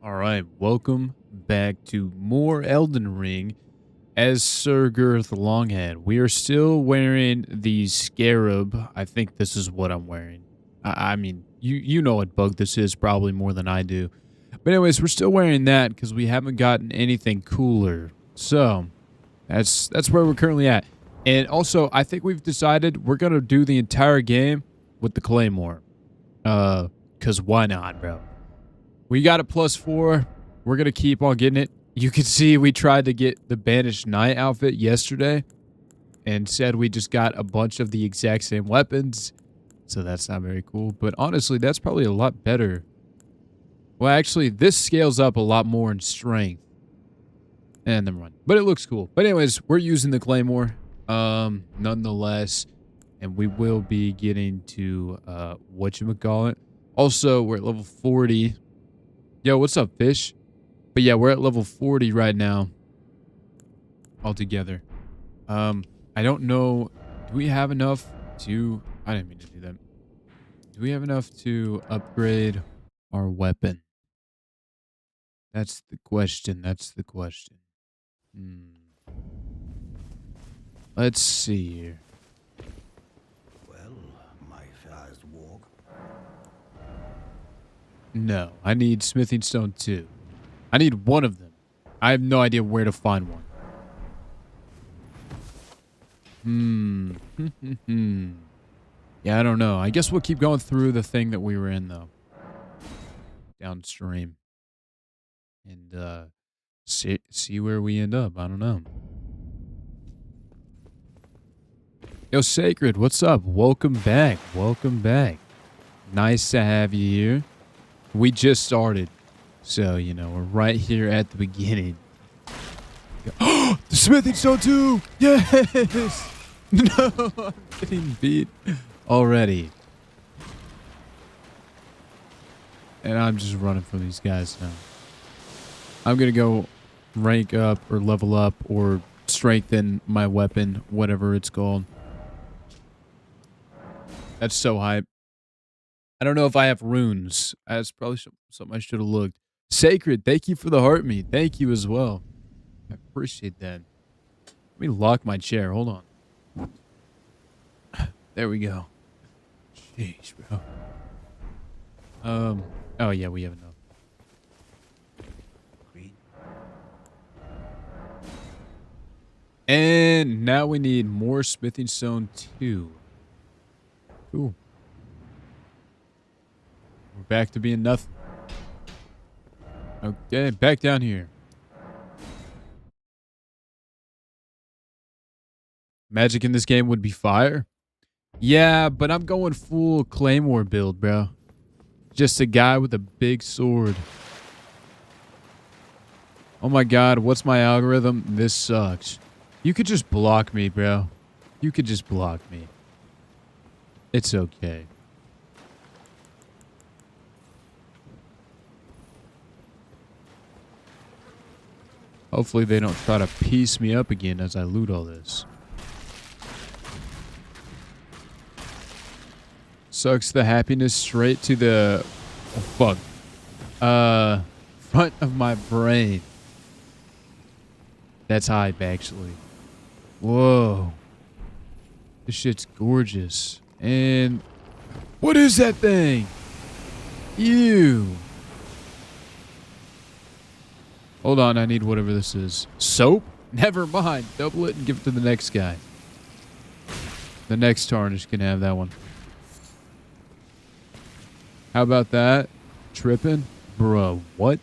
All right, welcome back to more Elden Ring as Sir Girth Longhead. We are still wearing the scarab. I think this is what I'm wearing. I mean, you know what bug this is probably more than I do. But anyways, we're still wearing that because we haven't gotten anything cooler. So that's where we're currently at. And also, I think we've decided we're gonna do the entire game with the claymore. Cause why not, bro? We got a +4. We're going to keep on getting it. You can see we tried to get the Banished Knight outfit yesterday and said we just got a bunch of the exact same weapons. So that's not very cool. But honestly, that's probably a lot better. Well, actually, this scales up a lot more in strength. And never mind. But it looks cool. But anyways, we're using the Claymore. Nonetheless. And we will be getting to, whatchamacallit. Also, we're at level 40. Yo, what's up, fish? But yeah, we're at level 40 right now. Altogether. I don't know. Do we have enough to... I didn't mean to do that. Do we have enough to upgrade our weapon? That's the question. That's the question. Let's see here. Well, my first walk. No, I need smithing stone 2. I need one of them. I have no idea where to find one. Yeah, I don't know. I guess we'll keep going through the thing that we were in, though. Downstream. And, see where we end up. I don't know. Yo, Sacred, what's up? Welcome back. Welcome back. Nice to have you here. We just started. So, you know, we're right here at the beginning. Oh, the smithing stone too! Yes! No, I'm getting beat already. And I'm just running from these guys now. I'm going to go rank up or level up or strengthen my weapon, whatever it's called. That's so hype. I don't know if I have runes. That's probably something I should have looked. Sacred, thank you for the heart meat. Thank you as well. I appreciate that. Let me lock my chair. Hold on. There we go. Jeez, bro. Oh yeah, we have enough. Green. And now we need more smithing stone 2. Cool. We're back to being nothing. Okay, back down here. Magic in this game would be fire. Yeah, but I'm going full Claymore build, bro. Just a guy with a big sword. Oh my god, what's my algorithm? This sucks. You could just block me, bro. You could just block me. It's okay. Hopefully they don't try to piece me up again as I loot all this. Sucks the happiness straight to the... Oh, fuck. Front of my brain. That's hype, actually. Whoa. This shit's gorgeous. And... What is that thing? Ew. Hold on, I need whatever this is. Soap? Never mind. Double it and give it to the next guy. The next tarnish can have that one. How about that? Tripping? Bro, what?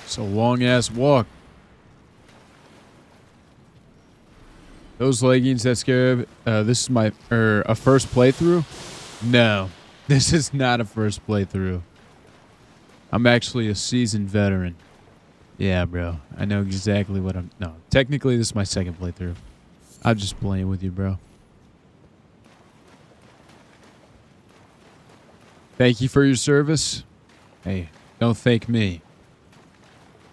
It's a long-ass walk. Those leggings, that scarab. This is my... a first playthrough? No. This is not a first playthrough. I'm actually a seasoned veteran. Yeah, bro. I know exactly what I'm... No, technically this is my second playthrough. I'm just playing with you, bro. Thank you for your service. Hey, don't thank me.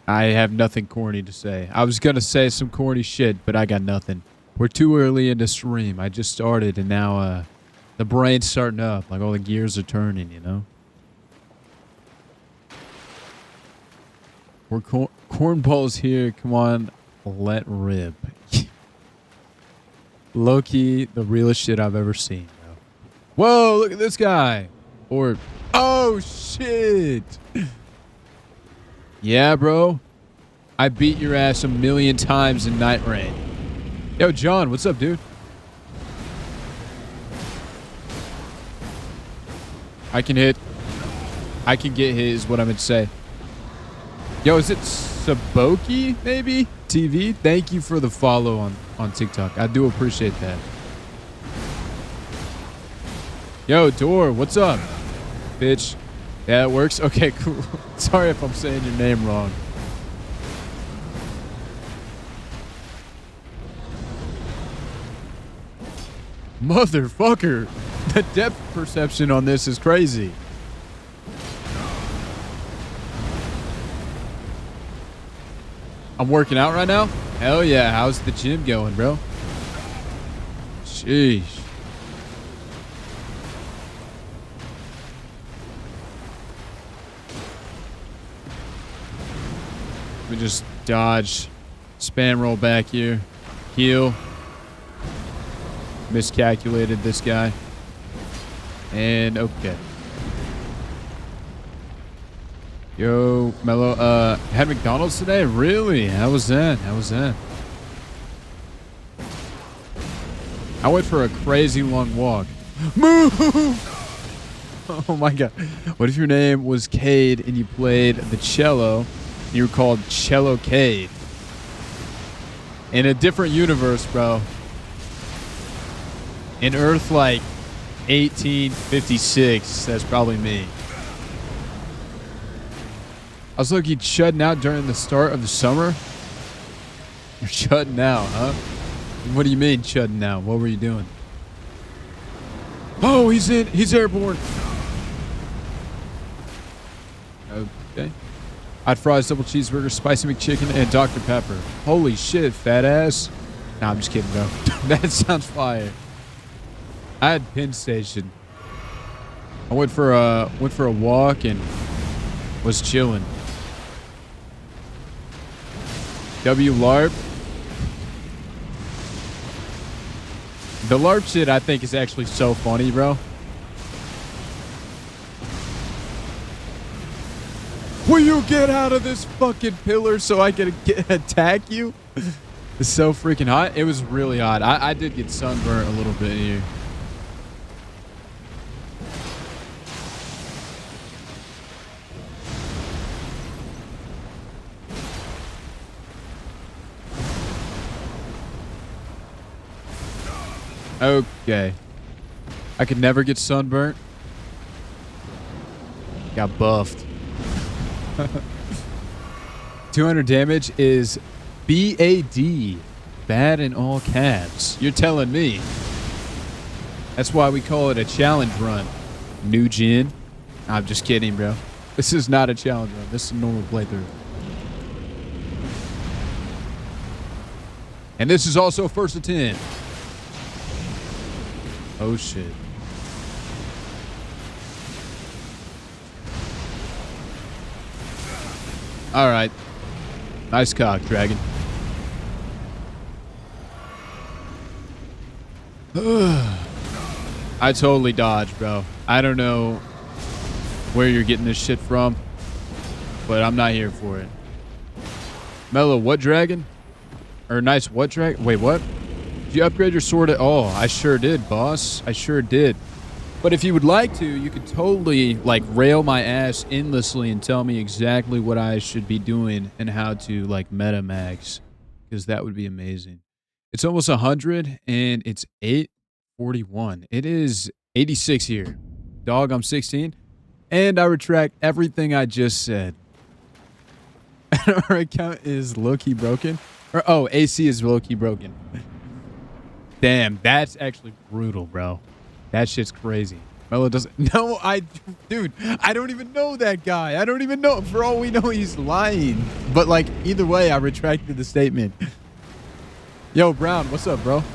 I have nothing corny to say. I was going to say some corny shit, but I got nothing. We're too early into stream. I just started, and now the brain's starting up. Like all the gears are turning, you know? We're cornballs here. Come on, let rip. Low-key, the realest shit I've ever seen, bro. Whoa, look at this guy. Or, oh, shit. Yeah, bro. I beat your ass a million times in Night Rain. Yo, John, what's up, dude? I can get hit is what I would say. Yo, is it Saboki, maybe? TV? Thank you for the follow on TikTok. I do appreciate that. Yo, Dor, what's up? Bitch. Yeah, it works? Okay, cool. Sorry if I'm saying your name wrong. Motherfucker. The depth perception on this is crazy. I'm working out right now? Hell yeah. How's the gym going, bro? Sheesh. We just dodge. Spam roll back here. Heal. Miscalculated this guy. And okay. Yo, Mello, had McDonald's today? Really? How was that? How was that? I went for a crazy long walk. Move! Oh my god. What if your name was Cade and you played the cello and you were called Cello Cade? In a different universe, bro. In Earth, like, 1856, that's probably me. I was looking shutting out during the start of the summer. You're shutting out, huh? What do you mean shutting out? What were you doing? Oh, he's airborne. Okay. Hot fries, double cheeseburger, spicy McChicken, and Dr. Pepper. Holy shit, fat ass. Nah, I'm just kidding, bro. That sounds fire. I had Penn Station. I went for a walk and was chilling. W LARP. The LARP shit I think is actually so funny, bro. Will you get out of this fucking pillar so I can attack you? It's so freaking hot. It was really hot. I did get sunburnt a little bit here. Okay. I could never get sunburnt. Got buffed. 200 damage is BAD. Bad in all caps. You're telling me. That's why we call it a challenge run. New gen. I'm just kidding, bro. This is not a challenge run. This is a normal playthrough. And this is also first to 10. Oh shit. All right. Nice cock, dragon. I totally dodged, bro. I don't know where you're getting this shit from, but I'm not here for it. Mellow, what dragon? Or nice what dragon? Wait, what? Did you upgrade your sword at all? I sure did, boss. I sure did. But if you would like to, you could totally, like, rail my ass endlessly and tell me exactly what I should be doing and how to, like, meta max. Because that would be amazing. It's almost 100, and it's 8:41. It is 86 here. Dog, I'm 16. And I retract everything I just said. Our account is low-key broken. Or, oh, AC is low-key broken. Damn, that's actually brutal, bro. That shit's crazy. Mello doesn't. No, dude, I don't even know that guy. I don't even know. For all we know, he's lying. But like, either way, I retracted the statement. Yo, Brown, what's up, bro?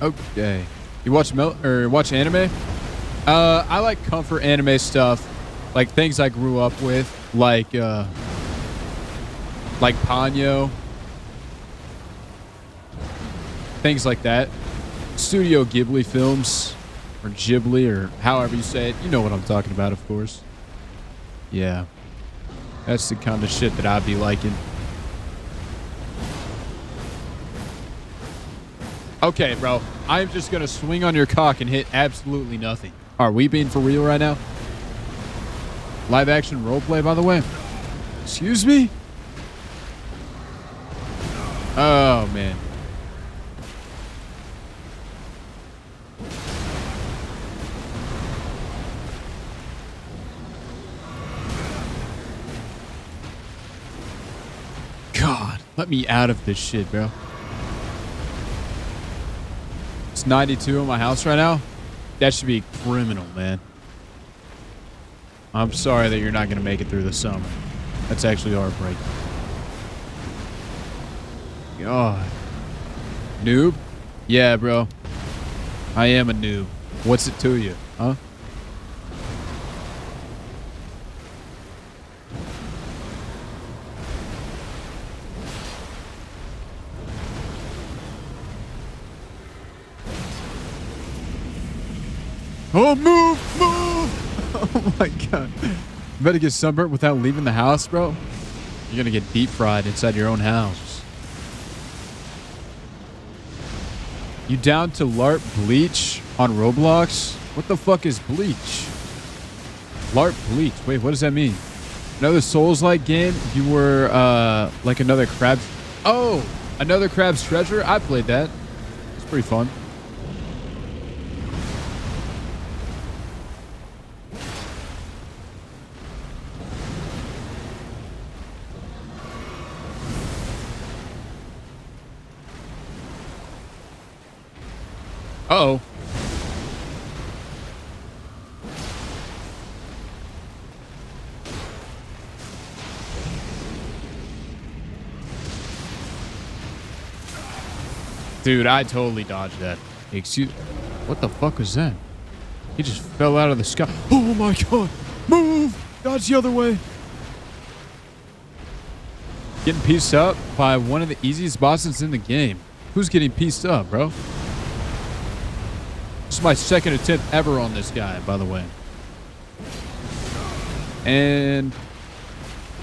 Okay. You watch watch anime? I like comfort anime stuff, like things I grew up with, like Ponyo, things like that. Studio Ghibli films, or Ghibli, or however you say it. You know what I'm talking about, of course. Yeah, that's the kind of shit that I'd be liking. Okay, bro. I'm just going to swing on your cock and hit absolutely nothing. Are we being for real right now? Live action roleplay, by the way. Excuse me? Oh, man. God, let me out of this shit, bro. It's 92 in my house right now. That should be criminal, man. I'm sorry that you're not going to make it through the summer. That's actually heartbreaking. God. Noob? Yeah, bro. I am a noob. What's it to you, huh? Oh, move! Oh my god. You better get sunburnt without leaving the house, bro. You're gonna get deep fried inside your own house. You down to LARP Bleach on Roblox? What the fuck is Bleach? LARP Bleach. Wait, what does that mean? Another Souls-like game? You were, like another crab... Oh! Another Crab's Treasure? I played that. It's pretty fun. Uh-oh. Dude, I totally dodged that. Excuse... What the fuck was that? He just fell out of the sky. Oh my god! Move! Dodge the other way! Getting pieced up by one of the easiest bosses in the game. Who's getting pieced up, bro? This is my second attempt ever on this guy, by the way. And...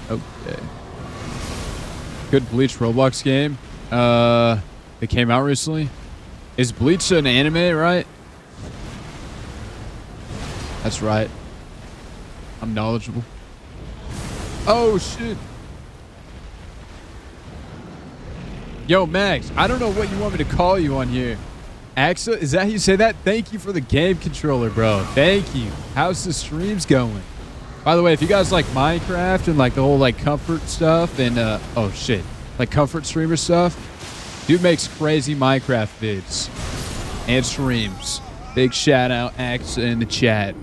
Okay. Good Bleach Roblox game. It came out recently. Is Bleach an anime, right? That's right. I'm knowledgeable. Oh, shit. Yo, Max, I don't know what you want me to call you on here. Axa, is that how you say that? Thank you for the game controller, bro. Thank you. How's the streams going? By the way, if you guys like Minecraft and like the whole like comfort stuff and oh shit, like comfort streamer stuff, dude makes crazy Minecraft vids and streams. Big shout out Axa in the chat.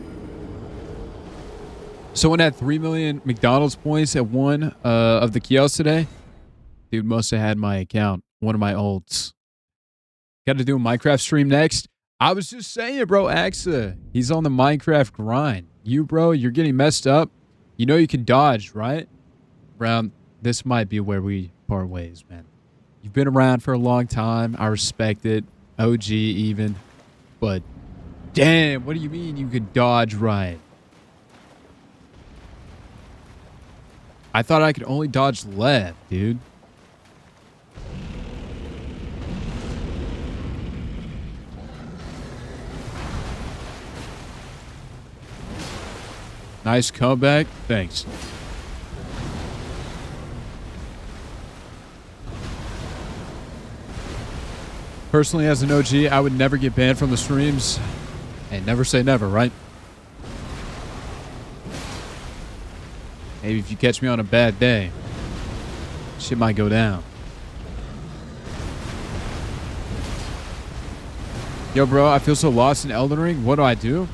Someone had 3 million McDonald's points at one of the kiosks today. Dude must have had my account, one of my olds. Got to do a Minecraft stream next. I was just saying, bro, Axa, he's on the Minecraft grind. You, bro, you're getting messed up. You know you can dodge, right? Brown, this might be where we part ways, man. You've been around for a long time. I respect it. OG even. But, damn, what do you mean you could dodge right? I thought I could only dodge left, dude. Nice comeback. Thanks. Personally, as an OG, I would never get banned from the streams. Hey, never say never, right? Maybe if you catch me on a bad day, shit might go down. Yo, bro, I feel so lost in Elden Ring. What do I do?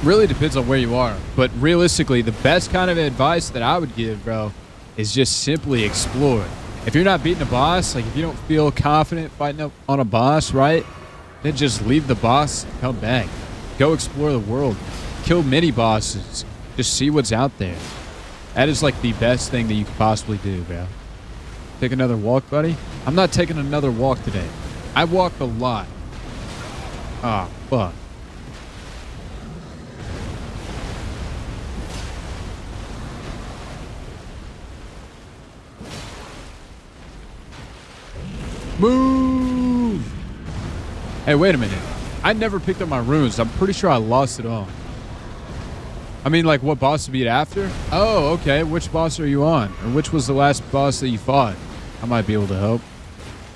Really depends on where you are. But realistically, the best kind of advice that I would give, bro, is just simply explore. If you're not beating a boss, like if you don't feel confident fighting up on a boss, right? Then just leave the boss and come back. Go explore the world. Kill mini bosses. Just see what's out there. That is like the best thing that you could possibly do, bro. Take another walk, buddy? I'm not taking another walk today. I walked a lot. Ah, fuck. Move! Hey, wait a minute. I never picked up my runes. I'm pretty sure I lost it all. I mean, like, what boss to beat after? Oh, okay. Which boss are you on? Or which was the last boss that you fought? I might be able to help.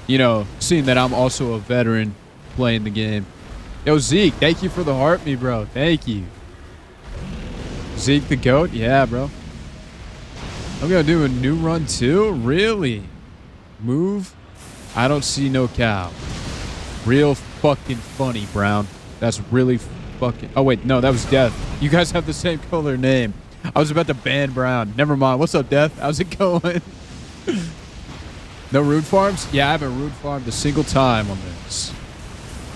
You know, seeing that I'm also a veteran playing the game. Yo, Zeke, thank you for the heart me, bro. Thank you. Zeke the GOAT? Yeah, bro. I'm going to do a new run, too? Really? Move? I don't see no cow. Real fucking funny, Brown. That's really fucking... Oh, wait. No, that was Death. You guys have the same color name. I was about to ban Brown. Never mind. What's up, Death? How's it going? No rune farms? Yeah, I haven't rune farmed a single time on this.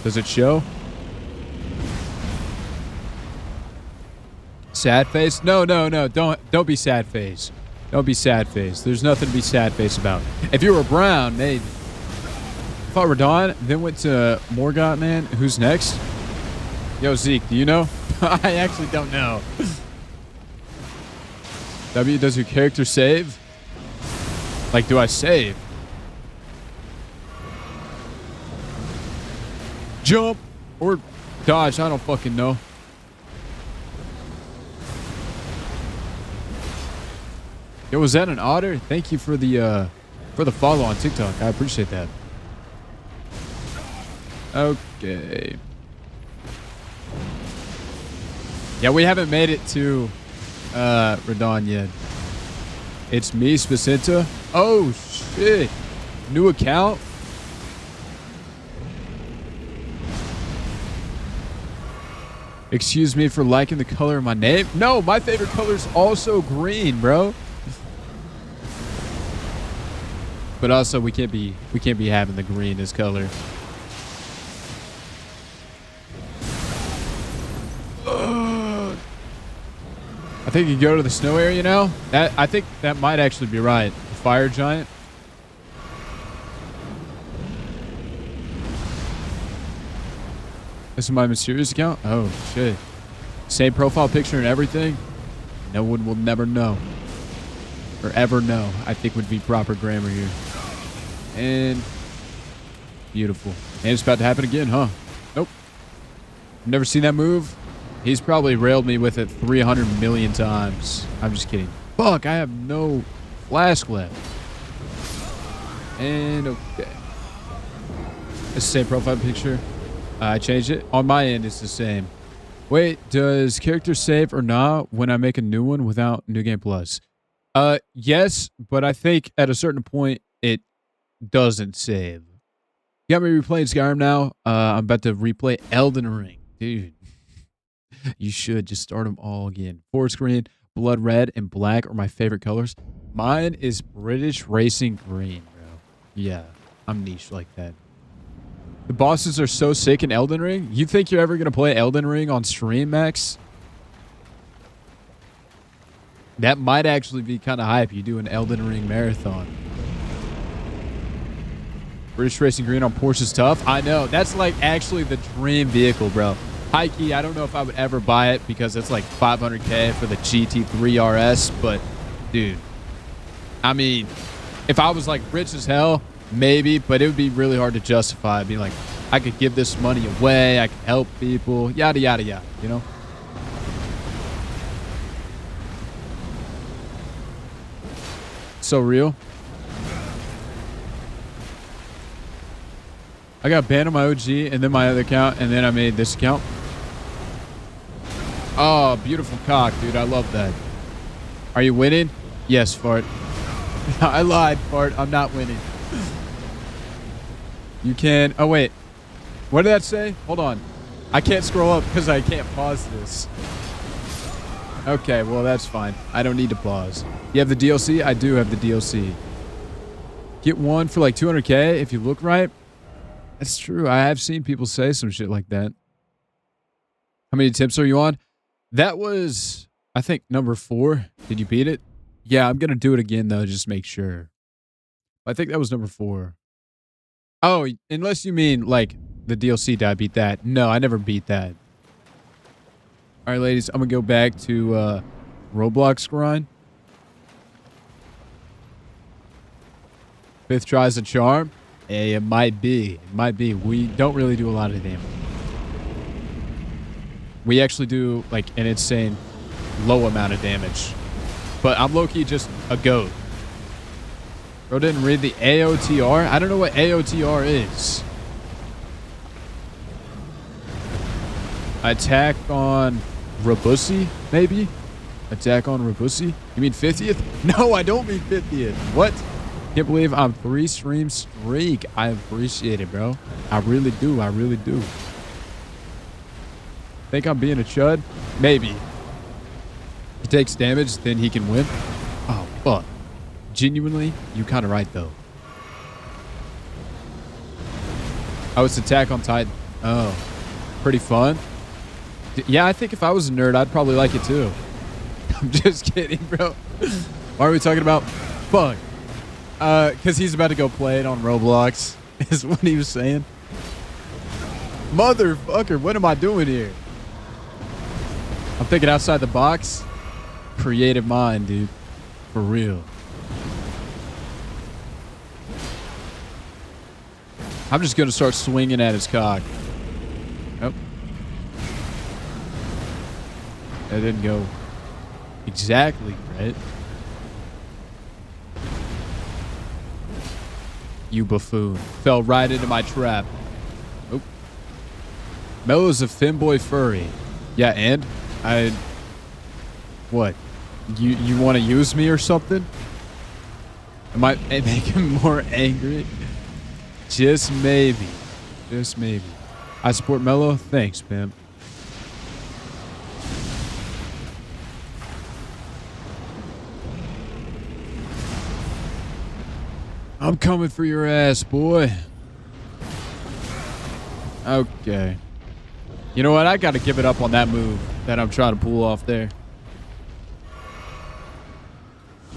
Does it show? Sad face? No. Don't be sad face. Don't be sad face. There's nothing to be sad face about. If you were Brown, maybe. If I were Dawn, then went to Morgott, man. Who's next? Yo, Zeke, do you know? I actually don't know. W, does your character save? Like, do I save? Jump or dodge, I don't fucking know. Yo, was that an otter? Thank you for the follow on TikTok. I appreciate that. Okay. Yeah, we haven't made it to Radon yet. It's me, Spacenta. Oh shit. New account? Excuse me for liking the color of my name? No, my favorite color is also green, bro. But also we can't be having the green as color. I think you go to the snow area now. I think that might actually be right. The fire giant. This is my mysterious account. Oh shit. Same profile picture and everything. No one will never know. Or ever know, I think would be proper grammar here. And beautiful. And it's about to happen again, huh? Nope. Never seen that move. He's probably railed me with it 300 million times. I'm just kidding. Fuck, I have no flask left. And okay. It's the same profile picture. I changed it. On my end, it's the same. Wait, does character save or not when I make a new one without New Game Plus? Yes, but I think at a certain point, it doesn't save. You got me replaying Skyrim now. I'm about to replay Elden Ring. Dude, you should just start them all again. Forest green, blood red, and black are my favorite colors. Mine is British Racing Green, bro. Yeah, I'm niche like that. The bosses are so sick in Elden Ring. You think you're ever going to play Elden Ring on stream, Max? That might actually be kind of hype. You do an Elden Ring marathon. British Racing Green on Porsche is tough. I know. That's like actually the dream vehicle, bro. High key, I don't know if I would ever buy it because it's like $500K for the GT3 RS. But, dude, I mean, if I was like rich as hell, maybe. But it would be really hard to justify. I'd be like, I could give this money away. I could help people. Yada, yada, yada. You know? So real. I got banned on my OG and then my other account, and then I made this account. Oh, beautiful cock, dude. I love that. Are you winning? Yes, Fart. I lied, Fart. I'm not winning. You can... Oh, wait. What did that say? Hold on. I can't scroll up because I can't pause this. Okay, well, that's fine. I don't need to pause. You have the DLC? I do have the DLC. Get one for like 200K if you look right. That's true. I have seen people say some shit like that. How many tips are you on? That was, I think, number 4. Did you beat it? Yeah, I'm going to do it again, though, just make sure. I think that was number 4. Oh, unless you mean, like, the DLC, did I beat that? No, I never beat that. All right, ladies, I'm going to go back to Roblox grind. 5th try's a charm. Hey, it might be. It might be. We don't really do a lot of damage. We actually do, like, an insane low amount of damage. But I'm low-key just a goat. Bro didn't read the AOTR? I don't know what AOTR is. Attack on Rabusi, maybe? Attack on Rabusi? You mean 50th? No, I don't mean 50th. What? Can't believe I'm 3 stream streak. I appreciate it, bro. I really do. I really do. Think I'm being a chud? Maybe. He takes damage, then he can win. Oh, fuck. Genuinely, you kind of right, though. Oh, it's Attack on Titan. Oh. Pretty fun. Yeah, I think if I was a nerd, I'd probably like it, too. I'm just kidding, bro. Why are we talking about? Fuck. Because he's about to go play it on Roblox, is what he was saying. Motherfucker, what am I doing here? I'm thinking outside the box. Creative mind, dude. For real. I'm just going to start swinging at his cock. Nope. That didn't go exactly right. You buffoon. Fell right into my trap. Oh. Mello's a femboy furry. Yeah, and? What? You want to use me or something? Am I make him more angry? Just maybe. Just maybe. I support Mello. Thanks, pimp. I'm coming for your ass, boy. Okay. You know what? I got to give it up on that move that I'm trying to pull off there.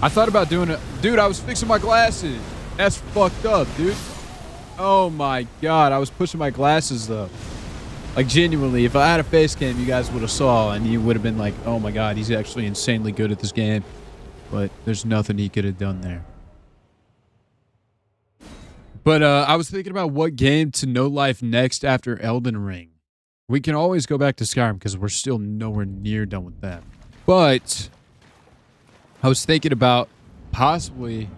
I thought about doing it. Dude, I was fixing my glasses. That's fucked up, dude. Oh my god, I was pushing my glasses though. Like genuinely, if I had a face cam, you guys would have saw and you would have been like, oh my god, he's actually insanely good at this game. But there's nothing he could have done there. But I was thinking about what game to no life next after Elden Ring. We can always go back to Skyrim because we're still nowhere near done with that. But I was thinking about possibly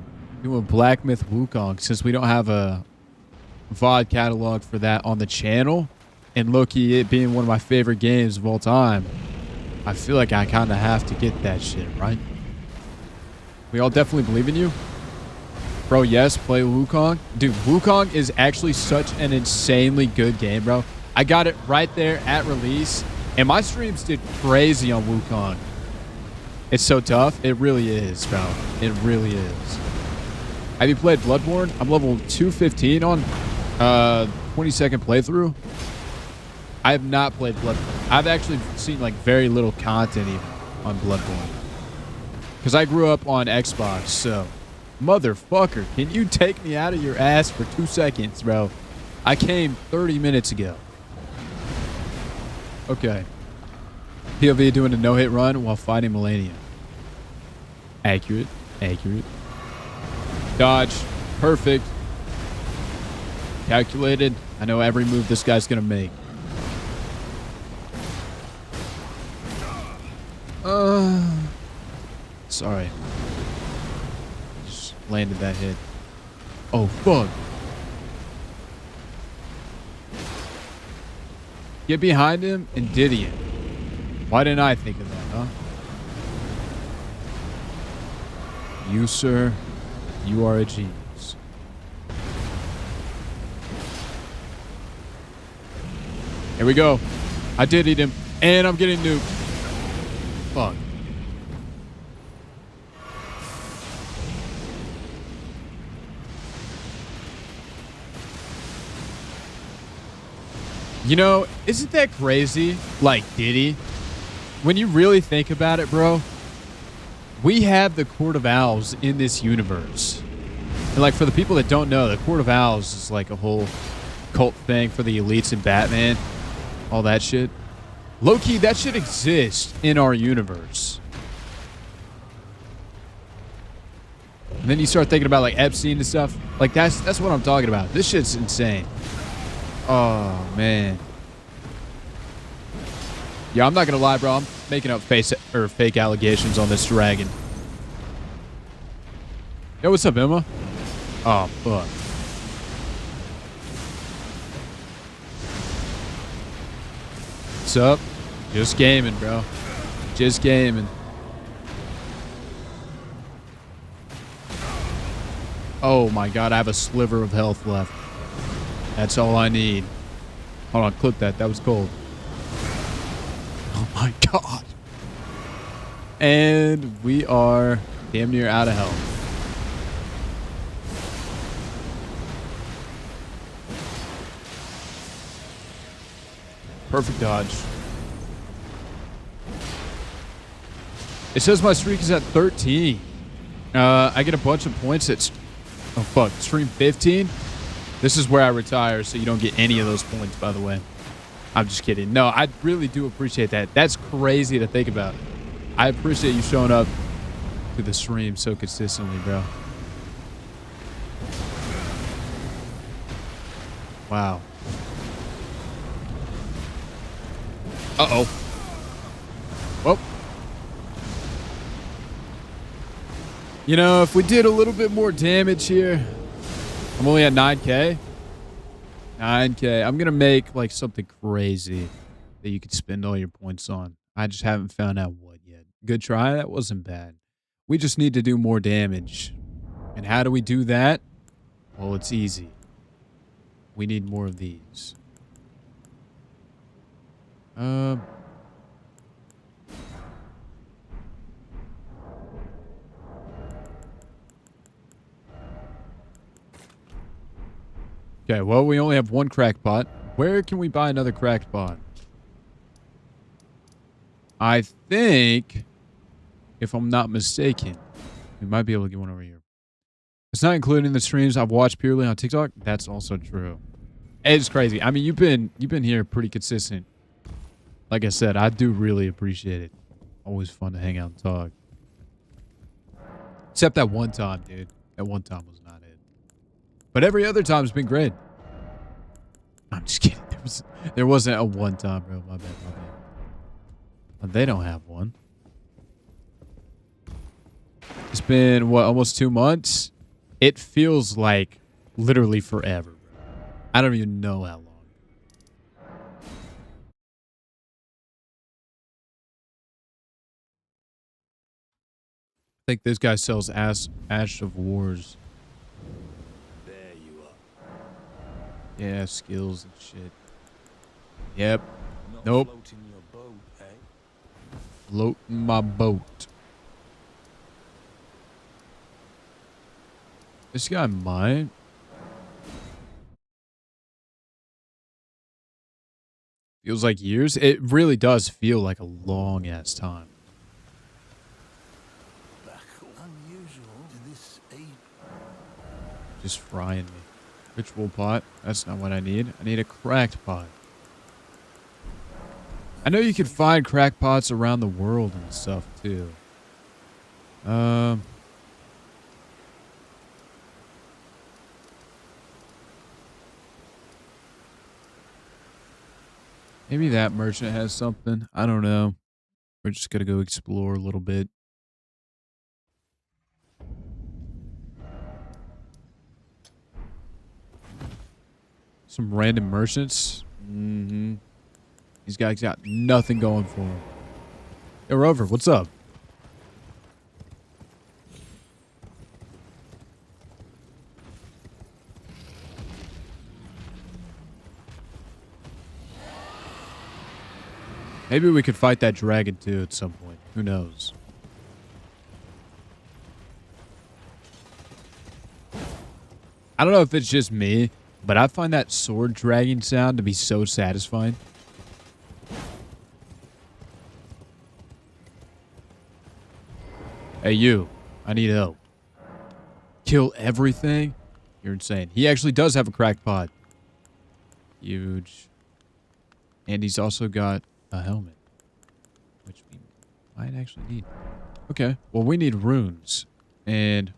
doing Black Myth Wukong since we don't have a VOD catalog for that on the channel. And Loki, it being one of my favorite games of all time, I feel like I kind of have to get that shit, right? We all definitely believe in you. Bro, yes, play Wukong. Dude, Wukong is actually such an insanely good game, bro. I got it right there at release, and my streams did crazy on Wukong. It's so tough. It really is, bro. It really is. Have you played Bloodborne? I'm level 215 on 20-second playthrough. I have not played Bloodborne. I've actually seen like very little content even on Bloodborne. Because I grew up on Xbox, so... Motherfucker, can you take me out of your ass for 2 seconds, bro? I came 30 minutes ago. Okay. POV doing a no-hit run while fighting Millennia. Accurate. Accurate. Dodge. Perfect. Calculated. I know every move this guy's gonna make. Sorry. Landed that hit. Oh, fuck. Get behind him and diddy it. Why didn't I think of that, huh? You, sir, you are a genius. Here we go. I did eat him. And I'm getting nuked. Fuck. You know, isn't that crazy? Like, Diddy, when you really think about it, bro, we have the Court of Owls in this universe. And, like, for the people that don't know, the Court of Owls is, like, a whole cult thing for the elites in Batman. All that shit. Low-key, that should exist in our universe. And then you start thinking about, like, Epstein and stuff. Like, that's what I'm talking about. This shit's insane. Oh, man. Yeah, I'm not gonna lie, bro. I'm making up fake allegations on this dragon. Yo, what's up, Emma? Oh, fuck. What's up? Just gaming, bro. Just gaming. Oh, my God. I have a sliver of health left. That's all I need. Hold on, clip that. That was cold. Oh my God. And we are damn near out of health. Perfect dodge. It says my streak is at 13. I get a bunch of points at... Oh, fuck. Stream 15? This is where I retire, so you don't get any of those points, by the way. I'm just kidding. No, I really do appreciate that. That's crazy to think about. I appreciate you showing up to the stream so consistently, bro. Wow. Uh-oh. Well. You know, if we did a little bit more damage here... I'm only at 9K. 9K. I'm going to make like something crazy that you could spend all your points on. I just haven't found out what yet. Good try. That wasn't bad. We just need to do more damage. And how do we do that? Well, it's easy. We need more of these. Okay, well, we only have one cracked pot. Where can we buy another cracked pot? I think, if I'm not mistaken, we might be able to get one over here. It's not including the streams I've watched purely on TikTok. That's also true. It's crazy. I mean, you've been here pretty consistent. Like I said, I do really appreciate it. Always fun to hang out and talk. Except that one time, dude. That one time was not it. But every other time's been great. I'm just kidding. There wasn't a one time, bro. My bad, my bad. Well, they don't have one. It's been, what, almost 2 months? It feels like literally forever, bro. I don't even know how long. I think this guy sells Ash of Wars. There you are. Yeah, skills and shit. Yep. Not Nope. floating your boat, eh? Floating my boat. This guy might. Feels like years. It really does feel like a long ass time. Unusual to this age. Just frying me. Ritual pot. That's not what I need. I need a cracked pot. I know you can find cracked pots around the world and stuff too. Maybe that merchant has something. I don't know. We're just gonna go explore a little bit. Some random merchants. Mm-hmm. These guys got nothing going for them. Yo, Rover, what's up? Maybe we could fight that dragon too at some point. Who knows? I don't know if it's just me, but I find that sword dragging sound to be so satisfying. Hey, you. I need help. Kill everything? You're insane. He actually does have a cracked pod. Huge. And he's also got a helmet, which we might actually need. Okay. Well, we need runes. And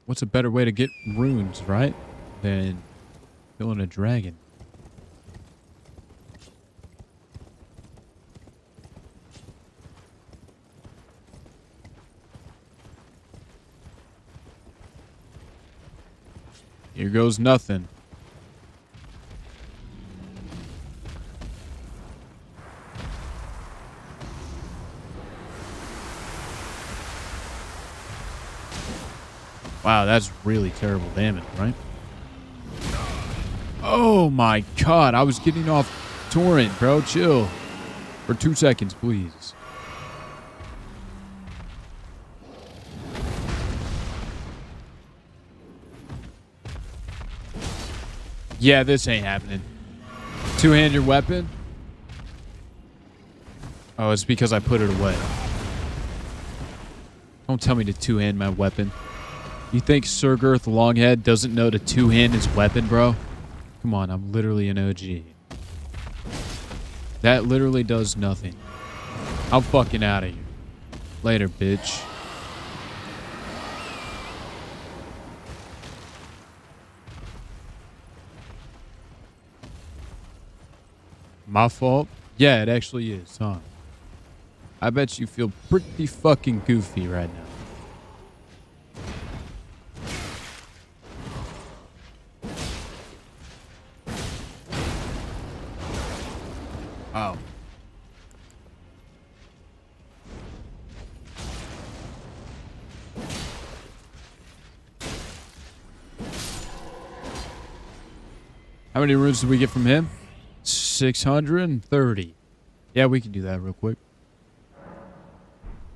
what's a better way to get runes, right? Than killing a dragon. Here goes nothing. Wow, that's really terrible damage, right? Oh my god, I was getting off torrent, bro. Chill. For 2 seconds, please. Yeah, this ain't happening. Two-handed weapon? Oh, it's because I put it away. Don't tell me to two-hand my weapon. You think Sir Girth Longhead doesn't know to two-hand his weapon, bro? Come on, I'm literally an OG. That literally does nothing. I'm fucking out of here. Later, bitch. My fault? Yeah, it actually is, huh? I bet you feel pretty fucking goofy right now. Oh. How many runes did we get from him? 630. Yeah, we can do that real quick.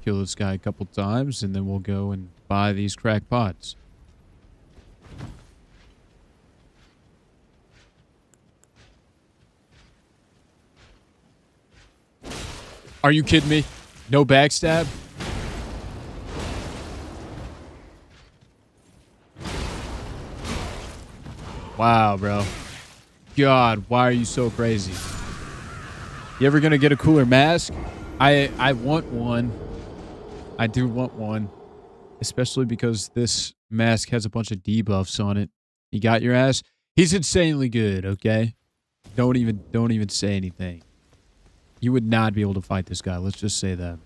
Kill this guy a couple times, and then we'll go and buy these crack pots. Are you kidding me? No backstab? Wow, bro. God, why are you so crazy? You ever gonna get a cooler mask? I want one. I do want one. Especially because this mask has a bunch of debuffs on it. You got your ass? He's insanely good, okay? Don't even say anything. You would not be able to fight this guy. Let's just say that.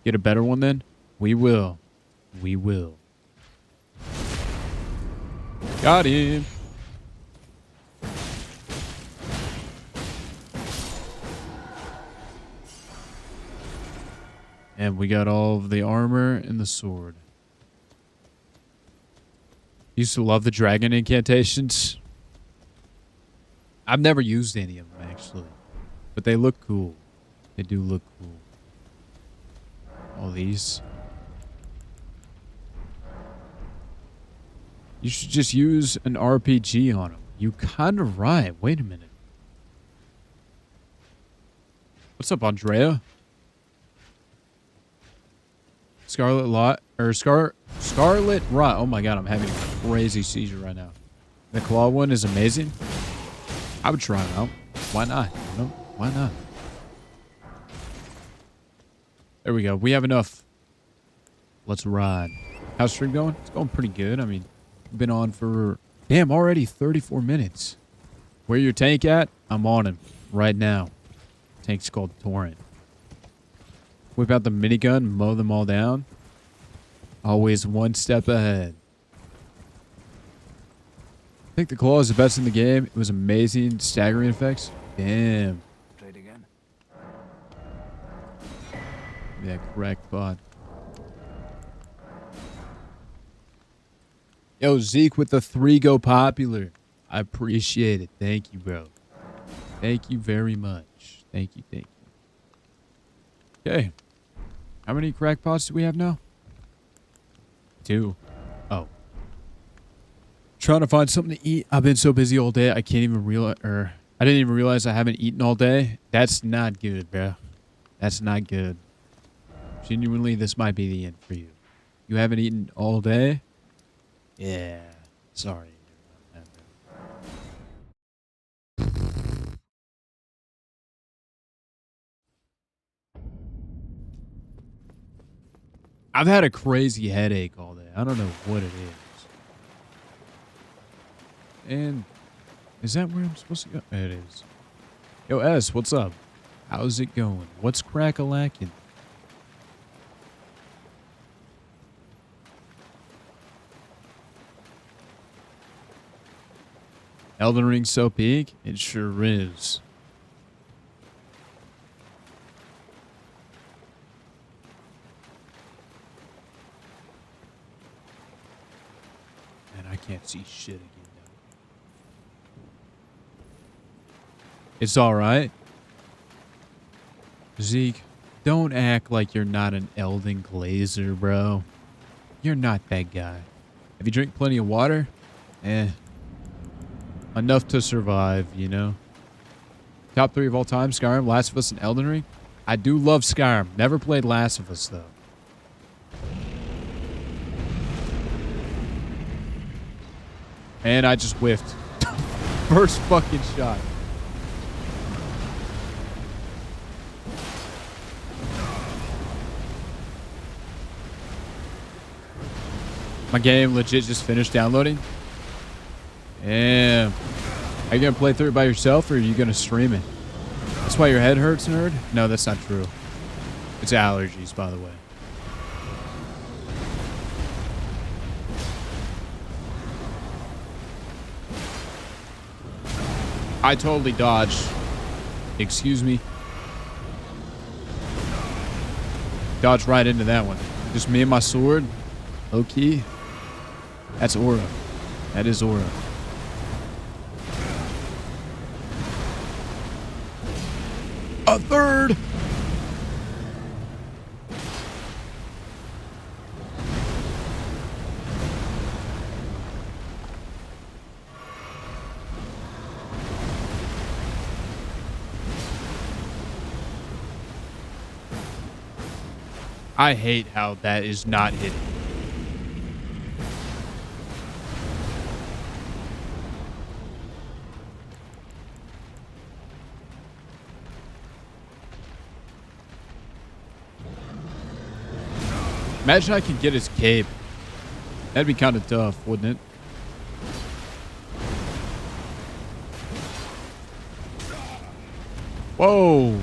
Get a better one then? We will. We will. Got him. And we got all of the armor and the sword. Used to love the dragon incantations. I've never used any of them, actually. But they look cool. They do look cool. All these. You should just use an RPG on them. You kind of right. Wait a minute. What's up, Andrea? Scarlet Lot or Scarlet Rot. Oh my god, I'm having a crazy seizure right now. The claw one is amazing. I would try it out. Why not? You know? Why not? There we go. We have enough. Let's ride. How's stream going? It's going pretty good. I mean, been on for damn already 34 minutes. Where your tank at? I'm on him right now. Tank's called Torrent. Whip out the minigun, mow them all down. Always one step ahead. I think the claw is the best in the game. It was amazing. Staggering effects. Damn. Trade again. Yeah, correct bot. Yo, Zeke with the 3 go popular. I appreciate it. Thank you, bro. Thank you very much. Thank you, thank you. Okay. How many crackpots do we have now? 2. Oh. Trying to find something to eat. I've been so busy all day, I can't even realize, or I didn't even realize I haven't eaten all day. That's not good, bro. That's not good. Genuinely, this might be the end for you. You haven't eaten all day? Yeah. Sorry. I've had a crazy headache all day. I don't know what it is. And is that where I'm supposed to go? It is. Yo, S, what's up? How's it going? What's crack-a-lackin'? Elden Ring so big? It sure is. Man, I can't see shit again now. It's alright. Zeke, don't act like you're not an Elden Glazer, bro. You're not that guy. Have you drank plenty of water? Enough to survive, you know? Top 3 of all time, Skyrim, Last of Us, and Elden Ring. I do love Skyrim. Never played Last of Us, though. And I just whiffed. First fucking shot. My game legit just finished downloading. Damn. Are you gonna play through it by yourself, or are you gonna stream it? That's why your head hurts, nerd? No, that's not true. It's allergies, by the way. I totally dodged. Excuse me. Dodged right into that one. Just me and my sword. Low key. That's aura. That is aura. A third. I hate how that is not hitting. Imagine I could get his cape. That'd be kind of tough, wouldn't it? Whoa.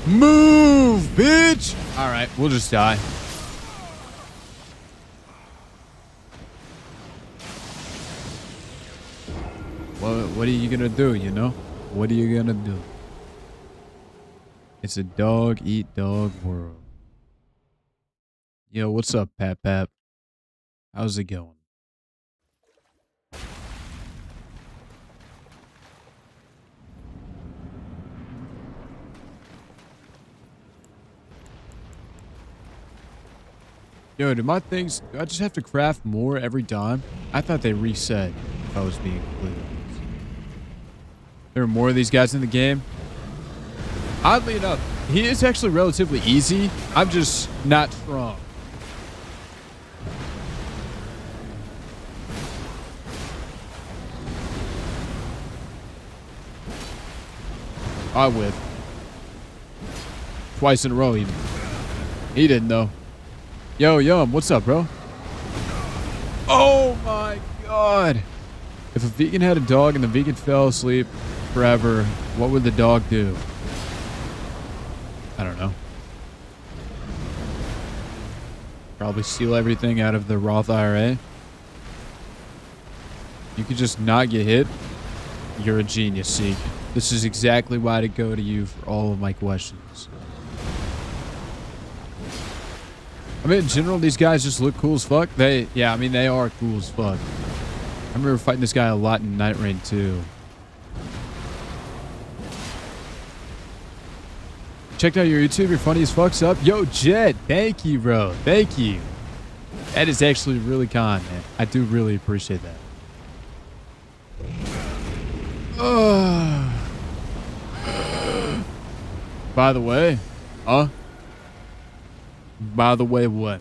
Move, bitch! Alright, we'll just die. What are you gonna do, you know? What are you gonna do? It's a dog-eat-dog world. Yo, what's up, Pap? How's it going? Yo, do my things... Do I just have to craft more every time? I thought they reset, if I was being completely honest. There are more of these guys in the game. Oddly enough, he is actually relatively easy. I'm just not strong. I whiffed. Twice in a row, even. He didn't, though. Yo, Yum, what's up, bro? Oh, my God. If a vegan had a dog and the vegan fell asleep forever, what would the dog do? I don't know. Probably steal everything out of the Roth IRA. You could just not get hit. You're a genius, Seek. This is exactly why to go to you for all of my questions. I mean, in general, these guys just look cool as fuck. Yeah, I mean, they are cool as fuck. I remember fighting this guy a lot in Night Rain too. Checked out your YouTube. You're funny as fuck's up. Yo, Jed. Thank you, bro. Thank you. That is actually really kind, man. I do really appreciate that. By the way, By the way, what?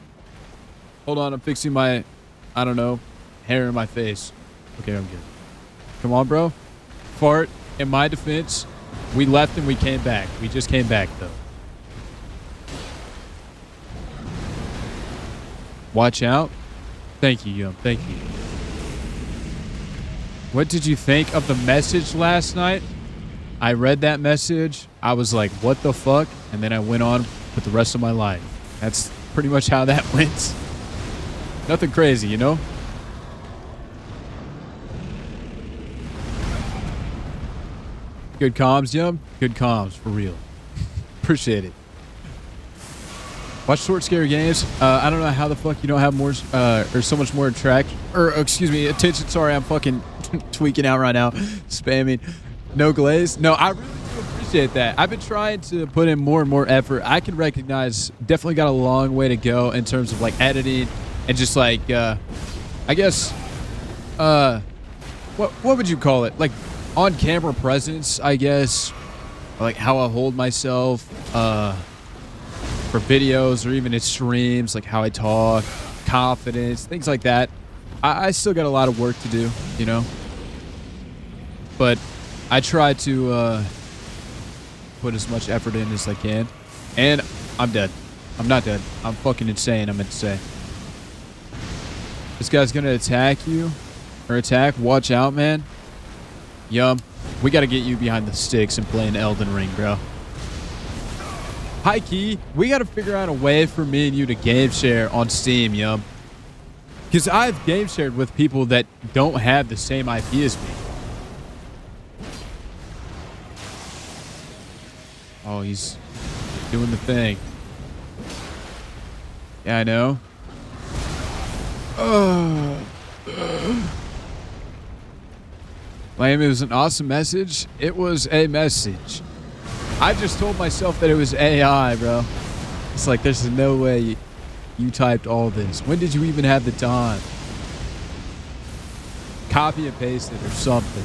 Hold on, I'm fixing my, I don't know, hair in my face. Okay, I'm good. Come on, bro. Fart. In my defense, we left and we came back. We just came back, though. Watch out. Thank you, Yum. Thank you. What did you think of the message last night? I read that message. I was like, what the fuck? And then I went on with the rest of my life. That's pretty much how that went. Nothing crazy, you know? Good comms, Yum. Good comms, for real. Appreciate it. Watch short, scary games. I don't know how the fuck you don't have more, or so much more attention. Sorry, I'm fucking tweaking out right now. Spamming. No glaze. No, I really do appreciate that. I've been trying to put in more and more effort. I can recognize definitely got a long way to go in terms of like editing and just like, I guess, what would you call it? Like on camera presence, I guess, or like how I hold myself, for videos or even in streams, like how I talk, confidence, things like that. I still got a lot of work to do, you know, but I try to put as much effort in as I can. And I'm dead. I'm not dead. I'm fucking insane, I meant to say. This guy's gonna attack you or attack. Watch out, man. Yum. We gotta get you behind the sticks and play an Elden Ring, bro. Hi, Key. We got to figure out a way for me and you to game share on Steam, Yum. Because I've game shared with people that don't have the same IP as me. Oh, he's doing the thing. Yeah, I know. Liam, it was an awesome message. It was a message. I just told myself that it was AI, bro. It's like, there's no way you typed all this. When did you even have the time? Copy and paste it or something.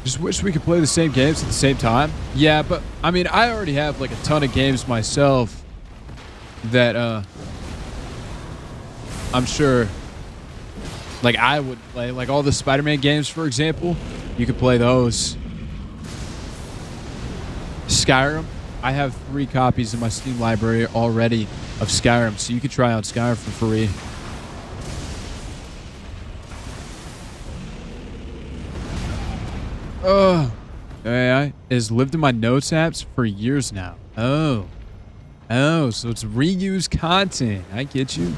Just wish we could play the same games at the same time. Yeah, but, I mean, I already have, like, a ton of games myself that, I'm sure, like, I would play. Like, all the Spider-Man games, for example. You could play those. Skyrim. I have 3 copies in my Steam library already of Skyrim, so you could try out Skyrim for free. AI has lived in my notes apps for years now. Oh, so it's reused content. I get you.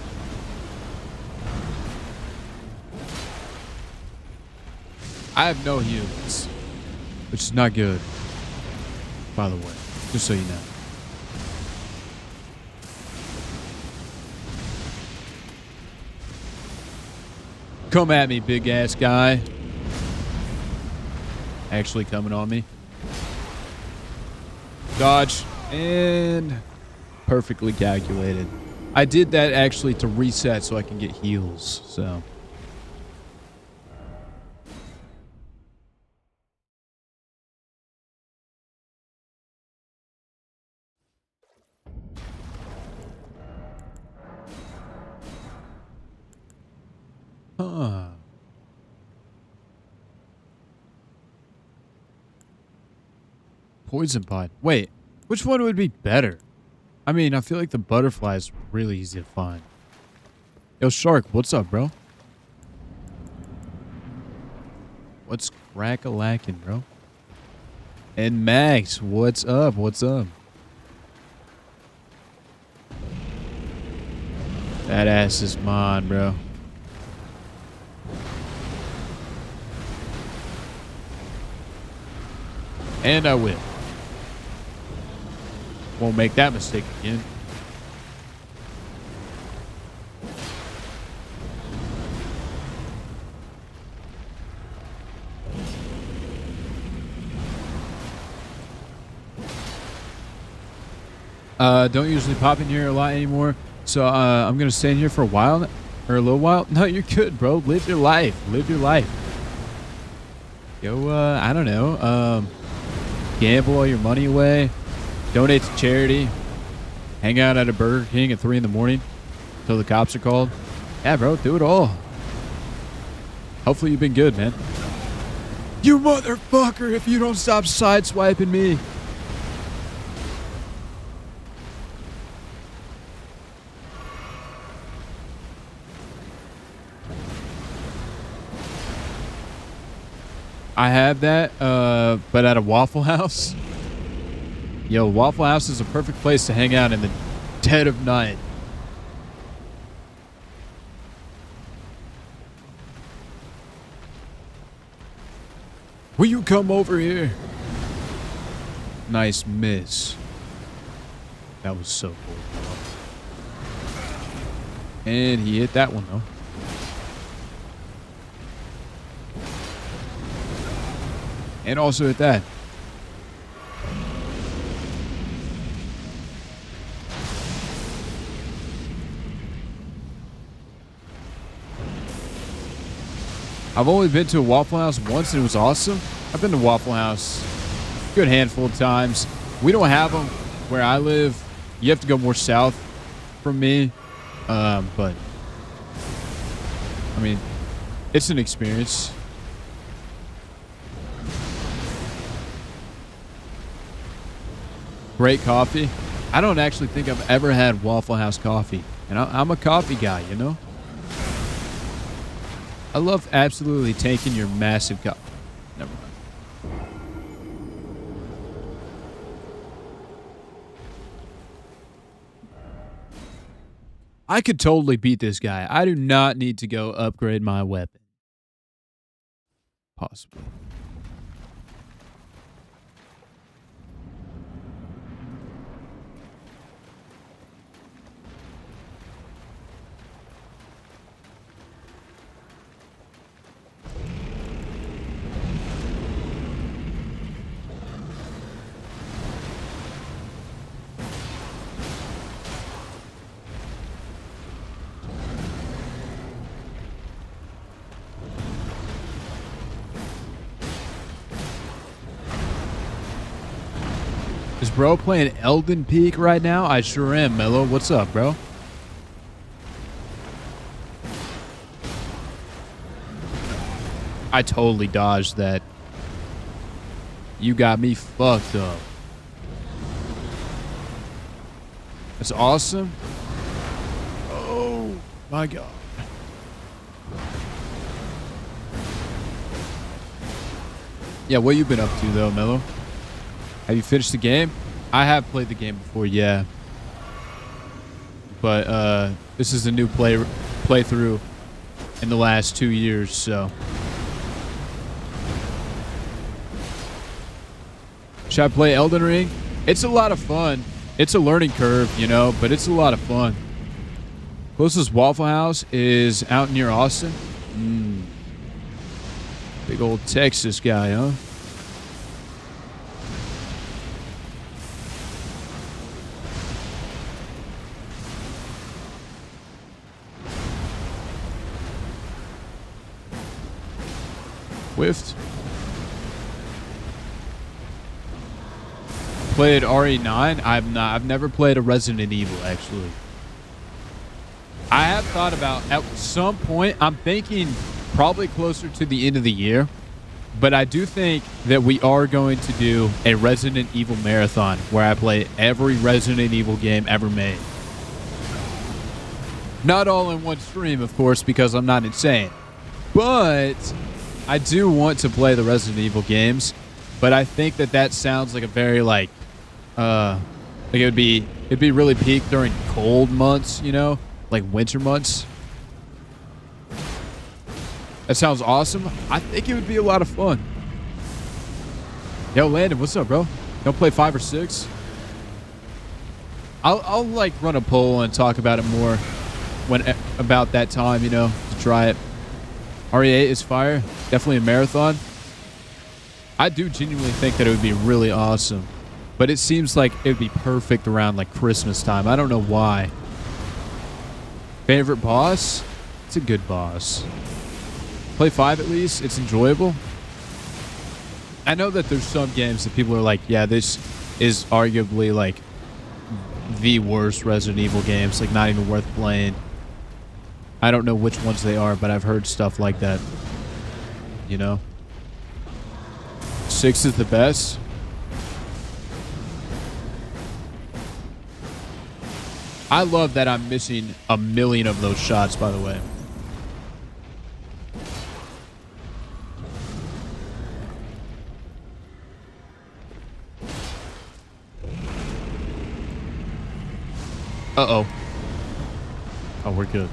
I have no heals, which is not good, by the way, just so you know. Come at me, big ass guy. Actually coming on me. Dodge. And perfectly calculated. I did that actually to reset so I can get heals, so... Huh. Poison pod. Wait, which one would be better? I mean, I feel like the butterfly is really easy to find. Yo, Shark, what's up, bro? What's crack-a-lackin', bro? And Max, what's up? What's up? That ass is mine, bro. And I will. Won't make that mistake again. Don't usually pop in here a lot anymore. So I'm gonna stay in here for a while or a little while. No, you're good, bro. Live your life. Live your life. Go, I don't know. Gamble all your money away. Donate to charity. Hang out at a Burger King at 3 in the morning until the cops are called. Yeah, bro, do it all. Hopefully you've been good, man. You motherfucker, if you don't stop sideswiping me. I have that, but at a Waffle House. Yo, Waffle House is a perfect place to hang out in the dead of night. Will you come over here? Nice miss. That was so cool. And he hit that one, though. And also hit that. I've only been to a Waffle House once and it was awesome. I've been to Waffle House a good handful of times. We don't have them where I live. You have to go more south from me. But, I mean, it's an experience. Great coffee. I don't actually think I've ever had Waffle House coffee. And I'm a coffee guy, you know? I love absolutely taking your massive cup. Never mind. I could totally beat this guy. I do not need to go upgrade my weapon. Possibly. Is bro playing Elden Peak right now? I sure am, Mello. What's up, bro? I totally dodged that. You got me fucked up. That's awesome. Oh, my God. Yeah, what you been up to, though, Mello? Have you finished the game? I have played the game before, yeah. But this is a new playthrough in the last 2 years, so. Should I play Elden Ring? It's a lot of fun. It's a learning curve, you know, but it's a lot of fun. Closest Waffle House is out near Austin. Big old Texas guy, huh? Whiffed. Played RE9. I've never played a Resident Evil, actually. I have thought about at some point, I'm thinking probably closer to the end of the year, but I do think that we are going to do a Resident Evil marathon where I play every Resident Evil game ever made. Not all in one stream, of course, because I'm not insane, but I do want to play the Resident Evil games, but I think that sounds like a very like it'd be really peak during cold months, you know, like winter months. That sounds awesome. I think it would be a lot of fun. Yo, Landon, what's up, bro? Don't play 5 or 6? I'll like run a poll and talk about it more about that time, you know, to try it. RE8 is fire. Definitely a marathon. I do genuinely think that it would be really awesome. But it seems like it'd be perfect around like Christmas time. I don't know why. Favorite boss? It's a good boss. Play 5 at least. It's enjoyable. I know that there's some games that people are like, yeah, this is arguably like the worst Resident Evil games. Like not even worth playing. I don't know which ones they are, but I've heard stuff like that. You know? 6 is the best. I love that I'm missing a million of those shots, by the way. Uh-oh. Oh, we're good.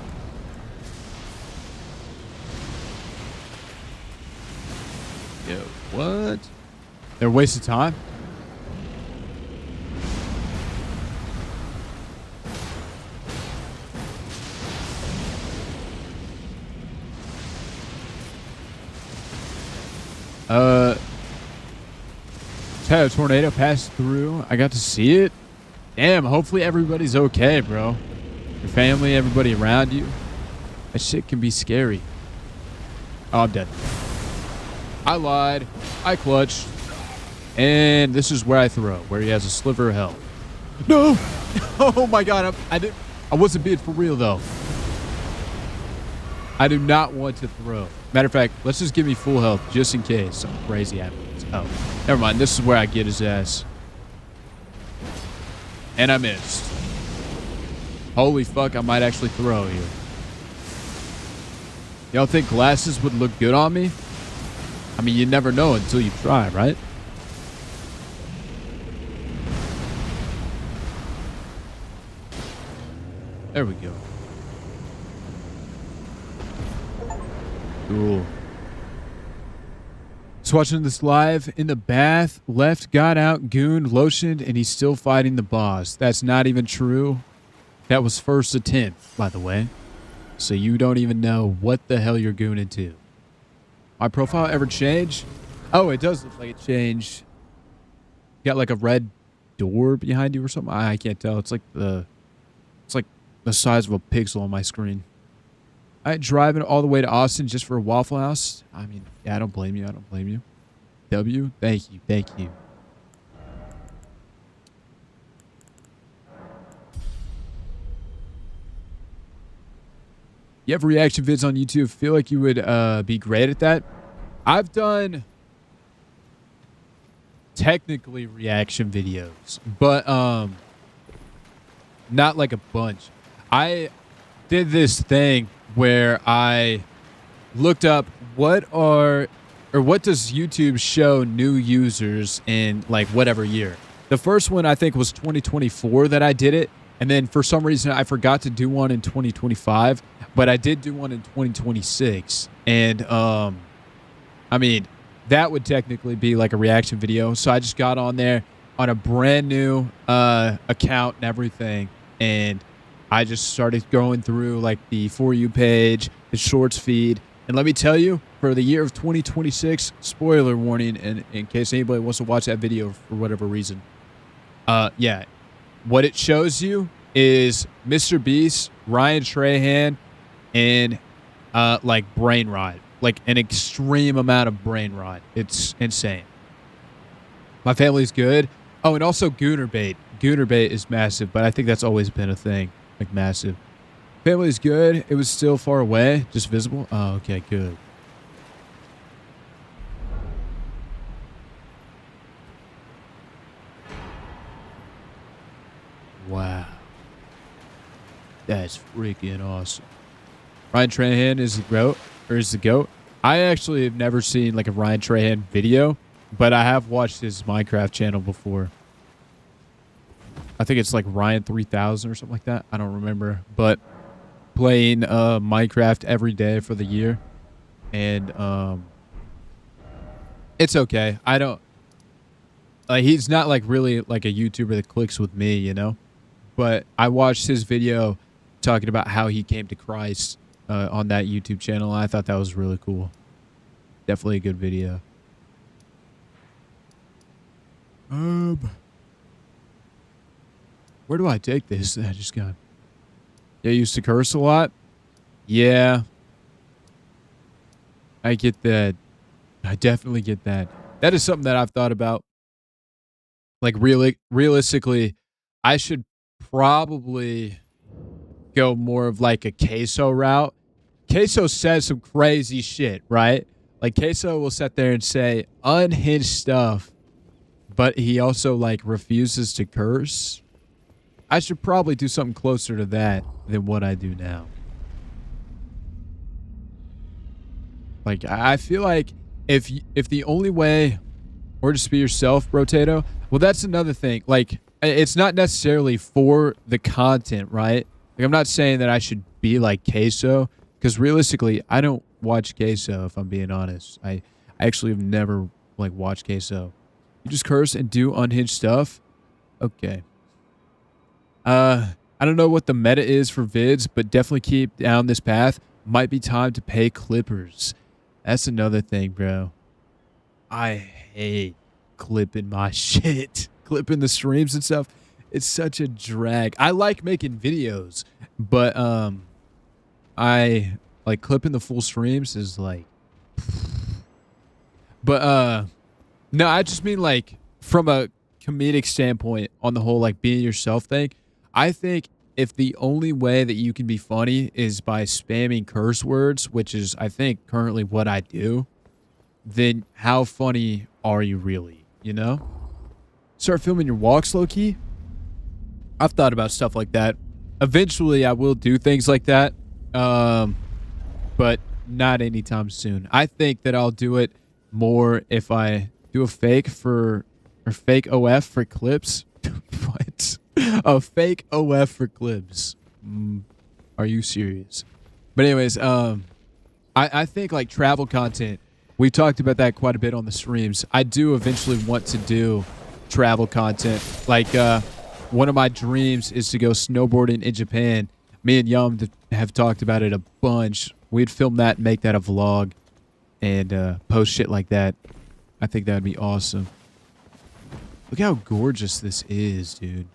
Yo, what? They're wasting time? Had a tornado pass through. I got to see it. Damn, hopefully everybody's okay, bro. Your family, everybody around you. That shit can be scary. Oh, I'm dead. I lied. I clutched. And this is where I throw, where he has a sliver of health. No! Oh my god, I wasn't being for real though. I do not want to throw. Matter of fact, let's just give me full health just in case something crazy happens. Oh, never mind. This is where I get his ass. And I missed. Holy fuck, I might actually throw here. Y'all think glasses would look good on me? I mean, you never know until you try, right? There we go. Cool. Just watching this live in the bath, left, got out, gooned, lotioned, and he's still fighting the boss. That's not even true. That was first attempt, by the way. So you don't even know what the hell you're gooning to. My profile ever changed? Oh, it does look like it changed. You got like a red door behind you or something? I can't tell. It's like the size of a pixel on my screen. I driving all the way to Austin just for a Waffle House. I mean, yeah, I don't blame you. I don't blame you. W, thank you. Thank you. You have reaction vids on YouTube. Feel like you would be great at that. I've done technically reaction videos, but not like a bunch. I did this thing where I looked up what does YouTube show new users in like whatever year. The first one I think was 2024 that I did it. And then for some reason I forgot to do one in 2025, but I did do one in 2026. And I mean, that would technically be like a reaction video. So I just got on there on a brand new account and everything. And I just started going through like the For You page, the Shorts feed. And let me tell you, for the year of 2026, spoiler warning, and in case anybody wants to watch that video for whatever reason. Yeah, what it shows you is Mr. Beast, Ryan Trahan, and like brain rot. Like an extreme amount of brain rot. It's insane. My family's good. Oh, and also Gooner Bait. Gooner Bait is massive, but I think that's always been a thing. Like massive. Family's good. It was still far away. Just visible. Oh, okay, good. Wow. That's freaking awesome. Ryan Trahan is the GOAT, or is the GOAT. I actually have never seen like a Ryan Trahan video, but I have watched his Minecraft channel before. I think it's like Ryan 3000 or something like that. I don't remember, but playing Minecraft every day for the year, and it's okay. I don't he's not like really like a YouTuber that clicks with me, you know, but I watched his video talking about how he came to Christ on that YouTube channel. I thought that was really cool. Definitely a good video. Where do I take this? I just got... Yeah, I used to curse a lot. Yeah. I get that. I definitely get that. That is something that I've thought about. Like, really, realistically, I should probably go more of like a queso route. Queso says some crazy shit, right? Like, queso will sit there and say unhinged stuff, but he also like refuses to curse. I should probably do something closer to that than what I do now. Like, I feel like if the only way, or just be yourself, Brotato, well, that's another thing. Like, it's not necessarily for the content, right? Like, I'm not saying that I should be like Queso, because realistically, I don't watch Queso, if I'm being honest. I actually have never, like, watched Queso. You just curse and do unhinged stuff? Okay. I don't know what the meta is for vids, but definitely keep down this path. Might be time to pay clippers. That's another thing, bro. I hate clipping my shit. Clipping the streams and stuff. It's such a drag. I like making videos, but I like clipping the full streams is like... But no, I just mean like from a comedic standpoint on the whole like being yourself thing. I think if the only way that you can be funny is by spamming curse words, which is I think currently what I do, then how funny are you really, you know? Start filming your walks low-key? I've thought about stuff like that. Eventually I will do things like that, but not anytime soon. I think that I'll do it more if I do a fake OF for clips. What? A fake OF for clips. Are you serious? But anyways, I think like travel content, we talked about that quite a bit on the streams. I do eventually want to do travel content. Like, one of my dreams is to go snowboarding in Japan. Me and Yum have talked about it a bunch. We'd film that and make that a vlog and post shit like that. I think that would be awesome. Look how gorgeous this is, dude.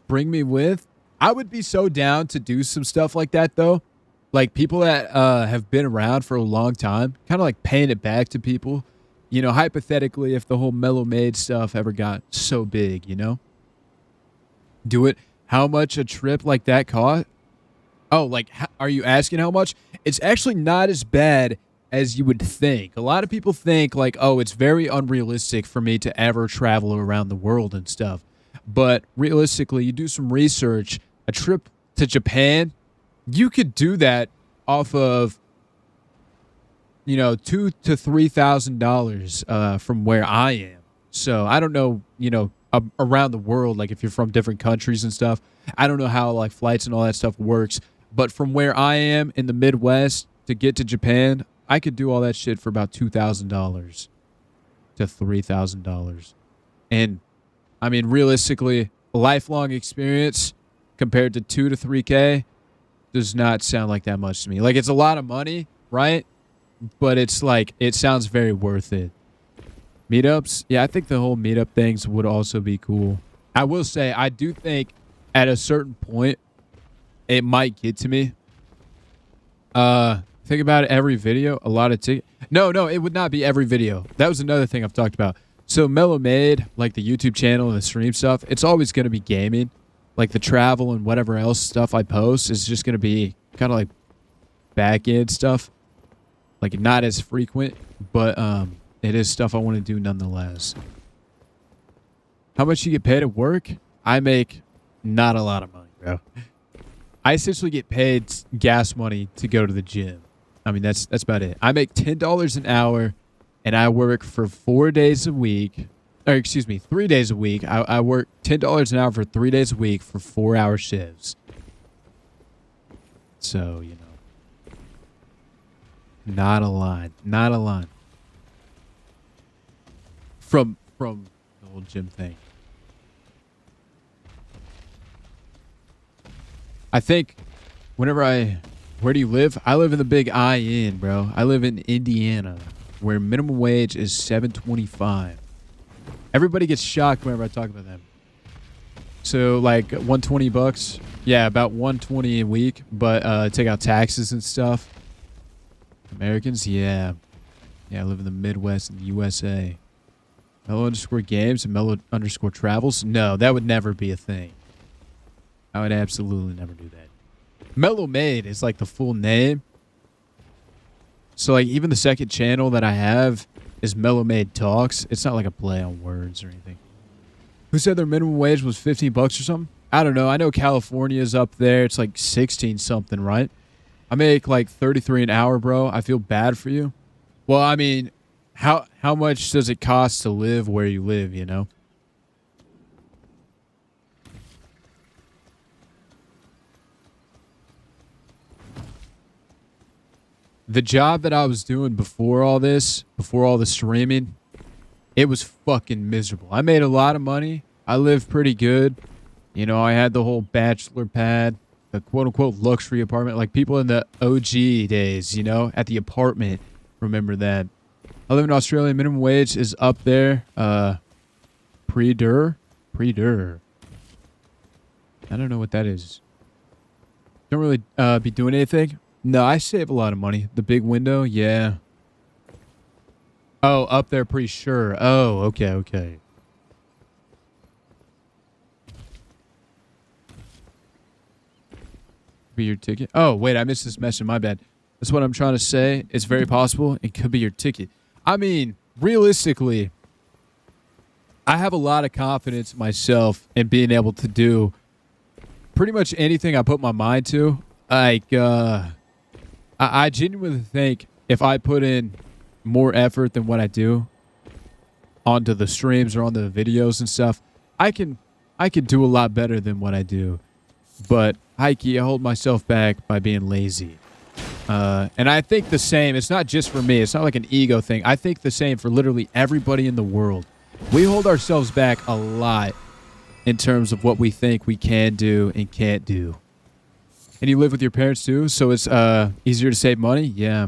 Bring me with? I would be so down to do some stuff like that, though. Like, people that have been around for a long time, kind of like paying it back to people. You know, hypothetically, if the whole Mellow Maid stuff ever got so big, you know? Do it. How much a trip like that cost? Oh, like, are you asking how much? It's actually not as bad as you would think. A lot of people think, like, oh, it's very unrealistic for me to ever travel around the world and stuff. But realistically, you do some research, a trip to Japan, you could do that off of, you know, $2,000 to $3,000 from where I am. So I don't know, you know, around the world, like if you're from different countries and stuff, I don't know how like flights and all that stuff works. But from where I am in the Midwest to get to Japan, I could do all that shit for about $2,000 to $3,000. And I mean, realistically, a lifelong experience compared to 2 to 3K does not sound like that much to me. Like, it's a lot of money, right? But it's like, it sounds very worth it. Meetups? Yeah, I think the whole meetup things would also be cool. I will say, I do think at a certain point, it might get to me. Think about it, every video, a lot of tickets. No, it would not be every video. That was another thing I've talked about. So Mellow Maid, like the YouTube channel and the stream stuff, it's always going to be gaming. Like the travel and whatever else stuff I post is just going to be kind of like back end stuff. Like not as frequent, but it is stuff I want to do nonetheless. How much you get paid at work? I make not a lot of money, bro. I essentially get paid gas money to go to the gym. I mean, that's about it. I make $10 an hour, and I work for 4 days a week. Or excuse me, 3 days a week. I work $10 an hour for 3 days a week for 4-hour shifts. So, you know. Not a lot. Not a lot. From the whole gym thing. I think whenever where do you live? I live in the big IN, bro. I live in Indiana, where minimum wage is $7.25. Everybody gets shocked whenever I talk about them. So like 120 bucks. Yeah, about 120 a week, but take out taxes and stuff. Americans, yeah. Yeah, I live in the Midwest in the USA. Mellow underscore games and mellow underscore travels? No, that would never be a thing. I would absolutely never do that. Mellow Made is like the full name. So like even the second channel that I have is Mellow Made Talks. It's not like a play on words or anything. Who said their minimum wage was 15 bucks or something? I don't know. I know California's up there. It's like 16 something, right? I make like 33 an hour, bro. I feel bad for you. Well, I mean, how much does it cost to live where you live, you know? The job that I was doing before all this, before all the streaming, it was fucking miserable. I made a lot of money. I lived pretty good. You know, I had the whole bachelor pad, the quote-unquote luxury apartment, like people in the OG days, you know, at the apartment. Remember that. I live in Australia. Minimum wage is up there. Pre-dur. I don't know what that is. Don't really be doing anything. No, I save a lot of money. The big window, yeah. Oh, up there, pretty sure. Oh, okay. Be your ticket. Oh, wait, I missed this message. My bad. That's what I'm trying to say. It's very possible it could be your ticket. I mean, realistically, I have a lot of confidence in myself in being able to do pretty much anything I put my mind to. Like, I genuinely think if I put in more effort than what I do onto the streams or on the videos and stuff, I can do a lot better than what I do. But I hold myself back by being lazy. And I think the same. It's not just for me. It's not like an ego thing. I think the same for literally everybody in the world. We hold ourselves back a lot in terms of what we think we can do and can't do. And you live with your parents too, so it's easier to save money? Yeah.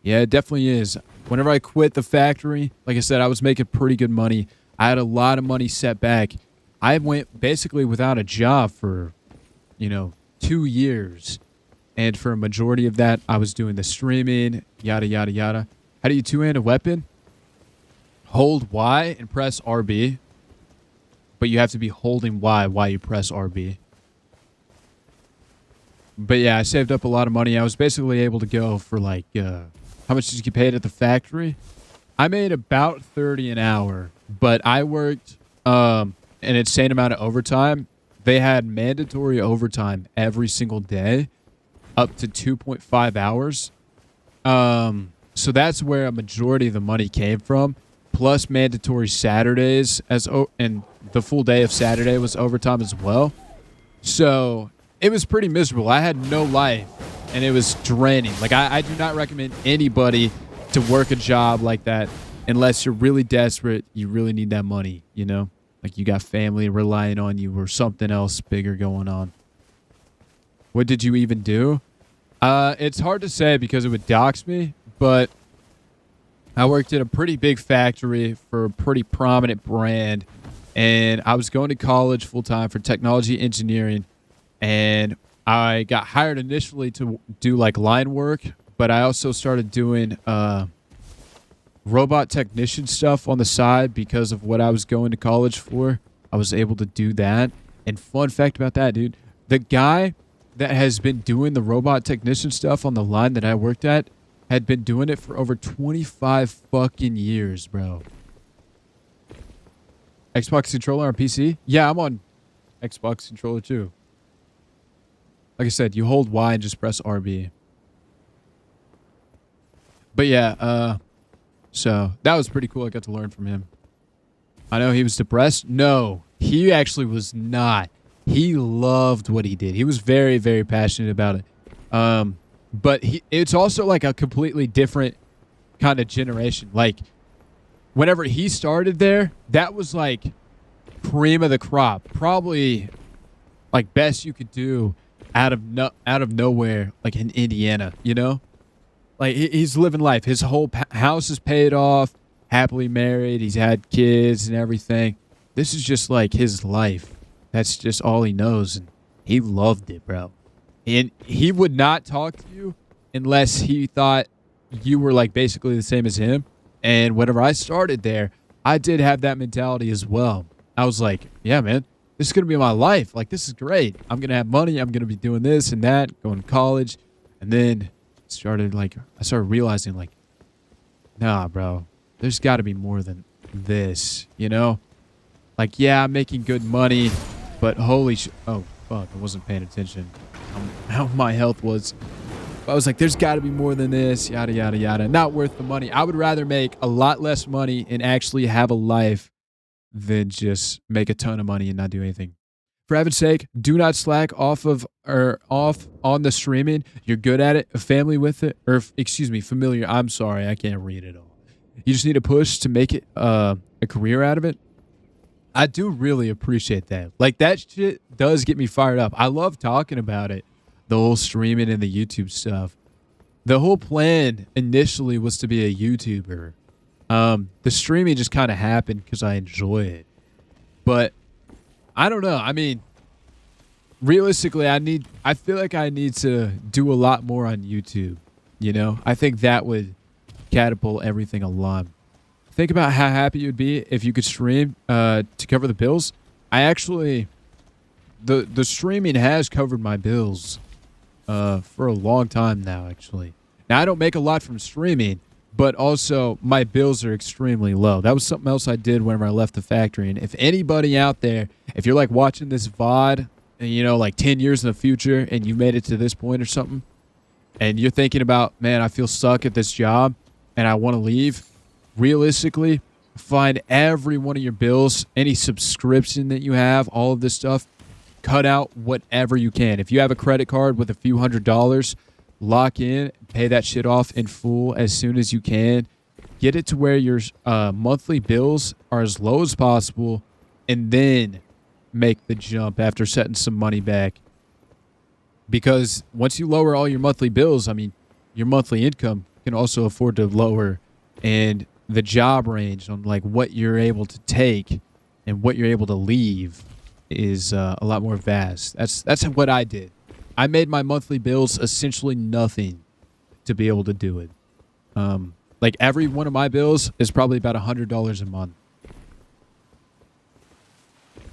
Yeah, it definitely is. Whenever I quit the factory, like I said, I was making pretty good money. I had a lot of money set back. I went basically without a job for, 2 years. And for a majority of that, I was doing the streaming, yada, yada, yada. How do you two-hand a weapon? Hold Y and press RB. But you have to be holding Y while you press RB. But yeah, I saved up a lot of money. I was basically able to go for like, how much did you get paid at the factory? I made about 30 an hour, but I worked an insane amount of overtime. They had mandatory overtime every single day, up to 2.5 hours. So that's where a majority of the money came from, plus mandatory Saturdays, and the full day of Saturday was overtime as well. So it was pretty miserable. I had no life, and it was draining. Like, I do not recommend anybody to work a job like that unless you're really desperate. You really need that money, Like you got family relying on you or something else bigger going on. What did you even do? It's hard to say because it would dox me, but I worked at a pretty big factory for a pretty prominent brand, and I was going to college full-time for technology engineering. And I got hired initially to do like line work, but I also started doing robot technician stuff on the side because of what I was going to college for. I was able to do that. And fun fact about that, dude, the guy that has been doing the robot technician stuff on the line that I worked at had been doing it for over 25 fucking years, bro. Xbox controller on PC? Yeah, I'm on Xbox controller too. Like I said, you hold Y and just press RB. But yeah, so that was pretty cool. I got to learn from him. I know he was depressed. No, he actually was not. He loved what he did. He was very, very passionate about it. But it's also like a completely different kind of generation. Like, whenever he started there, that was like cream of the crop. Probably like best you could do out of nowhere, like in Indiana, Like, he's living life. His whole house is paid off, happily married. He's had kids and everything. This is just like his life. That's just all he knows. And he loved it, bro. And he would not talk to you unless he thought you were like basically the same as him. And whenever I started there, I did have that mentality as well. I was like, yeah, man, this is going to be my life. Like, this is great. I'm going to have money. I'm going to be doing this and that, going to college. And then I started realizing like, nah, bro, there's got to be more than this, you know? Like, yeah, I'm making good money, but holy oh, fuck, I wasn't paying attention how my health was. I was like, there's got to be more than this, yada, yada, yada. Not worth the money. I would rather make a lot less money and actually have a life than just make a ton of money and not do anything. For heaven's sake, do not slack off on the streaming. You're good at it. A family with it, or excuse me, familiar. I'm sorry, I can't read it all. You just need to push to make it a career out of it. I do really appreciate that. Like, that shit does get me fired up. I love talking about it. The whole streaming and the YouTube stuff. The whole plan initially was to be a YouTuber. The streaming just kind of happened because I enjoy it. But I don't know. I mean, realistically, I feel like I need to do a lot more on YouTube. You know, I think that would catapult everything a lot. Think about how happy you'd be if you could stream to cover the bills. I actually, the streaming has covered my bills for a long time now, actually. Now, I don't make a lot from streaming, but also my bills are extremely low. That was something else I did whenever I left the factory. And if anybody out there, if you're like watching this VOD, and you know, like 10 years in the future, and you made it to this point or something, and you're thinking about, man, I feel stuck at this job, and I want to leave, realistically, find every one of your bills, any subscription that you have, all of this stuff, cut out whatever you can. If you have a credit card with a few $100s, lock in, pay that shit off in full as soon as you can. Get it to where your monthly bills are as low as possible, and then make the jump after setting some money back. Because once you lower all your monthly bills, I mean, your monthly income can also afford to lower, and the job range on like what you're able to take and what you're able to leave is a lot more vast. That's what I did. I made my monthly bills essentially nothing to be able to do it. Like, every one of my bills is probably about $100 a month.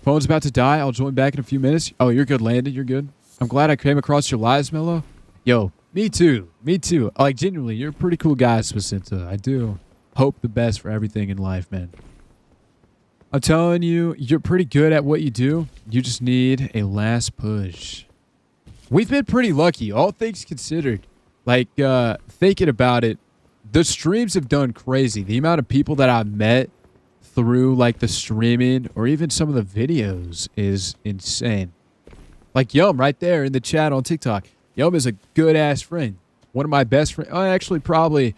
Phone's about to die. I'll join back in a few minutes. Oh, you're good, Landon. You're good. I'm glad I came across your lives, Mello. Yo, me too. Me too. Like, genuinely, you're a pretty cool guy, Swacinta. I do hope the best for everything in life, man. I'm telling you, you're pretty good at what you do. You just need a last push. We've been pretty lucky, all things considered. Like, thinking about it, the streams have done crazy. The amount of people that I've met through, like, the streaming or even some of the videos is insane. Like, Yum right there in the chat on TikTok. Yum is a good-ass friend. One of my best friends. Oh, actually, probably...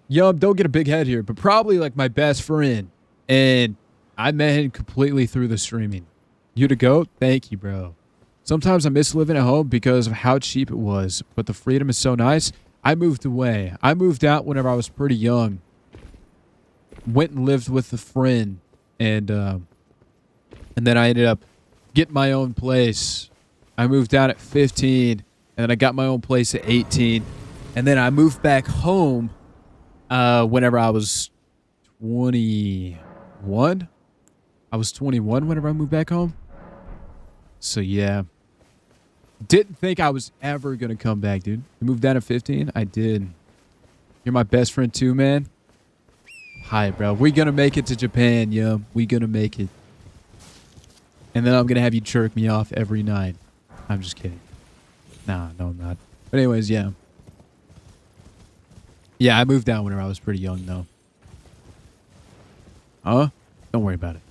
Yum, don't get a big head here, but probably, like, my best friend. And I met him completely through the streaming. You the GOAT? Thank you, bro. Sometimes I miss living at home because of how cheap it was, but the freedom is so nice. I moved away. I moved out whenever I was pretty young. Went and lived with a friend, and then I ended up getting my own place. I moved out at 15, and then I got my own place at 18, and then I moved back home whenever I was 21. I was 21 whenever I moved back home. So, yeah. Didn't think I was ever going to come back, dude. I moved down at 15. I did. You're my best friend, too, man. Hi, bro. We're going to make it to Japan, yo. We're going to make it. And then I'm going to have you jerk me off every night. I'm just kidding. Nah, no, I'm not. But anyways, yeah. Yeah, I moved down whenever I was pretty young, though. Huh? Don't worry about it.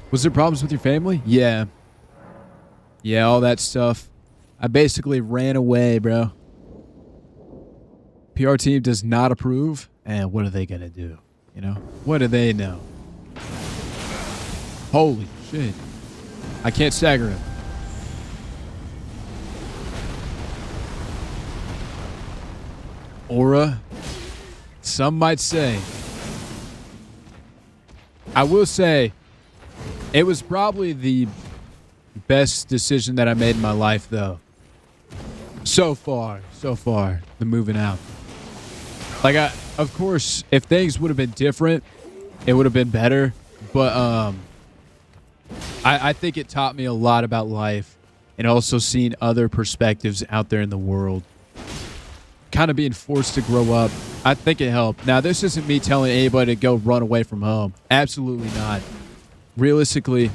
Was there problems with your family? Yeah. Yeah, all that stuff. I basically ran away, bro. PR team does not approve. And what are they going to do? You know? What do they know? Holy shit. I can't stagger him. Aura? Some might say. I will say, It was probably the best decision that I made in my life, though. So far, the moving out. Like, of course, if things would have been different, it would have been better. But I think it taught me a lot about life, and also seeing other perspectives out there in the world. Kind of being forced to grow up, I think it helped. Now, this isn't me telling anybody to go run away from home. Absolutely not. Realistically,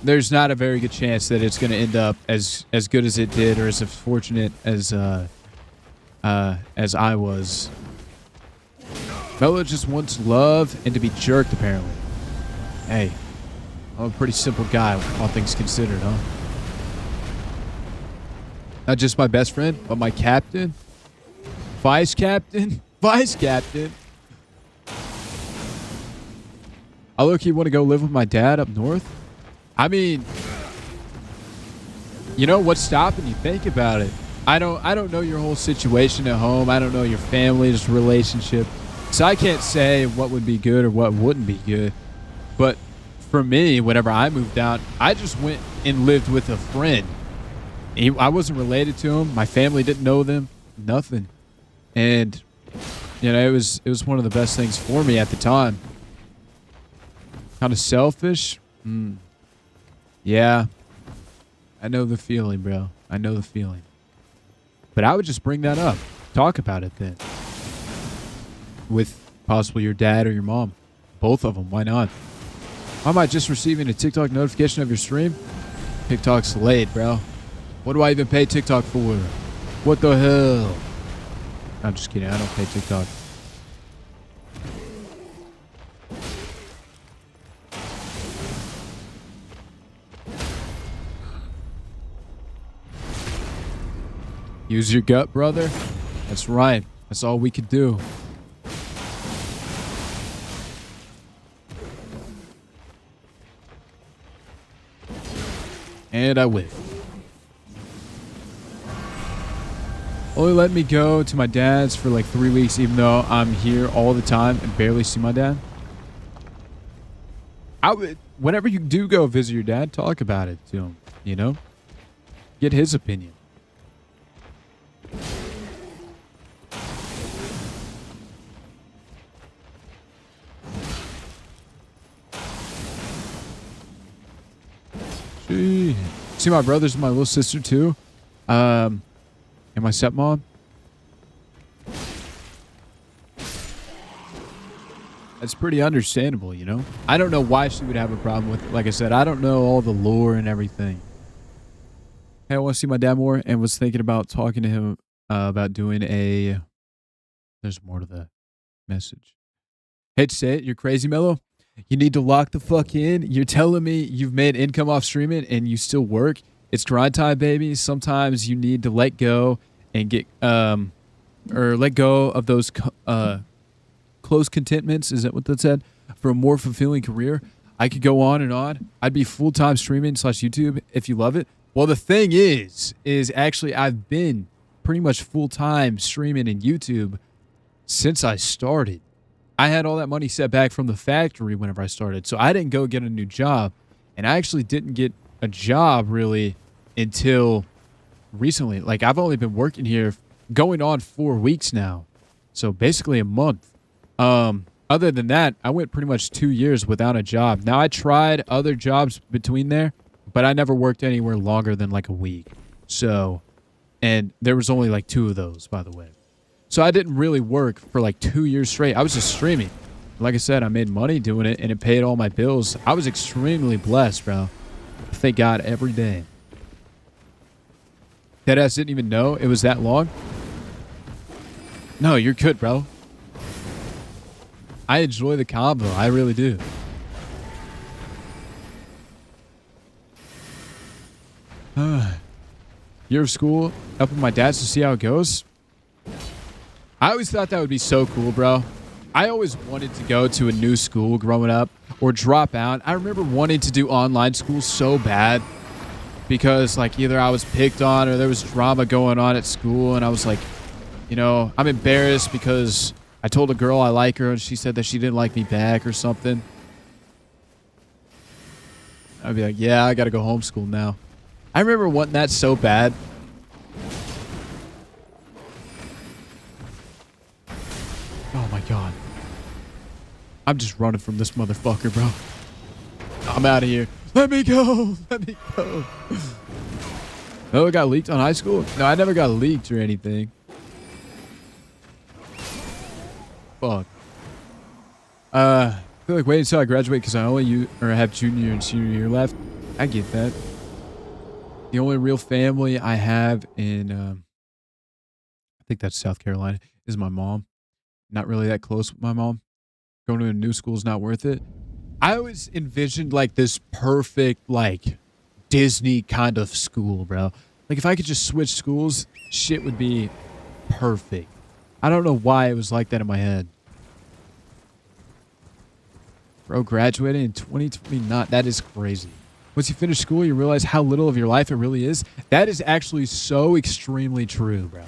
there's not a very good chance that it's going to end up as good as it did, or as fortunate as I was. Mello just wants love and to be jerked, apparently. Hey, I'm a pretty simple guy, all things considered, huh? Not just my best friend, but my captain, vice captain, vice captain. I low-key want to go live with my dad up north. I mean, you know what's stopping you? Think about it. I don't know your whole situation at home. I don't know your family's relationship, so I can't say what would be good or what wouldn't be good. But for me, whenever I moved out, I just went and lived with a friend. I wasn't related to him. My family didn't know them. Nothing. And you know, it was one of the best things for me at the time. Kind of selfish. Yeah. I know the feeling, bro. I know the feeling. But I would just bring that up. Talk about it then. With possibly your dad or your mom. Both of them. Why not? Why am I just receiving a TikTok notification of your stream? TikTok's late, bro. What do I even pay TikTok for? What the hell? I'm just kidding. I don't pay TikTok. Use your gut, brother. That's right. That's all we could do. And I whiff. Only let me go to my dad's for like 3 weeks, even though I'm here all the time and barely see my dad. I would, whenever you do go visit your dad, talk about it to him, you know? Get his opinion. Gee. See my brothers and my little sister too. And my stepmom. That's pretty understandable, you know? I don't know why she would have a problem with it. Like I said, I don't know all the lore and everything. Hey, I want to see my dad more and was thinking about talking to him about doing a... There's more to the message. Hate to say it, you're crazy, Mello. You need to lock the fuck in. You're telling me you've made income off streaming and you still work? It's grind time, baby. Sometimes you need to let go and get, or let go of those close contentments. Is that what that said? For a more fulfilling career. I could go on and on. I'd be full-time streaming / YouTube if you love it. Well, the thing is actually I've been pretty much full-time streaming in YouTube since I started. I had all that money set back from the factory whenever I started, so I didn't go get a new job, and I actually didn't get a job really until recently. Like, I've only been working here going on 4 weeks now, so basically a month. Other than that, I went pretty much 2 years without a job. Now, I tried other jobs between there, but I never worked anywhere longer than like a week. So, and there was only like 2 of those, by the way. So I didn't really work for like 2 years straight. I was just streaming. Like I said, I made money doing it, and it paid all my bills. I was extremely blessed, bro. Thank God every day. Deadass didn't even know it was that long. No, you're good, bro. I enjoy the combo. I really do. Year of school, up with my dad's to see how it goes. I always thought that would be so cool, bro. I always wanted to go to a new school growing up or drop out. I remember wanting to do online school so bad because like either I was picked on or there was drama going on at school, and I was like, you know, I'm embarrassed because I told a girl I like her and she said that she didn't like me back or something. I'd be like, yeah, I gotta go homeschool now. I remember wanting that so bad. Oh my god. I'm just running from this motherfucker, bro. I'm out of here. Let me go. Let me go. Oh, it got leaked on high school? No, I never got leaked or anything. Fuck. I feel like wait until I graduate because I only have junior and senior year left. I get that. The only real family I have in, I think that's South Carolina, is my mom. Not really that close with my mom. Going to a new school is not worth it. I always envisioned like this perfect, like Disney kind of school, bro. Like if I could just switch schools, shit would be perfect. I don't know why it was like that in my head. Bro, graduating in 2029. That is crazy. Once you finish school, you realize how little of your life it really is. That is actually so extremely true, bro.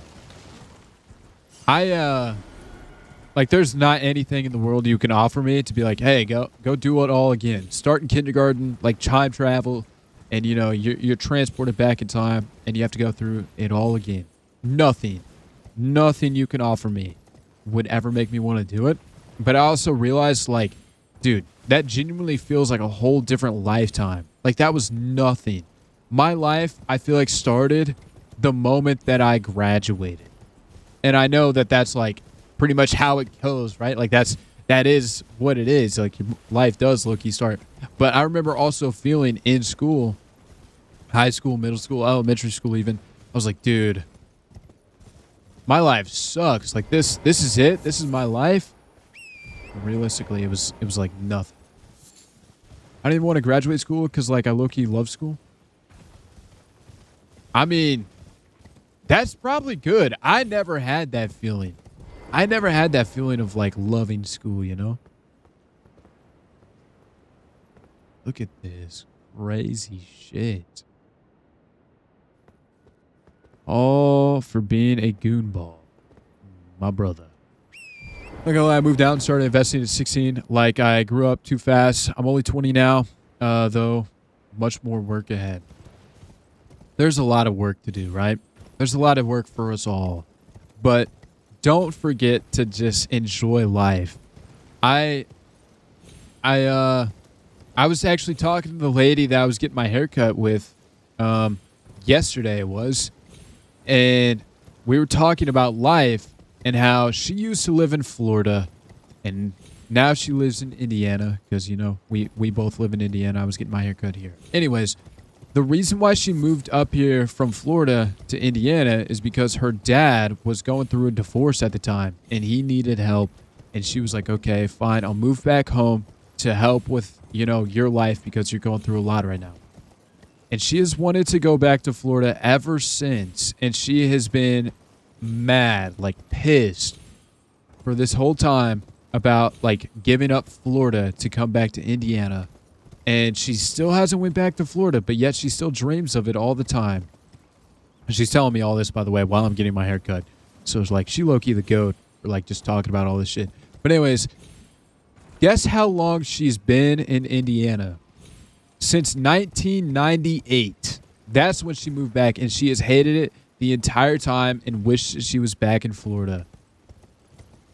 Like, there's not anything in the world you can offer me to be like, hey, go do it all again. Start in kindergarten, like time travel, and, you know, you're transported back in time, and you have to go through it all again. Nothing you can offer me would ever make me want to do it. But I also realized, like, dude, that genuinely feels like a whole different lifetime. Like, that was nothing. My life, I feel like, started the moment that I graduated. And I know that that's, like, pretty much how it goes, right? Like, that is what it is. Like, your life does look, you start. But I remember also feeling in school, high school, middle school, elementary school even, I was like, dude, my life sucks. Like, this is it? This is my life? Realistically, it was like nothing. I didn't even want to graduate school because, like, I low-key love school. I mean, that's probably good. I never had that feeling. I never had that feeling of, like, loving school, you know? Look at this crazy shit. All for being a goonball. My brother. Not gonna lie, I moved out and started investing at 16. Like, I grew up too fast. I'm only 20 now, though much more work ahead. There's a lot of work to do, right? There's a lot of work for us all. But don't forget to just enjoy life. I was actually talking to the lady that I was getting my haircut with yesterday it was, and we were talking about life and how she used to live in Florida and now she lives in Indiana because, you know, we both live in Indiana. I was getting my haircut here. Anyways, the reason why she moved up here from Florida to Indiana is because her dad was going through a divorce at the time and he needed help. And she was like, okay, fine, I'll move back home to help with, you know, your life because you're going through a lot right now. And she has wanted to go back to Florida ever since. And she has been mad, like pissed for this whole time about like giving up Florida to come back to Indiana. And she still hasn't went back to Florida, but yet she still dreams of it all the time. And she's telling me all this, by the way, while I'm getting my hair cut. So it's like, she low-key the goat for like just talking about all this shit. But anyways, guess how long she's been in Indiana? Since 1998. That's when she moved back, and she has hated it the entire time and wished she was back in Florida.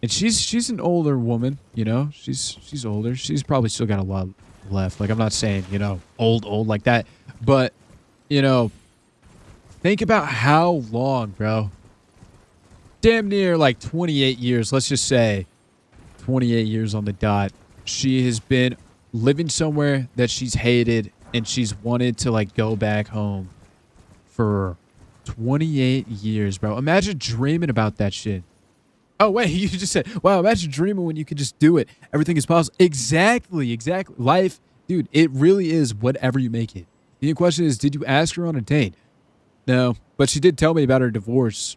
And she's an older woman, you know? She's older. She's probably still got a lot left. Like, I'm not saying, you know, old like that. But, you know, think about how long, bro. Damn near like 28 years. Let's just say 28 years on the dot. She has been living somewhere that she's hated and she's wanted to like go back home for 28 years, bro. Imagine dreaming about that shit. Oh, wait, you just said, wow, imagine dreaming when you could just do it. Everything is possible. Exactly. Life, dude, it really is whatever you make it. The question is, did you ask her on a date? No, but she did tell me about her divorce.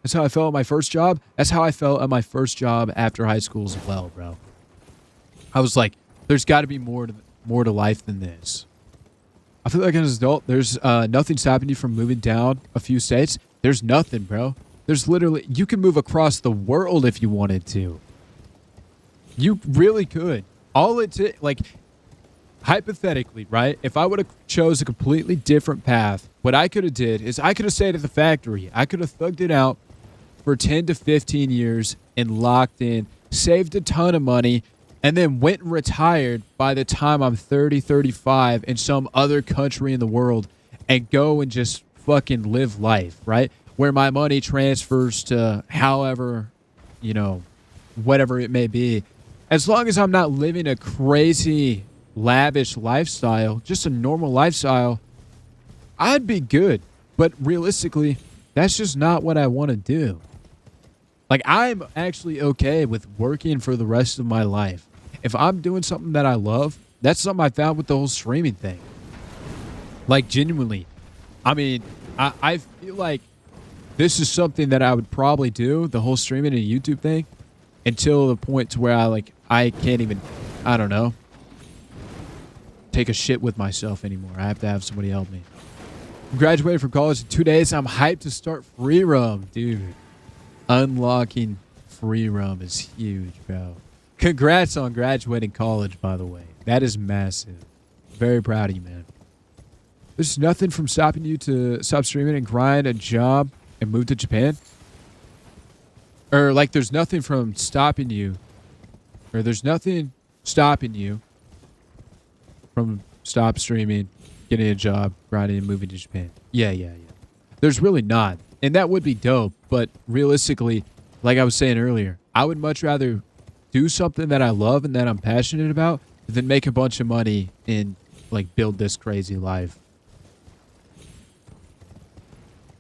That's how I felt at my first job. That's how I felt at my first job after high school as well, bro. I was like, there's got to be more to life than this. I feel like as an adult, there's nothing stopping you from moving down a few states. There's nothing, bro. There's literally, you can move across the world if you wanted to. You really could. All it like, hypothetically, right? If I would have chose a completely different path, what I could have did is I could have stayed at the factory. I could have thugged it out for 10 to 15 years and locked in, saved a ton of money, and then went and retired by the time I'm 30, 35 in some other country in the world and go and just fucking live life, right? Where my money transfers to however, you know, whatever it may be. As long as I'm not living a crazy, lavish lifestyle, just a normal lifestyle, I'd be good. But realistically, that's just not what I want to do. Like, I'm actually okay with working for the rest of my life. If I'm doing something that I love, that's something I found with the whole streaming thing. Like, genuinely. I mean, I feel like this is something that I would probably do, the whole streaming and YouTube thing, until the point to where I can't even, I don't know, take a shit with myself anymore. I have to have somebody help me. Graduated from college in 2 days. I'm hyped to start free roam, dude. Unlocking free roam is huge, bro. Congrats on graduating college, by the way. That is massive. Very proud of you, man. There's nothing from stopping you to stop streaming and grind a job and move to Japan? Or, like, there's nothing from stopping you, or there's nothing stopping you from stop streaming, getting a job, grinding, and moving to Japan. Yeah. There's really not. And that would be dope, but realistically, like I was saying earlier, I would much rather do something that I love and that I'm passionate about than make a bunch of money and, like, build this crazy life.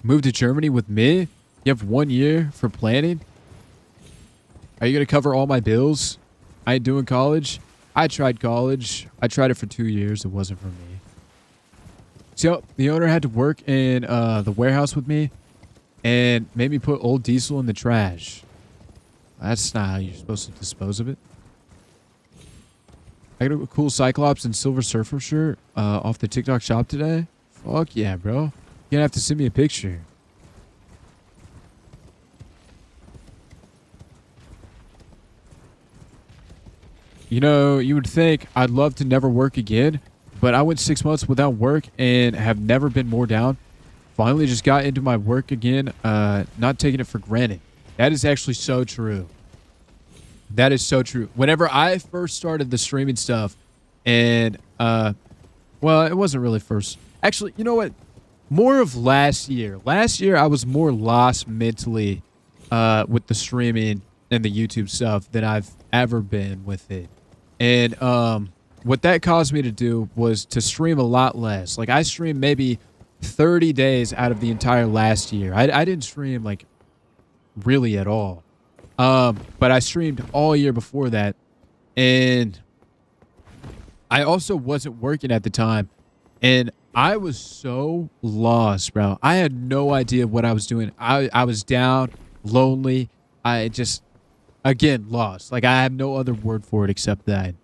Move to Germany with me? You have 1 year for planning? Are you going to cover all my bills? I ain't doing college. I tried college. I tried it for 2 years. It wasn't for me. So the owner had to work in the warehouse with me and made me put old diesel in the trash. That's not how you're supposed to dispose of it. I got a cool Cyclops and Silver Surfer shirt off the TikTok shop today. Fuck yeah, bro. You're going to have to send me a picture. You know, you would think I'd love to never work again, but I went 6 months without work and have never been more down. Finally just got into my work again, not taking it for granted. That is actually so true. That is so true. Whenever I first started the streaming stuff, and, well, it wasn't really first. Actually, you know what? More of last year. Last year, I was more lost mentally with the streaming and the YouTube stuff than I've ever been with it. And what that caused me to do was to stream a lot less. Like, I streamed maybe 30 days out of the entire last year. I didn't stream, like, really at all. But I streamed all year before that. And I also wasn't working at the time. And I was so lost, bro. I had no idea what I was doing. I was down, lonely. I just, again, lost. Like, I have no other word for it except that.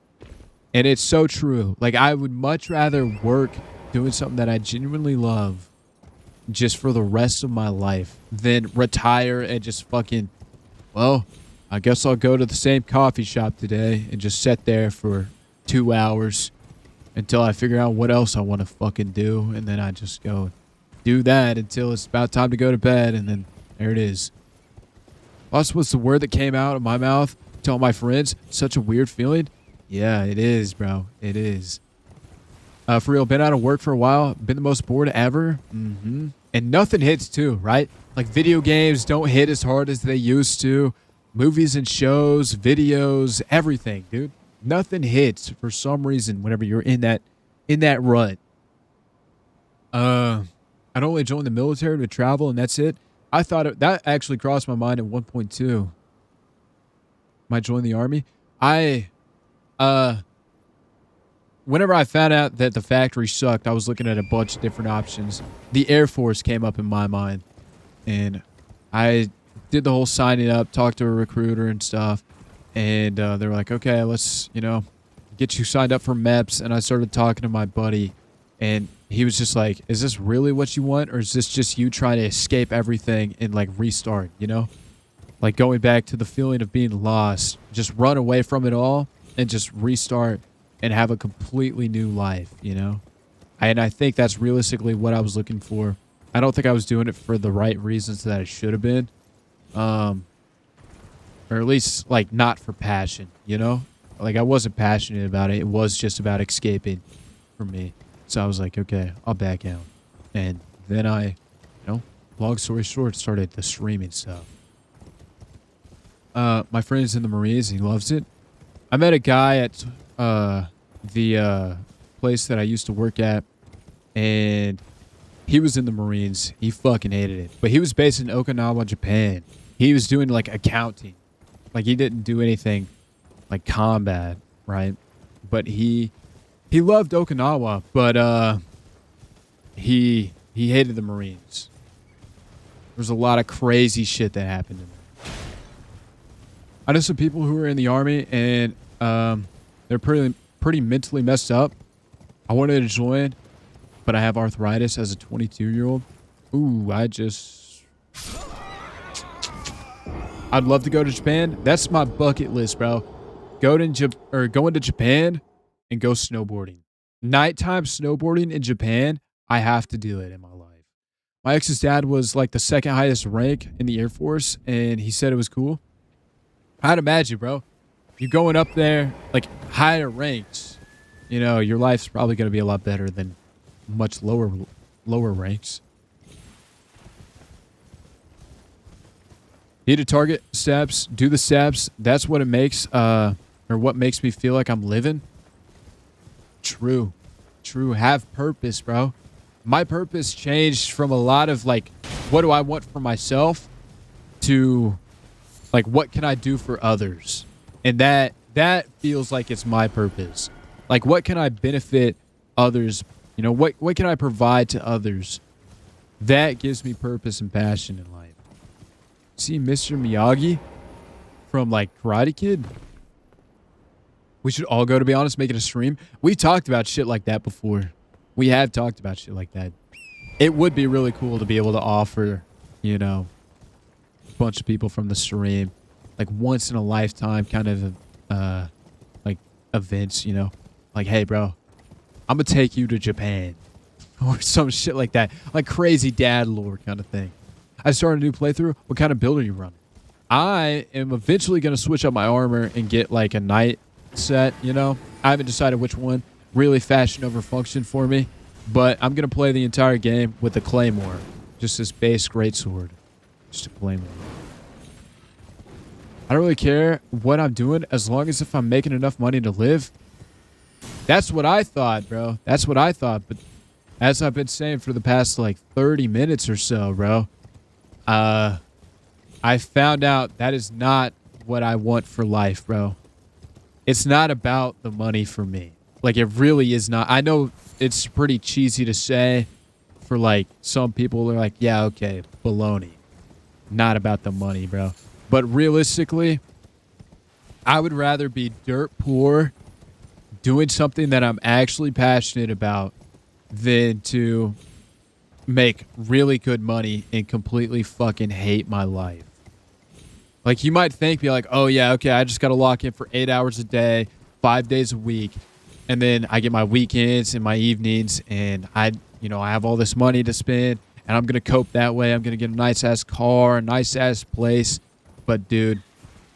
And it's so true. Like, I would much rather work doing something that I genuinely love just for the rest of my life than retire and just fucking, well, I guess I'll go to the same coffee shop today and just sit there for 2 hours until I figure out what else I want to fucking do. And then I just go do that until it's about time to go to bed. And then there it is. Plus, what's the word that came out of my mouth to all my friends? Such a weird feeling. Yeah, it is, bro. It is. For real, been out of work for a while. Been the most bored ever. And nothing hits too, right? Like, video games don't hit as hard as they used to. Movies and shows, videos, everything, dude. Nothing hits for some reason whenever you're in that rut. I'd only joined the military to travel, and that's it. I thought that actually crossed my mind at 1.2. Might join the army. Whenever I found out that the factory sucked, I was looking at a bunch of different options. The Air Force came up in my mind, and I did the whole signing up, talked to a recruiter and stuff, and they were like, okay, let's, get you signed up for MEPS. And I started talking to my buddy, and he was just like, is this really what you want, or is this just you trying to escape everything and, like, restart, Like, going back to the feeling of being lost, just run away from it all and just restart and have a completely new life, you know? And I think that's realistically what I was looking for. I don't think I was doing it for the right reasons that I should have been. Or at least, like, not for passion, you know? Like, I wasn't passionate about it. It was just about escaping for me. So I was like, okay, I'll back out. And then long story short, started the streaming stuff. My friend's in the Marines. He loves it. I met a guy at the place that I used to work at, and he was in the Marines. He fucking hated it. But he was based in Okinawa, Japan. He was doing, like, accounting. Like, he didn't do anything like combat, right? But he loved Okinawa, but he hated the Marines. There's a lot of crazy shit that happened to him. I know some people who are in the army, and they're pretty mentally messed up. I wanted to join, but I have arthritis as a 22-year-old. Ooh, I'd love to go to Japan. That's my bucket list, bro. Going to Japan and go snowboarding. Nighttime snowboarding in Japan, I have to do it in my life. My ex's dad was like the second highest rank in the Air Force, and he said it was cool. I'd imagine, bro. You going up there, like, higher ranks, you know, your life's probably going to be a lot better than much lower ranks. Need to target steps, do the steps. That's what it makes, or what makes me feel like I'm living. True. Have purpose, bro. My purpose changed from a lot of, like, what do I want for myself to, like, what can I do for others? And that feels like it's my purpose. Like, what can I benefit others? You know, what can I provide to others? That gives me purpose and passion in life. See Mr. Miyagi from, like, Karate Kid? We should all go, to be honest, make it a stream. We talked about shit like that before. We have talked about shit like that. It would be really cool to be able to offer, you know, a bunch of people from the stream, like, once in a lifetime kind of, like, events, you know? Like, hey, bro, I'm gonna take you to Japan. Or some shit like that. Like, crazy dad lore kind of thing. I started a new playthrough. What kind of build are you running? I am eventually going to switch up my armor and get, like, a knight set, you know? I haven't decided which one. Really fashion over function for me. But I'm going to play the entire game with a claymore. Just this base greatsword. Just a claymore. I don't really care what I'm doing as long as if I'm making enough money to live. That's what I thought, bro. That's what I thought. But as I've been saying for the past, like, 30 minutes or so, bro, I found out that is not what I want for life, bro. It's not about the money for me. Like, it really is not. I know it's pretty cheesy to say for, like, some people are like, yeah, okay, baloney. Not about the money, bro. But realistically, I would rather be dirt poor doing something that I'm actually passionate about than to make really good money and completely fucking hate my life. Like, you might think, be like, oh yeah, okay, I just gotta lock in for 8 hours a day, 5 days a week, and then I get my weekends and my evenings, and I have all this money to spend, and I'm gonna cope that way. I'm gonna get a nice ass car, a nice ass place. But dude,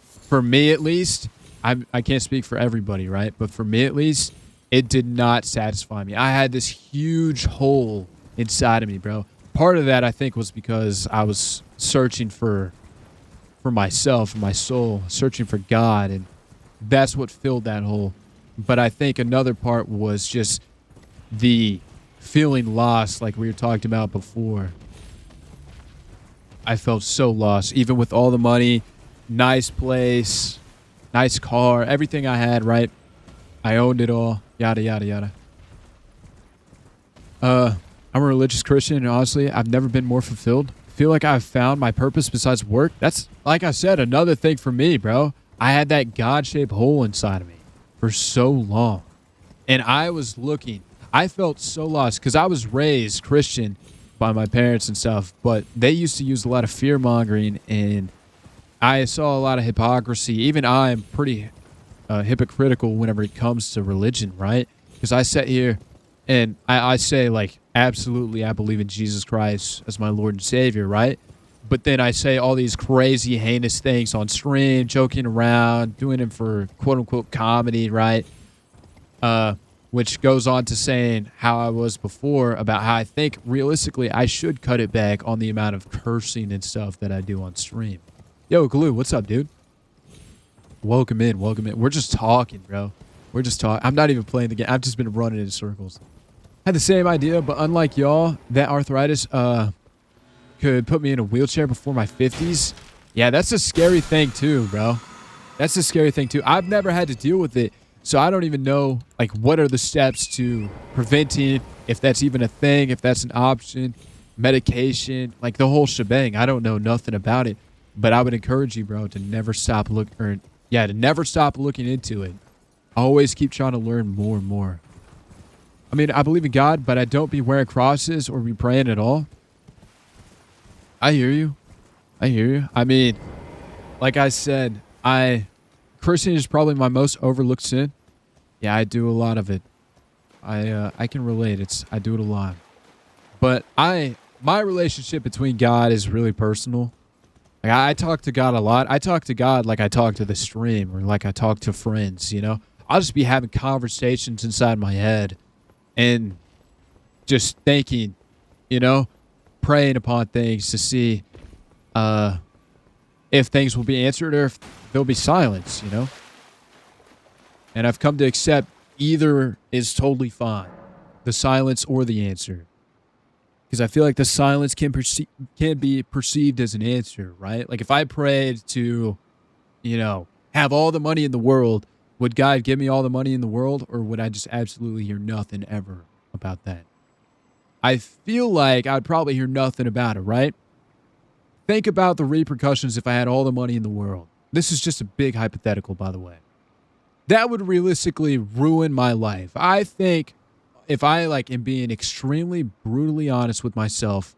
for me at least, I can't speak for everybody, right? But for me at least, it did not satisfy me. I had this huge hole inside of me, bro. Part of that, I think, was because I was searching for myself, for my soul, searching for God, and that's what filled that hole. But I think another part was just the feeling lost, like we were talking about before. I felt so lost, even with all the money, nice place, nice car, everything I had, right? I owned it all, yada, yada, yada. I'm a religious Christian, and honestly, I've never been more fulfilled. I feel like I've found my purpose besides work. That's, like I said, another thing for me, bro. I had that God-shaped hole inside of me for so long. And I was looking. I felt so lost because I was raised Christian by my parents and stuff, but they used to use a lot of fear-mongering, and I saw a lot of hypocrisy. Even I'm pretty hypocritical whenever it comes to religion, right? Because I sit here and I say, like, absolutely, I believe in Jesus Christ as my Lord and Savior, right? But then I say all these crazy, heinous things on stream, joking around, doing it for quote-unquote comedy, right? Which goes on to saying how I was before about how I think, realistically, I should cut it back on the amount of cursing and stuff that I do on stream. Yo, Glue, what's up, dude? Welcome in, welcome in. We're just talking, bro. We're just talking. I'm not even playing the game. I've just been running in circles. Had the same idea, but unlike y'all, that arthritis could put me in a wheelchair before my 50s. Yeah, that's a scary thing too, bro. That's a scary thing too. I've never had to deal with it, so I don't even know, like, what are the steps to preventing, if that's even a thing, if that's an option, medication, like the whole shebang. I don't know nothing about it, but I would encourage you, bro, to never stop to never stop looking into it. Always keep trying to learn more and more. I mean, I believe in God, but I don't be wearing crosses or be praying at all. I hear you. I hear you. I mean, like I said, cursing is probably my most overlooked sin. Yeah, I do a lot of it. I can relate. I do it a lot. But my relationship between God is really personal. Like, I talk to God a lot. I talk to God like I talk to the stream or like I talk to friends, you know? I'll just be having conversations inside my head and just thinking, you know, praying upon things to see if things will be answered or if there'll be silence, you know? And I've come to accept either is totally fine, the silence or the answer. Because I feel like the silence can be perceived as an answer, right? Like if I prayed to, you know, have all the money in the world, would God give me all the money in the world, or would I just absolutely hear nothing ever about that? I feel like I'd probably hear nothing about it, right? Think about the repercussions if I had all the money in the world. This is just a big hypothetical, by the way. That would realistically ruin my life. I think if I am being extremely brutally honest with myself,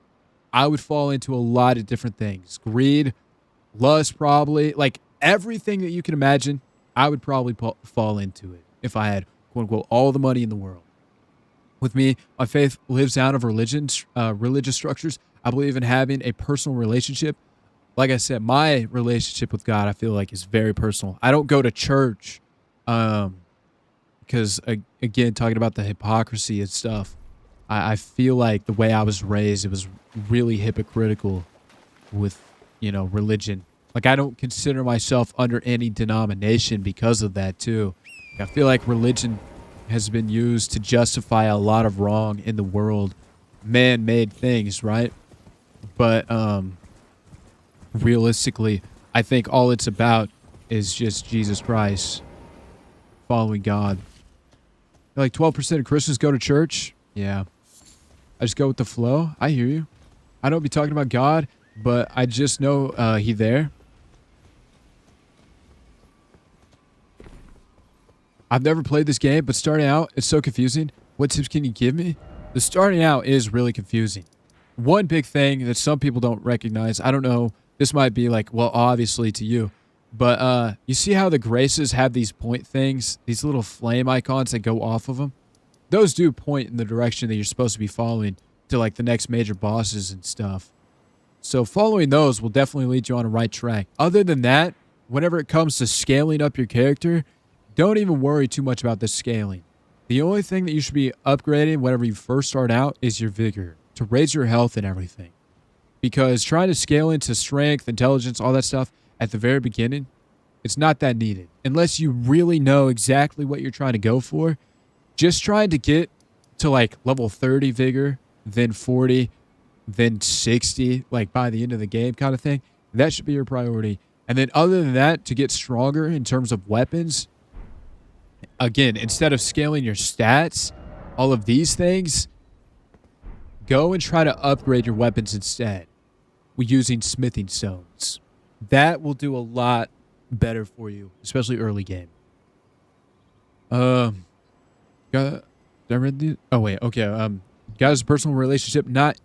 I would fall into a lot of different things. Greed, lust, probably. Like everything that you can imagine, I would probably fall into it if I had, quote unquote, all the money in the world. With me, my faith lives out of religious structures. I believe in having a personal relationship. Like I said, my relationship with God, I feel like, is very personal. I don't go to church because, again, talking about the hypocrisy and stuff, I feel like the way I was raised, it was really hypocritical with, you know, religion. Like, I don't consider myself under any denomination because of that, too. I feel like religion has been used to justify a lot of wrong in the world. Man-made things, right? But realistically, I think all it's about is just Jesus Christ, following God. Like 12% of Christians go to church. Yeah. I just go with the flow. I hear you. I don't be talking about God, but I just know He there. I've never played this game, but starting out, it's so confusing. What tips can you give me? The starting out is really confusing. One big thing that some people don't recognize, I don't know, this might be like, well, obviously to you, but you see how the graces have these point things, these little flame icons that go off of them? Those do point in the direction that you're supposed to be following to like the next major bosses and stuff. So following those will definitely lead you on the right track. Other than that, whenever it comes to scaling up your character, don't even worry too much about the scaling. The only thing that you should be upgrading whenever you first start out is your vigor, to raise your health and everything. Because trying to scale into strength, intelligence, all that stuff at the very beginning, it's not that needed. Unless you really know exactly what you're trying to go for, just trying to get to like level 30 vigor, then 40, then 60, like by the end of the game kind of thing. That should be your priority. And then other than that, to get stronger in terms of weapons, again, instead of scaling your stats, all of these things, go and try to upgrade your weapons instead using smithing stones. That will do a lot better for you, especially early game. Did I read these? Oh, wait. Okay. Guys, personal relationship, not,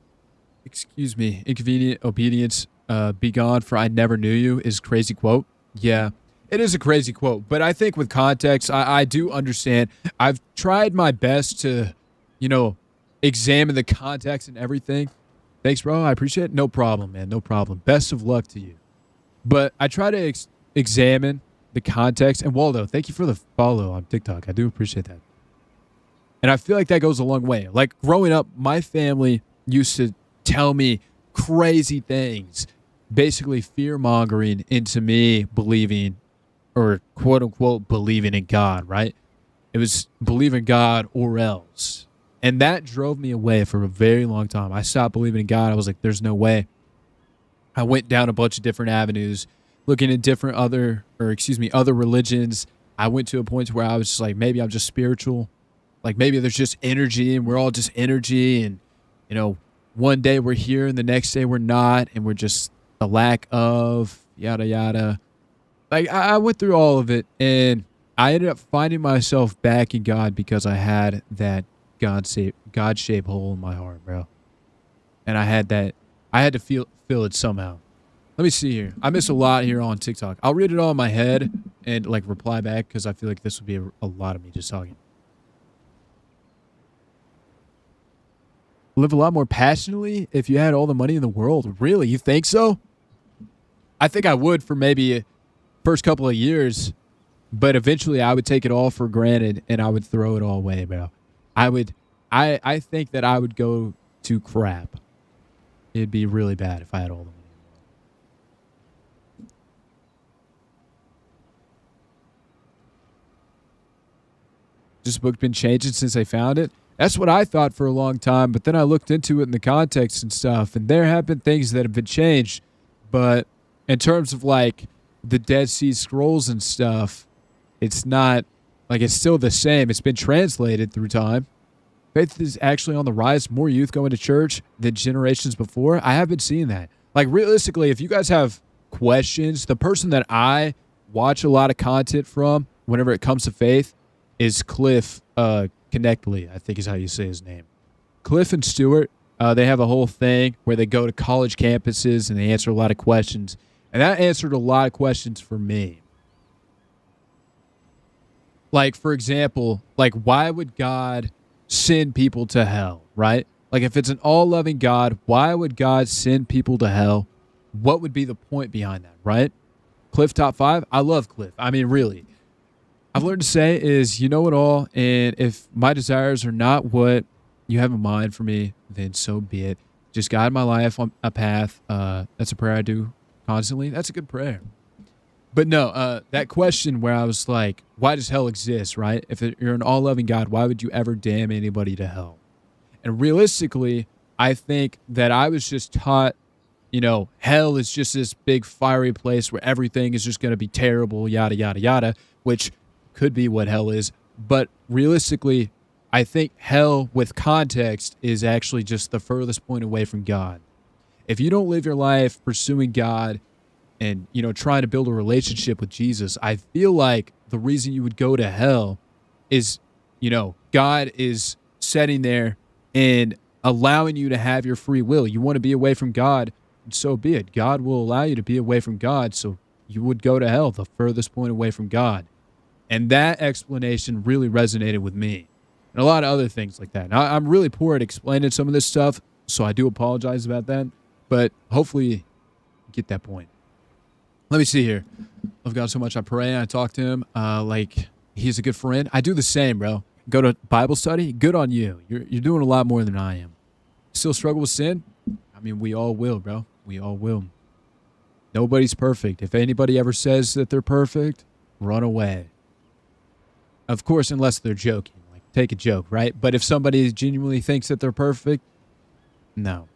excuse me, inconvenient obedience, be gone for I never knew you is crazy quote. Yeah. It is a crazy quote, but I think with context, I do understand. I've tried my best to, you know, examine the context and everything. Thanks, bro. I appreciate it. No problem, man. No problem. Best of luck to you. But I try to examine the context. And Waldo, thank you for the follow on TikTok. I do appreciate that. And I feel like that goes a long way. Like growing up, my family used to tell me crazy things, basically fear mongering into me believing or quote unquote believing in God, right? It was believe in God or else. And that drove me away for a very long time. I stopped believing in God. I was like, there's no way. I went down a bunch of different avenues, looking at different other religions. I went to a point where I was just like, maybe I'm just spiritual. Like maybe there's just energy and we're all just energy. And, you know, one day we're here and the next day we're not. And we're just a lack of yada, yada. Like I went through all of it and I ended up finding myself back in God because I had that God-shaped hole in my heart, bro. And I had to feel it somehow. Let me see here. I miss a lot here on TikTok. I'll read it all in my head and like reply back because I feel like this would be a lot of me just talking. Live a lot more passionately if you had all the money in the world. Really? You think so? I think I would for maybe first couple of years, but eventually I would take it all for granted and I would throw it all away, bro. I think that I would go to crap. It'd be really bad if I had all the money. This book been changing since I found it? That's what I thought for a long time, but then I looked into it in the context and stuff, and there have been things that have been changed, but in terms of like the Dead Sea Scrolls and stuff, it's not like it's still the same. It's been translated through time. Faith is actually on the rise. More youth going to church than generations before. I have been seeing that. Like realistically, if you guys have questions, the person that I watch a lot of content from whenever it comes to faith is Cliff Connectly, I think is how you say his name. Cliff and Stuart, they have a whole thing where they go to college campuses and they answer a lot of questions. And that answered a lot of questions for me. Like, for example, like why would God send people to hell, right? Like if it's an all-loving God, why would God send people to hell? What would be the point behind that, right? Cliff top 5? I love Cliff. I mean, really. I've learned to say is you know it all, and if my desires are not what you have in mind for me, then so be it. Just guide my life on a path. That's a prayer I do constantly. That's a good prayer. But no, that question where I was like, why does hell exist, right? If you're an all-loving God, why would you ever damn anybody to hell? And realistically, I think that I was just taught, you know, hell is just this big fiery place where everything is just going to be terrible, yada, yada, yada, which could be what hell is. But realistically, I think hell with context is actually just the furthest point away from God. If you don't live your life pursuing God and, you know, trying to build a relationship with Jesus, I feel like the reason you would go to hell is, you know, God is sitting there and allowing you to have your free will. You want to be away from God, and so be it. God will allow you to be away from God, so you would go to hell, the furthest point away from God. And that explanation really resonated with me. And a lot of other things like that. Now, I'm really poor at explaining some of this stuff, so I do apologize about that. But hopefully you get that point. Let me see here. Love God so much I pray. I talk to him like he's a good friend. I do the same, bro. Go to Bible study. Good on you. You're doing a lot more than I am. Still struggle with sin? I mean, we all will, bro. We all will. Nobody's perfect. If anybody ever says that they're perfect, run away. Of course, unless they're joking. Like, take a joke, right? But if somebody genuinely thinks that they're perfect, no.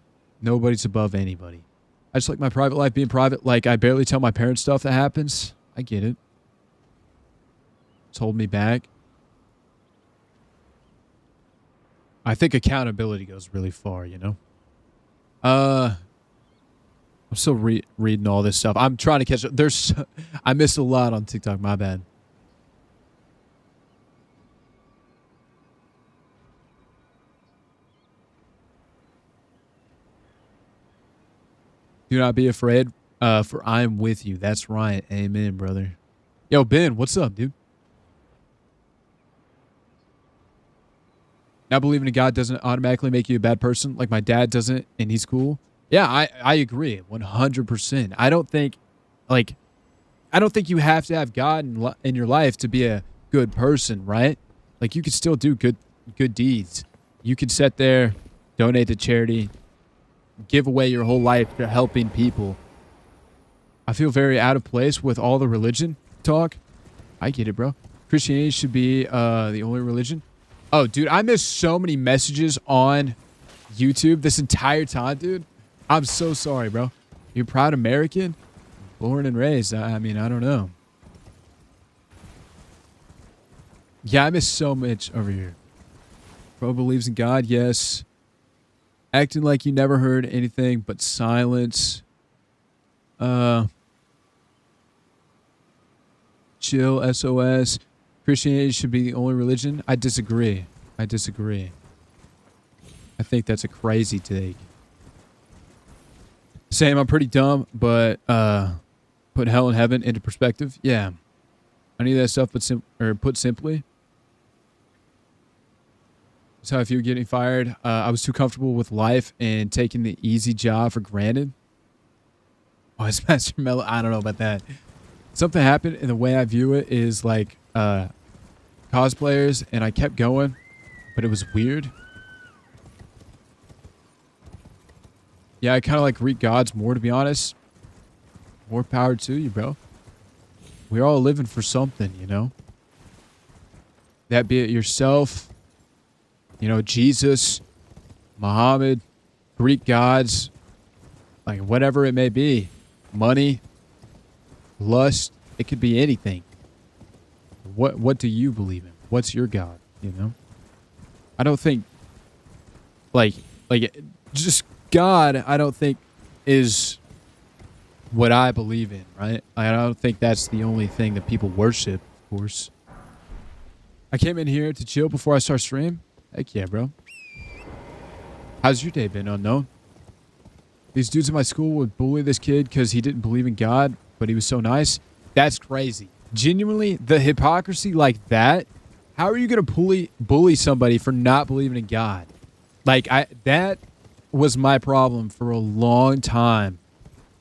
Nobody's above anybody. I just like my private life being private. Like, I barely tell my parents stuff that happens. I get it. It's holding me back. I think accountability goes really far, you know? I'm still reading all this stuff. I'm trying to catch up. I missed a lot on TikTok. My bad. Do not be afraid, for I am with you. That's right. Amen, brother. Yo, Ben, what's up, dude? Not believing in God doesn't automatically make you a bad person, like my dad doesn't, and he's cool. Yeah, I agree 100%. Like, I don't think you have to have God in your life to be a good person, right? Like, you can still do good deeds. You can sit there, donate to charity, give away your whole life to helping people. I feel very out of place with all the religion talk. I get it, bro. Christianity should be the only religion. Oh, dude, I missed so many messages on YouTube this entire time, dude. I'm so sorry, bro. You're proud American? Born and raised. I mean, I don't know. Yeah, I missed so much over here. Bro believes in God, yes. Acting like you never heard anything but silence. Chill, SOS. Christianity should be the only religion. I disagree. I think that's a crazy take. Same, I'm pretty dumb, but put hell and heaven into perspective. Yeah. I need that stuff put simply. That's how I feel getting fired. I was too comfortable with life and taking the easy job for granted. Oh, it's Master Mello. I don't know about that. Something happened, and the way I view it is like cosplayers, and I kept going, but it was weird. Yeah, I kind of like Greek gods more, to be honest. More power to you, bro. We're all living for something, you know? That be it yourself, you know, Jesus, Muhammad, Greek gods, like whatever it may be. Money, lust, it could be anything. What do you believe in? What's your God, you know? I don't think, like just God, I don't think is what I believe in, right? I don't think that's the only thing that people worship, of course. I came in here to chill before I start stream. Heck yeah, bro. How's your day been, unknown? These dudes in my school would bully this kid because he didn't believe in God, but he was so nice. That's crazy. Genuinely, the hypocrisy like that, how are you going to bully somebody for not believing in God? Like, that was my problem for a long time.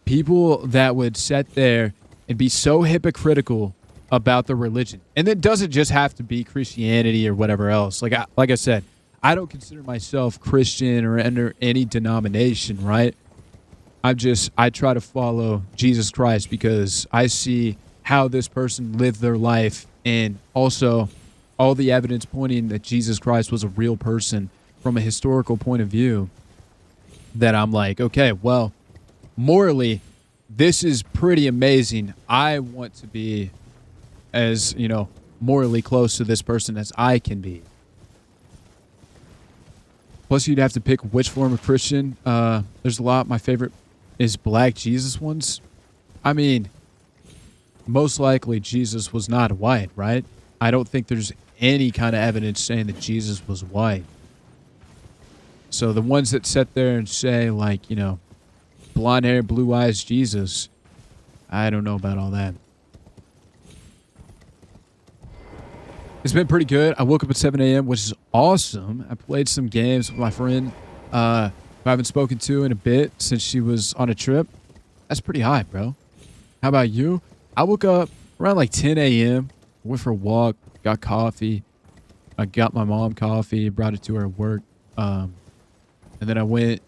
People that would sit there and be so hypocritical about the religion. And it doesn't just have to be Christianity or whatever else. Like I said, I don't consider myself Christian or under any denomination, right? I try to follow Jesus Christ because I see how this person lived their life, and also all the evidence pointing that Jesus Christ was a real person from a historical point of view, that I'm like, okay, well, morally, this is pretty amazing. I want to be as, you know, morally close to this person as I can be. Plus, you'd have to pick which form of Christian. There's a lot. My favorite is Black Jesus ones. I mean, most likely Jesus was not white, right? I don't think there's any kind of evidence saying that Jesus was white. So the ones that sit there and say, like, you know, blonde hair, blue eyes, Jesus, I don't know about all that. It's been pretty good. I woke up at 7 a.m., which is awesome. I played some games with my friend who I haven't spoken to in a bit since she was on a trip. That's pretty high, bro. How about you? I woke up around like 10 a.m., went for a walk, got coffee. I got my mom coffee, brought it to her at work. And then I went,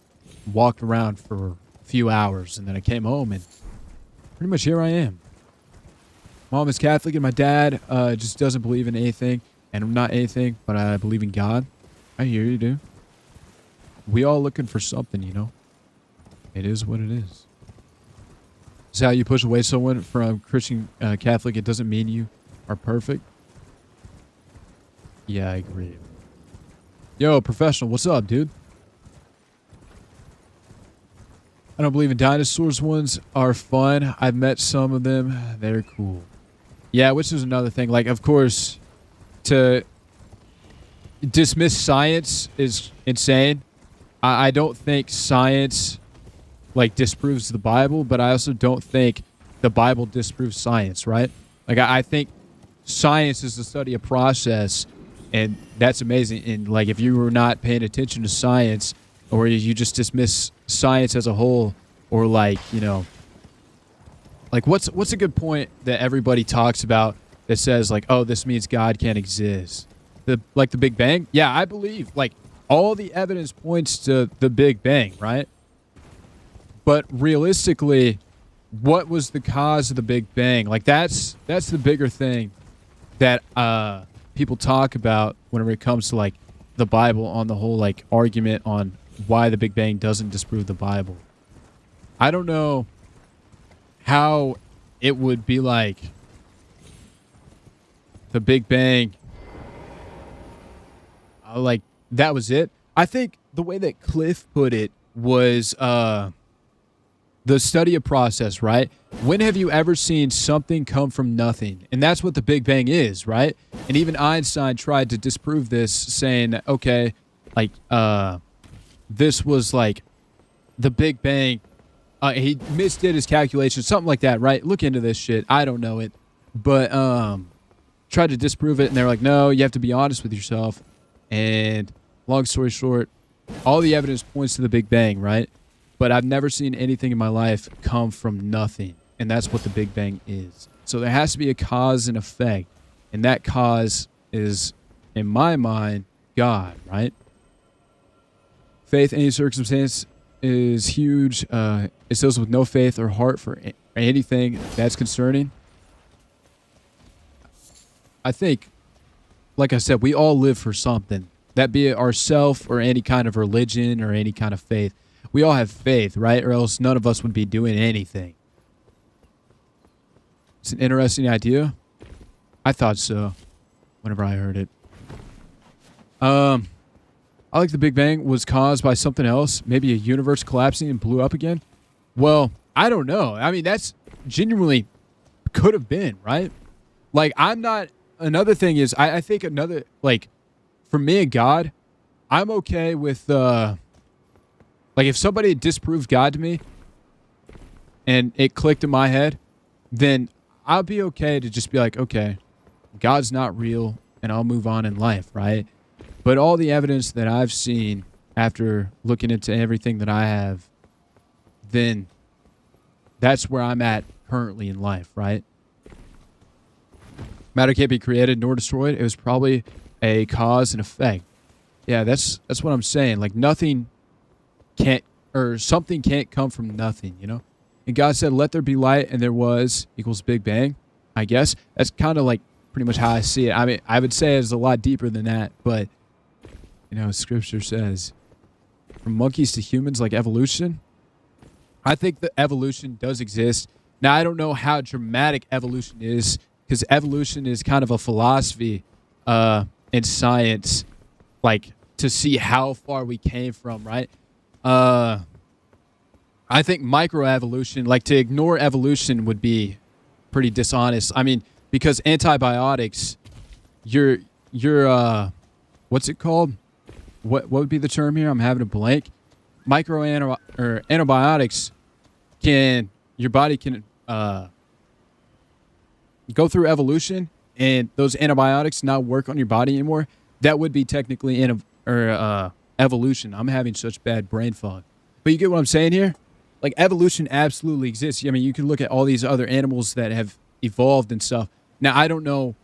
walked around for a few hours, and then I came home, and pretty much here I am. Mom is Catholic, and my dad just doesn't believe in anything, and I'm not anything, but I believe in God. I hear you, dude. We all looking for something, you know? It is what it is. It's how you push away someone from Christian Catholic. It doesn't mean you are perfect. Yeah, I agree. Yo, Professional, what's up, dude? I don't believe in dinosaurs. Ones are fun. I've met some of them. They're cool. Yeah, which is another thing. Like, of course, to dismiss science is insane. I don't think science, like, disproves the Bible, but I also don't think the Bible disproves science, right? Like, I think science is the study of process, and that's amazing. And, like, if you were not paying attention to science, or you just dismiss science as a whole, or, like, you know, like, what's a good point that everybody talks about that says, like, oh, this means God can't exist? The Big Bang? Yeah, I believe, like, all the evidence points to the Big Bang, right? But realistically, what was the cause of the Big Bang? Like, that's the bigger thing that people talk about whenever it comes to, like, the Bible, on the whole, like, argument on why the Big Bang doesn't disprove the Bible. I don't know how it would be like the Big Bang, like, that was it. I think the way that Cliff put it was the study of process, right? When have you ever seen something come from nothing? And that's what the Big Bang is, right? And even Einstein tried to disprove this, saying that, okay, like, this was like the Big Bang. He misdid his calculations, something like that, right? Look into this shit. I don't know it. But tried to disprove it, and they're like, no, you have to be honest with yourself. And long story short, all the evidence points to the Big Bang, right? But I've never seen anything in my life come from nothing. And that's what the Big Bang is. So there has to be a cause and effect. And that cause is, in my mind, God, right? Faith, any circumstance, is huge. It's those with no faith or heart for anything that's concerning. I think, like I said, we all live for something. That be it ourself or any kind of religion or any kind of faith. We all have faith, right? Or else none of us would be doing anything. It's an interesting idea. I thought so whenever I heard it. I like the Big Bang was caused by something else. Maybe a universe collapsing and blew up again. Well, I don't know. I mean, that's genuinely could have been, right? Like, I'm not... Another thing is, I think another... Like, for me and God, I'm okay with... like, if somebody disproved God to me and it clicked in my head, then I'll be okay to just be like, okay, God's not real, and I'll move on in life, right? But all the evidence that I've seen after looking into everything that I have, then that's where I'm at currently in life, right? Matter can't be created nor destroyed. It was probably a cause and effect. Yeah, that's what I'm saying. Like, nothing can't, or something can't come from nothing, you know? And God said, let there be light, and there was, equals Big Bang, I guess. That's kind of like pretty much how I see it. I mean, I would say it's a lot deeper than that, but, you know, Scripture says, from monkeys to humans, like evolution. I think that evolution does exist. Now, I don't know how dramatic evolution is, because evolution is kind of a philosophy in science, like, to see how far we came from, right? I think microevolution, like, to ignore evolution would be pretty dishonest. I mean, because antibiotics, you're what's it called? What would be the term here? I'm having a blank. Antibiotics can, your body can go through evolution, and those antibiotics not work on your body anymore. That would be technically evolution. I'm having such bad brain fog. But you get what I'm saying here? Like, evolution absolutely exists. I mean, you can look at all these other animals that have evolved and stuff. Now, I don't know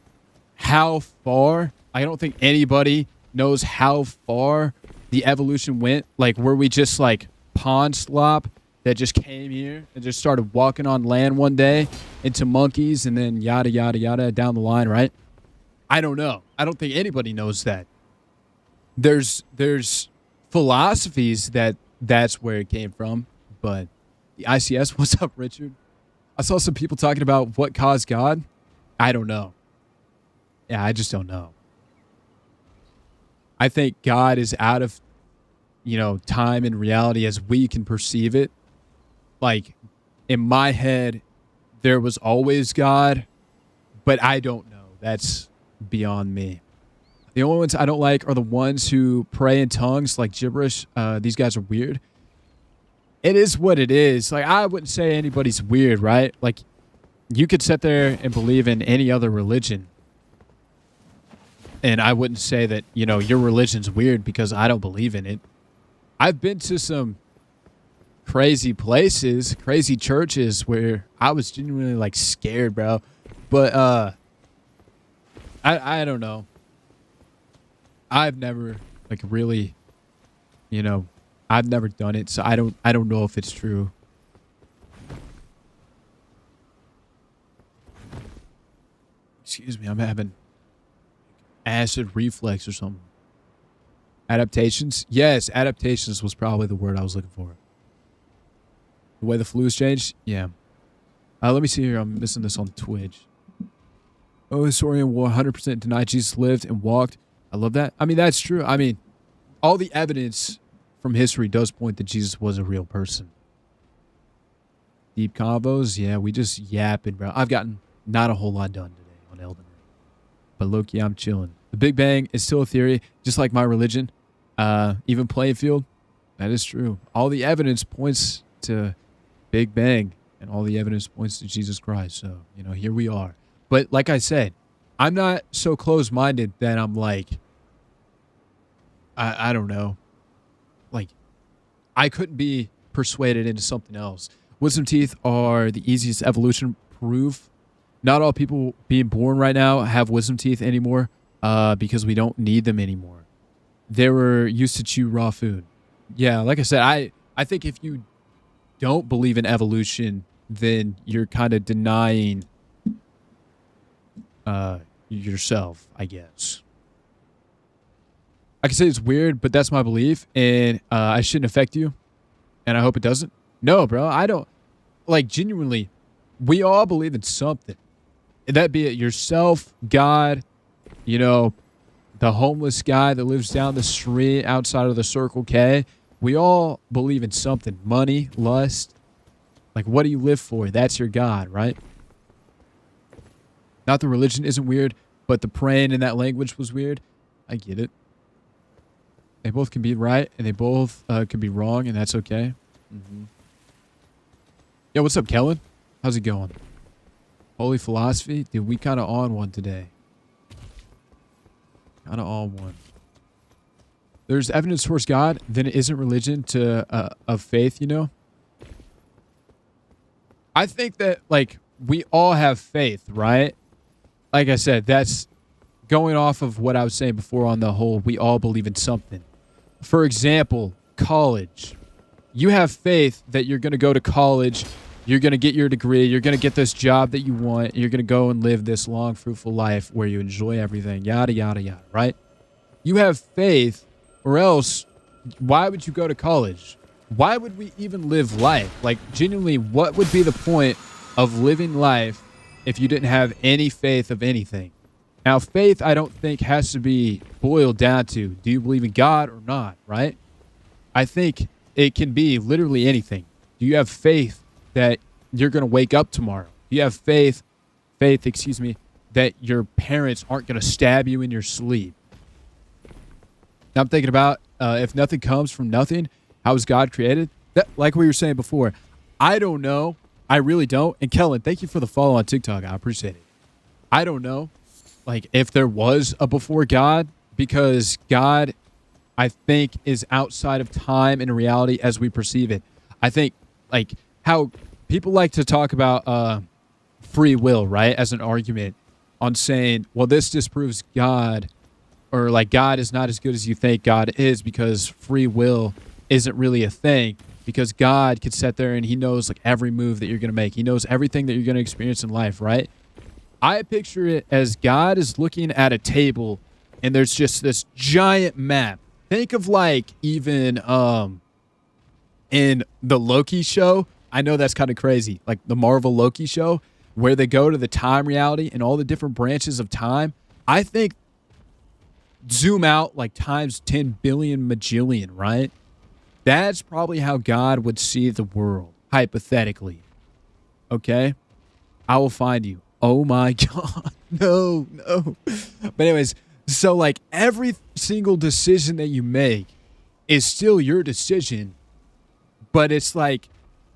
how far. I don't think anybody knows how far the evolution went. Like, were we just like pond slop that just came here and just started walking on land one day into monkeys and then yada, yada, yada down the line, right? I don't know. I don't think anybody knows that. There's philosophies that's where it came from, but the ICS, what's up, Richard? I saw some people talking about what caused God. I don't know. Yeah, I just don't know. I think God is out of, you know, time and reality as we can perceive it. Like, in my head, there was always God, but I don't know. That's beyond me. The only ones I don't like are the ones who pray in tongues, like gibberish. These guys are weird. It is what it is. Like, I wouldn't say anybody's weird, right? Like, you could sit there and believe in any other religion, and I wouldn't say that, your religion's weird because I don't believe in it. I've been to some crazy places, crazy churches where I was genuinely like scared, bro. But I don't know. I've never like really, I've never done it, so I don't know if it's true. Excuse me, I'm having acid reflux or something. Adaptations? Yes, adaptations was probably the word I was looking for. The way the flu's changed? Yeah. Let me see here. I'm missing this on Twitch. Oh, historian will 100% deny Jesus lived and walked. I love that. I mean, that's true. I mean, all the evidence from history does point that Jesus was a real person. Deep combos? Yeah, we just yapping, bro. I've gotten not a whole lot done today on Elden Ring. But low-key, I'm chilling. The Big Bang is still a theory, just like my religion. Even playing field, that is true. All the evidence points to Big Bang, and all the evidence points to Jesus Christ. So, here we are. But like I said, I'm not so close-minded that I'm like, I don't know. Like, I couldn't be persuaded into something else. Wisdom teeth are the easiest evolution proof. Not all people being born right now have wisdom teeth anymore because we don't need them anymore. They were used to chew raw food. Yeah, like I said, I think if you don't believe in evolution, then you're kind of denying yourself, I guess. I can say it's weird, but that's my belief, and I shouldn't affect you, and I hope it doesn't. No, bro, I don't. Like, genuinely, we all believe in something. That be it yourself, God, the homeless guy that lives down the street outside of the Circle K. We all believe in something. Money, lust. Like, what do you live for? That's your God, right? Not the religion isn't weird, but the praying in that language was weird. I get it. They both can be right, and they both can be wrong, and that's okay. Mm-hmm. Yo, what's up, Kellen? How's it going? Holy philosophy? Dude, we kind of on one today. Kind of on one. There's evidence towards God, then it isn't religion to of faith, I think that, like, we all have faith, right? Like I said, that's going off of what I was saying before on the whole, we all believe in something. For example, college. You have faith that you're going to go to college, you're going to get your degree, you're going to get this job that you want, you're going to go and live this long, fruitful life where you enjoy everything, yada, yada, yada, right? You have faith, or else, why would you go to college? Why would we even live life? Like, genuinely, what would be the point of living life if you didn't have any faith of anything? Now, faith, I don't think, has to be boiled down to, do you believe in God or not, right? I think it can be literally anything. Do you have faith that you're going to wake up tomorrow? Do you have faith, that your parents aren't going to stab you in your sleep? Now I'm thinking about, if nothing comes from nothing, how was God created? That, like we were saying before, I don't know. I really don't. And Kellen, thank you for the follow on TikTok. I appreciate it. I don't know, like, if there was a before God, because God, I think, is outside of time and reality as we perceive it. I think, like, how people like to talk about free will, right, as an argument on saying, well, this disproves God, or like God is not as good as you think God is because free will isn't really a thing, because God could sit there and he knows like every move that you're going to make. He knows everything that you're going to experience in life, right? I picture it as God is looking at a table and there's just this giant map. Think of like even in the Loki show. I know that's kind of crazy. Like the Marvel Loki show where they go to the time reality and all the different branches of time. I think zoom out like times 10 billion majillion, right? That's probably how God would see the world, hypothetically. Okay? I will find you. Oh my God. No. But anyways, so like every single decision that you make is still your decision, but it's like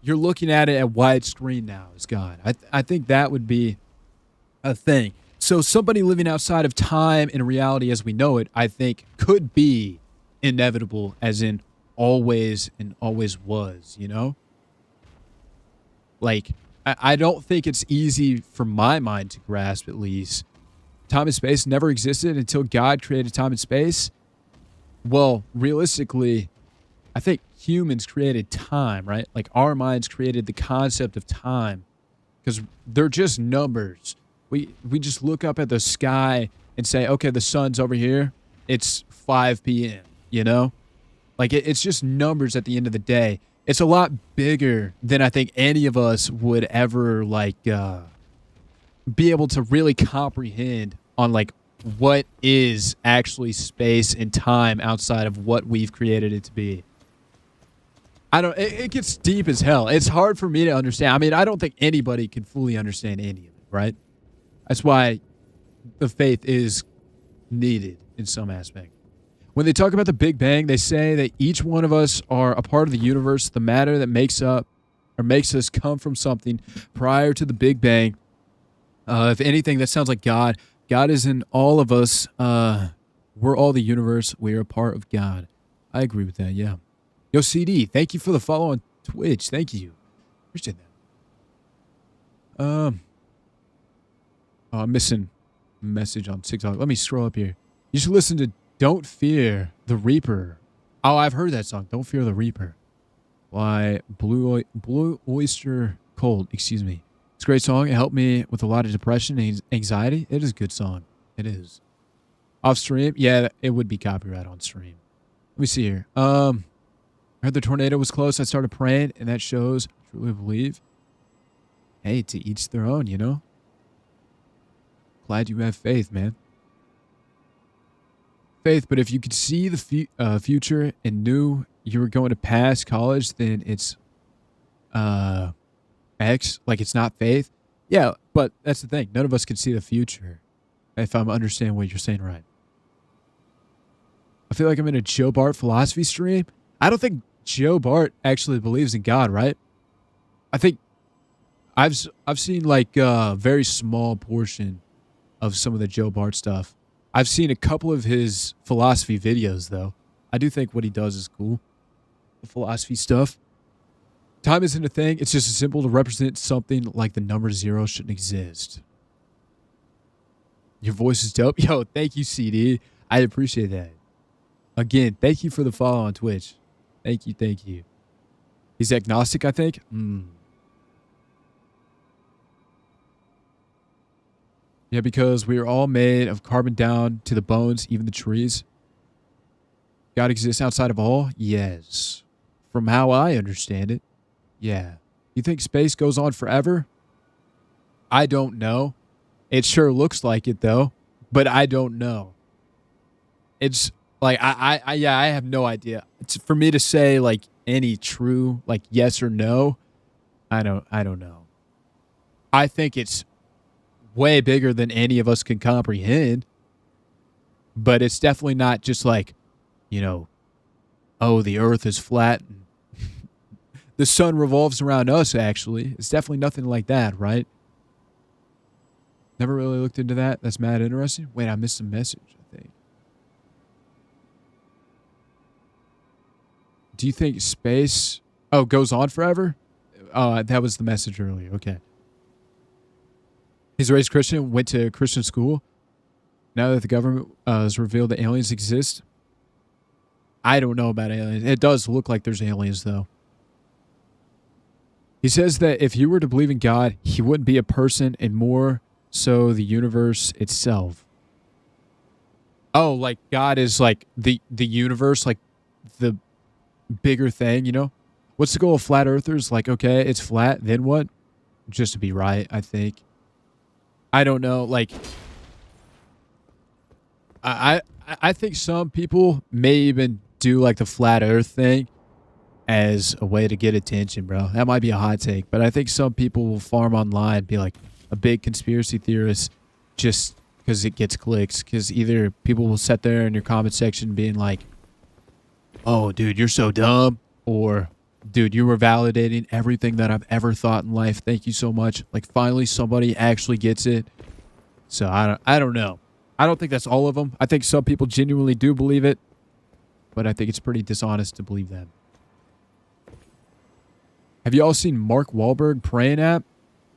you're looking at it at widescreen now as God. I think that would be a thing. So somebody living outside of time and reality as we know it, I think could be inevitable, as in always and always was, you know? Like, I don't think it's easy for my mind to grasp, at least. Time and space never existed until God created time and space. Well, realistically, I think humans created time, right? Like, our minds created the concept of time because they're just numbers. We just look up at the sky and say, okay, the sun's over here. It's 5 p.m., you know? Like, it's just numbers at the end of the day. It's a lot bigger than I think any of us would ever, like, be able to really comprehend on, like, what is actually space and time outside of what we've created it to be. It gets deep as hell. It's hard for me to understand. I mean, I don't think anybody can fully understand any of it, right? That's why the faith is needed in some aspect. When they talk about the Big Bang, they say that each one of us are a part of the universe, the matter that makes up or makes us come from something prior to the Big Bang. If anything, that sounds like God. God is in all of us. We're all the universe. We're a part of God. I agree with that, yeah. Yo, CD, thank you for the follow on Twitch. Thank you. Appreciate that. Oh, I'm missing a message on TikTok. Let me scroll up here. You should listen to Don't Fear the Reaper. Oh, I've heard that song. Don't Fear the Reaper. Why, Blue Oyster Cold, excuse me. It's a great song. It helped me with a lot of depression and anxiety. It is a good song. It is. Off stream? Yeah, it would be copyright on stream. Let me see here. I heard the tornado was close. I started praying, and that shows I truly believe. Hey, to each their own, you know? Glad you have faith, man. Faith, but if you could see the future and knew you were going to pass college, then it's X, like it's not faith. Yeah, but that's the thing. None of us can see the future, if I'm understanding what you're saying right. I feel like I'm in a Joe Bart philosophy stream. I don't think Joe Bart actually believes in God, right? I think I've seen like a very small portion of some of the Joe Bart stuff. I've seen a couple of his philosophy videos, though. I do think what he does is cool. The philosophy stuff. Time isn't a thing. It's just a symbol to represent something like the number 0 shouldn't exist. Your voice is dope. Yo, thank you, CD. I appreciate that. Again, thank you for the follow on Twitch. Thank you, thank you. He's agnostic, I think. Yeah, because we are all made of carbon down to the bones, even the trees. God exists outside of all? Yes. From how I understand it, yeah. You think space goes on forever? I don't know. It sure looks like it, though. But I don't know. It's like, I have no idea. It's for me to say, like, any true, like, yes or no, I don't know. I think it's way bigger than any of us can comprehend. But it's definitely not just like, you know, oh, the earth is flat and the sun revolves around us, actually. It's definitely nothing like that, right? Never really looked into that. That's mad interesting. Wait, I missed a message, I think. Do you think space, goes on forever? That was the message earlier. Okay. He's raised Christian, went to Christian school. Now that the government has revealed that aliens exist, I don't know about aliens. It does look like there's aliens, though. He says that if you were to believe in God, he wouldn't be a person and more so the universe itself. Oh, like God is like the universe, like the bigger thing, you know? What's the goal of flat earthers? Like, okay, it's flat, then what? Just to be right, I think. I don't know, like I think some people may even do like the flat earth thing as a way to get attention, bro. That might be a hot take, but I think some people will farm online, be like a big conspiracy theorist just because it gets clicks. Because either people will sit there in your comment section being like, oh, dude, you're so dumb, or Dude, you were validating everything that I've ever thought in life. Thank you so much. Like, finally somebody actually gets it. So I don't know. I don't think that's all of them. I think some people genuinely do believe it, but I think it's pretty dishonest to believe that. Have you all seen Mark Wahlberg praying app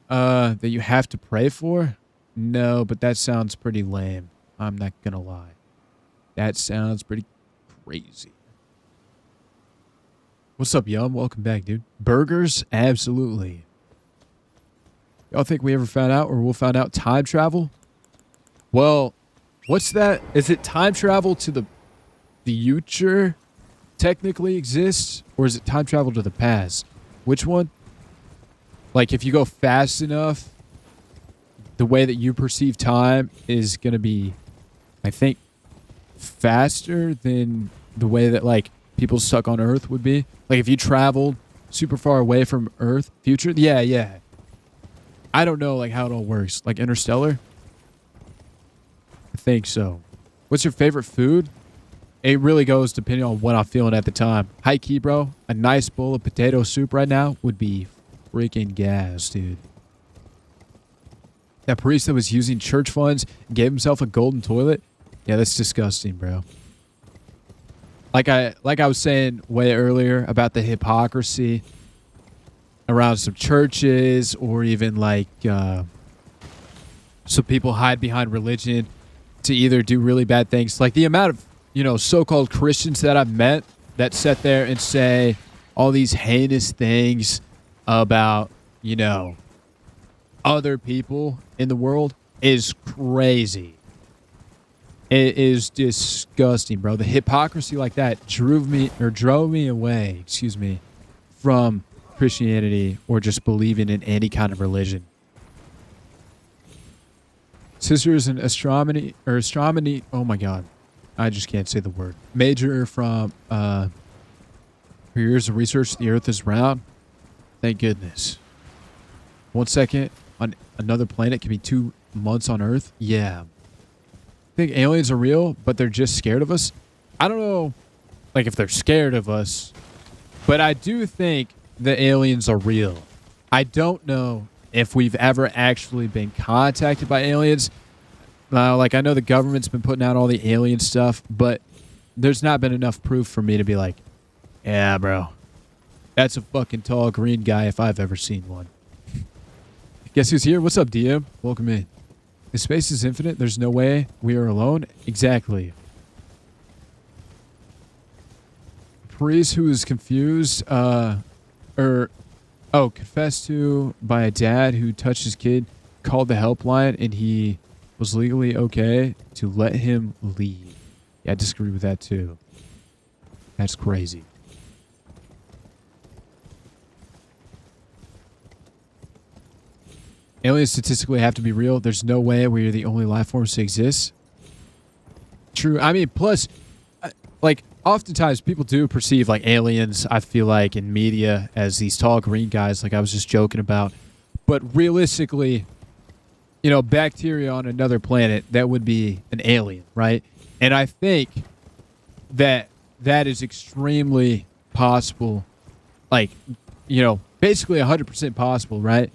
that you have to pray for? No, but that sounds pretty lame. I'm not gonna lie. That sounds pretty crazy. What's up, Yum? Welcome back, dude. Burgers? Absolutely. Y'all think we ever found out or we'll find out time travel? Well, what's that? Is it time travel to the future technically exists? Or is it time travel to the past? Which one? Like, if you go fast enough, the way that you perceive time is going to be, I think, faster than the way that, like, people stuck on Earth would be. Like, if you traveled super far away from Earth, future, yeah. I don't know, like, how it all works. Like, Interstellar? I think so. What's your favorite food? It really goes depending on what I'm feeling at the time. High key, bro. A nice bowl of potato soup right now would be freaking gas, dude. That priest that was using church funds gave himself a golden toilet? Yeah, that's disgusting, bro. Like I was saying way earlier about the hypocrisy around some churches, or even like some people hide behind religion to either do really bad things. Like the amount of, so-called Christians that I've met that sit there and say all these heinous things about, other people in the world is crazy. It is disgusting, bro. The hypocrisy like that drove me away, from Christianity or just believing in any kind of religion. Sister is an astronomy. Oh my God. I just can't say the word. Major from her years of research, the Earth is round. Thank goodness. 1 second on another planet can be 2 months on Earth. Yeah. I think aliens are real, but they're just scared of us. I don't know, like, if they're scared of us, but I do think the aliens are real. I don't know if we've ever actually been contacted by aliens. Like, I know the government's been putting out all the alien stuff, but there's not been enough proof for me to be like, yeah, bro, that's a fucking tall green guy if I've ever seen one. Guess who's here? What's up, DM? Welcome in. If space is infinite, there's no way we are alone. Exactly. Priest who is confused, confessed to by a dad who touched his kid, called the helpline, and he was legally okay to let him leave. Yeah, I disagree with that too. That's crazy. Aliens statistically have to be real. There's no way we're the only life forms to exist. True. I mean, plus, like, oftentimes people do perceive, like, aliens, I feel like, in media as these tall green guys, like I was just joking about. But realistically, bacteria on another planet, that would be an alien, right? And I think that is extremely possible. Like, basically 100% possible, right?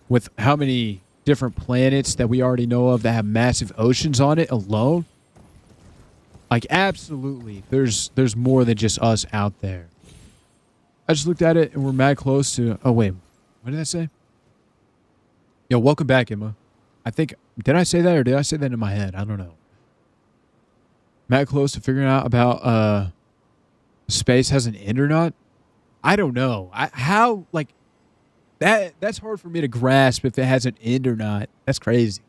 With how many different planets that we already know of that have massive oceans on it alone. Like, absolutely, there's more than just us out there. I just looked at it and we're mad close to... Oh, wait. What did I say? Yo, welcome back, Emma. I think... Did I say that or did I say that in my head? I don't know. Mad close to figuring out about space has an end or not? I don't know. That's hard for me to grasp if it has an end or not. That's crazy.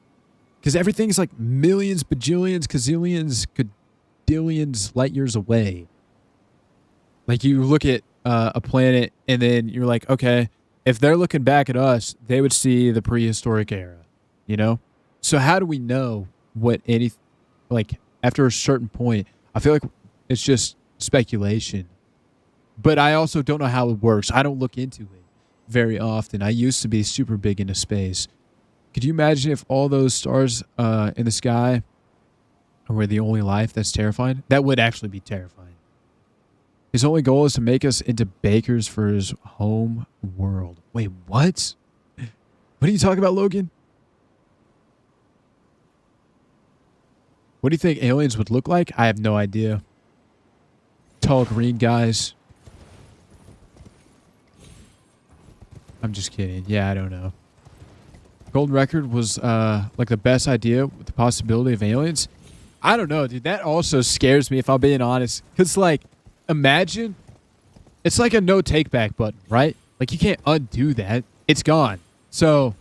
Because everything's like millions, bajillions, gazillions, cadillions light years away. Like, you look at a planet and then you're like, okay, if they're looking back at us, they would see the prehistoric era, So how do we know what after a certain point? I feel like it's just speculation. But I also don't know how it works. I don't look into it very often. I used to be super big into space. Could you imagine if all those stars in the sky were the only life? That's terrifying. That would actually be terrifying. His only goal is to make us into bakers for his home world. Wait, what? What are you talking about, Logan? What do you think aliens would look like? I have no idea. Tall green guys. I'm just kidding. Yeah, I don't know. Golden Record was like the best idea with the possibility of aliens. I don't know, dude. That also scares me if I'm being honest. Because, like, imagine it's like a no take back button, right? Like, you can't undo that. It's gone. So,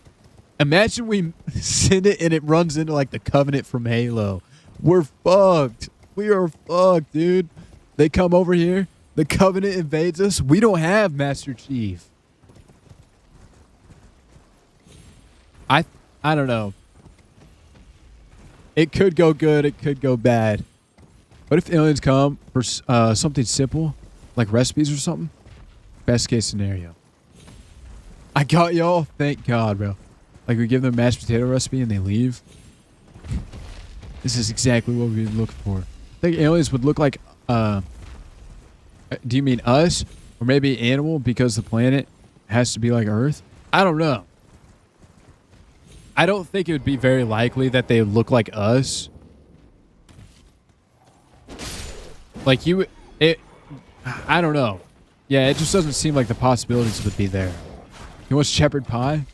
imagine we send it and it runs into, like, the Covenant from Halo. We're fucked. We are fucked, dude. They come over here. The Covenant invades us. We don't have Master Chief. I don't know. It could go good. It could go bad. What if aliens come for something simple, like recipes or something? Best case scenario. I got y'all. Thank God, bro. Like, we give them a mashed potato recipe and they leave. This is exactly what we've been looking for. I think aliens would look like, do you mean us? Or maybe animal because the planet has to be like Earth? I don't know. I don't think it would be very likely that they would look like us. Like I don't know. Yeah, it just doesn't seem like the possibilities would be there. You want shepherd pie?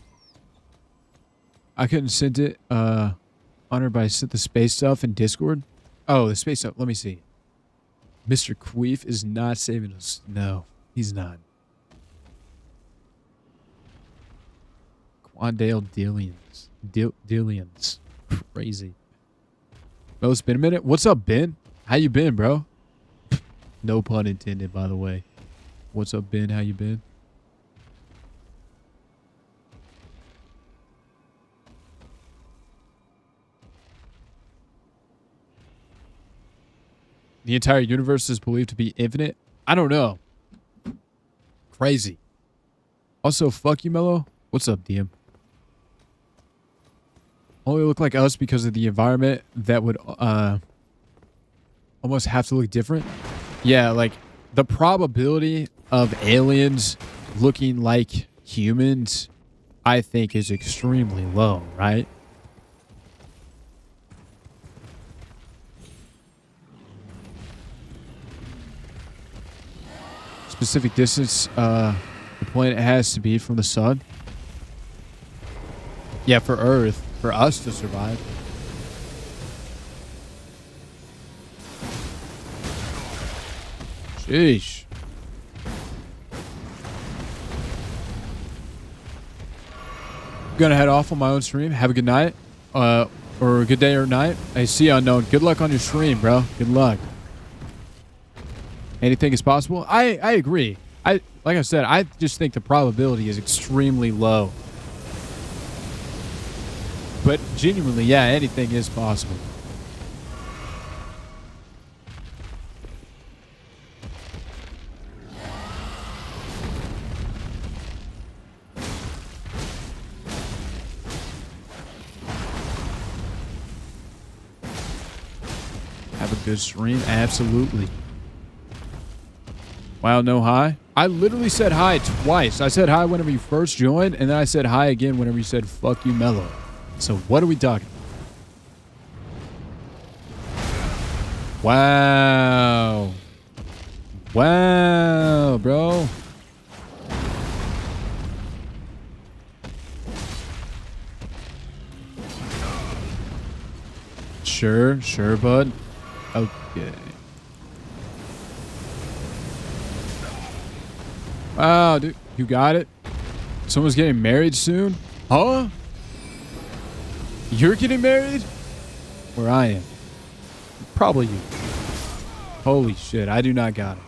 I couldn't send it, honor, but I sent the space stuff in Discord. Oh, the space stuff. Let me see. Mr. Queef is not saving us. No, he's not. Quandale Dillians. Dillians. Crazy. Well, it's been a minute. What's up, Ben? How you been, bro? No pun intended, by the way. What's up, Ben? How you been? The entire universe is believed to be infinite? I don't know. Crazy. Also, fuck you, Mello. What's up, DM? Only look like us because of the environment that would almost have to look different. Yeah, like the probability of aliens looking like humans, I think, is extremely low, right? Specific distance the planet has to be from the sun. Yeah, for Earth. For us to survive. Sheesh. Gonna head off on my own stream. Have a good night. Or a good day or night. I see Unknown. Good luck on your stream, bro. Good luck. Anything is possible. I agree. Like I said, I just think the probability is extremely low. But genuinely, yeah, anything is possible. Have a good stream. Absolutely. Wow, no hi? I literally said hi twice. I said hi whenever you first joined, and then I said hi again whenever you said fuck you, Mello. So what are we talking? Wow. Wow, bro. Sure, bud. Okay. Wow, dude. You got it? Someone's getting married soon? Huh? You're getting married? Where I am. Probably you. Holy shit, I do not got it.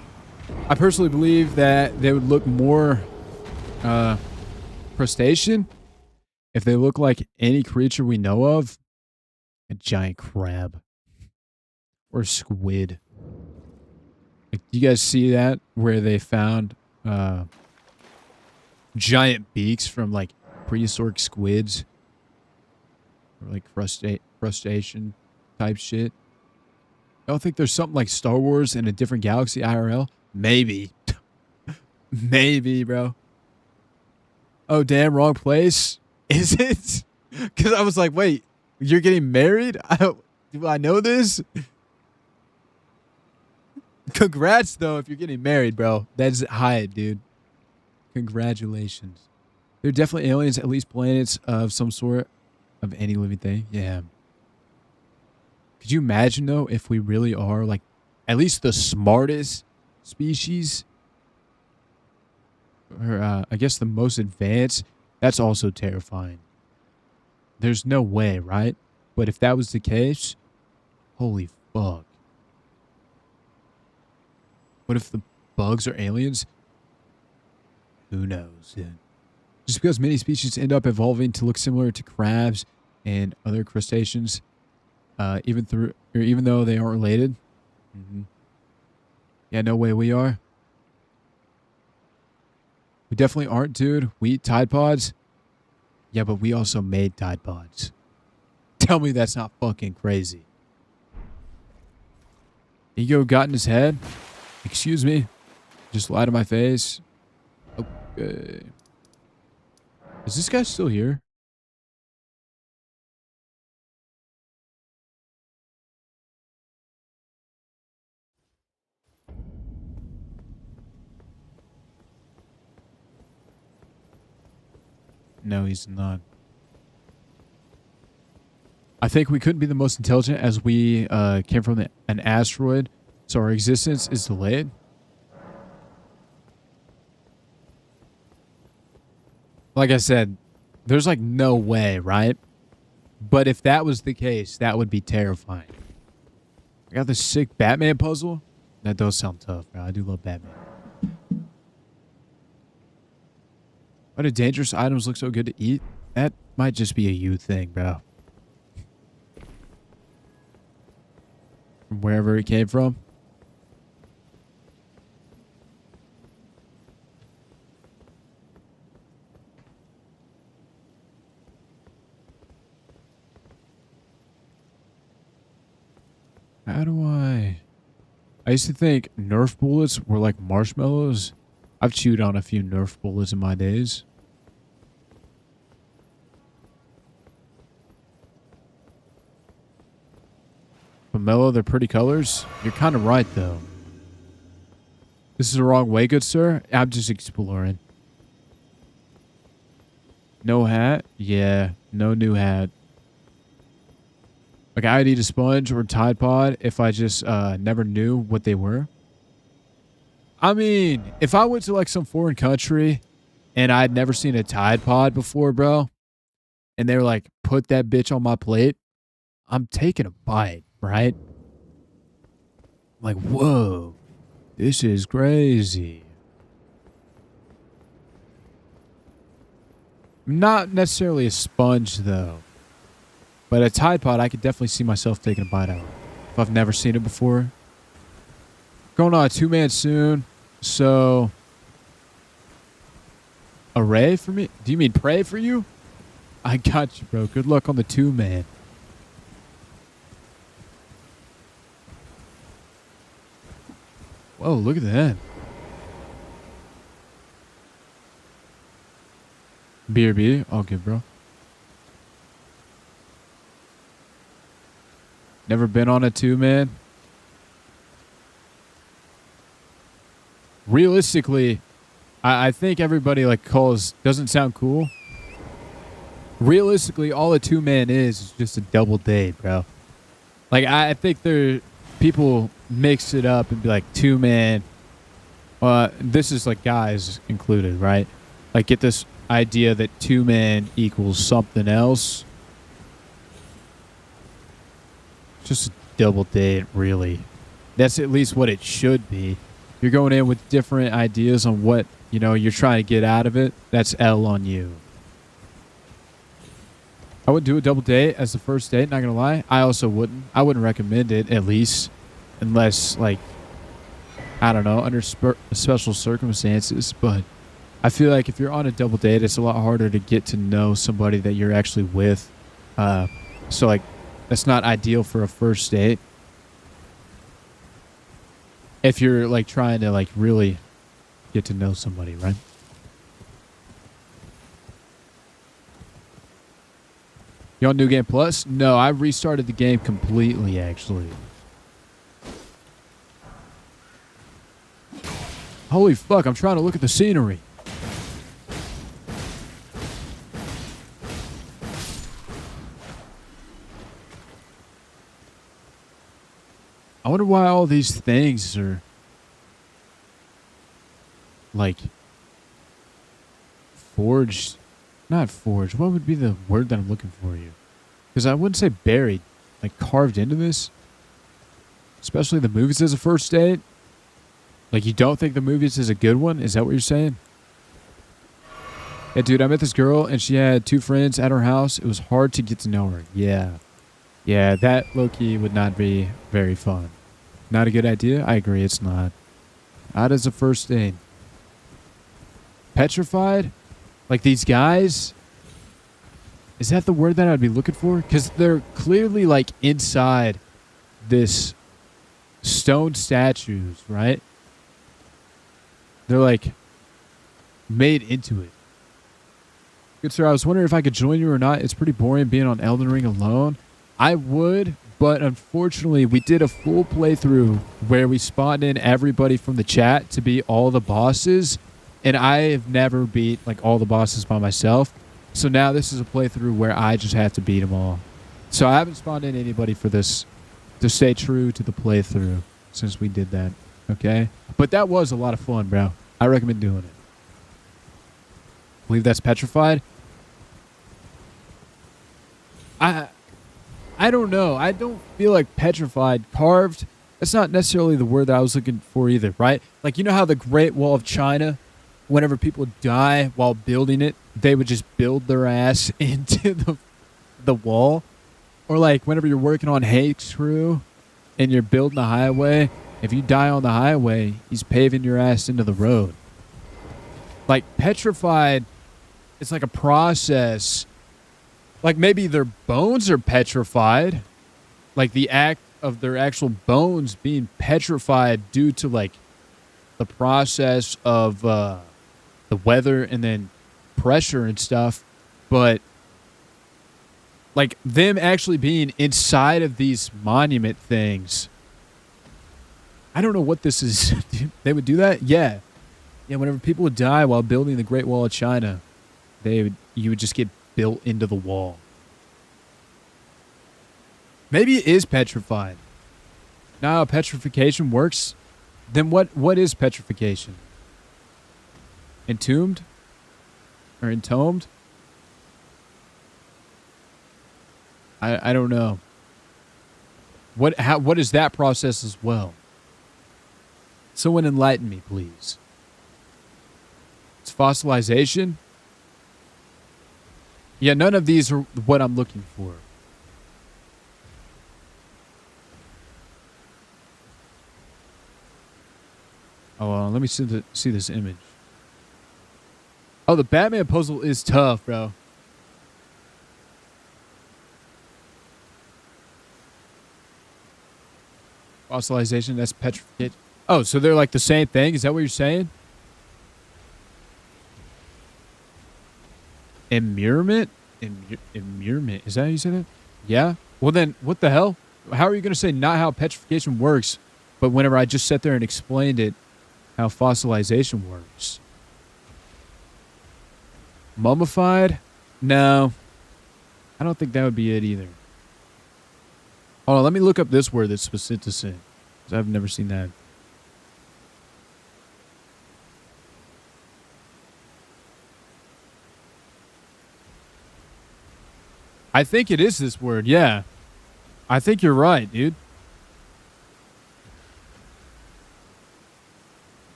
I personally believe that they would look more crustacean if they look like any creature we know of. A giant crab. Or squid. Like, do you guys see that? Where they found giant beaks from like prehistoric squids? Or like crustacean type shit. I don't think there's something like Star Wars in a different galaxy IRL. Maybe. Maybe, bro. Oh, damn, wrong place. Is it? Because I was like, wait, you're getting married? Do I know this? Congrats, though, if you're getting married, bro. That's high, dude. Congratulations. They're definitely aliens, at least planets of some sort of any living thing. Yeah. Could you imagine, though, if we really are, like, at least the smartest species? Or, I guess the most advanced? That's also terrifying. There's no way, right? But if that was the case, holy fuck. What if the bugs are aliens? Who knows, dude? Just because many species end up evolving to look similar to crabs and other crustaceans, even though they aren't related. Yeah, no way we are. We definitely aren't, dude. We eat Tide Pods. Yeah, but we also made Tide Pods. Tell me that's not fucking crazy. Ego got in his head. Excuse me. Just lie to my face. Okay. Is this guy still here? No, he's not. I think we couldn't be the most intelligent as we came from an asteroid, so our existence is delayed. Like I said, there's like no way, right? But if that was the case, that would be terrifying. I got this sick Batman puzzle. That does sound tough, bro. I do love Batman. Why do dangerous items look so good to eat? That might just be a you thing, bro. From wherever it came from. How do I used to think Nerf bullets were like marshmallows. I've chewed on a few Nerf bullets in my days. Pomelo, they're pretty colors. You're kind of right, though. This is the wrong way, good sir. I'm just exploring. No hat? Yeah, no new hat. Like, I'd eat a sponge or Tide Pod if I just never knew what they were. I mean, if I went to, like, some foreign country and I'd never seen a Tide Pod before, bro, and they were like, put that bitch on my plate, I'm taking a bite, right? Like, whoa, this is crazy. Not necessarily a sponge, though. But a Tide Pod, I could definitely see myself taking a bite out if I've never seen it before. Going on a 2-man soon, so... Array for me? Do you mean pray for you? I got you, bro. Good luck on the 2-man. Whoa, look at that. BRB, all good, bro. Never been on a 2-man. Realistically, I think everybody like doesn't sound cool. Realistically, all a 2-man is just a double date, bro. Like I think people mix it up and be like 2-man. This is like guys included, right? Like get this idea that 2-man equals something else. Just a double date, really. That's at least what it should be. You're going in with different ideas on what, you're trying to get out of it. That's L on you. I wouldn't do a double date as the first date, not gonna lie. I also wouldn't. I wouldn't recommend it, at least. Unless, like, I don't know, under special circumstances. But I feel like if you're on a double date, it's a lot harder to get to know somebody that you're actually with. So, like, that's not ideal for a first date. If you're like trying to like really get to know somebody, right? You on New Game Plus? No, I restarted the game completely, actually. Holy fuck, I'm trying to look at the scenery. I wonder why all these things are like forged. Not forged. What would be the word that I'm looking for here? Because I wouldn't say buried. Like carved into this. Especially the movies as a first date. Like you don't think the movies is a good one? Is that what you're saying? Yeah, dude, I met this girl and she had 2 friends at her house. It was hard to get to know her. Yeah. Yeah, that low-key would not be very fun. Not a good idea? I agree, it's not. Not as a first date. Petrified? Like these guys? Is that the word that I'd be looking for? Because they're clearly like inside this stone statues, right? They're like made into it. Good sir, I was wondering if I could join you or not. It's pretty boring being on Elden Ring alone. I would, but unfortunately we did a full playthrough where we spawned in everybody from the chat to be all the bosses. And I have never beat like all the bosses by myself. So now this is a playthrough where I just have to beat them all. So I haven't spawned in anybody for this to stay true to the playthrough since we did that. Okay? But that was a lot of fun, bro. I recommend doing it. Believe that's petrified? I don't know. I don't feel like petrified. Carved, that's not necessarily the word that I was looking for either, right? Like, you know how the Great Wall of China, whenever people die while building it, they would just build their ass into the wall? Or like whenever you're working on Hake's crew and you're building the highway, if you die on the highway, he's paving your ass into the road. Like petrified, it's like a process. Like maybe their bones are petrified. Like the act of their actual bones being petrified due to like the process of the weather and then pressure and stuff. But like them actually being inside of these monument things. I don't know what this is. They would do that? Yeah. Yeah, whenever people would die while building the Great Wall of China, you would just get built into the wall. Maybe it is petrified. Now how petrification works? Then what is petrification? Entombed? Or entombed? I don't know. What is that process as well? Someone enlighten me, please. It's fossilization? Yeah, none of these are what I'm looking for. Oh, let me see this image. Oh, the Batman puzzle is tough, bro. Fossilization, that's petrification. Oh, so they're like the same thing? Is that what you're saying? Immurement? Immurement. Is that how you say that? Yeah? Well then, what the hell? How are you going to say not how petrification works, but whenever I just sat there and explained it, how fossilization works? Mummified? No. I don't think that would be it either. Hold on, let me look up this word that's specific to sin. Because I've never seen that. I think it is this word, yeah. I think you're right, dude.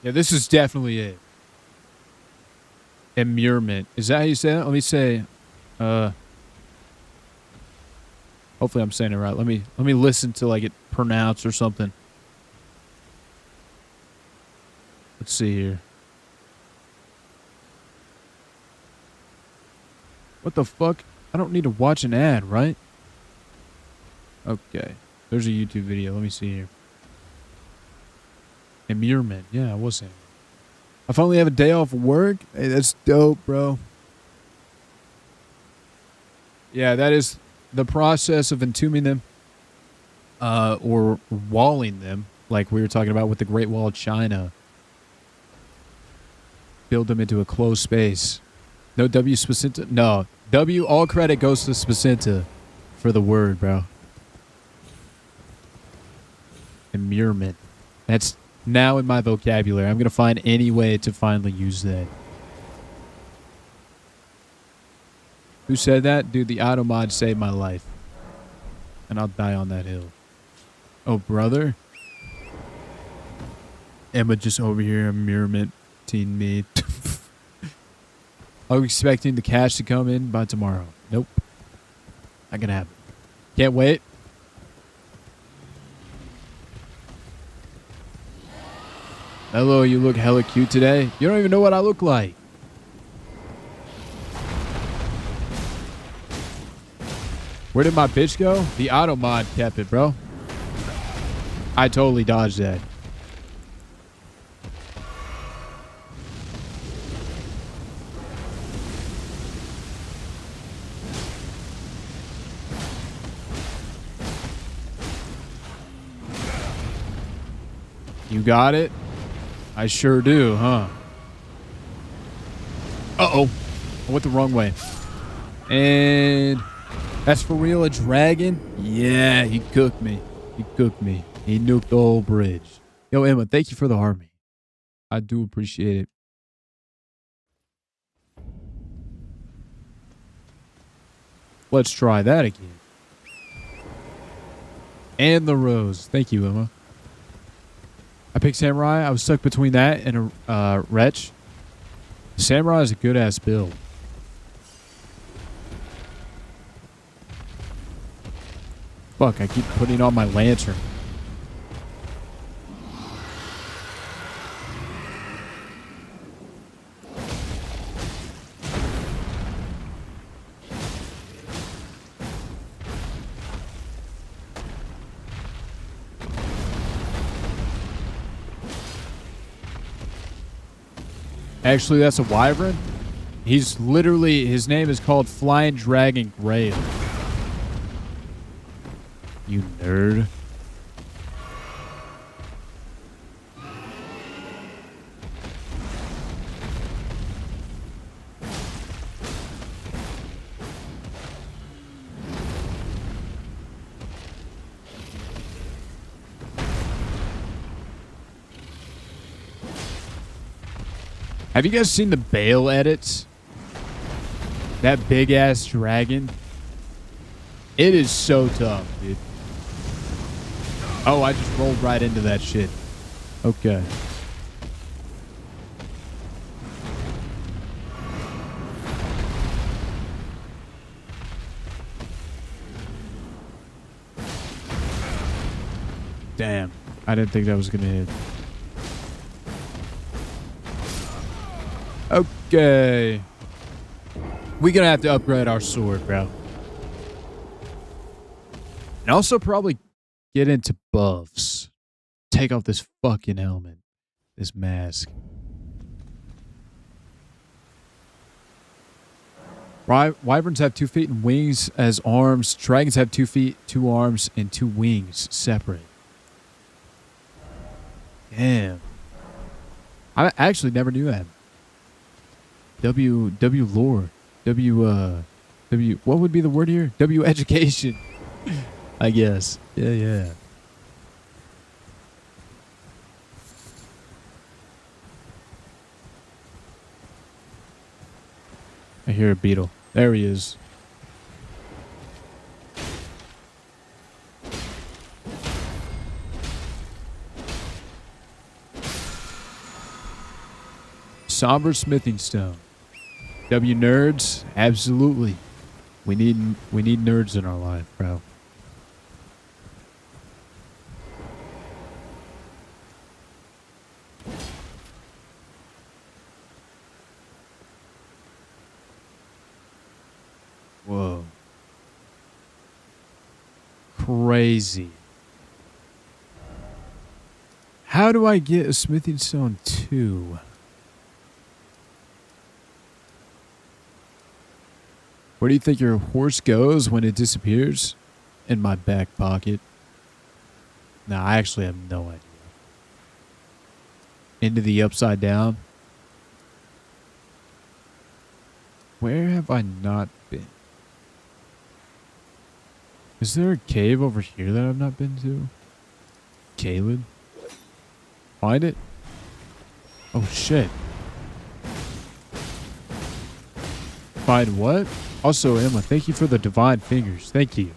Yeah, this is definitely it. Immurement. Is that how you say that? Let me say, hopefully I'm saying it right. Let me listen to like it pronounced or something. Let's see here. What the fuck? I don't need to watch an ad, right? Okay. There's a YouTube video. Let me see here. Immurement. Yeah, I was saying. I finally have a day off work. Hey, that's dope, bro. Yeah, that is the process of entombing them, or walling them, like we were talking about with the Great Wall of China. Build them into a closed space. No W Spacenta. No. W, all credit goes to Spacenta for the word, bro. Immurement. That's now in my vocabulary. I'm going to find any way to finally use that. Who said that? Dude, the auto mod saved my life. And I'll die on that hill. Oh, brother? Emma just over here immurmenting me. I'm expecting the cash to come in by tomorrow. Nope. Not gonna happen. Can't wait. Hello, you look hella cute today. You don't even know what I look like. Where did my bitch go? The auto mod kept it, bro. I totally dodged that. You got it? I sure do, huh? Uh-oh. I went the wrong way. And that's for real, a dragon? Yeah, he cooked me. He cooked me. He nuked the whole bridge. Yo, Emma, thank you for the army. I do appreciate it. Let's try that again. And the rose. Thank you, Emma. I picked Samurai. I was stuck between that and a Wretch. Samurai is a good-ass build. Fuck, I keep putting on my lantern. Actually, that's a wyvern. He's literally, his name is called Flying Dragon Grail. You nerd. Have you guys seen the Bale edits? That big ass dragon. It is so tough, dude. Oh, I just rolled right into that shit. Okay. Damn. I didn't think that was gonna hit. Okay. We're gonna have to upgrade our sword, bro. And also probably get into buffs. Take off this fucking helmet. This mask. Wyverns have 2 feet and wings as arms. Dragons have 2 feet, 2 arms, and 2 wings separate. Damn. I actually never knew that. W lore. W what would be the word here? W education. I guess. Yeah. I hear a beetle. There he is. Somber smithing stone. W nerds, absolutely. We need nerds in our life, bro. Whoa. crazy. How do I get a smithing stone 2? Where do you think your horse goes when it disappears? In my back pocket. Nah, I actually have no idea. Into the upside down. Where have I not been? Is there a cave over here that I've not been to? Caleb? Find it? Oh shit. Find what? Also, Emma, thank you for the divine fingers. Thank you.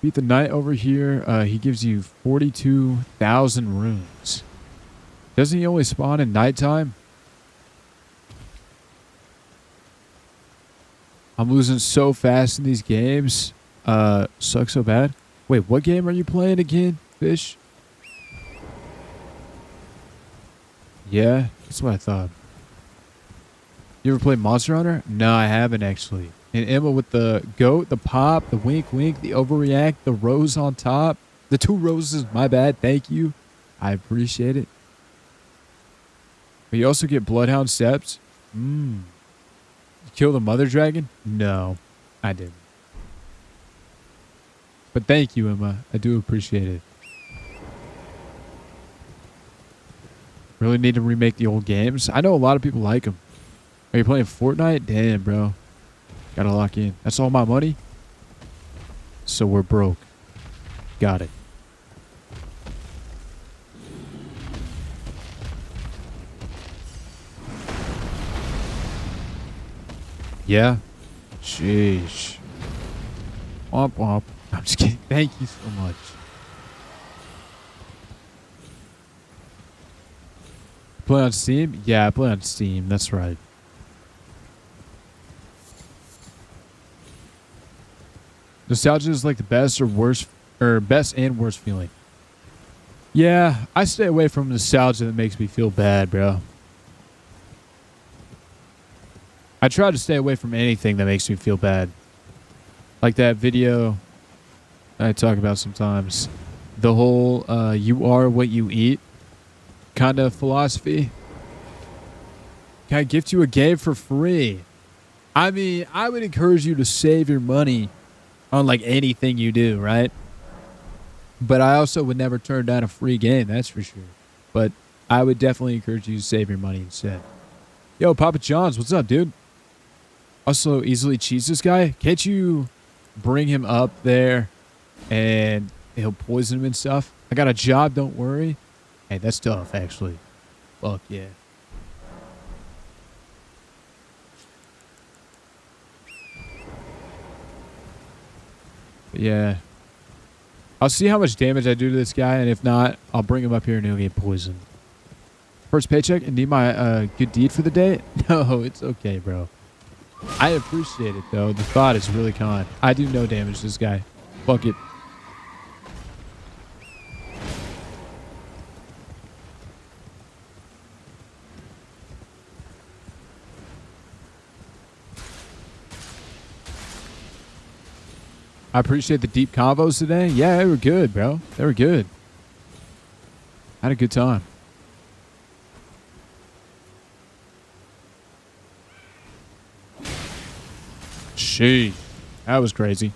Beat the knight over here. He gives you 42,000 runes. Doesn't he only spawn in nighttime? I'm losing so fast in these games. Suck so bad. Wait, what game are you playing again, Fish? Yeah, that's what I thought. You ever played Monster Hunter? No, I haven't actually. And Emma with the goat, the pop, the wink wink, the overreact, the rose on top. The 2 roses, my bad. Thank you. I appreciate it. But you also get Bloodhound Steps. You kill the mother dragon? No, I didn't. But thank you, Emma. I do appreciate it. Really need to remake the old games. I know a lot of people like them. Are you playing Fortnite? Damn, bro. Gotta lock in. That's all my money? So we're broke. Got it. Yeah. Sheesh. Womp womp. I'm just kidding. Thank you so much. Play on Steam? Yeah, I play on Steam. That's right. Nostalgia is like the best or worst, or best and worst feeling. Yeah, I stay away from nostalgia that makes me feel bad, bro. I try to stay away from anything that makes me feel bad. Like that video I talk about sometimes. The whole you are what you eat kind of philosophy. Can I gift you a game for free? I mean, I would encourage you to save your money on like anything you do, right? But I also would never turn down a free game, that's for sure. But I would definitely encourage you to save your money instead. Yo, Papa John's, what's up, dude? Also, easily cheese this guy. Can't you bring him up there and he'll poison him and stuff? I got a job, don't worry. Hey, that's tough, actually. Fuck yeah. But yeah. I'll see how much damage I do to this guy, and if not, I'll bring him up here and he'll get poisoned. First paycheck and need my good deed for the day? No, it's okay, bro. I appreciate it, though. The thought is really kind. I do no damage to this guy. Fuck it. I appreciate the deep convos today. Yeah, they were good, bro. They were good. I had a good time. Sheesh. That was crazy.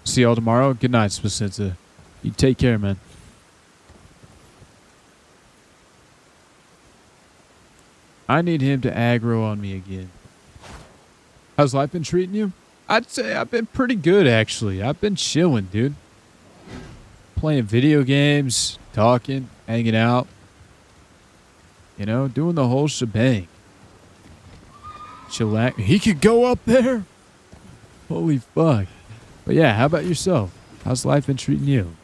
See y'all tomorrow. Good night, Spacinza. You take care, man. I need him to aggro on me again. How's life been treating you? I'd say I've been pretty good, actually. I've been chilling, dude. Playing video games, talking, hanging out. You know, doing the whole shebang. Chillax. He could go up there? Holy fuck. But yeah, how about yourself? How's life been treating you?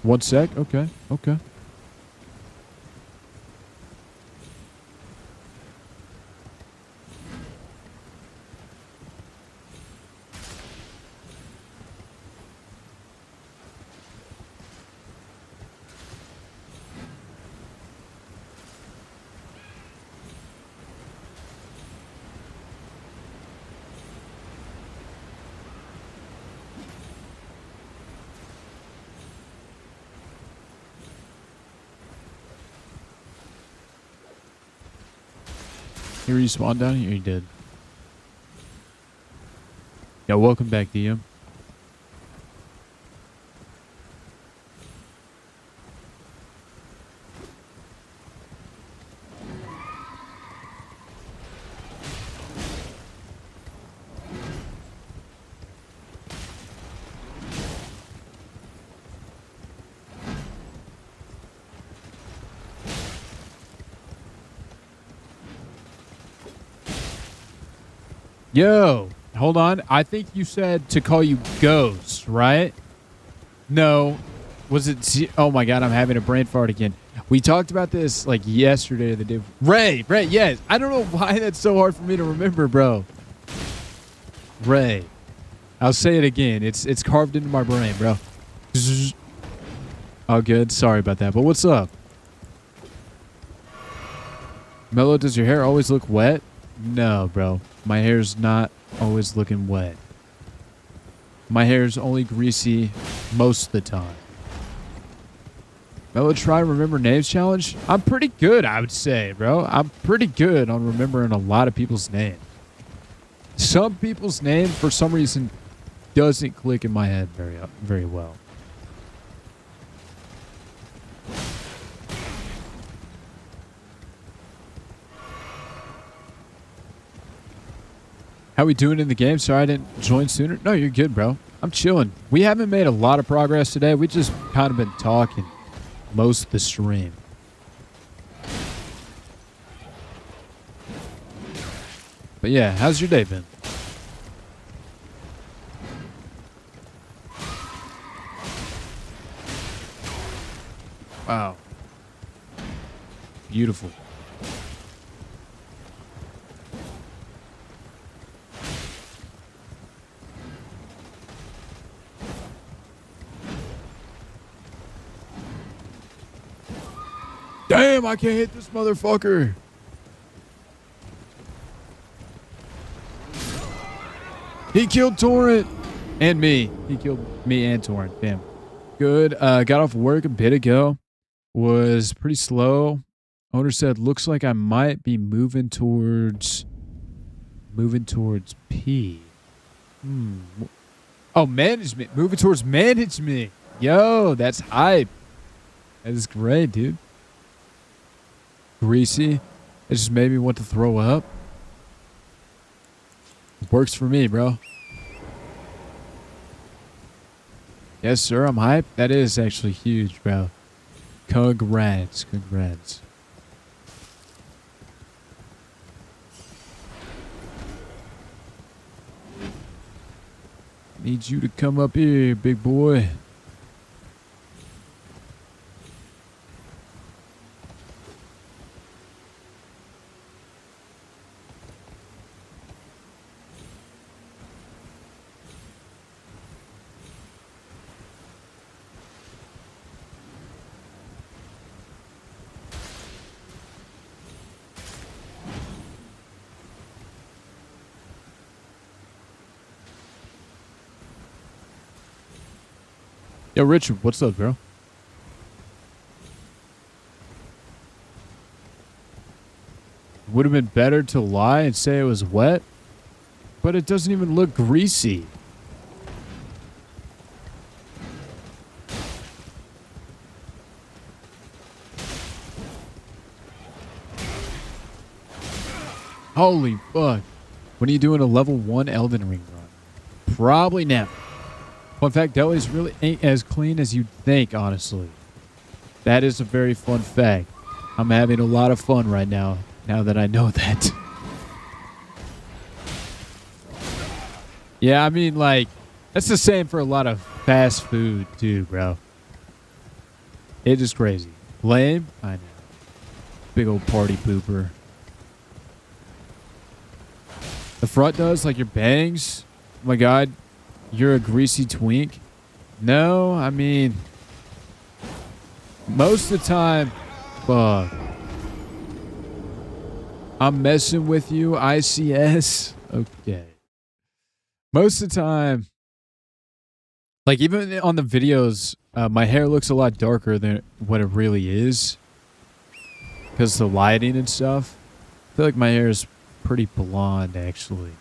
One sec? Okay, okay. Here you spawned down here? You did. Yeah, welcome back, DM. Yo, hold on. I think you said to call you Ghost, right? No. Was it... Oh my god, I'm having a brain fart again. We talked about this like yesterday or the day... Ray, yes. I don't know why that's so hard for me to remember, bro. Ray. I'll say it again. It's carved into my brain, bro. Oh, good. Sorry about that. But what's up? Mello, does your hair always look wet? No, bro. My hair's not always looking wet. My hair's only greasy most of the time. Mello, try remember names challenge? I'm pretty good, I would say, bro. I'm pretty good on remembering a lot of people's names. Some people's name, for some reason, doesn't click in my head very well. How we doing in the game? Sorry I didn't join sooner. No, you're good, bro. I'm chilling. We haven't made a lot of progress today. We just kind of been talking most of the stream. But yeah, how's your day been? Wow. Beautiful. Damn, I can't hit this motherfucker. He killed Torrent. And me. He killed me and Torrent. Damn. Good. Got off work a bit ago. Was pretty slow. Owner said, looks like I might be moving towards P. Oh, management. Moving towards management. Yo, that's hype. That is great, dude. Greasy. It just made me want to throw up. Works for me, bro. Yes, sir. I'm hyped. That is actually huge, bro. Congrats. Congrats. Need you to come up here, big boy. Yo, Richard, what's up, bro? Would have been better to lie and say it was wet, but it doesn't even look greasy. Holy fuck. When are you doing a level 1 Elden Ring run? Probably never. Fun fact, delis really ain't as clean as you'd think, honestly. That is a very fun fact. I'm having a lot of fun right now that I know that. Yeah, I mean, like, that's the same for a lot of fast food, too, bro. It is crazy. Lame? I know. Big old party pooper. The front does, like your bangs? Oh my god. You're a greasy twink? No, I mean, most of the time, fuck. I'm messing with you, ICS. Okay. Most of the time, like even on the videos, my hair looks a lot darker than what it really is. Because of the lighting and stuff. I feel like my hair is pretty blonde, actually.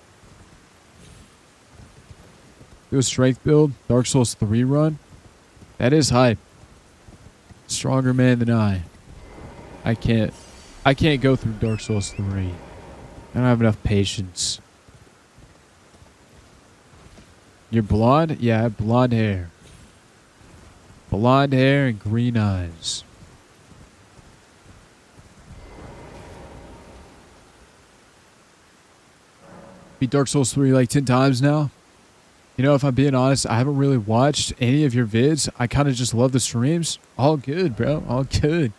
Do a strength build, Dark Souls 3 run. That is hype. Stronger man than I. I can't go through Dark Souls 3. I don't have enough patience. You're blonde? Yeah, I have blonde hair. Blonde hair and green eyes. Beat Dark Souls 3 like 10 times now. You know, if I'm being honest, I haven't really watched any of your vids. I kind of just love the streams. All good, bro. All good.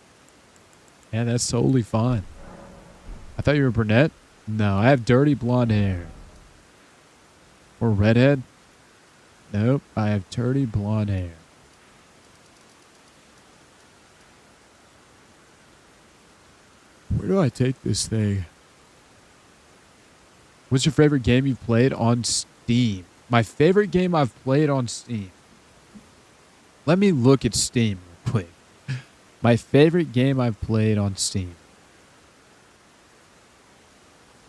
Yeah, that's totally fine. I thought you were brunette. No, I have dirty blonde hair. Or redhead. Nope, I have dirty blonde hair. Where do I take this thing? What's your favorite game you've played on Steam? My favorite game I've played on Steam. Let me look at Steam real quick. My favorite game I've played on Steam.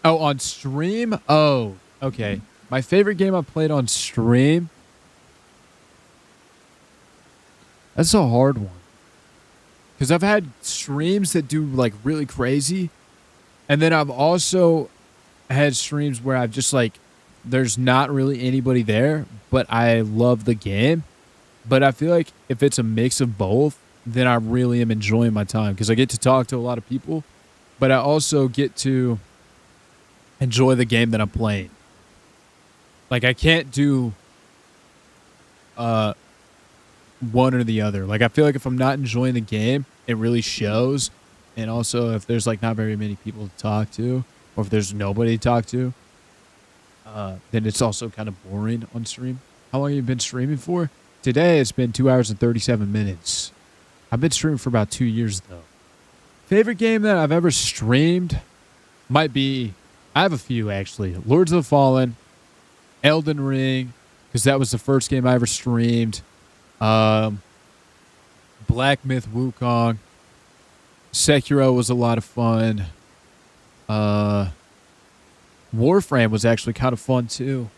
Oh, on stream? Oh, okay. My favorite game I've played on stream. That's a hard one. Because I've had streams that do like really crazy. And then I've also had streams where I've just like, there's not really anybody there, but I love the game. But I feel like if it's a mix of both, then I really am enjoying my time because I get to talk to a lot of people, but I also get to enjoy the game that I'm playing. Like I can't do one or the other. Like I feel like if I'm not enjoying the game, it really shows. And also if there's like not very many people to talk to, or if there's nobody to talk to, then it's also kind of boring on stream. How long have you been streaming for? Today it's been 2 hours and 37 minutes. I've been streaming for about 2 years though. Favorite game that I've ever streamed might be, I have a few actually. Lords of the Fallen, Elden Ring, because that was the first game I ever streamed. Black Myth Wukong. Sekiro was a lot of fun. Warframe was actually kind of fun too.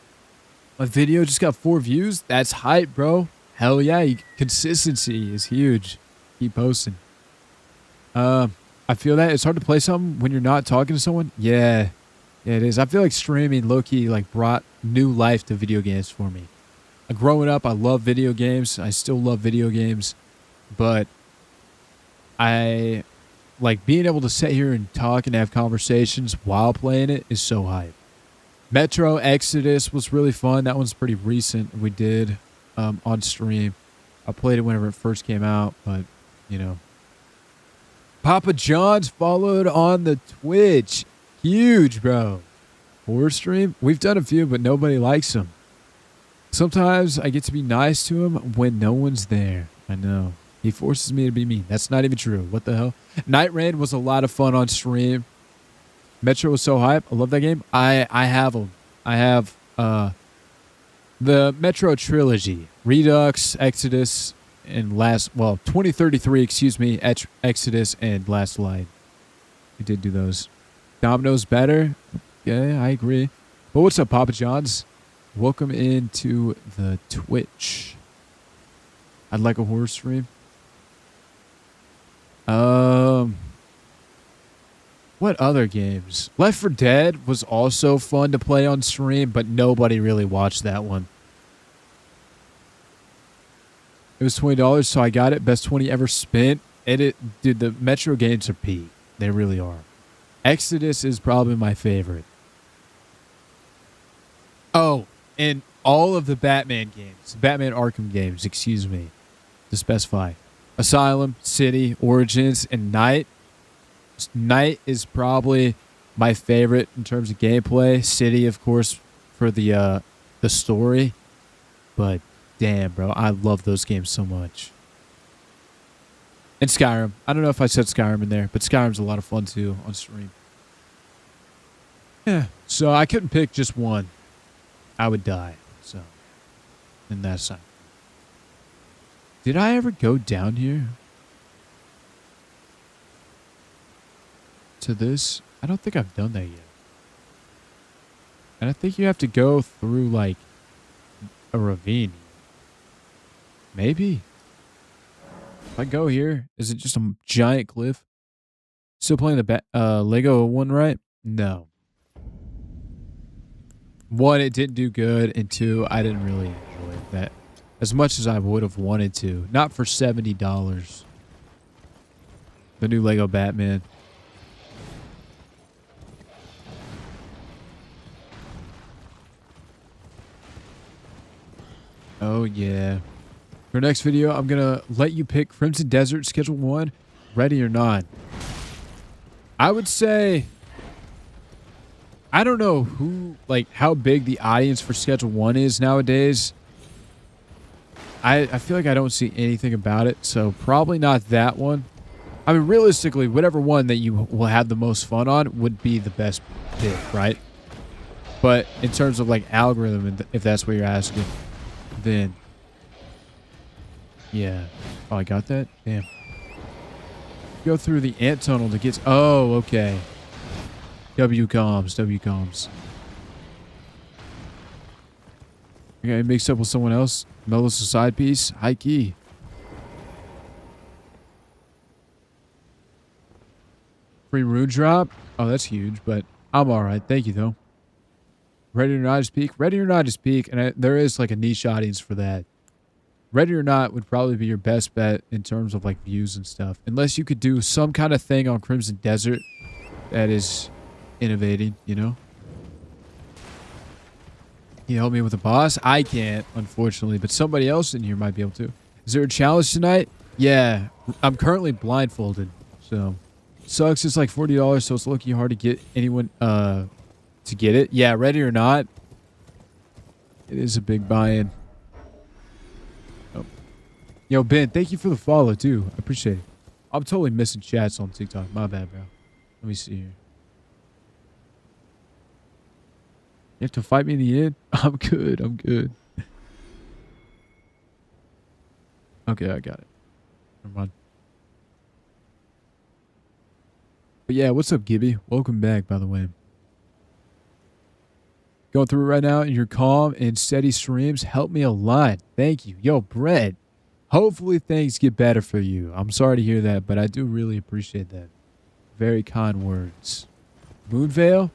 My video just got 4 views. That's hype, bro. Hell yeah. Consistency is huge. Keep posting. I feel that it's hard to play something when you're not talking to someone. Yeah, it is. I feel like streaming low-key like brought new life to video games for me. Growing up, I love video games. I still love video games, but I like being able to sit here and talk and have conversations while playing it is so hype. Metro Exodus was really fun. That one's pretty recent. We did on stream. I played it whenever it first came out, but you know. Papa John's followed on the Twitch. Huge, bro. Horror stream? We've done a few, but nobody likes them. Sometimes I get to be nice to him when no one's there. I know. He forces me to be mean. That's not even true. What the hell? Night Raid was a lot of fun on stream. Metro was so hype. I love that game. I have them. I have the Metro trilogy. Redux, Exodus, and 2033, excuse me, Exodus and Last Light. We did do those. Domino's better. Yeah, I agree. But what's up, Papa John's? Welcome into the Twitch. I'd like a horror stream. What other games? Left 4 Dead was also fun to play on stream, but nobody really watched that one. It was $20, so I got it. Best 20 ever spent. Dude, the Metro games are peak. They really are. Exodus is probably my favorite. Oh, and all of the Batman games. Batman Arkham games, excuse me. To specify. Asylum, City, Origins, and Night. Night is probably my favorite in terms of gameplay. City, of course, for the story. But damn, bro, I love those games so much. And Skyrim. I don't know if I said Skyrim in there, but Skyrim's a lot of fun too on stream. Yeah, so I couldn't pick just one. I would die. So, and that's not. Did I ever go down here? To this? I don't think I've done that yet. And I think you have to go through, like, a ravine. Maybe. If I go here, is it just a giant cliff? Still playing the Lego one, right? No. One, it didn't do good, and two, I didn't really enjoy that as much as I would have wanted to. Not for $70. The new Lego Batman. Oh, yeah. For next video, I'm going to let you pick Crimson Desert Schedule 1, ready or not. I would say, I don't know who, like, how big the audience for Schedule 1 is nowadays. I feel like I don't see anything about it, so probably not that one. I mean, realistically, whatever one that you will have the most fun on would be the best pick, right? But in terms of, like, algorithm, if that's what you're asking, then, yeah. Oh, I got that? Damn. Go through the ant tunnel to get... Oh, okay. WCOMs. Okay, mixed up with someone else. Melos a side piece. High key. Free rune drop. Oh, that's huge, but I'm alright. Thank you, though. Ready or not to speak? Ready or not to speak, and there is like a niche audience for that. Ready or not would probably be your best bet in terms of like views and stuff. Unless you could do some kind of thing on Crimson Desert that is innovating, you know? Can you help me with the boss? I can't, unfortunately, but somebody else in here might be able to. Is there a challenge tonight? Yeah, I'm currently blindfolded, so sucks. It's like $40, so it's looking hard to get anyone to get it. Yeah, ready or not, it is a big buy-in. Oh. Yo, Ben, thank you for the follow too. I appreciate it. I'm totally missing chats on TikTok. My bad, bro. Let me see here. You have to fight me in the end? I'm good. I'm good. Okay, I got it. Never mind. But yeah, what's up, Gibby? Welcome back, by the way. Going through it right now, and your calm and steady streams help me a lot. Thank you. Yo, Brett, hopefully things get better for you. I'm sorry to hear that, but I do really appreciate that. Very kind words. Moonvale?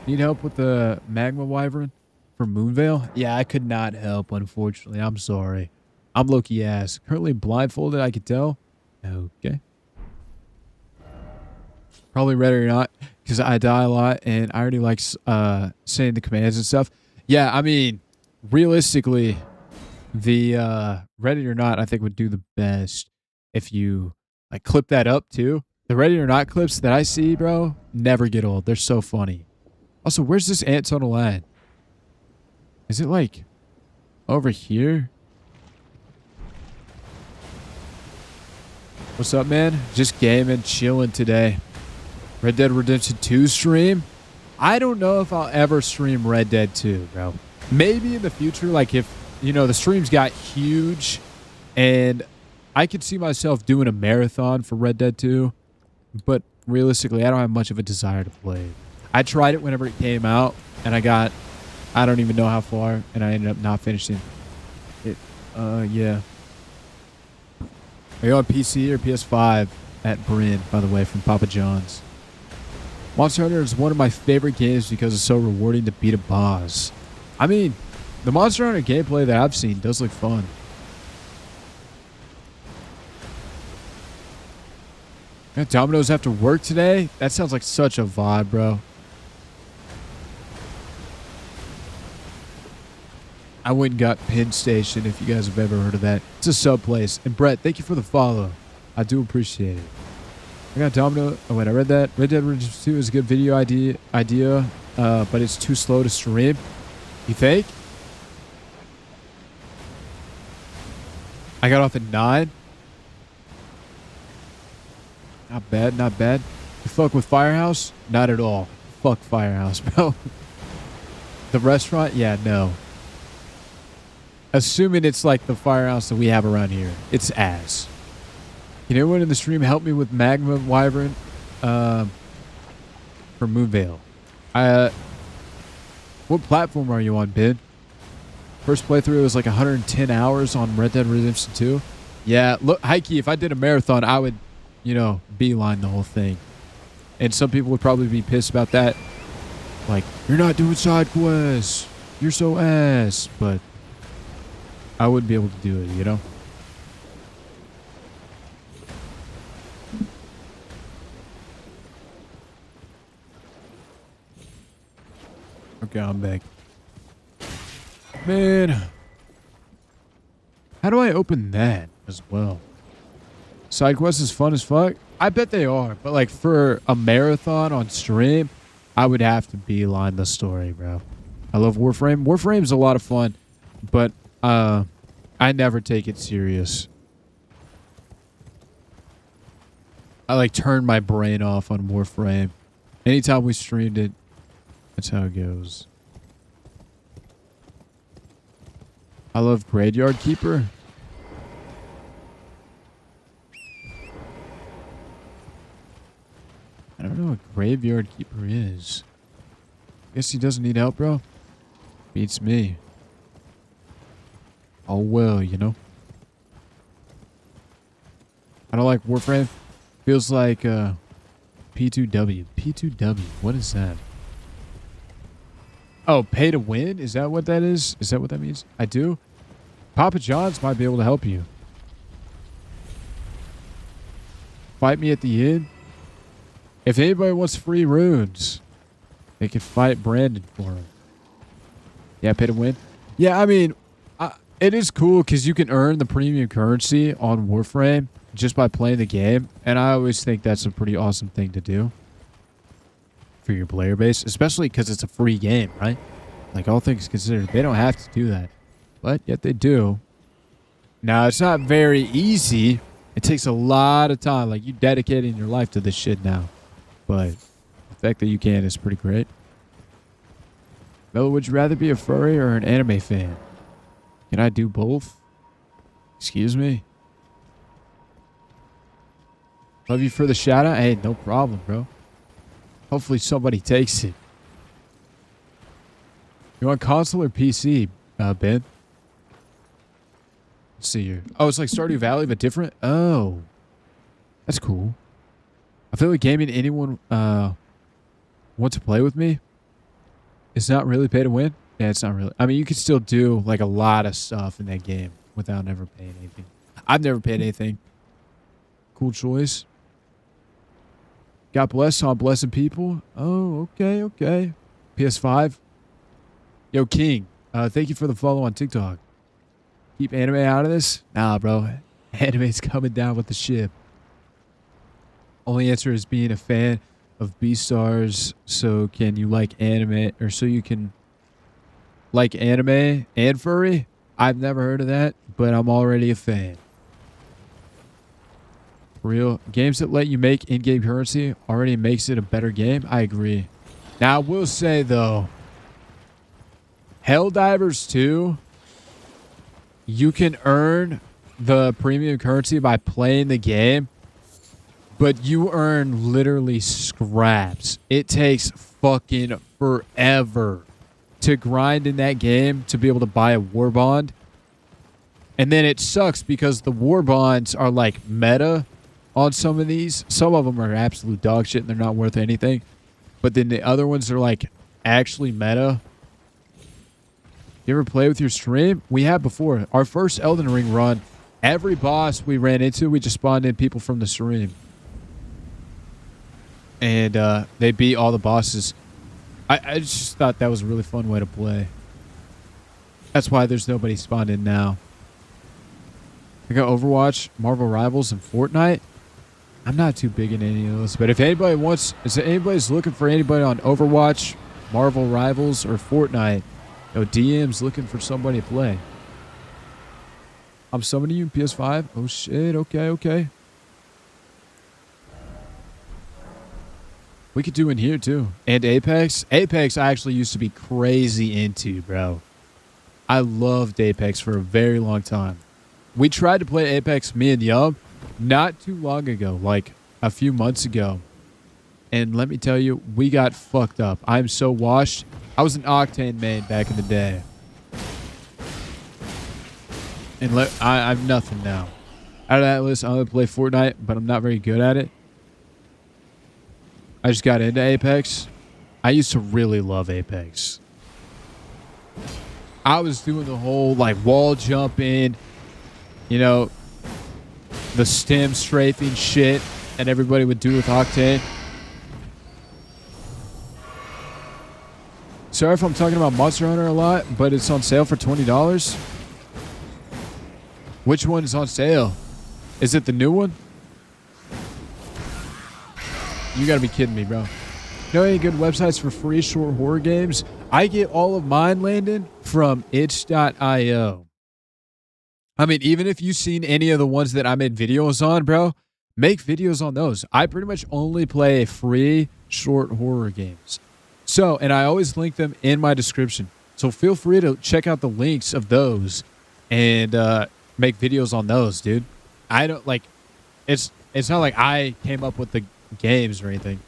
Need help with the magma wyvern for Moonvale? Yeah, I could not help, unfortunately. I'm sorry. I'm low-key ass. Currently blindfolded, I could tell. Okay. Probably ready or not, because I die a lot, and I already like saying the commands and stuff. Yeah, I mean, realistically, the ready or not, I think would do the best if you like clip that up too. The ready or not clips that I see, bro, never get old. They're so funny. Also, where's this ant tunnel at? Is it like over here? What's up, man? Just gaming, chilling today. Red Dead Redemption 2 stream? I don't know if I'll ever stream Red Dead 2, bro. Maybe in the future, like if, you know, the streams got huge and I could see myself doing a marathon for Red Dead 2, but realistically, I don't have much of a desire to play it. I tried it whenever it came out, and I don't even know how far, and I ended up not finishing it. Yeah. Are you on PC or PS5 at Bryn, by the way, from Papa John's? Monster Hunter is one of my favorite games because it's so rewarding to beat a boss. I mean, the Monster Hunter gameplay that I've seen does look fun. Yeah, Domino's after work today? That sounds like such a vibe, bro. I went and got Penn Station, if you guys have ever heard of that. It's a sub place. And Brett, thank you for the follow. I do appreciate it. I got Domino. Oh, wait, I read that. Red Dead Redemption 2 is a good video idea, but it's too slow to stream. You think? I got off at 9. Not bad, not bad. You fuck with Firehouse? Not at all. Fuck Firehouse, bro. The restaurant? Yeah, no. Assuming it's like the Firehouse that we have around here. It's ass. Can anyone in the stream help me with Magma Wyvern for Moonvale? What platform are you on, Ben? First playthrough was like 110 hours on Red Dead Redemption 2. Yeah, look, Heike, if I did a marathon, I would, you know, beeline the whole thing. And some people would probably be pissed about that. Like, you're not doing side quests. You're so ass. But I wouldn't be able to do it, you know? Okay, I'm back. Man. How do I open that as well? Side quests is fun as fuck? I bet they are. But like for a marathon on stream, I would have to beeline the story, bro. I love Warframe. Warframe's a lot of fun. But I never take it serious. I like turn my brain off on Warframe. Anytime we streamed it, that's how it goes. I love Graveyard Keeper. I don't know what Graveyard Keeper is. Guess he doesn't need help, bro. Beats me. Oh well, you know. I don't like Warframe. Feels like P2W. P2W. What is that? Oh, pay to win? Is that what that is? Is that what that means? I do? Papa John's might be able to help you. Fight me at the inn? If anybody wants free runes, they can fight Brandon for him. Yeah, pay to win? Yeah, I mean, it is cool because you can earn the premium currency on Warframe just by playing the game. And I always think that's a pretty awesome thing to do for your player base, especially because it's a free game, right? Like, all things considered, they don't have to do that, but yet they do. Now, it's not very easy. It takes a lot of time. Like, you dedicating your life to this shit now, but the fact that you can is pretty great. Melo, would you rather be a furry or an anime fan? Can I do both? Excuse me? Love you for the shout out. Hey, no problem, bro. Hopefully somebody takes it. You on console or PC, Ben? Let's see here. Oh, it's like Stardew Valley, but different? Oh. That's cool. I feel like gaming anyone want to play with me. It's not really pay to win. Yeah, it's not really. I mean, you could still do like a lot of stuff in that game without never paying anything. I've never paid anything. Cool choice. God bless on blessed people. Oh, okay, okay. PS5. Yo, King. Thank you for the follow on TikTok. Keep anime out of this? Nah, bro. Anime's coming down with the ship. Only answer is being a fan of Beastars. So can you like anime, or so you can like anime and furry? I've never heard of that, but I'm already a fan. Real games that let you make in-game currency already makes it a better game. I agree. Now, I will say, though, Helldivers 2, you can earn the premium currency by playing the game, but you earn literally scraps. It takes fucking forever to grind in that game to be able to buy a war bond. And then it sucks because the war bonds are like meta on some of these. Some of them are absolute dog shit and they're not worth anything. But then the other ones are like actually meta. You ever play with your stream? We have before. Our first Elden Ring run, every boss we ran into, we just spawned in people from the stream. And they beat all the bosses. I just thought that was a really fun way to play. That's why there's nobody spawned in now. I got Overwatch, Marvel Rivals, and Fortnite. I'm not too big in any of those, but if anybody wants, if anybody's looking for anybody on Overwatch, Marvel Rivals, or Fortnite, yo, DM's looking for somebody to play. I'm summoning you in PS5. Oh shit, okay, okay. We could do in here too. And Apex. Apex I actually used to be crazy into, bro. I loved Apex for a very long time. We tried to play Apex, me and Yum, not too long ago, like a few months ago. And let me tell you, we got fucked up. I'm so washed. I was an Octane main back in the day. And I'm nothing now. Out of that list, I only play Fortnite, but I'm not very good at it. I just got into Apex. I used to really love Apex. I was doing the whole like wall jumping, you know, the stem strafing shit that everybody would do with Octane. Sorry if I'm talking about Monster Hunter a lot, but it's on sale for $20. Which one is on sale? Is it the new one? You gotta be kidding me, bro. Know any good websites for free short horror games? I get all of mine, Landon, from itch.io. I mean, even if you've seen any of the ones that I made videos on, bro, make videos on those. I pretty much only play free short horror games. So, and I always link them in my description. So feel free to check out the links of those and make videos on those, dude. I don't like, it's not like I came up with the games or anything.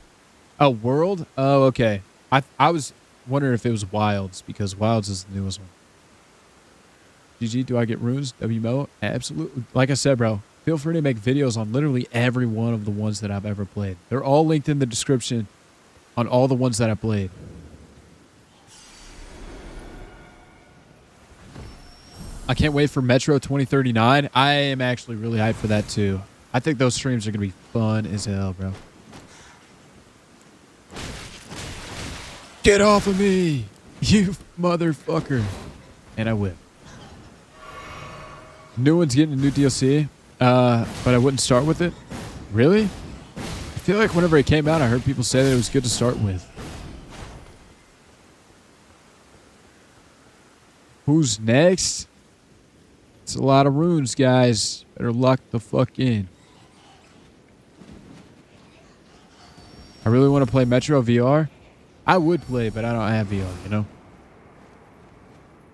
Oh, World? Oh, okay. I was wondering if it was Wilds because Wilds is the newest one. GG, do I get runes? WMO? Absolutely. Like I said, bro, feel free to make videos on literally every one of the ones that I've ever played. They're all linked in the description on all the ones that I played. I can't wait for Metro 2039. I am actually really hyped for that too. I think those streams are going to be fun as hell, bro. Get off of me, you motherfucker. And I whip. New one's getting a new DLC, but I wouldn't start with it. Really? I feel like whenever it came out, I heard people say that it was good to start with. Who's next? It's a lot of runes, guys. Better lock the fuck in. I really want to play Metro VR. I would play, but I don't have VR, you know?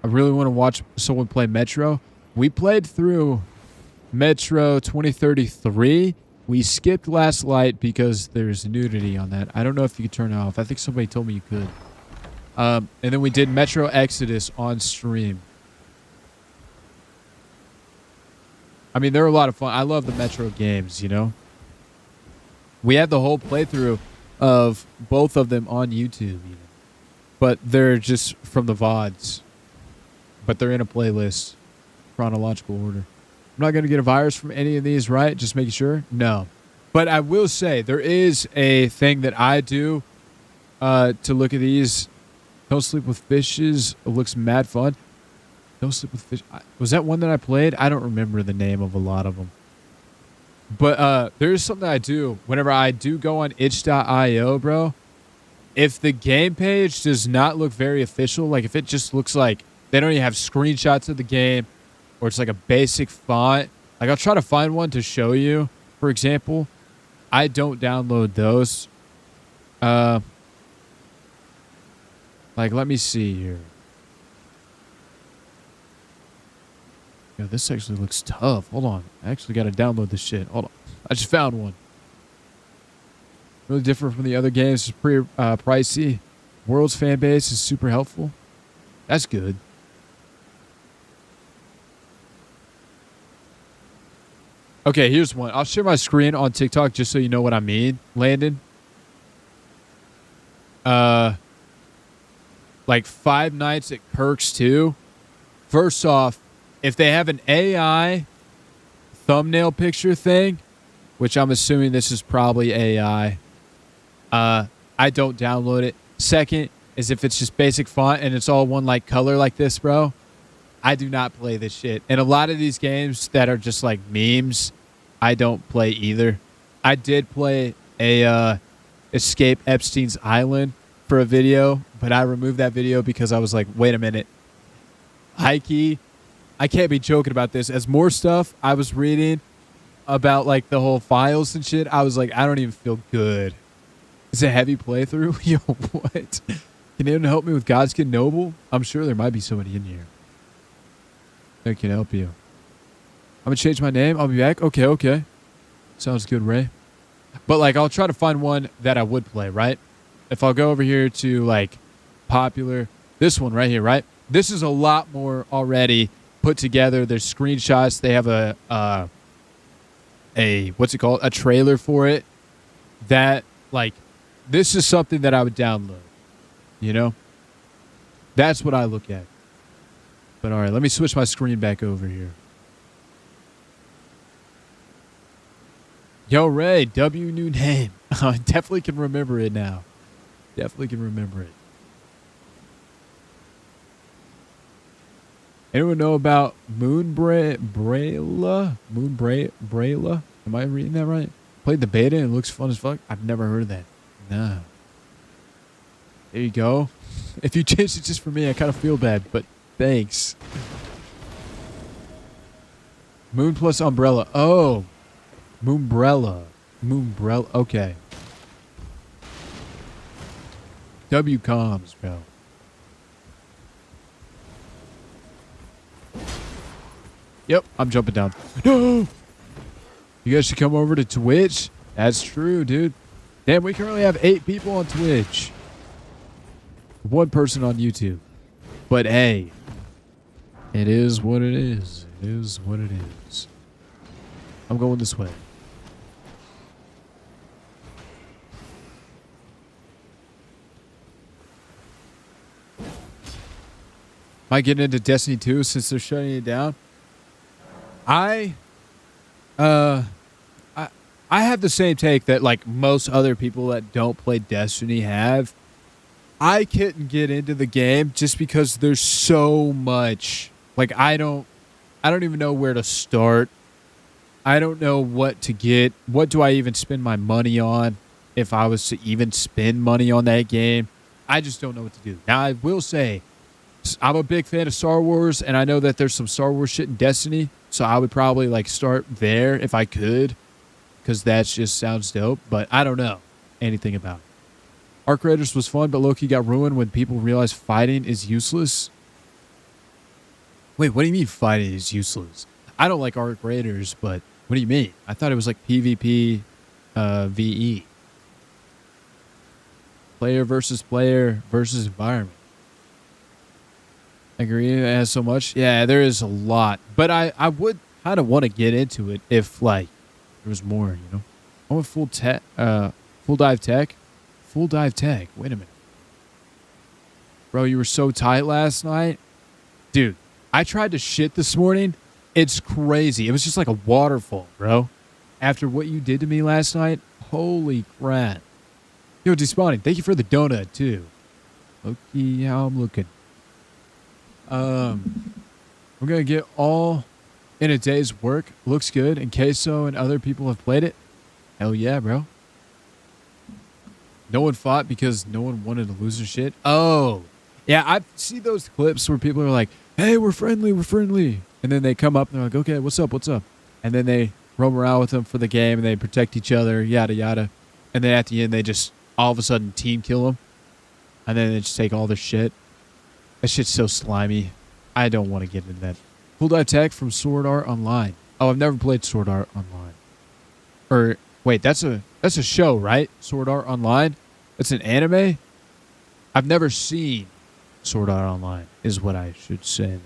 I really want to watch someone play Metro. We played through Metro 2033. We skipped Last Light because there's nudity on that. I don't know if you could turn it off. I think somebody told me you could. And then we did Metro Exodus on stream. I mean, they're a lot of fun. I love the Metro games, you know? We had the whole playthrough of both of them on YouTube, even. But they're just from the VODs. But they're in a playlist, chronological order. I'm not going to get a virus from any of these, right? Just making sure? No. But I will say, there is a thing that I do to look at these. Don't Sleep with Fishes. It looks mad fun. Don't Sleep with Fish. Was that one that I played? I don't remember the name of a lot of them. But there's something I do whenever I do go on itch.io, bro. If the game page does not look very official, like if it just looks like they don't even have screenshots of the game or it's like a basic font, like I'll try to find one to show you, for example. I don't download those. Like, let me see here. Yo, this actually looks tough. Hold on. I actually got to download this shit. Hold on. I just found one. Really different from the other games. It's pretty pricey. World's fan base is super helpful. That's good. Okay, here's one. I'll share my screen on TikTok just so you know what I mean, Landon. Like Five Nights at Kirk's 2. First off, if they have an AI thumbnail picture thing, which I'm assuming this is probably AI, I don't download it. Second is if it's just basic font and it's all one like color like this, bro, I do not play this shit. And a lot of these games that are just like memes, I don't play either. I did play a Escape Epstein's Island for a video, but I removed that video because I was like, wait a minute. Hikey, I can't be joking about this. As more stuff I was reading about like the whole files and shit, I was like, I don't even feel good. It's a heavy playthrough. Yo, what? Can anyone help me with Godskin Noble? I'm sure there might be somebody in here that can help you. I'm gonna change my name. I'll be back. Okay. Sounds good, Ray. But like, I'll try to find one that I would play, right? If I'll go over here to like popular. This one right here, right? This is a lot more already put together. There's screenshots. They have a what's it called? A trailer for it. That, like, this is something that I would download. You know? That's what I look at. But all right, let me switch my screen back over here. Yo, Ray, W new name. I definitely can remember it now. Definitely can remember it. Anyone know about Brayla? Brayla? Am I reading that right? Played the beta and it looks fun as fuck. I've never heard of that. Nah. There you go. If you changed it just for me, I kind of feel bad, but thanks. Moon plus umbrella. Oh. Moonbrella. Moonbrella. Okay. W comms, bro. Yep, I'm jumping down. No! You guys should come over to Twitch. That's true, dude. Damn, we currently have 8 people on Twitch. 1 person on YouTube. But hey, it is what it is. It is what it is. I'm going this way. Might get into Destiny 2 since they're shutting it down. I have the same take that like most other people that don't play Destiny have. I couldn't get into the game just because there's so much. Like I don't even know where to start. I don't know what to get. What do I even spend my money on if I was to even spend money on that game? I just don't know what to do. Now I will say I'm a big fan of Star Wars, and I know that there's some Star Wars shit in Destiny, so I would probably like start there if I could, because that just sounds dope, but I don't know anything about it. Arc Raiders was fun, but low-key got ruined when people realized fighting is useless. Wait, what do you mean fighting is useless? I don't like Arc Raiders, but what do you mean? I thought it was like PvP, VE. Player versus environment. I agree, it has so much. Yeah, there is a lot. But I would kind of want to get into it if, like, there was more, you know? I want full dive tech. Full dive tech. Wait a minute. Bro, you were so tight last night. Dude, I tried to shit this morning. It's crazy. It was just like a waterfall, bro. After what you did to me last night, holy crap. Yo, Despawning, thank you for the donut, too. Okay, how I'm looking. We're going to get all in a day's work. Looks good. And Queso and other people have played it. Hell yeah, bro. No one fought because no one wanted to lose their shit. Oh, yeah. I see those clips where people are like, hey, we're friendly. We're friendly. And then they come up and they're like, okay, what's up? What's up? And then they roam around with them for the game and they protect each other, yada, yada. And then at the end, they just all of a sudden team kill them. And then they just take all their shit. That shit's so slimy. I don't want to get into that. Full dive tech from Sword Art Online. Oh, I've never played Sword Art Online. Or wait, that's a show, right? Sword Art Online. It's an anime. I've never seen Sword Art Online, is what I should say.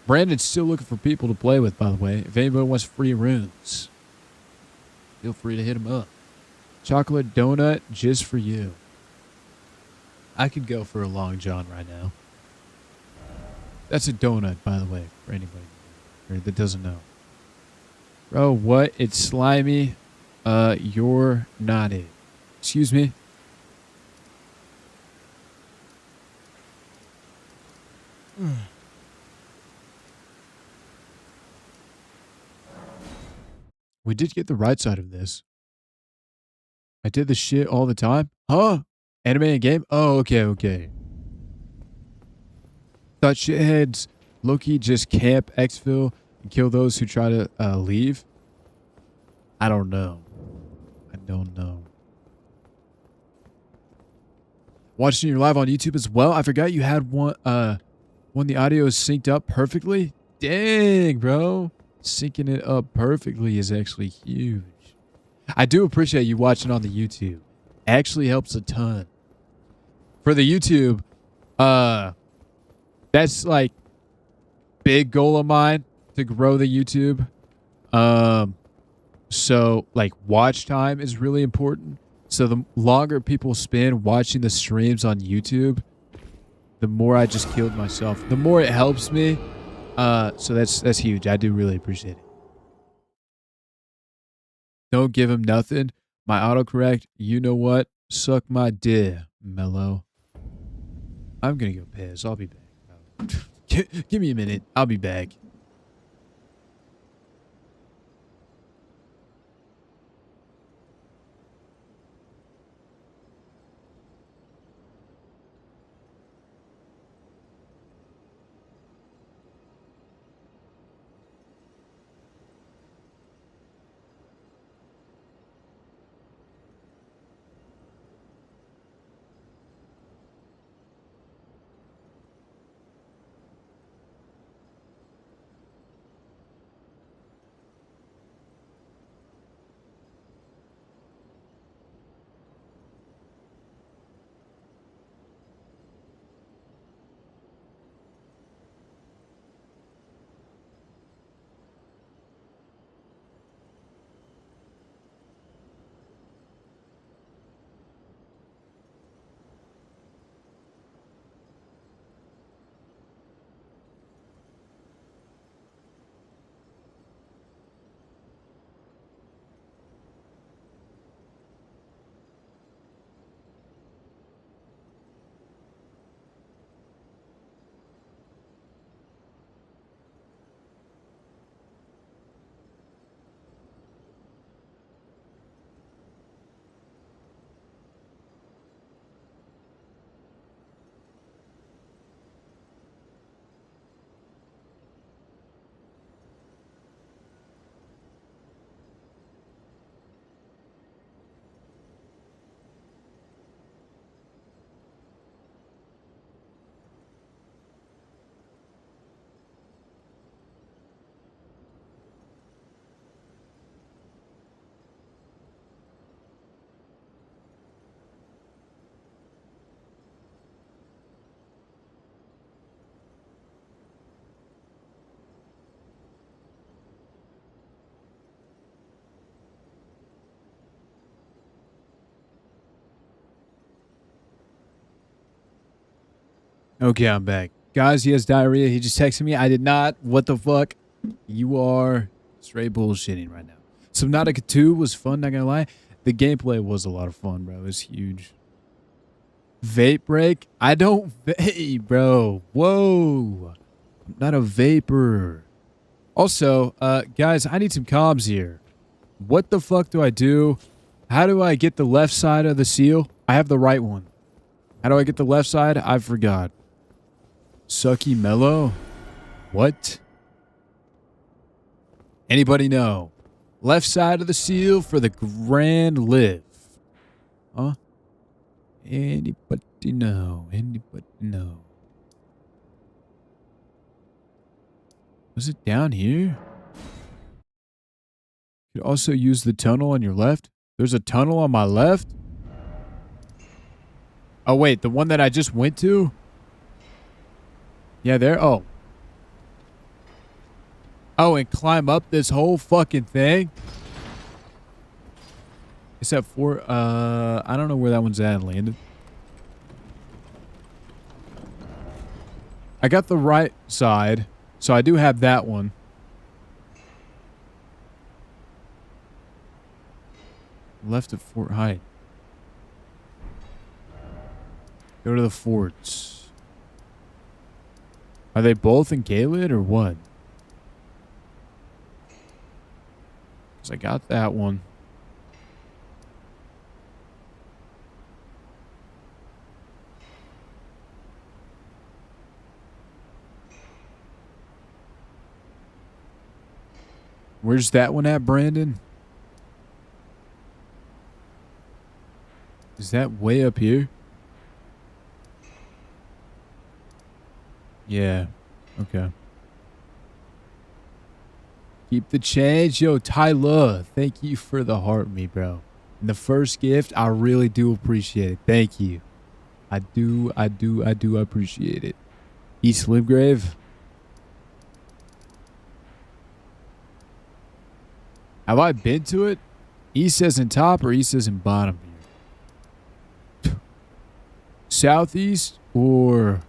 Brandon's still looking for people to play with, by the way. If anybody wants free runes, feel free to hit him up. Chocolate donut just for you. I could go for a Long John right now. That's a donut, by the way, for anybody that doesn't know. Bro, what? It's slimy. You're not it. Excuse me? We did get the right side of this. I did this shit all the time. Huh? Anime and game? Oh, okay. Thought shitheads Loki just camp exfil and kill those who try to leave? I don't know. Watching your live on YouTube as well? I forgot you had one when the audio is synced up perfectly. Dang, bro. Syncing it up perfectly is actually huge. I do appreciate you watching on the YouTube. Actually helps a ton. for the YouTube, that's like big goal of mine to grow the YouTube. So like watch time is really important. So the longer people spend watching the streams on YouTube, the more I just killed myself. The more it helps me. So that's huge. I do really appreciate it. Don't give him nothing. My autocorrect, you know what? Suck my dick, Mellow. I'm gonna go piss. I'll be back. Give me a minute. I'll be back. Okay, I'm back. Guys, he has diarrhea. He just texted me. I did not. What the fuck? You are straight bullshitting right now. Subnautica 2 was fun, not gonna lie. The gameplay was a lot of fun, bro. It was huge. Vape break? I don't vape, bro. Whoa. I'm not a vapor. Also, guys, I need some comms here. What the fuck do I do? How do I get the left side of the seal? I have the right one. How do I get the left side? I forgot. Sucky Mellow? What? Anybody know? Left side of the seal for the grand live. Huh? Anybody know? Anybody know? Was it down here? You could also use the tunnel on your left. There's a tunnel on my left? Oh, wait. The one that I just went to? Yeah, there. Oh. Oh, and climb up this whole fucking thing? Except for, I don't know where that one's at, Landon. I got the right side, so I do have that one. Left at Fort Height. Go to the forts. Are they both in Gaelid or what? Because I got that one. Where's that one at, Brandon? Is that way up here? Yeah. Okay. Keep the change. Yo, Tyler, thank you for the heart me, bro. And the first gift, I really do appreciate it. Thank you. I do appreciate it. East Limgrave. Have I been to it? East as in top or east as in bottom here? Southeast or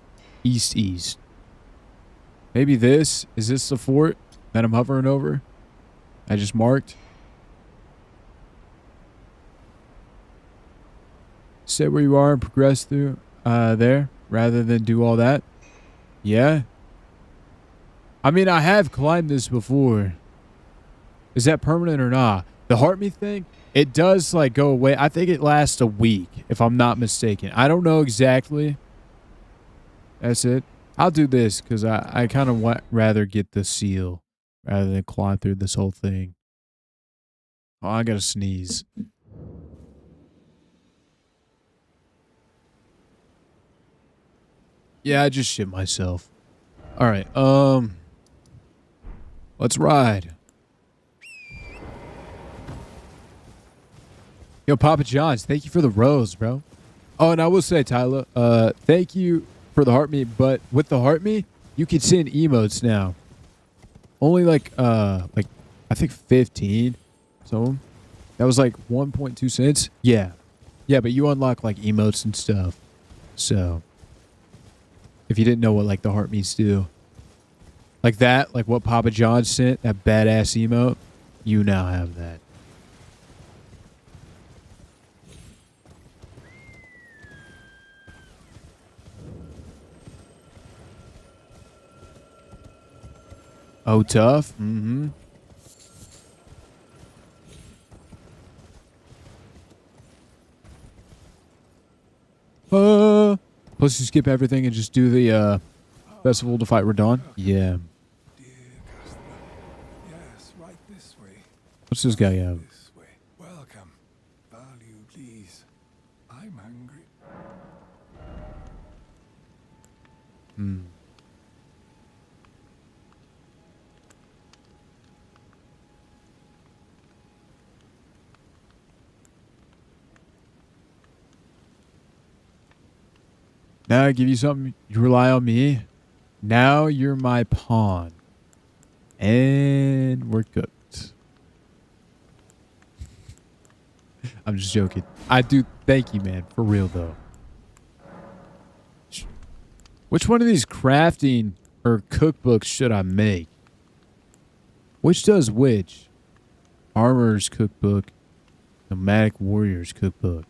east? Maybe this. Is this the fort that I'm hovering over? I just marked. Stay where you are and progress through there rather than do all that. Yeah. I mean, I have climbed this before. Is that permanent or not? The heart me thing, it does like go away. I think it lasts a week, if I'm not mistaken. I don't know exactly. That's it. I'll do this because I kind of rather get the seal rather than climb through this whole thing. Oh, I gotta sneeze. Yeah, I just shit myself. All right, let's ride. Yo, Papa John's, thank you for the rose, bro. Oh, and I will say, Tyler, thank you for the heart me, but with the heart me, you can send emotes now. Only like I think 15. So that was like 1.2 cents. Yeah. Yeah, but you unlock like emotes and stuff. So if you didn't know what like the heart me's do. Like that, like what Papa John sent, that badass emote, you now have that. Oh, tough? Mm-hmm. Plus you skip everything and just do the festival to fight Radon. Yeah. Dear customer. Yes, right this way. What's this guy have? This way. Welcome. Value, please. I'm hungry. Hmm. Now I give you something. You rely on me. Now you're my pawn. And we're cooked. I'm just joking. I do thank you, man. For real, though. Which one of these crafting or cookbooks should I make? Which does which? Armorer's cookbook. Nomadic Warrior's cookbook.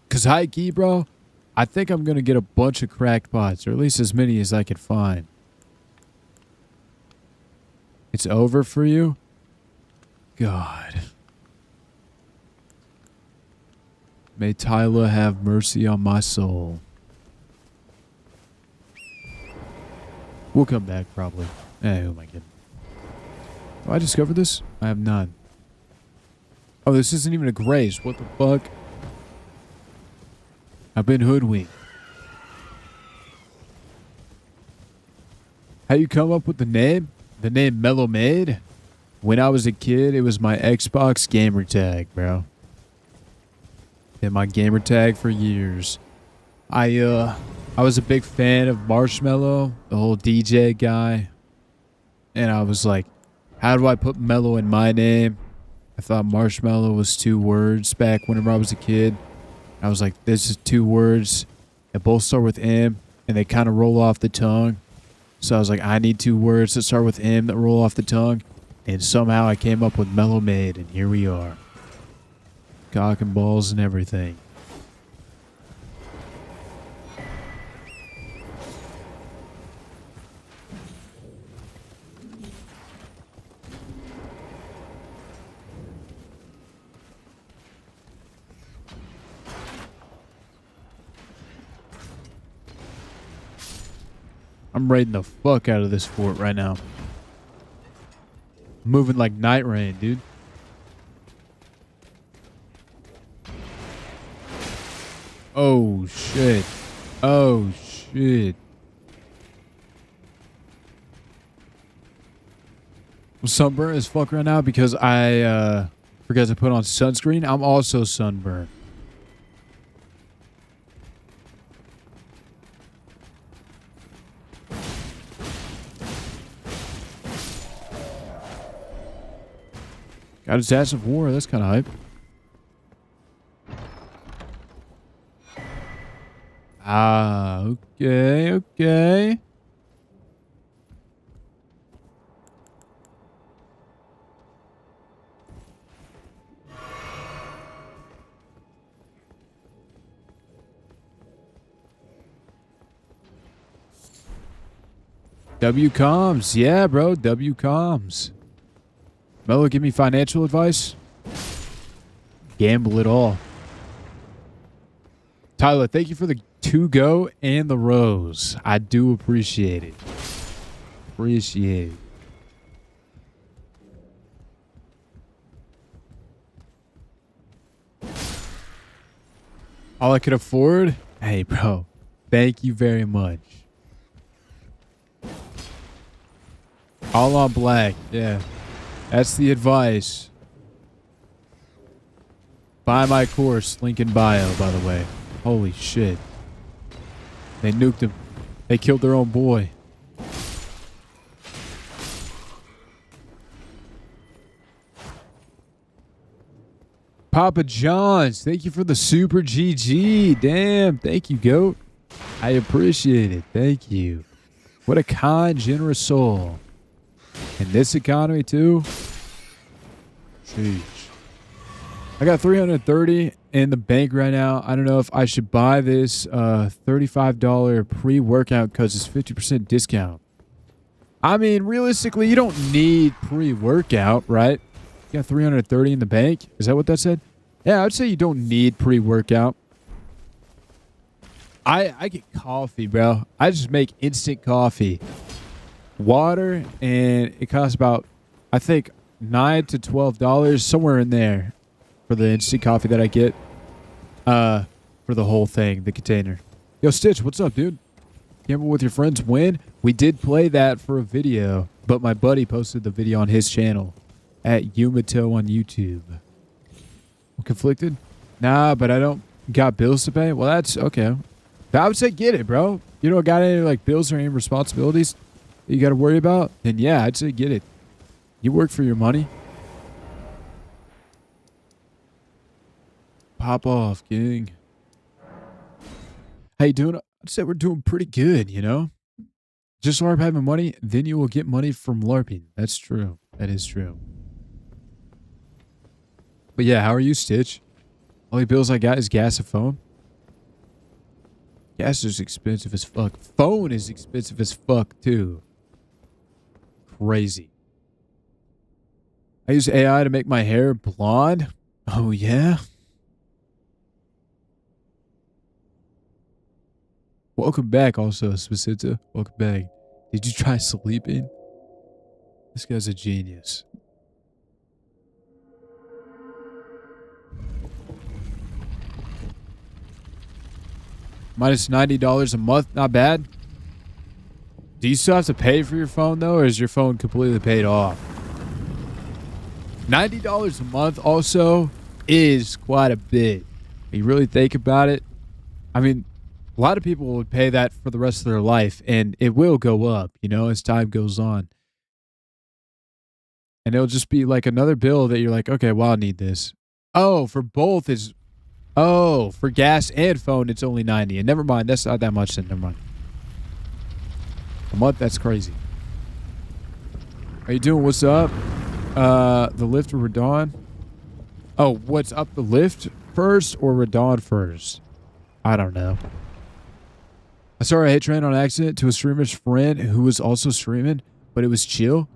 Because high key, bro, I think I'm going to get a bunch of cracked pots, or at least as many as I could find. It's over for you? God. May Tyler have mercy on my soul. We'll come back, probably. Hey, who am I kidding? Have I discovered this? I have none. Oh, this isn't even a grace. What the fuck? I've been hoodwinked. How you come up with the name? The name Mellow Maid? When I was a kid, it was my Xbox gamer tag, bro. And my gamer tag for years. I was a big fan of Marshmello, the whole DJ guy. And I was like, how do I put Mellow in my name? I thought Marshmello was 2 words back whenever I was a kid. I was like, this is 2 words that both start with M and they kind of roll off the tongue. So I was like, I need 2 words that start with M that roll off the tongue. And somehow I came up with Mellow Maid, and here we are. Cock and balls and everything. I'm raiding the fuck out of this fort right now. Moving like night rain, dude. Oh, shit. Oh, shit. I'm sunburned as fuck right now because I Forgot to put on sunscreen. I'm also sunburned. Got his ass of war. That's kind of hype. Ah, okay, okay. W comms. Yeah, bro. W comms. Mello, give me financial advice. Gamble it all. Tyler, thank you for the 2-go and the rose. I do appreciate it. Appreciate it. All I could afford? Hey, bro. Thank you very much. All on black. Yeah. That's the advice. Buy my course. Link in bio, by the way. Holy shit. They nuked him. They killed their own boy. Papa John's. Thank you for the super GG. Damn. Thank you, GOAT. I appreciate it. Thank you. What a kind, generous soul. In this economy, too? Jeez. I got 330 in the bank right now. I don't know if I should buy this $35 pre-workout because it's 50% discount. I mean, realistically, you don't need pre-workout, right? You got 330 in the bank? Is that what that said? Yeah, I'd say you don't need pre-workout. I get coffee, bro. I just make instant coffee. Water, and it costs about, I think, $9 to $12, somewhere in there, for the instant coffee that I get. For the whole thing, the container. Yo, Stitch, what's up, dude? Gamble with your friends win? We did play that for a video, but my buddy posted the video on his channel at Yumato on YouTube. I'm conflicted? Nah, but I don't got bills to pay? Well, that's okay. I would say get it, bro. You don't got any like bills or any responsibilities you got to worry about? Then yeah, I'd say get it. You work for your money. Pop off, King. How you doing? I'd say we're doing pretty good, you know? Just LARP having money, then you will get money from LARPing. That's true. That is true. But yeah, how are you, Stitch? Only bills I got is gas and phone. Gas is expensive as fuck. Phone is expensive as fuck, too. Crazy. I use AI to make my hair blonde. Oh, yeah? Welcome back, also, Spacita. Welcome back. Did you try sleeping? This guy's a genius. Minus $90 a month. Not bad. Do you still have to pay for your phone, though, or is your phone completely paid off? $90 a month also is quite a bit. When you really think about it, I mean, a lot of people would pay that for the rest of their life, and it will go up, you know, as time goes on. And it'll just be like another bill that you're like, okay, well, I need this. Oh, for both is... Oh, for gas and phone, it's only 90. And never mind, that's not that much, then never mind. A month, that's crazy. Are you doing what's up? The lift or Radon? Oh, what's up, the lift first or Radon first? I don't know. I saw a hate train on accident to a streamer's friend who was also streaming, but it was chill.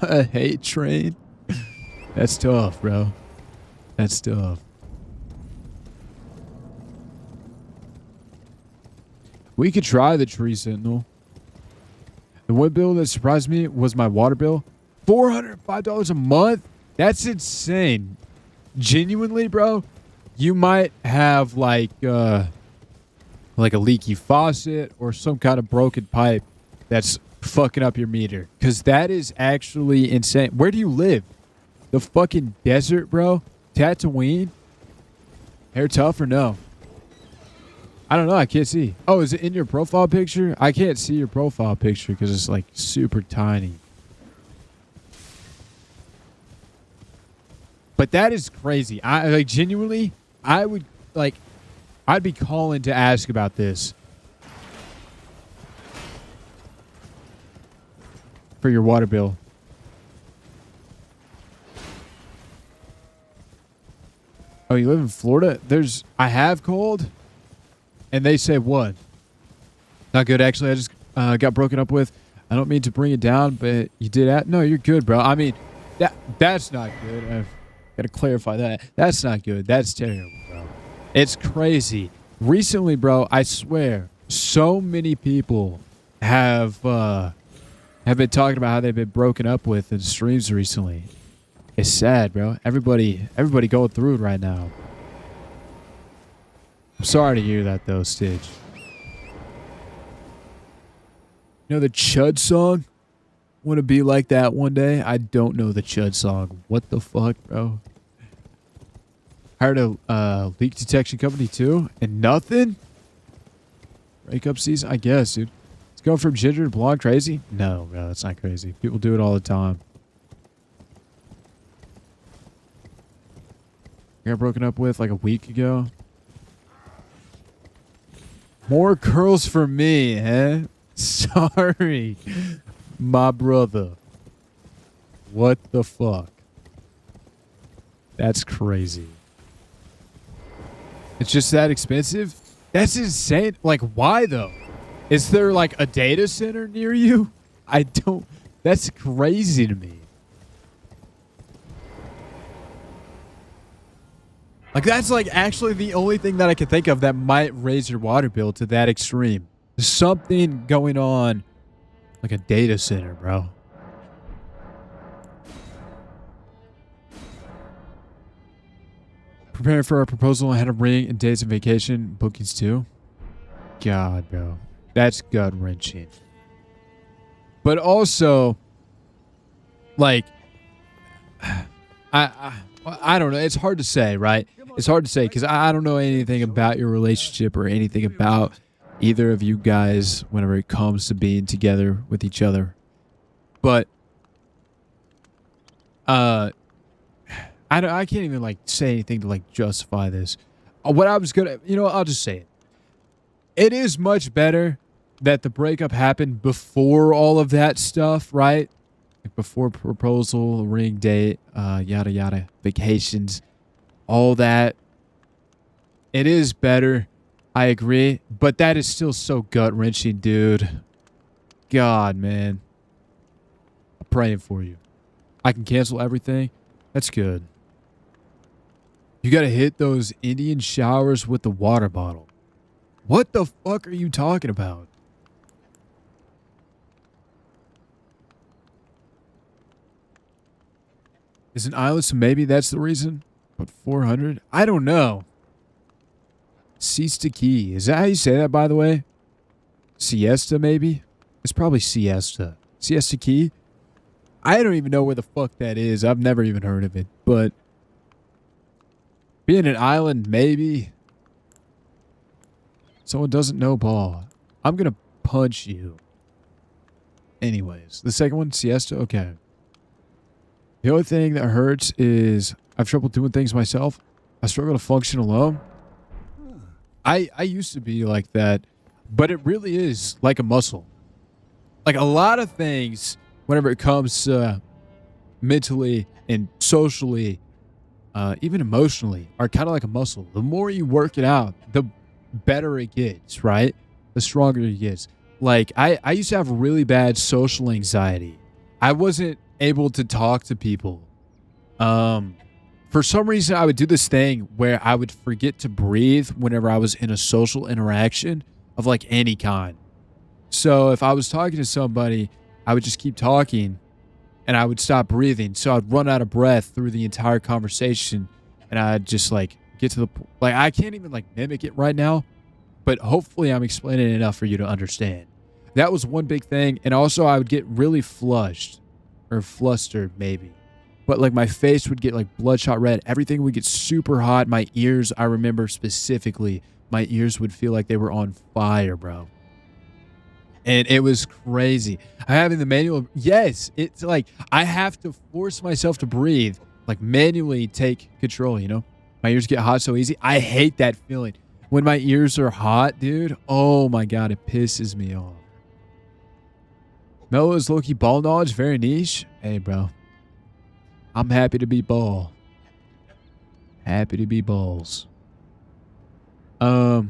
A hate train? That's tough, bro. That's tough. We could try the tree sentinel. The one bill that surprised me was my water bill. $405 a month? That's insane. Genuinely, bro, you might have like a leaky faucet or some kind of broken pipe that's fucking up your meter. Because that is actually insane. Where do you live? The fucking desert, bro? Tatooine? Hair tough or no? I don't know. I can't see. Oh, is it in your profile picture? I can't see your profile picture because it's like super tiny. But that is crazy. I like genuinely, I would like, I'd be calling to ask about this for your water bill. Oh, you live in Florida? I have cold. And they say what? Not good, actually. I just got broken up with. I don't mean to bring it down, but you did. No, you're good, bro. I mean, that's not good. I've got to clarify that. That's not good. That's terrible, bro. It's crazy. Recently, bro, I swear, so many people have been talking about how they've been broken up with in streams recently. It's sad, bro. Everybody going through it right now. I'm sorry to hear that, though, Stitch. You know the Chud song? Want to be like that one day? I don't know the Chud song. What the fuck, bro? Hired a leak detection company, too? And nothing? Breakup season? I guess, dude. It's going from ginger to blonde crazy? No, bro, that's not crazy. People do it all the time. I got broken up with like a week ago. More curls for me, eh? Sorry, my brother. What the fuck? That's crazy. It's just that expensive? That's insane. Like, why though? Is there like a data center near you? I don't... That's crazy to me. Like, that's like actually the only thing that I can think of that might raise your water bill to that extreme. There's something going on, like a data center, bro. Preparing for our proposal ahead of ring and dates and vacation bookings too. God, bro. That's gut-wrenching. But also, like, I don't know. It's hard to say, right? It's hard to say because I don't know anything about your relationship or anything about either of you guys whenever it comes to being together with each other. But I can't even like say anything to like justify this. What I was gonna, I'll just say it. It is much better that the breakup happened before all of that stuff, right? Like before proposal, ring date, yada yada, vacations, all that. It is better, I agree, but that is still so gut-wrenching, dude. God, man. I'm praying for you. I can cancel everything. That's good. You gotta hit those Indian showers with the water bottle. What the fuck are you talking about? Is an island, so maybe that's the reason? But 400? I don't know. Siesta Key. Is that how you say that, by the way? Siesta, maybe? It's probably Siesta. Siesta Key? I don't even know where the fuck that is. I've never even heard of it. But being an island, maybe. Someone doesn't know ball. I'm going to punch you. Anyways, the second one, Siesta? Okay. The only thing that hurts is I have trouble doing things myself. I struggle to function alone. I used to be like that, but it really is like a muscle. Like a lot of things, whenever it comes to mentally and socially, even emotionally, are kind of like a muscle. The more you work it out, the better it gets, right? The stronger it gets. Like, I used to have really bad social anxiety. I wasn't able to talk to people. For some reason, I would do this thing where I would forget to breathe whenever I was in a social interaction of like any kind. So if I was talking to somebody, I would just keep talking and I would stop breathing. So I'd run out of breath through the entire conversation and I'd just like get to the, like, I can't even like mimic it right now, but hopefully I'm explaining it enough for you to understand. That was one big thing. And also I would get really flushed or flustered maybe. but like my face would get like bloodshot red. Everything would get super hot. My ears, I remember specifically, my ears would feel like they were on fire, bro. And it was crazy. I having the manual. Yes, it's like I have to force myself to breathe, like manually take control, you know? My ears get hot so easy. I hate that feeling. When my ears are hot, dude, oh my God, it pisses me off. Mellow is low-key ball knowledge, very niche. Hey, bro. I'm happy to be ball. Happy to be balls. I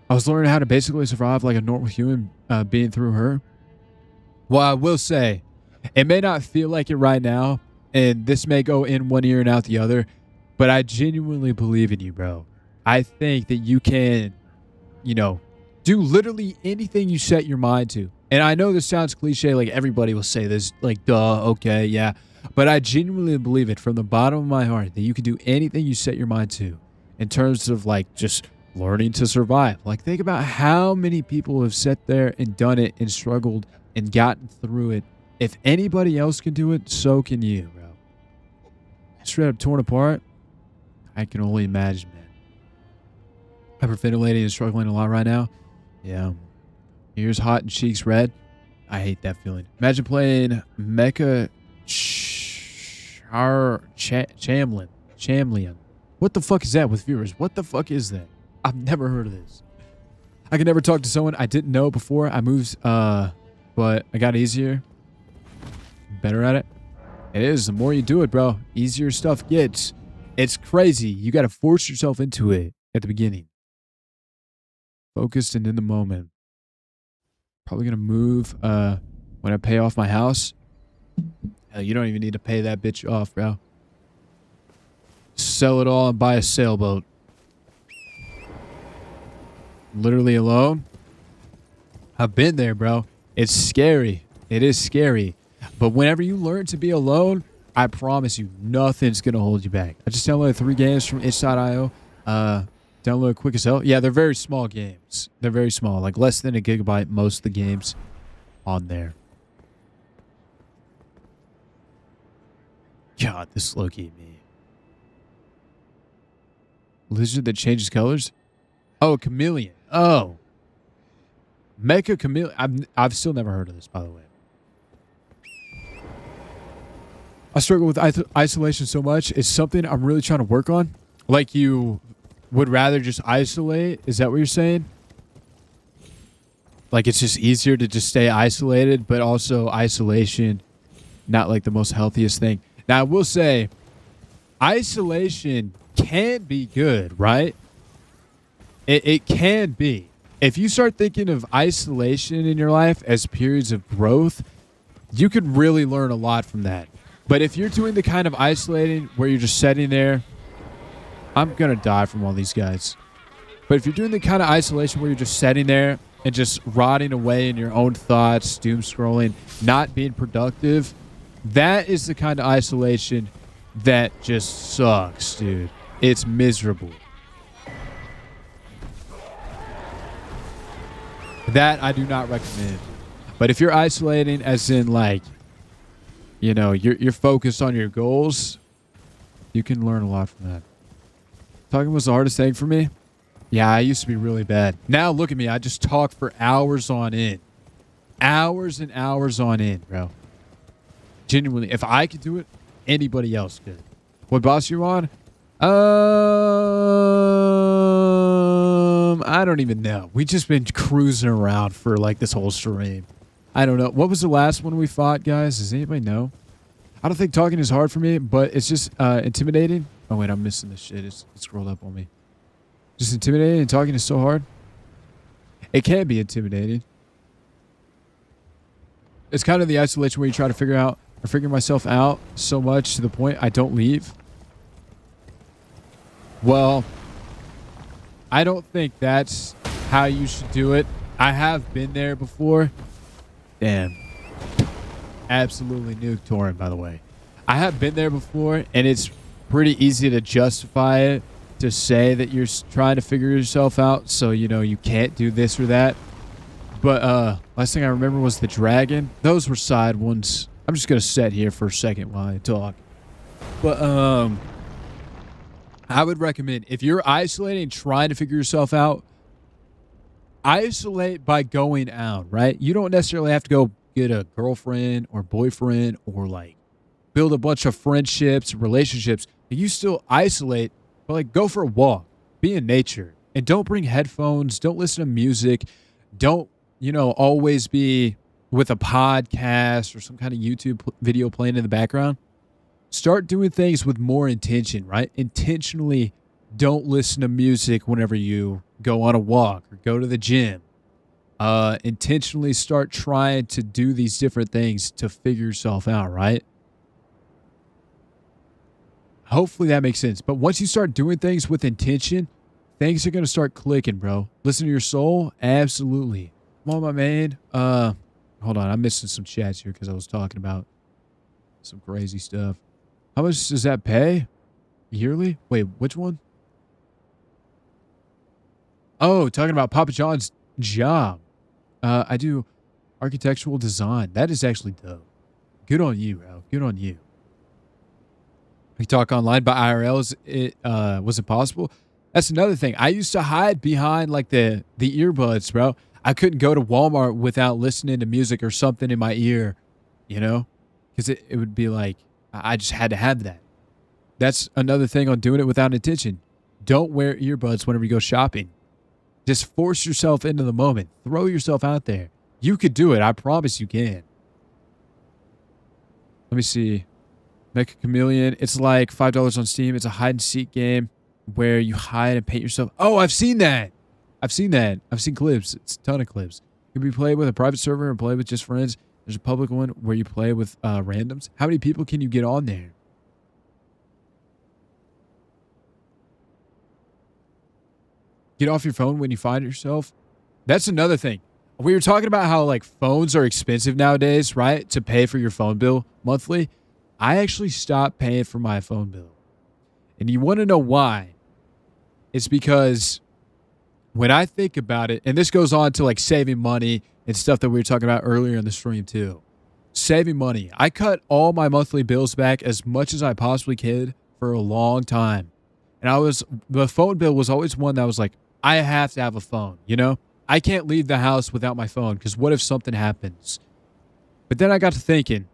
was learning how to basically survive like a normal human being through her. Well, I will say, it may not feel like it right now, and this may go in one ear and out the other, but I genuinely believe in you, bro. I think that you can, you know, do literally anything you set your mind to. And I know this sounds cliche, like everybody will say this, like, duh, okay, yeah. But I genuinely believe it from the bottom of my heart that you can do anything you set your mind to in terms of like just learning to survive. Like, think about how many people have sat there and done it and struggled and gotten through it. If anybody else can do it, so can you, bro. Straight up torn apart. I can only imagine, man. Hyperventilating and struggling a lot right now. Yeah. Ears hot and cheeks red. I hate that feeling. Imagine playing Mecha Chamlian. What the fuck is that with viewers? What the fuck is that? I've never heard of this. I could never talk to someone I didn't know before I moved, but I got easier. Better at it. It is. The more you do it, bro, easier stuff gets. It's crazy. You got to force yourself into it at the beginning. Focused and in the moment. Probably going to move when I pay off my house. Hell, you don't even need to pay that bitch off, bro. Sell it all and buy a sailboat. Literally alone. I've been there, bro. It's scary. It is scary. But whenever you learn to be alone, I promise you, nothing's going to hold you back. I just downloaded 3 games from itch.io. Download quick as hell. Yeah, they're very small games. They're very small. Like less than a gigabyte, most of the games on there. God, this low-key me. Lizard that changes colors? Oh, a chameleon. Oh. Mecha chameleon. I've still never heard of this, by the way. I struggle with isolation so much. It's something I'm really trying to work on. Like you would rather just isolate? Is that what you're saying? Like it's just easier to just stay isolated, but also isolation, not like the most healthiest thing. Now, I will say, isolation can be good, right? It can be. If you start thinking of isolation in your life as periods of growth, you could really learn a lot from that. But if you're doing the kind of isolating where you're just sitting there, I'm going to die from all these guys. But if you're doing the kind of isolation where you're just sitting there and just rotting away in your own thoughts, doom scrolling, not being productive, that is the kind of isolation that just sucks, dude. It's miserable. That I do not recommend. But if you're isolating as in like, you know, you're focused on your goals, you can learn a lot from that. Talking was the hardest thing for me. Yeah, I used to be really bad. Now look at me. I just talk for hours on end. Hours and hours on end, bro. Genuinely, if I could do it, anybody else could. What boss you on? I don't even know. We just been cruising around for like this whole stream. I don't know. What was the last one we fought, guys? Does anybody know? I don't think talking is hard for me, but it's just intimidating. Oh, wait, I'm missing this shit. It scrolled up on me. Just intimidating and talking is so hard. It can be intimidating. It's kind of the isolation where you try to figure myself out so much to the point I don't leave. Well, I don't think that's how you should do it. I have been there before. Damn. Absolutely nuked Torrent, by the way. I have been there before, and it's pretty easy to justify it, to say that you're trying to figure yourself out, so, you know, you can't do this or that. But last thing I remember was the dragon. Those were side ones. I'm just going to sit here for a second while I talk. But I would recommend if you're isolating, trying to figure yourself out, isolate by going out, right? You don't necessarily have to go get a girlfriend or boyfriend or like build a bunch of friendships, relationships. You still isolate, but like go for a walk, be in nature, and don't bring headphones. Don't listen to music. Don't, always be with a podcast or some kind of YouTube video playing in the background. Start doing things with more intention, right? Intentionally don't listen to music whenever you go on a walk or go to the gym. Intentionally start trying to do these different things to figure yourself out, right? Hopefully that makes sense. But once you start doing things with intention, things are going to start clicking, bro. Listen to your soul? Absolutely. Come on, my man. Hold on. I'm missing some chats here because I was talking about some crazy stuff. How much does that pay? Yearly? Wait, which one? Oh, talking about Papa John's job. I do architectural design. That is actually dope. Good on you, bro. Good on you. We talk online, but IRL was it possible? That's another thing. I used to hide behind like the earbuds, bro. I couldn't go to Walmart without listening to music or something in my ear, because it would be like I just had to have that. That's another thing on doing it without intention. Don't wear earbuds whenever you go shopping. Just force yourself into the moment. Throw yourself out there. You could do it. I promise you can. Let me see. Mecha Chameleon. It's like $5 on Steam. It's a hide and seek game where you hide and paint yourself. Oh, I've seen that. I've seen clips. It's a ton of clips. You can be played with a private server and play with just friends. There's a public one where you play with randoms. How many people can you get on there? Get off your phone when you find yourself. That's another thing. We were talking about how like phones are expensive nowadays, right? To pay for your phone bill monthly. I actually stopped paying for my phone bill. And you want to know why? It's because when I think about it, and this goes on to like saving money and stuff that we were talking about earlier in the stream too. Saving money. I cut all my monthly bills back as much as I possibly could for a long time. And the phone bill was always one that was like, I have to have a phone, I can't leave the house without my phone because what if something happens? But then I got to thinking,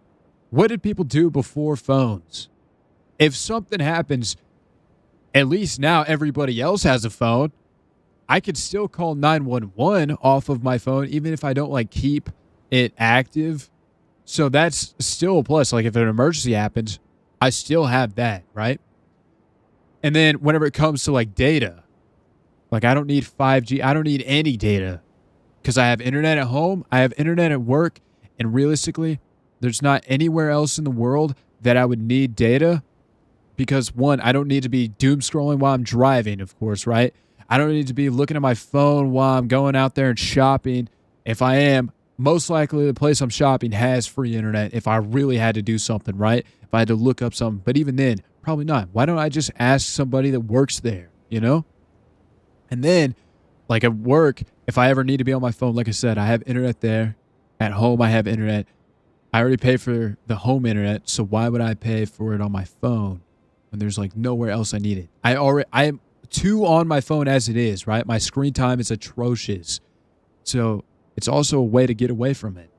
what did people do before phones? If something happens, at least now everybody else has a phone. I could still call 911 off of my phone, even if I don't like keep it active. So that's still a plus. Like if an emergency happens, I still have that, right? And then whenever it comes to like data, like I don't need 5G. I don't need any data because I have internet at home. I have internet at work. And realistically, there's not anywhere else in the world that I would need data because one, I don't need to be doom scrolling while I'm driving, of course, right? I don't need to be looking at my phone while I'm going out there and shopping. If I am, most likely the place I'm shopping has free internet if I really had to do something, right? If I had to look up something. But even then, probably not. Why don't I just ask somebody that works there, And then, like at work, if I ever need to be on my phone, like I said, I have internet there. At home, I have internet. I already pay for the home internet, so why would I pay for it on my phone when there's like nowhere else I need it? I am too on my phone as it is, right? My screen time is atrocious. So it's also a way to get away from it.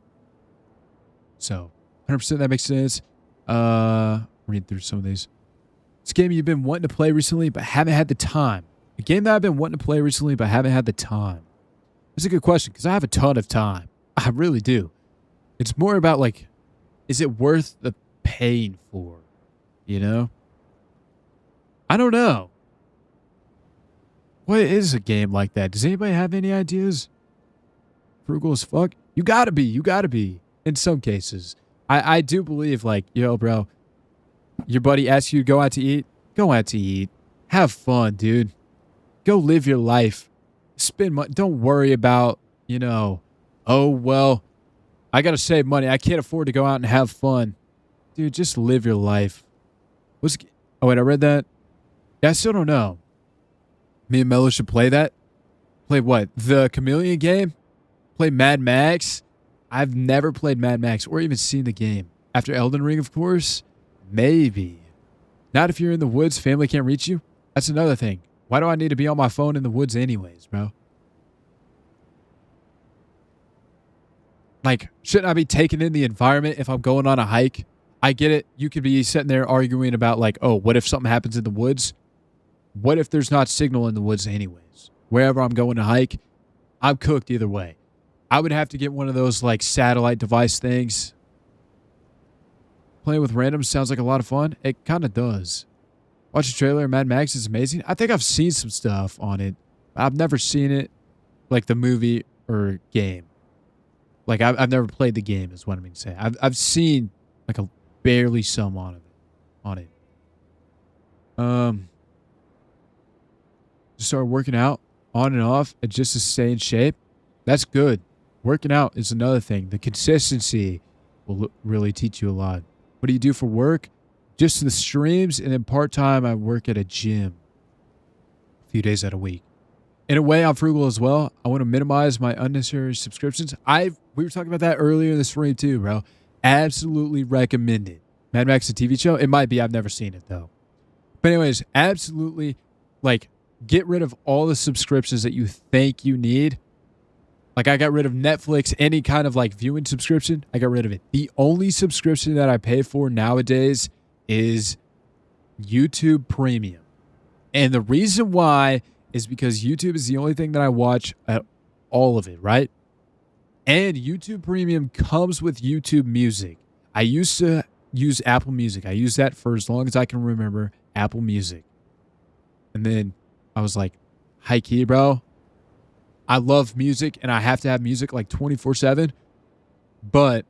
So 100% that makes sense. Read through some of these. This game you've been wanting to play recently but haven't had the time. A game that I've been wanting to play recently but haven't had the time. That's a good question because I have a ton of time. I really do. It's more about like, is it worth the paying for? I don't know. What is a game like that? Does anybody have any ideas? Frugal as fuck? You gotta be. In some cases. I do believe like, yo, bro, your buddy asks you to go out to eat. Go out to eat. Have fun, dude. Go live your life. Spend money. Don't worry about, oh, well, I got to save money. I can't afford to go out and have fun. Dude, just live your life. Oh, wait, I read that. Yeah, I still don't know. Me and Mello should play that. Play what? The Chameleon game? Play Mad Max? I've never played Mad Max or even seen the game. After Elden Ring, of course. Maybe. Not if you're in the woods, family can't reach you. That's another thing. Why do I need to be on my phone in the woods anyways, bro? Like, shouldn't I be taking in the environment if I'm going on a hike? I get it. You could be sitting there arguing about like, oh, what if something happens in the woods? What if there's not signal in the woods anyways? Wherever I'm going to hike, I'm cooked either way. I would have to get one of those like satellite device things. Playing with randoms sounds like a lot of fun. It kind of does. Watch a trailer of Mad Max is amazing. I think I've seen some stuff on it. I've never seen it, like the movie or game. Like I've never played the game, is what I mean to say. I've seen like a barely some on it. Just started working out on and off, and just to stay in shape. That's good. Working out is another thing. The consistency will really teach you a lot. What do you do for work? Just the streams, and then part-time I work at a gym a few days out of a week. In a way, I'm frugal as well. I want to minimize my unnecessary subscriptions. We were talking about that earlier in the stream too, bro. Absolutely recommend it. Mad Max, a TV show? It might be. I've never seen it though. But anyways, absolutely, like, get rid of all the subscriptions that you think you need. Like, I got rid of Netflix, any kind of like viewing subscription. I got rid of it. The only subscription that I pay for nowadays is YouTube Premium. And the reason why is because YouTube is the only thing that I watch at all of it, right? And YouTube Premium comes with YouTube Music. I used to use Apple Music. I used that for as long as I can remember, Apple Music. And then I was like, high key, bro. I love music and I have to have music like 24/7. But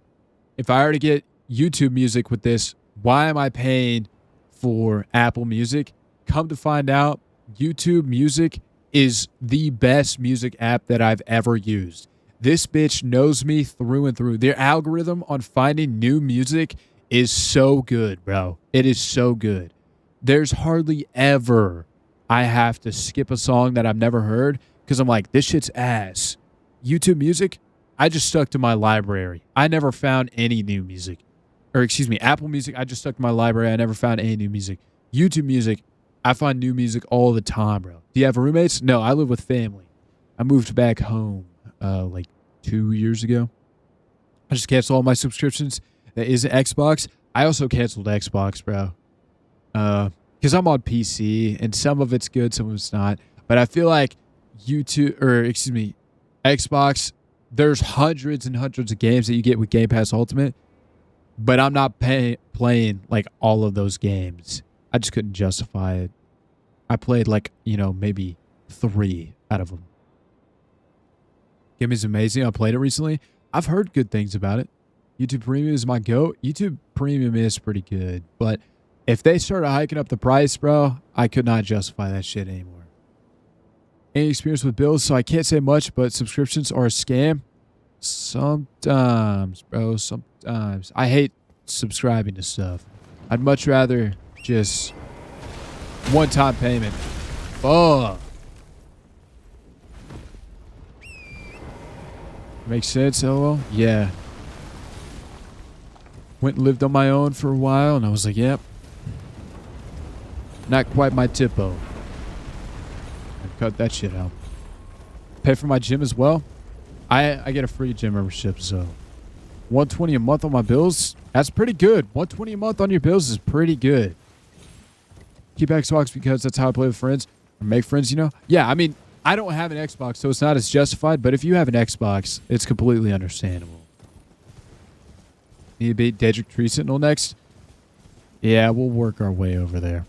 if I already get YouTube Music with this, why am I paying for Apple Music? Come to find out, YouTube Music is the best music app that I've ever used. This bitch knows me through and through. Their algorithm on finding new music is so good, bro. It is so good. There's hardly ever I have to skip a song that I've never heard because I'm like, this shit's ass. YouTube Music, I just stuck to my library. I never found any new music. Or excuse me, Apple Music, I just stuck to my library. I never found any new music. YouTube Music, I find new music all the time, bro. Do you have roommates? No, I live with family. I moved back home like 2 years ago. I just canceled all my subscriptions. That is Xbox. I also canceled Xbox, bro. Because I'm on PC, and some of it's good, some of it's not. But I feel like Xbox, there's hundreds and hundreds of games that you get with Game Pass Ultimate. But I'm not playing like all of those games. I just couldn't justify it. I played like, maybe 3 out of them. Game is amazing. I played it recently. I've heard good things about it. YouTube Premium is my GOAT. YouTube Premium is pretty good. But if they started hiking up the price, bro, I could not justify that shit anymore. Any experience with bills? So I can't say much, but subscriptions are a scam. Sometimes, bro. Sometimes. I hate subscribing to stuff. I'd much rather just one-time payment. Fuck. Makes sense, LOL? Yeah. Went and lived on my own for a while, and I was like, yep. Not quite my tipo. I cut that shit out. Pay for my gym as well. I get a free gym membership, so $120 a month on my bills. That's pretty good. $120 a month on your bills is pretty good. Keep Xbox because that's how I play with friends or make friends, Yeah, I mean, I don't have an Xbox, so it's not as justified. But if you have an Xbox, it's completely understandable. Need to beat Daedric Tree Sentinel next? Yeah, we'll work our way over there.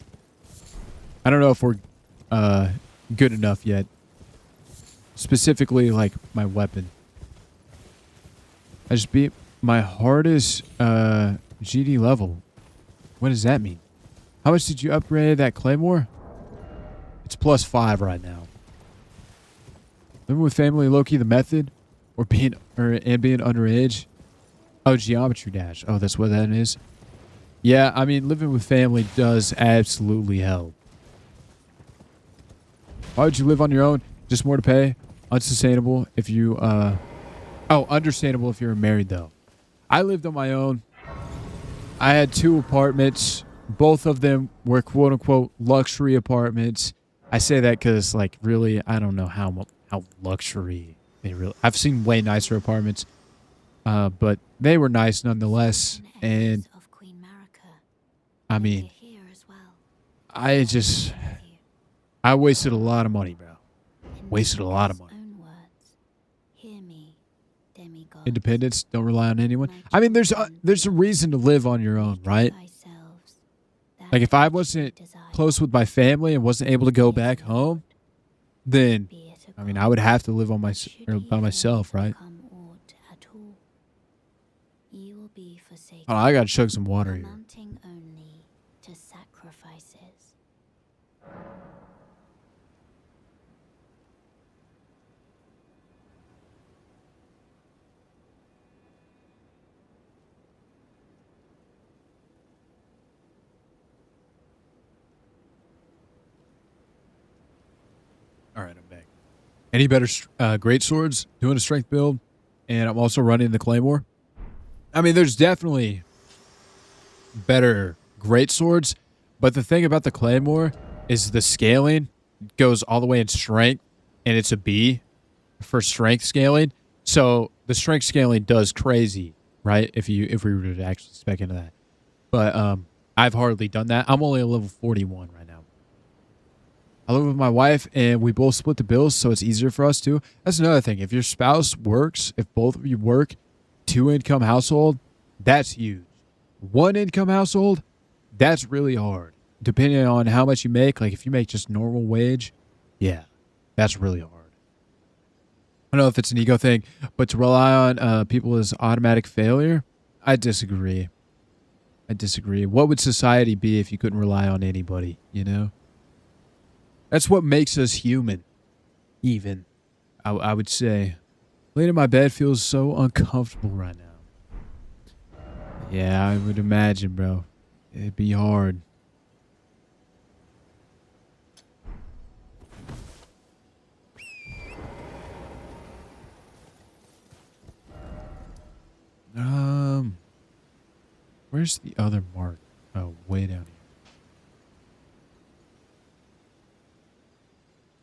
I don't know if we're good enough yet. Specifically, like, my weapon. I just beat my hardest GD level. What does that mean? How much did you upgrade that Claymore? It's +5 right now. Living with family, low-key the method? Or being underage? Oh, Geometry Dash. Oh, that's what that is? Yeah, I mean, living with family does absolutely help. Why would you live on your own? Just more to pay? Unsustainable if you, understandable if you're married, though. I lived on my own. I had 2 apartments. Both of them were quote unquote luxury apartments. I say that because, like, really, I don't know how luxury they really. I've seen way nicer apartments, but they were nice nonetheless. And Of Queen Marika. I We're mean, here as well. I just With you. I wasted a lot of money, bro. In Wasted a lot of Marika's money. own words, hear me, demigod. Independence, don't rely on anyone. I mean, there's a reason to live on your own, right? Like, if I wasn't close with my family and wasn't able to go back home, then I mean, I would have to live on by myself, right? Hold on, I gotta chug some water here. Amounting only to sacrifices. All right, I'm back. Any better great swords? Doing a strength build, and I'm also running the claymore. I mean, there's definitely better great swords, but the thing about the claymore is the scaling goes all the way in strength, and it's a B for strength scaling. So the strength scaling does crazy, right? If we were to actually spec into that, but I've hardly done that. I'm only a level 41 right now. I live with my wife, and we both split the bills, so it's easier for us too. That's another thing. If your spouse works, if both of you work, 2-income household, that's huge. 1-income household, that's really hard. Depending on how much you make, like if you make just normal wage, yeah, that's really hard. I don't know if it's an ego thing, but to rely on people is automatic failure, I disagree. What would society be if you couldn't rely on anybody, you know? That's what makes us human, even, I would say. Laying in my bed feels so uncomfortable right now. Yeah, I would imagine, bro. It'd be hard. Where's the other mark? Oh, way down here.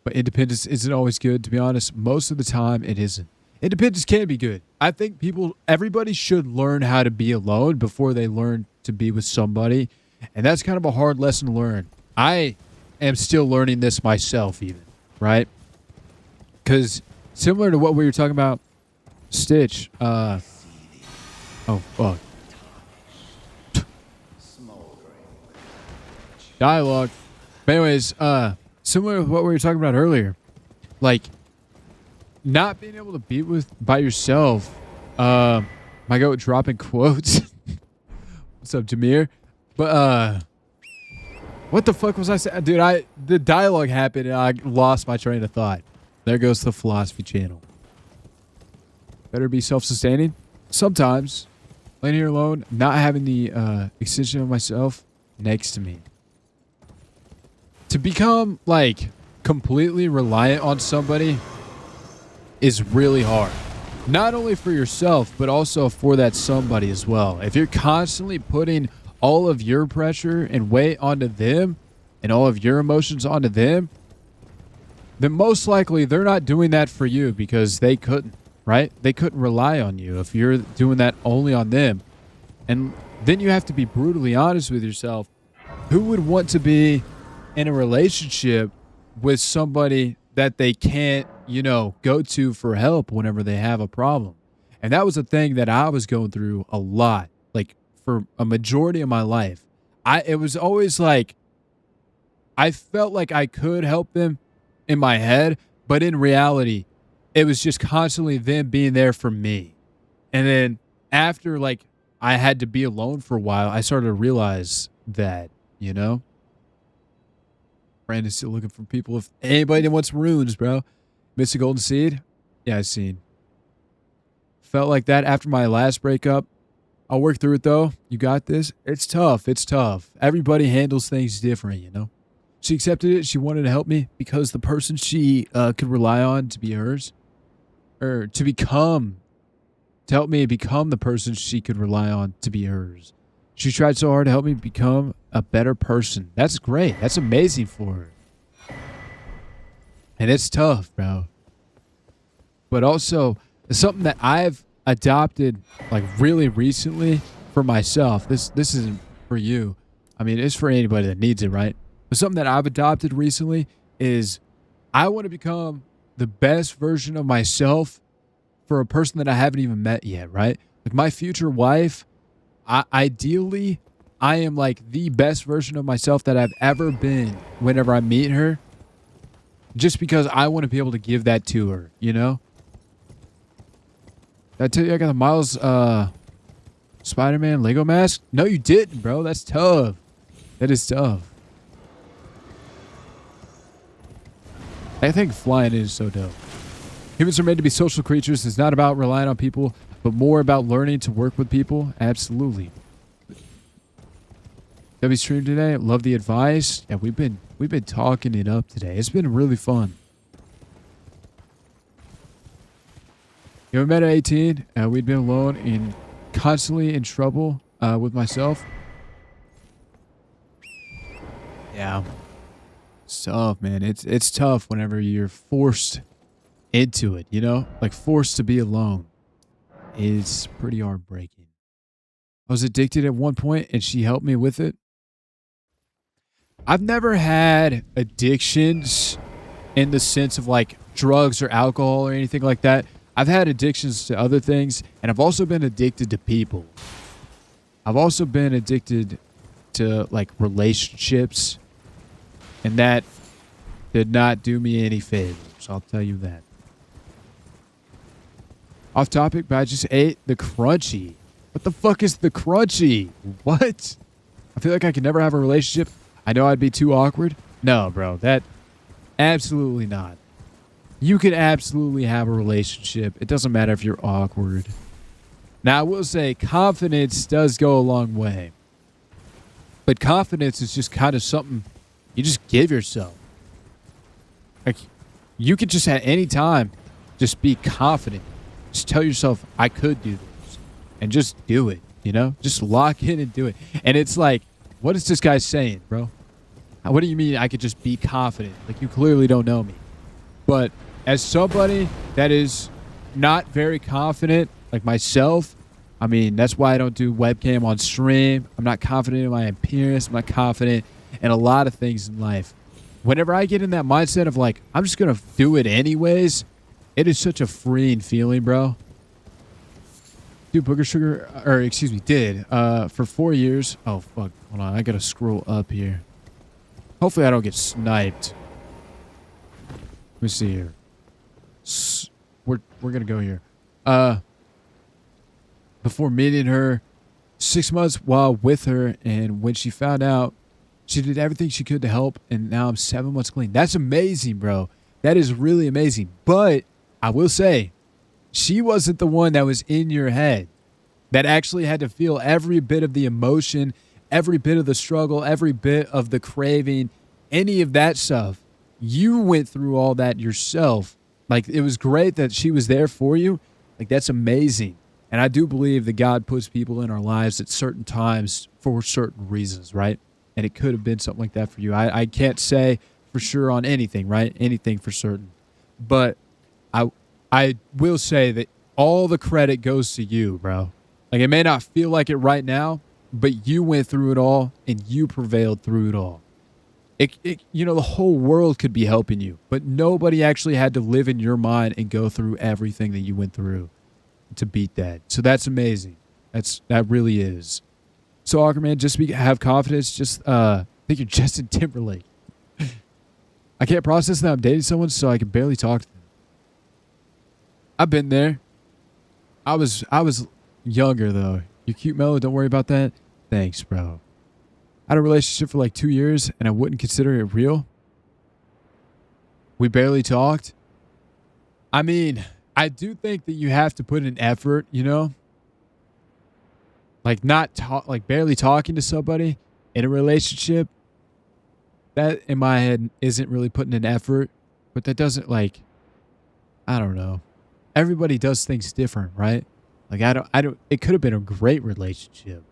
But independence isn't always good, to be honest. Most of the time, it isn't. Independence can be good. I think everybody should learn how to be alone before they learn to be with somebody. And that's kind of a hard lesson to learn. I am still learning this myself even, right? Because similar to what we were talking about, Stitch, oh, fuck. Dialogue. But anyways, similar to what we were talking about earlier, like not being able to be by yourself. My goat dropping quotes. What's up, Jameer? But what the fuck was I saying, dude? The dialogue happened and I lost my train of thought. There goes the philosophy channel. Better be self-sustaining. Sometimes, laying here alone, not having the extension of myself next to me. To become, like, completely reliant on somebody is really hard. Not only for yourself, but also for that somebody as well. If you're constantly putting all of your pressure and weight onto them and all of your emotions onto them, then most likely they're not doing that for you because they couldn't, right? They couldn't rely on you if you're doing that only on them. And then you have to be brutally honest with yourself. Who would want to be in a relationship with somebody that they can't, go to for help whenever they have a problem? And that was a thing that I was going through a lot, like for a majority of my life. It was always like, I felt like I could help them in my head, but in reality, it was just constantly them being there for me. And then after, like, I had to be alone for a while, I started to realize that, Brandon's still looking for people. If anybody that wants runes, bro. Missed a golden seed? Yeah, I've seen. Felt like that after my last breakup. I'll work through it, though. You got this. It's tough. It's tough. Everybody handles things different, She accepted it. She wanted to help me because the person she could rely on to be hers, or to help me become the person she could rely on to be hers. She tried so hard to help me become a better person. That's great. That's amazing for her. And it's tough, bro. But also, it's something that I've adopted like really recently for myself. This isn't for you. I mean, it's for anybody that needs it, right? But something that I've adopted recently is I want to become the best version of myself for a person that I haven't even met yet, right? Like my future wife, ideally, I am like the best version of myself that I've ever been whenever I meet her. Just because I want to be able to give that to her, you know? Did I tell you I got the Miles Spider-Man Lego mask? No, you didn't, bro. That's tough. That is tough. I think flying is so dope. Humans are made to be social creatures. It's not about relying on people, but more about learning to work with people. Absolutely. W stream today. Love the advice. Yeah, we've been talking it up today. It's been really fun. You know, we met at 18. We'd been alone and constantly in trouble with myself. Yeah. It's tough, man. It's tough whenever you're forced into it, you know? Like forced to be alone. It's pretty heartbreaking. I was addicted at one point and she helped me with it. I've never had addictions in the sense of like drugs or alcohol or anything like that. I've had addictions to other things, and I've also been addicted to people. I've also been addicted to like relationships, and that did not do me any favors. I'll tell you that. Off topic, but I just ate the crunchy. What the fuck is the crunchy? What? I feel like I could never have a relationship. I know I'd be too awkward. No, bro, that absolutely not. You can absolutely have a relationship. It doesn't matter if you're awkward. Now, I will say confidence does go a long way. But confidence is just kind of something you just give yourself. Like, you could just at any time just be confident. Just tell yourself, I could do this. And just do it, you know? Just lock in and do it. And it's like, what is this guy saying, bro? What do you mean I could just be confident? Like, you clearly don't know me. But as somebody that is not very confident, like myself, I mean, that's why I don't do webcam on stream. I'm not confident in my appearance. I'm not confident in a lot of things in life. Whenever I get in that mindset of like, I'm just going to do it anyways, it is such a freeing feeling, bro. Dude, Booger Sugar, or excuse me, did, for 4 years. Oh, fuck. Hold on. I got to scroll up here. Hopefully I don't get sniped. Let me see here. We're going to go here. Before meeting her, 6 months while with her, and when she found out, she did everything she could to help, and now I'm 7 months clean. That's amazing, bro. That is really amazing. But I will say, she wasn't the one that was in your head that actually had to feel every bit of the emotion, every bit of the struggle, every bit of the craving, any of that stuff. You went through all that yourself. Like, it was great that she was there for you. Like, that's amazing. And I do believe that God puts people in our lives at certain times for certain reasons, right? And it could have been something like that for you. I can't say for sure on anything, right? Anything for certain. But I will say that all the credit goes to you, bro. Like, it may not feel like it right now, but you went through it all and you prevailed through it all. You know, the whole world could be helping you, but nobody actually had to live in your mind and go through everything that you went through to beat that. So that's amazing. That really is. So, Aquaman, just have confidence. Just think you're Justin Timberlake. I can't process that I'm dating someone, so I can barely talk to them. I've been there. I was younger though. You're cute, Mellow. Don't worry about that. Thanks, bro. I had a relationship for like 2 years, and I wouldn't consider it real. We barely talked. I mean, I do think that you have to put in effort, you know? Like like barely talking to somebody in a relationship. That in my head isn't really putting in effort, but that doesn't like, I don't know. Everybody does things different, right? Like I don't, it could have been a great relationship.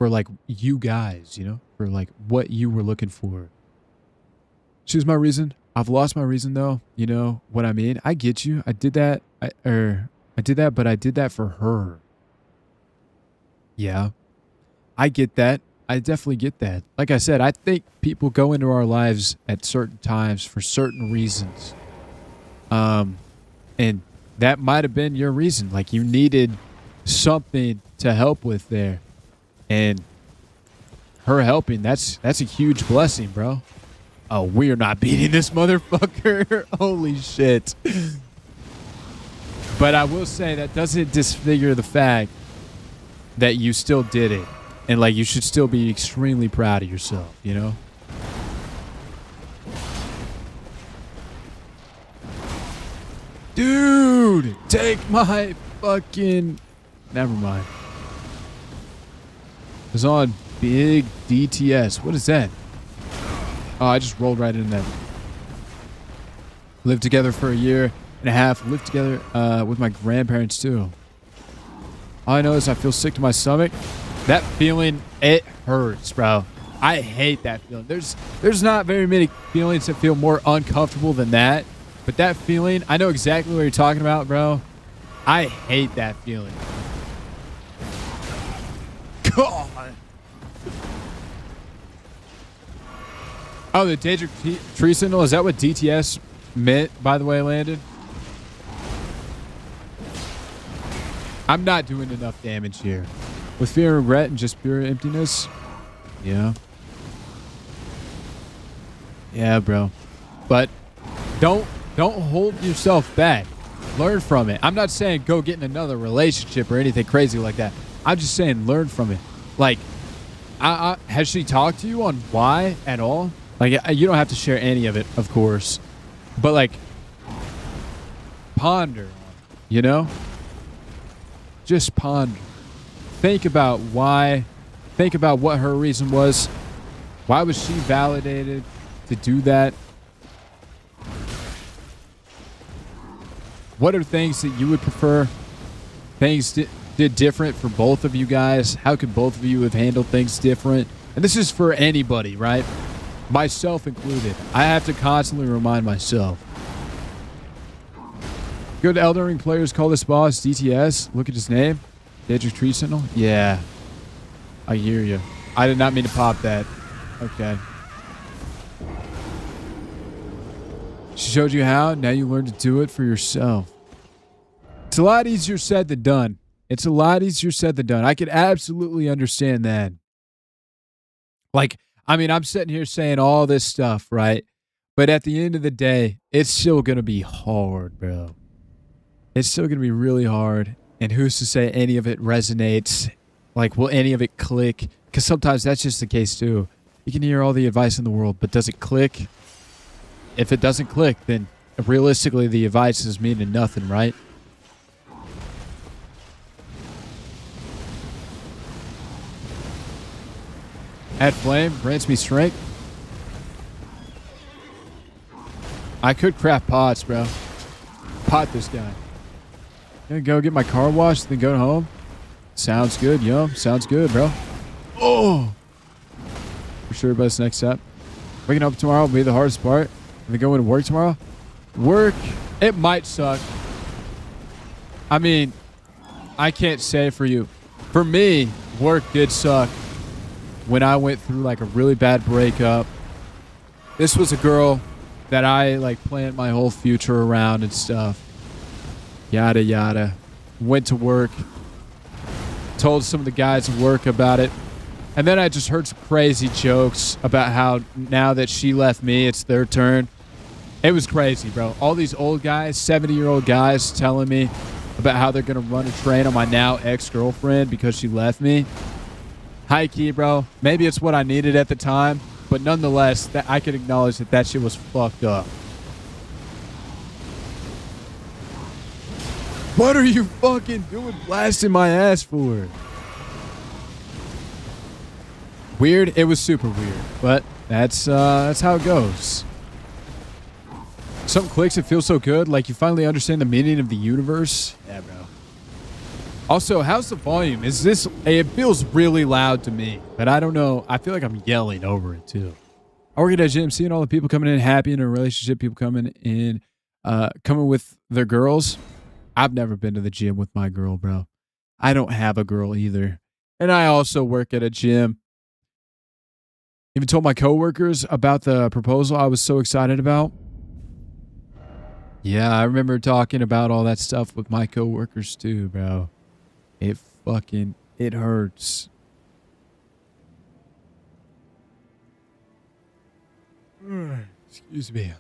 for like you guys, you know, for like what you were looking for. Choose my reason. I've lost my reason though. You know what I mean? I get you. I did that. I did that, but I did that for her. Yeah. I get that. I definitely get that. Like I said, I think people go into our lives at certain times for certain reasons. And that might have been your reason. Like you needed something to help with there. And her helping, that's a huge blessing, bro. Oh, we are not beating this motherfucker. Holy shit. But I will say that doesn't disfigure the fact that you still did it. And like you should still be extremely proud of yourself, you know? Dude, take my fucking... Never mind. It's on big DTS. What is that? Oh, I just rolled right into that. Lived together for a year and a half. Lived together with my grandparents too. All I know is I feel sick to my stomach. That feeling, it hurts, bro. I hate that feeling. There's not very many feelings that feel more uncomfortable than that. But that feeling, I know exactly what you're talking about, bro. I hate that feeling. God. Oh, the Daedric tree signal. Is that what DTS meant, by the way, Landon? I'm not doing enough damage here. With fear and regret and just pure emptiness. Yeah. Yeah, bro. But don't hold yourself back. Learn from it. I'm not saying go get in another relationship or anything crazy like that. I'm just saying learn from it. Like, has she talked to you on why at all? Like, you don't have to share any of it, of course. But, like, ponder, you know? Just ponder. Think about why. Think about what her reason was. Why was she validated to do that? What are things that you would prefer? Things did different for both of you guys? How could both of you have handled things different? And this is for anybody, right? Myself included. I have to constantly remind myself. Good Elden Ring players call this boss DTS. Look at his name. Daedric Tree Sentinel? Yeah. I hear you. I did not mean to pop that. Okay. She showed you how. Now you learn to do it for yourself. It's a lot easier said than done. It's a lot easier said than done. I could absolutely understand that. Like, I mean, I'm sitting here saying all this stuff, right? But at the end of the day, it's still going to be hard, bro. It's still going to be really hard. And who's to say any of it resonates? Like, will any of it click? Because sometimes that's just the case, too. You can hear all the advice in the world, but does it click? If it doesn't click, then realistically, the advice is meaning nothing, right? Add flame, grants me strength. I could craft pots, bro. Pot this guy. Gonna go get my car washed, then go home. Sounds good, yo. Sounds good, bro. Oh! For sure about this next step. Waking up tomorrow will be the hardest part. And then go into work tomorrow. Work, it might suck. I mean, I can't say for you. For me, work did suck. When I went through like a really bad breakup. This was a girl that I like planned my whole future around and stuff. Yada yada. Went to work. Told some of the guys at work about it. And then I just heard some crazy jokes about how now that she left me, it's their turn. It was crazy, bro. All these old guys, 70-year-old guys telling me about how they're going to run a train on my now ex-girlfriend because she left me. High key, bro. Maybe it's what I needed at the time, but nonetheless, that I could acknowledge that that shit was fucked up. What are you fucking doing blasting my ass for? Weird? It was super weird, but that's how it goes. Something clicks, it feels so good, like you finally understand the meaning of the universe. Yeah, bro. Also, how's the volume? Is this, it feels really loud to me, but I don't know. I feel like I'm yelling over it too. I work at a gym, seeing all the people coming in happy in a relationship, people coming in, coming with their girls. I've never been to the gym with my girl, bro. I don't have a girl either. And I also work at a gym. Even told my coworkers about the proposal I was so excited about. Yeah, I remember talking about all that stuff with my coworkers too, bro. It hurts. Excuse me.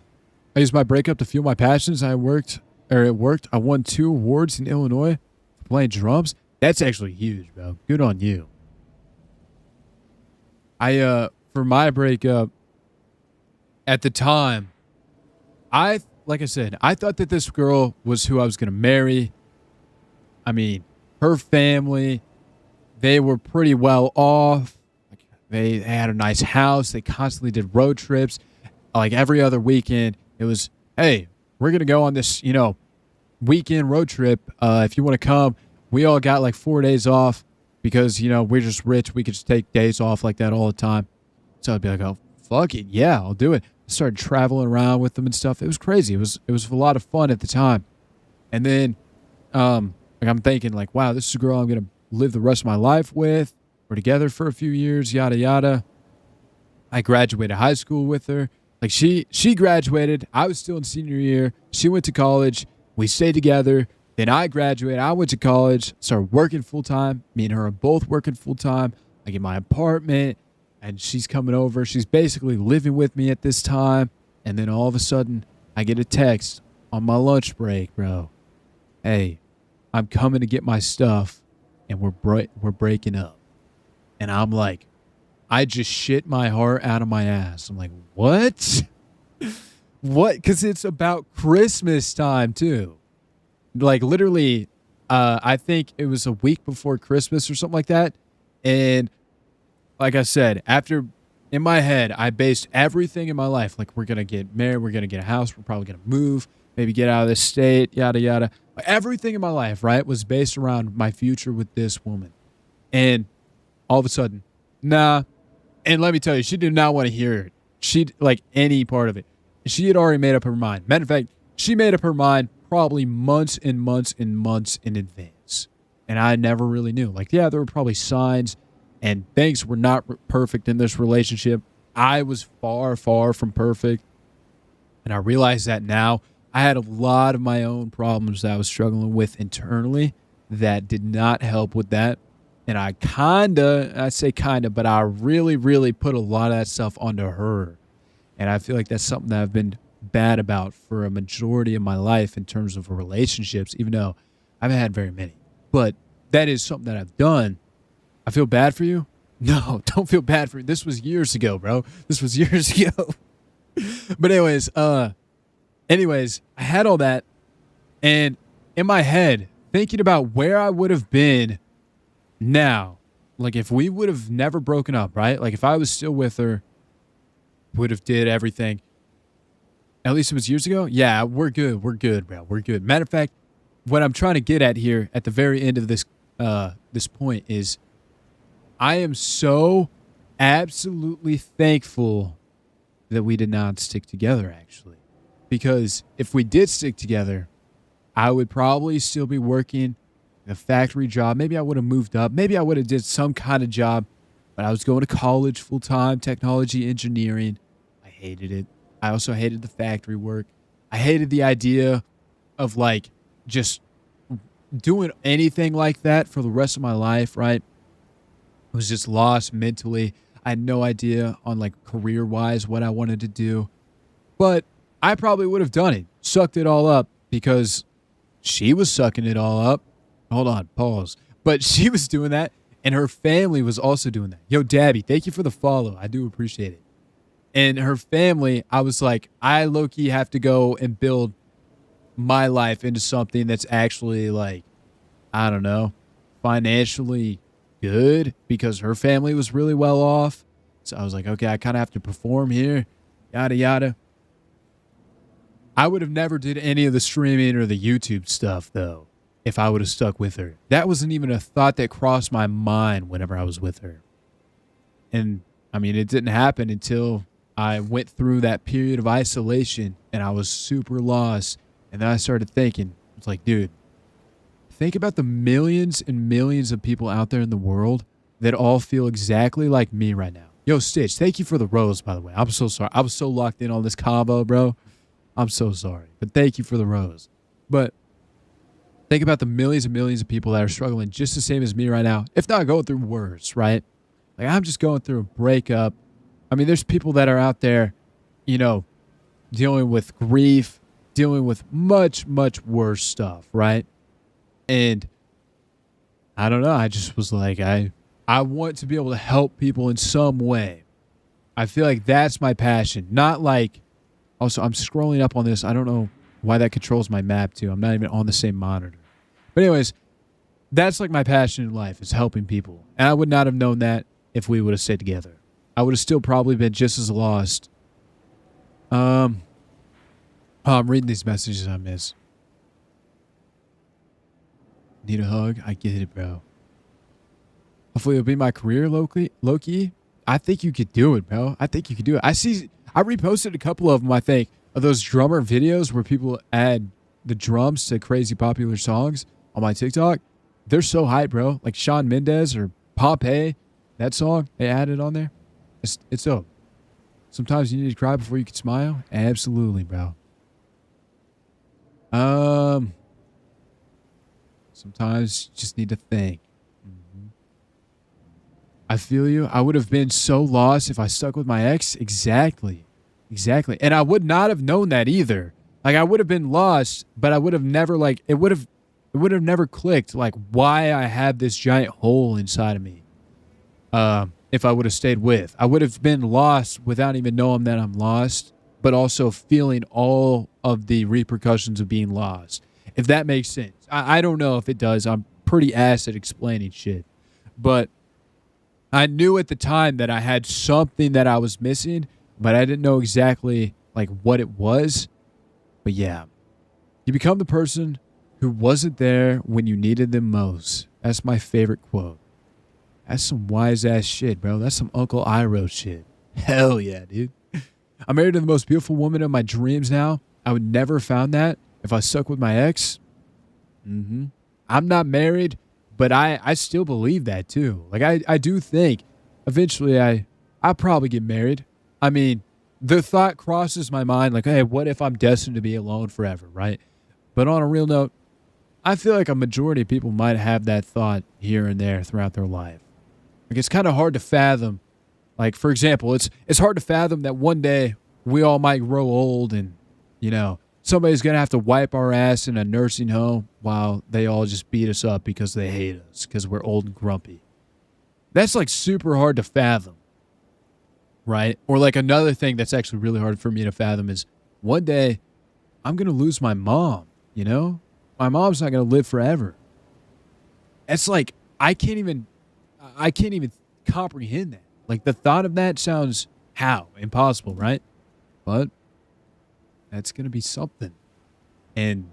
I used my breakup to fuel my passions. It worked. I won 2 awards in Illinois for playing drums. That's actually huge, bro. Good on you. For my breakup, at the time, like I said, I thought that this girl was who I was going to marry. I mean, her family, they were pretty well off. Like, they had a nice house. They constantly did road trips. Like every other weekend, it was, hey, we're going to go on this, weekend road trip. If you want to come, we all got like 4 days off because, we're just rich. We could just take days off like that all the time. So I'd be like, oh, fuck it. Yeah, I'll do it. I started traveling around with them and stuff. It was crazy. It was a lot of fun at the time. And then, I'm thinking like, wow, this is a girl I'm going to live the rest of my life with. We're together for a few years, yada, yada. I graduated high school with her. Like she graduated. I was still in senior year. She went to college. We stayed together. Then I graduated. I went to college, started working full time. Me and her are both working full time. I get my apartment and she's coming over. She's basically living with me at this time. And then all of a sudden I get a text on my lunch break, bro. Hey, I'm coming to get my stuff and we're breaking up. And I'm like, I just shit my heart out of my ass. I'm like, what? What? Because it's about Christmas time, too. Like, literally, I think it was a week before Christmas or something like that. And like I said, in my head, I based everything in my life. Like, we're going to get married. We're going to get a house. We're probably going to move. Maybe get out of this state, yada, yada. Everything in my life, right, was based around my future with this woman. And all of a sudden, nah. And let me tell you, she did not want to hear it. Like any part of it. She had already made up her mind. Matter of fact, she made up her mind probably months and months and months in advance. And I never really knew. Like, yeah, there were probably signs and things were not perfect in this relationship. I was far, far from perfect. And I realize that now. I had a lot of my own problems that I was struggling with internally that did not help with that. And I say kinda, but I really, really put a lot of that stuff onto her. And I feel like that's something that I've been bad about for a majority of my life in terms of relationships, even though I haven't had very many. But that is something that I've done. I feel bad for you? No, don't feel bad for me. This was years ago, bro. This was years ago. But anyways, I had all that. And in my head, thinking about where I would have been now, like if we would have never broken up, right? Like if I was still with her, would have did everything. At least it was years ago. Yeah, we're good. We're good, bro. We're good. Matter of fact, what I'm trying to get at here at the very end of this point is I am so absolutely thankful that we did not stick together, actually. Because if we did stick together, I would probably still be working a factory job. Maybe I would have moved up. Maybe I would have did some kind of job. But I was going to college full-time, technology engineering. I hated it. I also hated the factory work. I hated the idea of like just doing anything like that for the rest of my life, right? I was just lost mentally. I had no idea on like career-wise what I wanted to do. But I probably would have done it, sucked it all up because she was sucking it all up. Hold on, pause. But she was doing that, and her family was also doing that. Yo, Dabby, thank you for the follow. I do appreciate it. And her family, I was like, I low-key have to go and build my life into something that's actually like, I don't know, financially good because her family was really well off. So I was like, okay, I kind of have to perform here, yada, yada. I would have never did any of the streaming or the YouTube stuff, though. if I would have stuck with her. That wasn't even a thought that crossed my mind whenever I was with her. And I mean, it didn't happen until I went through that period of isolation and I was super lost. And then I started thinking, it's like, dude, think about the millions and millions of people out there in the world that all feel exactly like me right now. Yo, Stitch, thank you for the rose, by the way. I'm so sorry. I was so locked in on this combo, bro. I'm so sorry. But thank you for the rose. But think about the millions and millions of people that are struggling just the same as me right now, if not going through worse, right? Like, I'm just going through a breakup. I mean, there's people that are out there, you know, dealing with grief, dealing with much, much worse stuff, right? And I don't know. I just was like, I want to be able to help people in some way. I feel like that's my passion. Not like, also, I'm scrolling up on this. I don't know why that controls my map too. I'm not even on the same monitor. But anyways, that's like my passion in life, is helping people. And I would not have known that if we would have stayed together. I would have still probably been just as lost. Oh, I'm reading these messages I miss. Need a hug? I get it, bro. Hopefully it'll be my career, Loki. I think you could do it, bro. I think you could do it. I reposted a couple of them, I think, of those drummer videos where people add the drums to crazy popular songs on my TikTok. They're so hype, bro. Like Shawn Mendes or Pompeii, that song they added on there. It's dope. Sometimes you need to cry before you can smile. Absolutely, bro. Sometimes you just need to think. I feel you. I would have been so lost if I stuck with my ex. Exactly. And I would not have known that either. Like, I would have been lost, but I would have never, like, it would have never clicked, like, why I had this giant hole inside of me. If I would have stayed with. I would have been lost without even knowing that I'm lost, but also feeling all of the repercussions of being lost. If that makes sense. I don't know if it does. I'm pretty ass at explaining shit. But I knew at the time that I had something that I was missing, but I didn't know exactly like what it was. But yeah, you become the person who wasn't there when you needed them most. That's my favorite quote. That's some wise ass shit, bro. That's some Uncle Iroh shit. Hell yeah, dude. I'm married to the most beautiful woman of my dreams now. I would never have found that if I stuck with my ex. I'm not married, but I still believe that too. Like I do think eventually I'll probably get married. I mean, the thought crosses my mind like, hey, what if I'm destined to be alone forever, right? But on a real note, I feel like a majority of people might have that thought here and there throughout their life. Like, it's kind of hard to fathom. Like, for example, it's hard to fathom that one day we all might grow old and, you know, somebody's going to have to wipe our ass in a nursing home while they all just beat us up because they hate us because we're old and grumpy. That's like super hard to fathom, right? Or like another thing that's actually really hard for me to fathom is one day I'm going to lose my mom, you know? My mom's not going to live forever. It's like, I can't even comprehend that. Like, the thought of that sounds impossible, right? But that's going to be something. And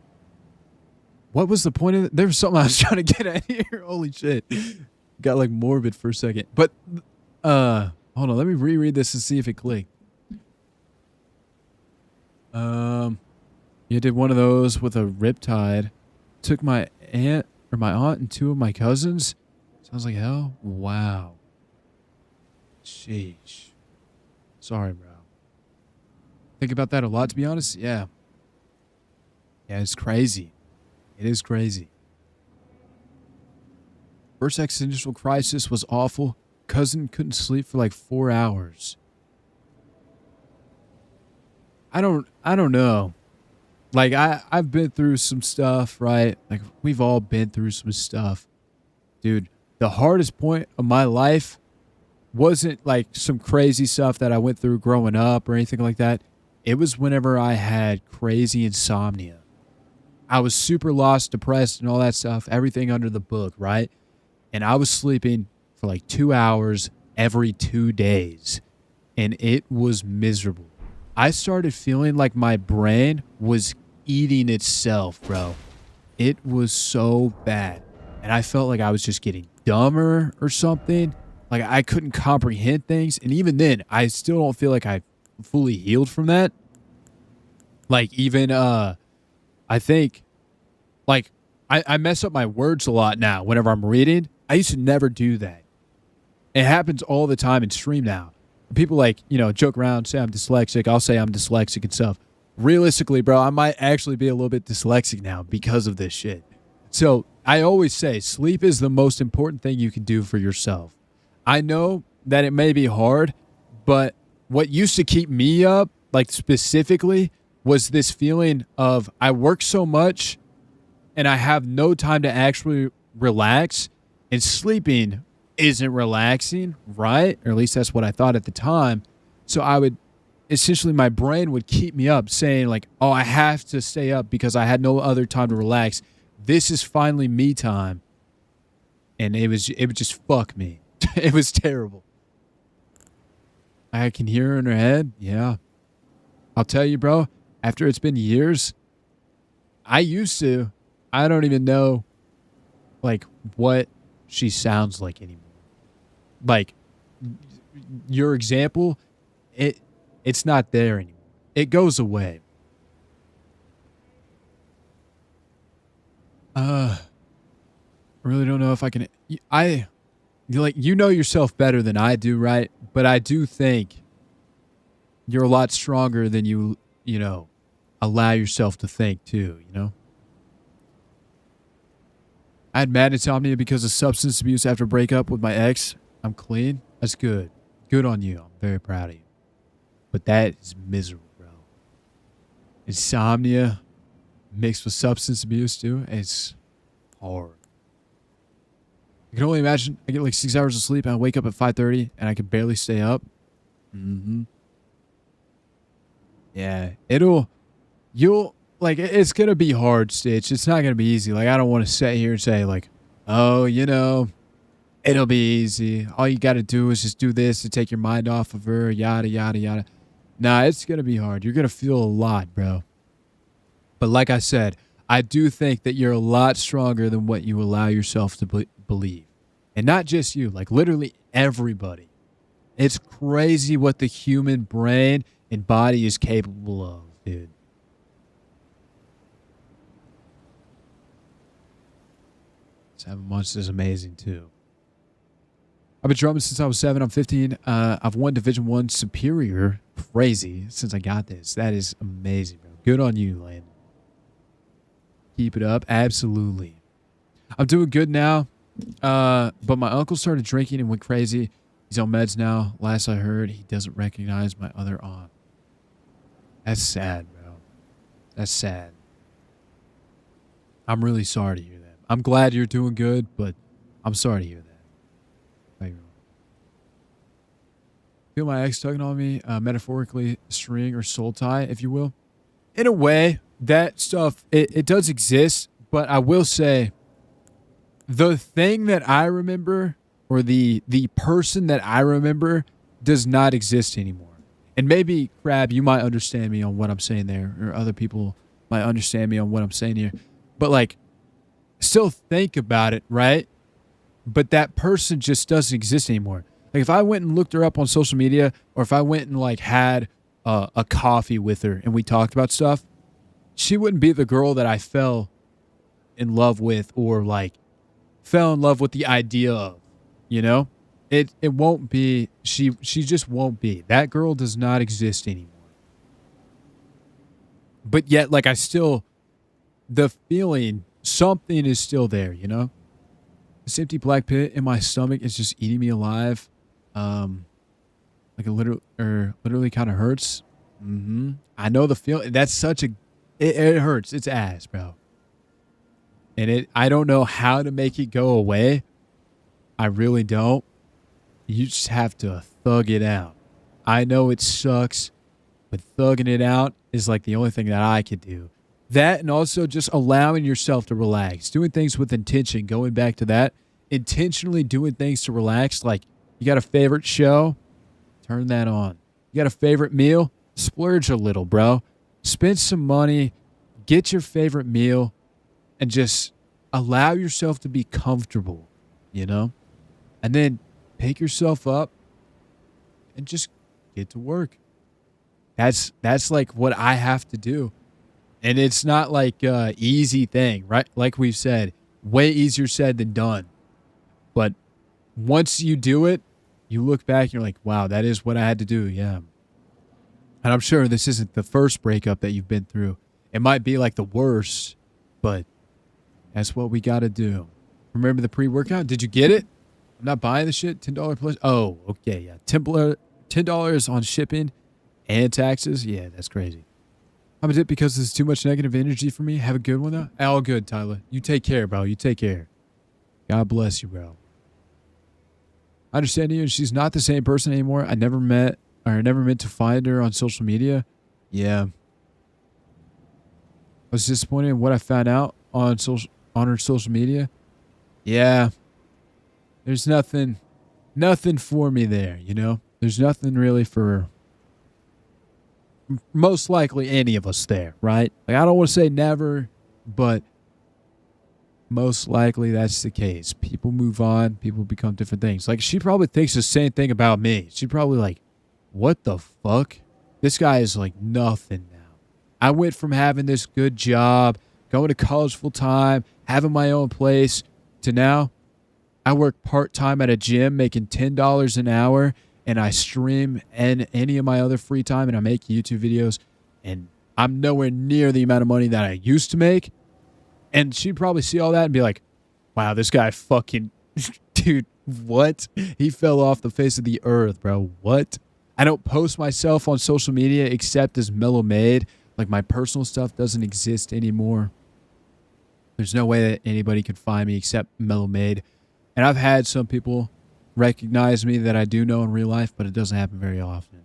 what was the point of it? There was something I was trying to get at here. Holy shit. Got like morbid for a second. But hold on, let me reread this and see if it clicked. You did one of those with a riptide. Took my aunt and two of my cousins. Sounds like hell. Wow. Sheesh. Sorry, bro. Think about that a lot, to be honest. Yeah. Yeah, it's crazy. It is crazy. First existential crisis was awful. Cousin couldn't sleep for like 4 hours. I don't know. Like, I've been through some stuff, right? Like, we've all been through some stuff. Dude, the hardest point of my life wasn't like some crazy stuff that I went through growing up or anything like that. It was whenever I had crazy insomnia. I was super lost, depressed, and all that stuff. Everything under the book, right? And I was sleeping for like 2 hours every 2 days. And it was miserable. I started feeling like my brain was eating itself, bro. It was so bad. And I felt like I was just getting dumber or something. Like I couldn't comprehend things. And even then, I still don't feel like I fully healed from that. Like even I think like I mess up my words a lot now whenever I'm reading. I used to never do that. It happens all the time in stream now. People like, joke around, say I'm dyslexic. I'll say I'm dyslexic and stuff. Realistically, bro, I might actually be a little bit dyslexic now because of this shit. So I always say sleep is the most important thing you can do for yourself. I know that it may be hard, but what used to keep me up, like specifically, was this feeling of I work so much and I have no time to actually relax, and sleeping isn't relaxing, right? Or at least that's what I thought at the time. So I would essentially, my brain would keep me up saying like, oh, I have to stay up because I had no other time to relax. This is finally me time. And it would just fuck me. It was terrible. I can hear her in her head. Yeah. I'll tell you, bro, after it's been years, I don't even know like what she sounds like anymore. Like your example, it's not there anymore. It goes away. I really don't know if I can. You know yourself better than I do, right? But I do think you're a lot stronger than you allow yourself to think too, I had mad insomnia because of substance abuse after breakup with my ex. I'm clean. That's good. Good on you. I'm very proud of you. But that is miserable, bro. Insomnia mixed with substance abuse too. It's hard. I can only imagine I get like 6 hours of sleep and I wake up at 5:30 and I can barely stay up. Yeah, it's going to be hard, Stitch. It's not going to be easy. Like, I don't want to sit here and say like, oh, it'll be easy. All you got to do is just do this to take your mind off of her, yada, yada, yada. Nah, it's going to be hard. You're going to feel a lot, bro. But like I said, I do think that you're a lot stronger than what you allow yourself to believe. And not just you, like literally everybody. It's crazy what the human brain and body is capable of, dude. Seven months is amazing too. I've been drumming since I was 7. I'm 15. I've won Division 1 Superior. Crazy since I got this. That is amazing, bro. Good on you, Landon. Keep it up. Absolutely. I'm doing good now. But my uncle started drinking and went crazy. He's on meds now. Last I heard, he doesn't recognize my other aunt. That's sad, bro. That's sad. I'm really sorry to hear that. I'm glad you're doing good, but I'm sorry to hear that. Feel my ex tugging on me, metaphorically string or soul tie, if you will. In a way, that stuff, it does exist, but I will say the thing that I remember or the person that I remember does not exist anymore. And maybe, Crab, you might understand me on what I'm saying there, or other people might understand me on what I'm saying here. But like, still think about it, right? But that person just doesn't exist anymore. Like if I went and looked her up on social media, or if I went and like had a coffee with her and we talked about stuff, she wouldn't be the girl that I fell in love with, or like fell in love with the idea of, It won't be, she just won't be. That girl does not exist anymore. But yet, like the feeling, something is still there, This empty black pit in my stomach is just eating me alive. Like literally kind of hurts. I know the feeling. That's it hurts. It's ass, bro. And I don't know how to make it go away. I really don't. You just have to thug it out. I know it sucks, but thugging it out is like the only thing that I could do. That, and also just allowing yourself to relax, doing things with intention, going back to that, intentionally doing things to relax. Like, you got a favorite show? Turn that on. You got a favorite meal? Splurge a little, bro. Spend some money. Get your favorite meal. and just allow yourself to be comfortable, you know? And then pick yourself up and just get to work. That's like what I have to do. And it's not like a easy thing, right? Like we've said, way easier said than done. But once you do it, you look back and you're like, wow, that is what I had to do. Yeah. And I'm sure this isn't the first breakup that you've been through. It might be like the worst, but that's what we got to do. Remember the pre-workout? Did you get it? I'm not buying the shit. $10 plus. Oh, okay. Yeah. $10 on shipping and taxes. Yeah, that's crazy. I'm a dip because there's too much negative energy for me. Have a good one, though. All good, Tyler. You take care, bro. You take care. God bless you, bro. I understand you. She's not the same person anymore. I never meant to find her on social media. Yeah. I was disappointed in what I found out on her social media. Yeah. There's nothing for me there, you know? There's nothing really for most likely any of us there, right? Like, I don't want to say never, but most likely that's the case. People move on. People become different things. Like, she probably thinks the same thing about me. She probably like, what the fuck? This guy is like nothing now. I went from having this good job, going to college full time, having my own place, to now I work part-time at a gym making $10 an hour, and I stream and any of my other free time, and I make YouTube videos, and I'm nowhere near the amount of money that I used to make. And she'd probably see all that and be like, wow, this guy fucking, dude, what? He fell off the face of the earth, bro. What? I don't post myself on social media except as Mellow Made. Like, my personal stuff doesn't exist anymore. There's no way that anybody could find me except Mellow Made. And I've had some people recognize me that I do know in real life, but it doesn't happen very often.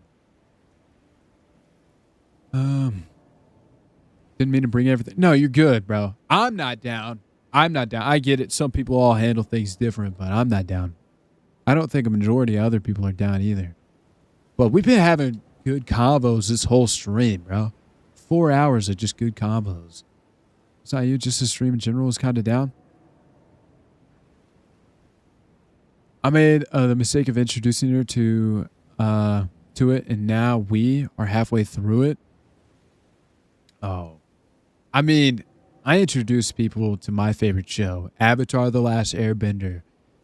Didn't mean to bring everything. No, you're good, bro. I'm not down. I get it. Some people all handle things different, but I'm not down. I don't think a majority of other people are down either. But we've been having good combos this whole stream, bro. 4 hours of just good combos. It's not you, just the stream in general is kind of down. I made the mistake of introducing her to it, and now we are halfway through it. Oh. I mean, I introduced people to my favorite show, Avatar: The Last Airbender,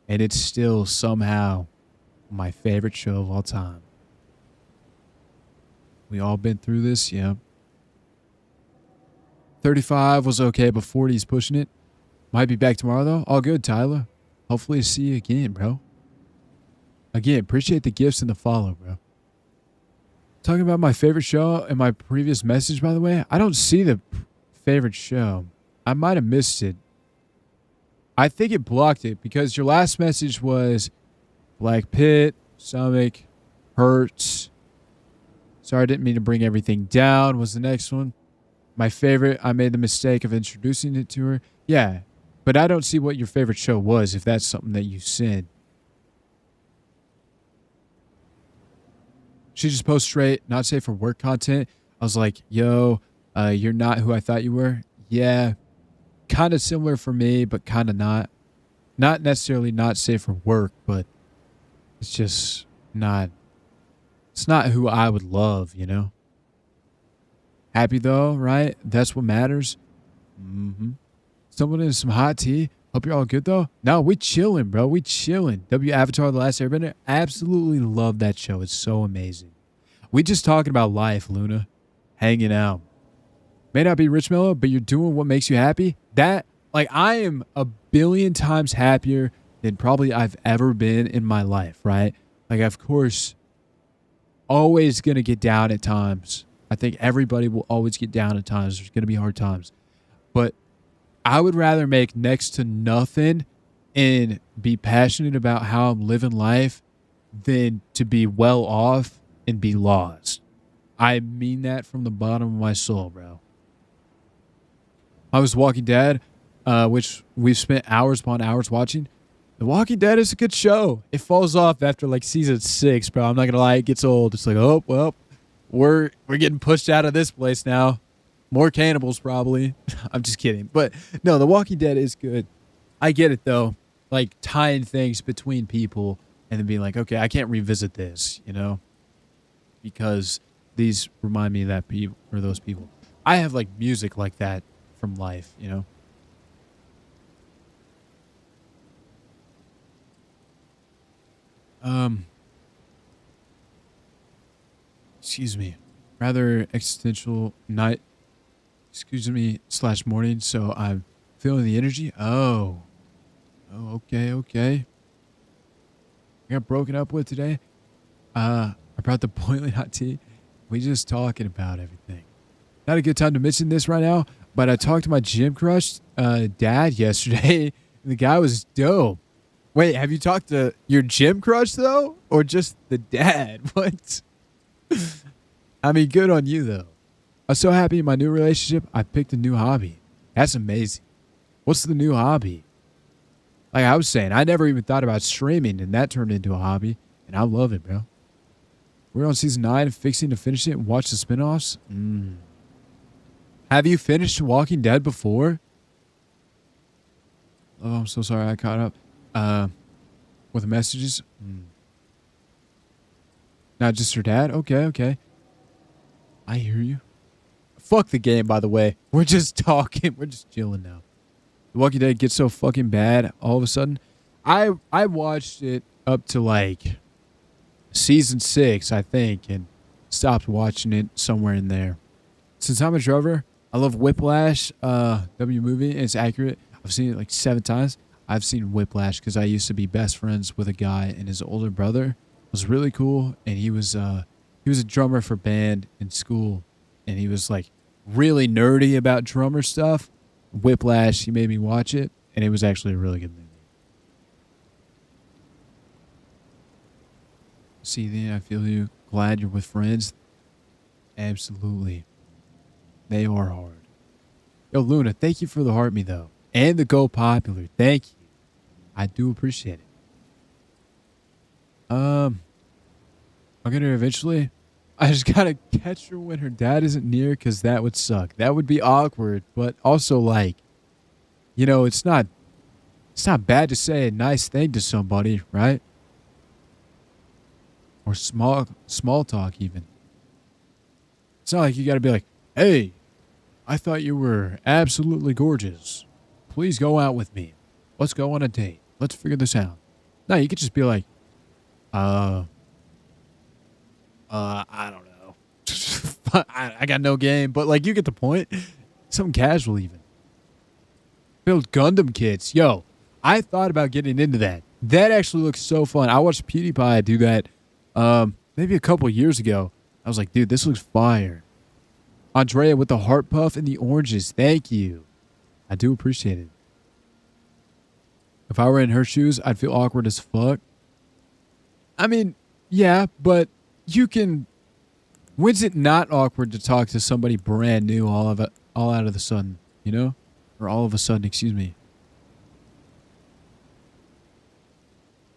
and it's still somehow my favorite show of all time. We all been through this, yeah. 35 was okay, but 40 is pushing it. Might be back tomorrow, though. All good, Tyler. Hopefully see you again, bro. Again, appreciate the gifts and the follow, bro. Talking about my favorite show in my previous message, by the way, I don't see the favorite show. I might have missed it. I think it blocked it because your last message was Black Pit, stomach, hurts. Sorry, I didn't mean to bring everything down was the next one. My favorite, I made the mistake of introducing it to her. Yeah, but I don't see what your favorite show was if that's something that you said. She just posts straight, not safe for work content. I was like, yo, you're not who I thought you were. Yeah, kind of similar for me, but kind of not. Not necessarily not safe for work, but it's just not. It's not who I would love, you know? Happy though, right? That's what matters. Mm-hmm. Someone in some hot tea. Hope you're all good though. No, we chilling, bro. We chilling. Avatar: The Last Airbender. Absolutely love that show. It's so amazing. We just talking about life, Luna. Hanging out. May not be rich, Mellow, but you're doing what makes you happy. That, like, I am a billion times happier than probably I've ever been in my life, right? Like, of course, always gonna get down at times. I think everybody will always get down at times. There's gonna be hard times. But I would rather make next to nothing and be passionate about how I'm living life than to be well off and be lost. I mean that from the bottom of my soul, bro. I was Walking Dead, which we've spent hours upon hours watching. The Walking Dead is a good show. It falls off after like season 6, bro. I'm not gonna lie, it gets old. It's like, oh well, we're getting pushed out of this place now. More cannibals, probably. I'm just kidding. But no, The Walking Dead is good. I get it, though. Like, tying things between people and then being like, okay, I can't revisit this, you know? Because these remind me of that people or those people. I have, like, music like that from life, you know? Excuse me. Rather existential night, excuse me, slash morning, so I'm feeling the energy. Oh, okay, okay. I got broken up with today. I brought the boiling hot tea. We just talking about everything. Not a good time to mention this right now, but I talked to my gym crush, dad yesterday, and the guy was dope. Wait, have you talked to your gym crush though, or just the dad? What? I mean, good on you though. I'm so happy in my new relationship. I picked a new hobby. That's amazing. What's the new hobby? Like I was saying, I never even thought about streaming, and that turned into a hobby, and I love it, bro. We're on season 9 and fixing to finish it and watch the spinoffs. Have you finished Walking Dead before? Oh, I'm so sorry I caught up. With the messages. Not just her dad? Okay, okay. I hear you. Fuck the game, by the way. We're just talking. We're just chilling now. The Walking Dead gets so fucking bad all of a sudden. I watched it up to like season 6, I think, and stopped watching it somewhere in there. Since I'm a drover, I love Whiplash, W movie, and it's accurate. I've seen it like 7 times. I've seen Whiplash because I used to be best friends with a guy, and his older brother. It was really cool, and he was a drummer for band in school, and he was like really nerdy about drummer stuff. Whiplash, he made me watch it, and it was actually a really good movie. See, then I feel you. Glad you're with friends. Absolutely. They are hard. Yo, Luna, thank you for the heart me, though. And the Go Popular. Thank you. I do appreciate it. I'm gonna eventually. I just gotta catch her when her dad isn't near, because that would suck. That would be awkward, but also like, you know, it's not bad to say a nice thing to somebody, right? Or small talk even. It's not like you gotta be like, hey, I thought you were absolutely gorgeous. Please go out with me. Let's go on a date. Let's figure this out. No, you could just be like, I don't know. I got no game, but like you get the point. Something casual even. Build Gundam kits. Yo, I thought about getting into that. That actually looks so fun. I watched PewDiePie do that maybe a couple years ago. I was like, dude, this looks fire. Andrea with the heart puff and the oranges. Thank you. I do appreciate it. If I were in her shoes, I'd feel awkward as fuck. I mean, yeah, but you can. When's it not awkward to talk to somebody brand new all out of the sudden, you know? Or all of a sudden, excuse me.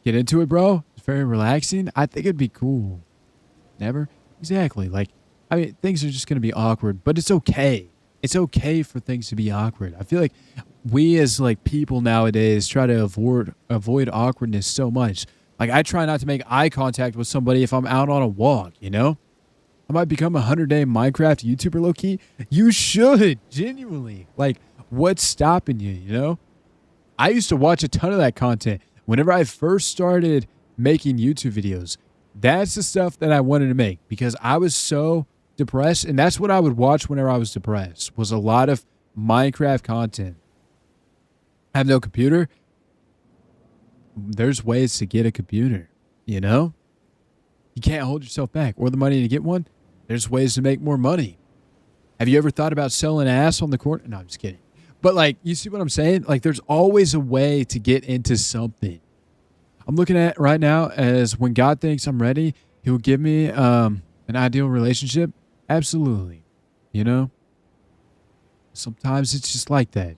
Get into it, bro. It's very relaxing. I think it'd be cool. Never? Exactly. Like, I mean, things are just going to be awkward, but it's okay. It's okay for things to be awkward. I feel like we as like people nowadays try to avoid awkwardness so much. Like I try not to make eye contact with somebody if I'm out on a walk, you know? I might become a 100-day Minecraft YouTuber low-key. You should, genuinely. Like, what's stopping you, you know? I used to watch a ton of that content. Whenever I first started making YouTube videos, that's the stuff that I wanted to make because I was so depressed, and that's what I would watch whenever I was depressed, was a lot of Minecraft content. I have no computer. There's ways to get a computer, you know? You can't hold yourself back. Or the money to get one. There's ways to make more money. Have you ever thought about selling ass on the corner? No, I'm just kidding. But like, you see what I'm saying? Like, there's always a way to get into something. I'm looking at right now as when God thinks I'm ready, he will give me an ideal relationship. Absolutely. You know? Sometimes it's just like that.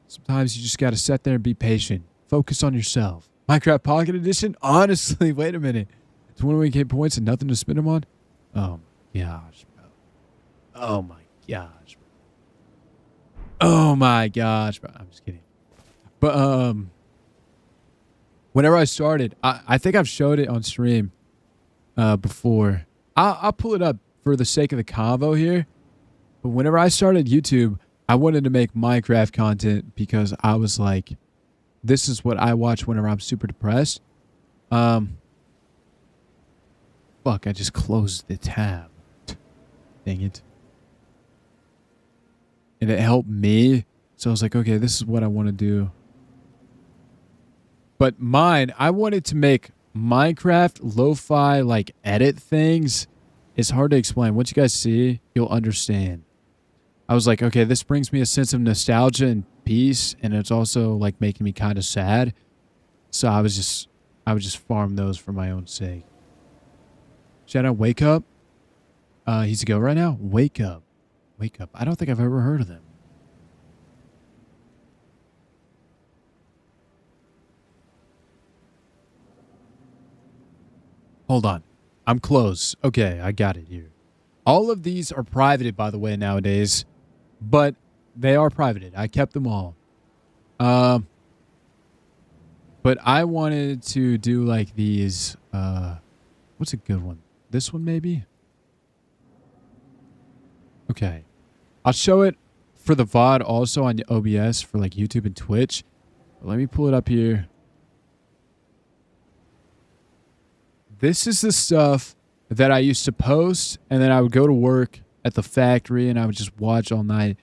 Sometimes you just got to sit there and be patient. Focus on yourself. Minecraft Pocket Edition? Honestly, wait a minute. 21k points and nothing to spend them on? Oh my gosh, bro. Oh my gosh, bro. Oh my gosh, bro. I'm just kidding. But whenever I started, I think I've showed it on stream before. I'll pull it up for the sake of the convo here. But whenever I started YouTube, I wanted to make Minecraft content because I was like, this is what I watch whenever I'm super depressed. Fuck, I just closed the tab. Dang it. And it helped me. So I was like, okay, this is what I want to do. But mine, I wanted to make Minecraft lo-fi like edit things. It's hard to explain. Once you guys see, you'll understand. I was like, okay, this brings me a sense of nostalgia and peace, and it's also like making me kind of sad. So I would just farm those for my own sake. Shout out Wake Up. He's a go right now. Wake Up. Wake Up. I don't think I've ever heard of them. Hold on. I'm close. Okay, I got it here. All of these are privated, by the way, nowadays. But they are privated. I kept them all. But I wanted to do like these. What's a good one? This one, maybe? Okay. I'll show it for the VOD also on OBS for like YouTube and Twitch. But let me pull it up here. This is the stuff that I used to post, and then I would go to work at the factory, and I would just watch all night,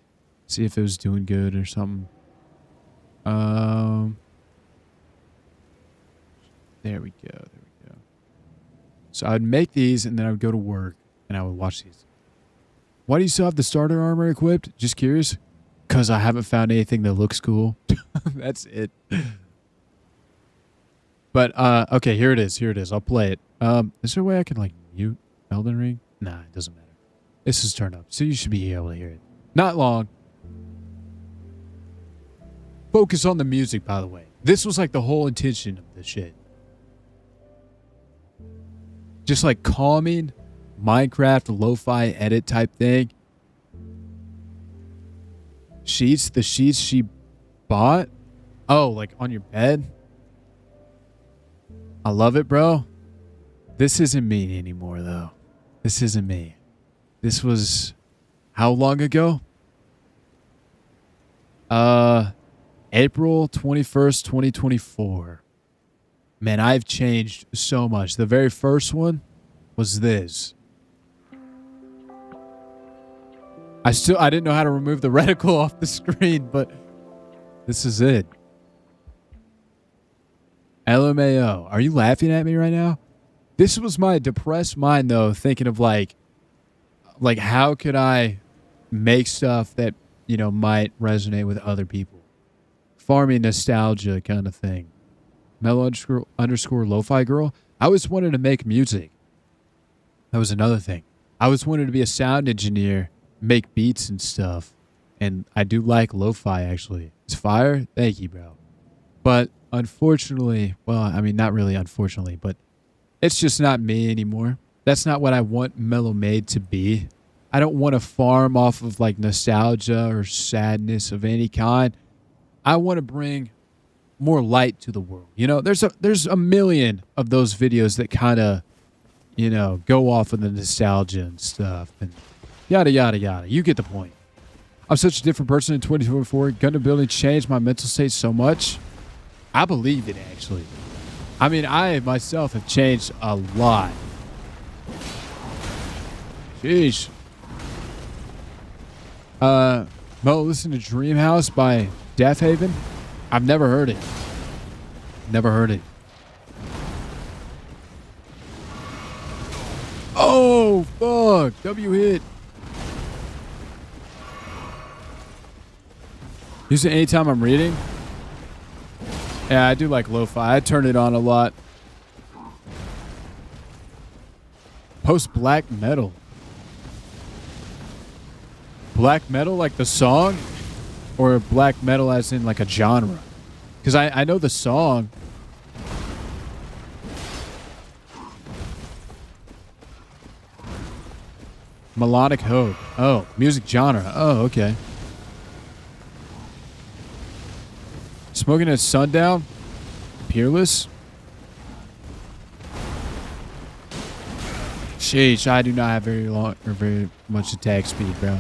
see if it was doing good or something. There we go. There we go. So I'd make these, and then I would go to work, and I would watch these. Why do you still have the starter armor equipped? Just curious. Because I haven't found anything that looks cool. That's it. But, okay, here it is. Here it is. I'll play it. Is there a way I can, like, mute Elden Ring? Nah, it doesn't matter. This is turned up, so you should be able to hear it. Not long. Focus on the music, by the way. This was, like, the whole intention of this shit. Just, like, calming, Minecraft, lo-fi edit type thing. Sheets? The sheets she bought? Oh, like, on your bed? I love it, bro. This isn't me anymore, though. This isn't me. This was how long ago? April 21st, 2024. Man, I've changed so much. The very first one was this. I didn't know how to remove the reticle off the screen, but this is it. LMAO. Are you laughing at me right now? This was my depressed mind, though, thinking of like how could I make stuff that, you know, might resonate with other people. Farming nostalgia kind of thing. Mellow underscore lo-fi girl. I always wanted to make music. That was another thing. I always wanted to be a sound engineer, make beats and stuff. And I do like lo-fi, actually. It's fire? Thank you, bro. But unfortunately, well, I mean, not really unfortunately, but it's just not me anymore. That's not what I want Mellow Made to be. I don't want to farm off of like nostalgia or sadness of any kind. I want to bring more light to the world. You know, there's a million of those videos that kind of, you know, go off of the nostalgia and stuff and yada, yada, yada. You get the point. I'm such a different person in 2024. Gun ability changed my mental state so much. I believe it, actually. I mean, I myself have changed a lot. Sheesh. Mo, listen to Dream House by Death Haven. I've never heard it. Never heard it. Oh, fuck. W hit. Use it anytime I'm reading. Yeah, I do like lo-fi. I turn it on a lot. Post black metal. Black metal like the song? Or black metal as in like a genre? Because I know the song. Melodic hope. Oh, music genre. Oh, okay. Smoking at sundown. Peerless. Sheesh, I do not have very long or very much attack speed, bro.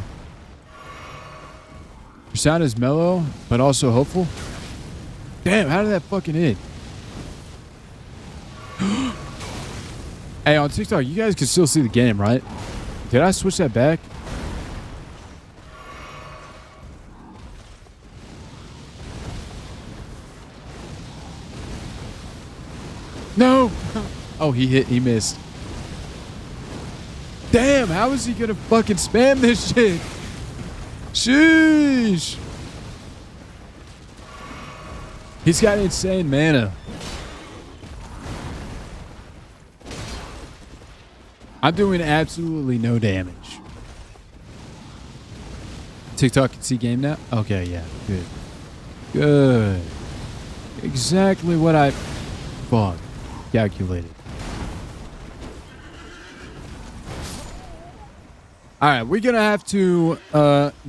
Your sound is mellow, but also hopeful. Damn, how did that fucking hit? Hey, on TikTok, you guys can still see the game, right? Did I switch that back? No! Oh, he missed. Damn, how is he gonna fucking spam this shit? Sheesh! He's got insane mana. I'm doing absolutely no damage. TikTok can see game now? Okay, yeah, good. Good. Exactly what I... Fuck. Calculated. Alright, we're gonna have to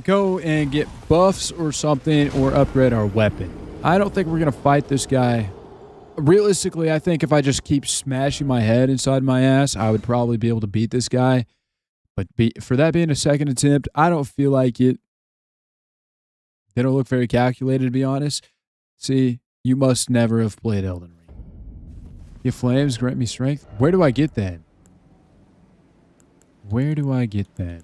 go and get buffs or something or upgrade our weapon. I don't think we're gonna fight this guy. Realistically, I think if I just keep smashing my head inside my ass, I would probably be able to beat this guy. But for that being a second attempt, I don't feel like it. They don't look very calculated, to be honest. See, you must never have played Elden Ring. Get flames, grant me strength. Where do I get that? Where do I get that?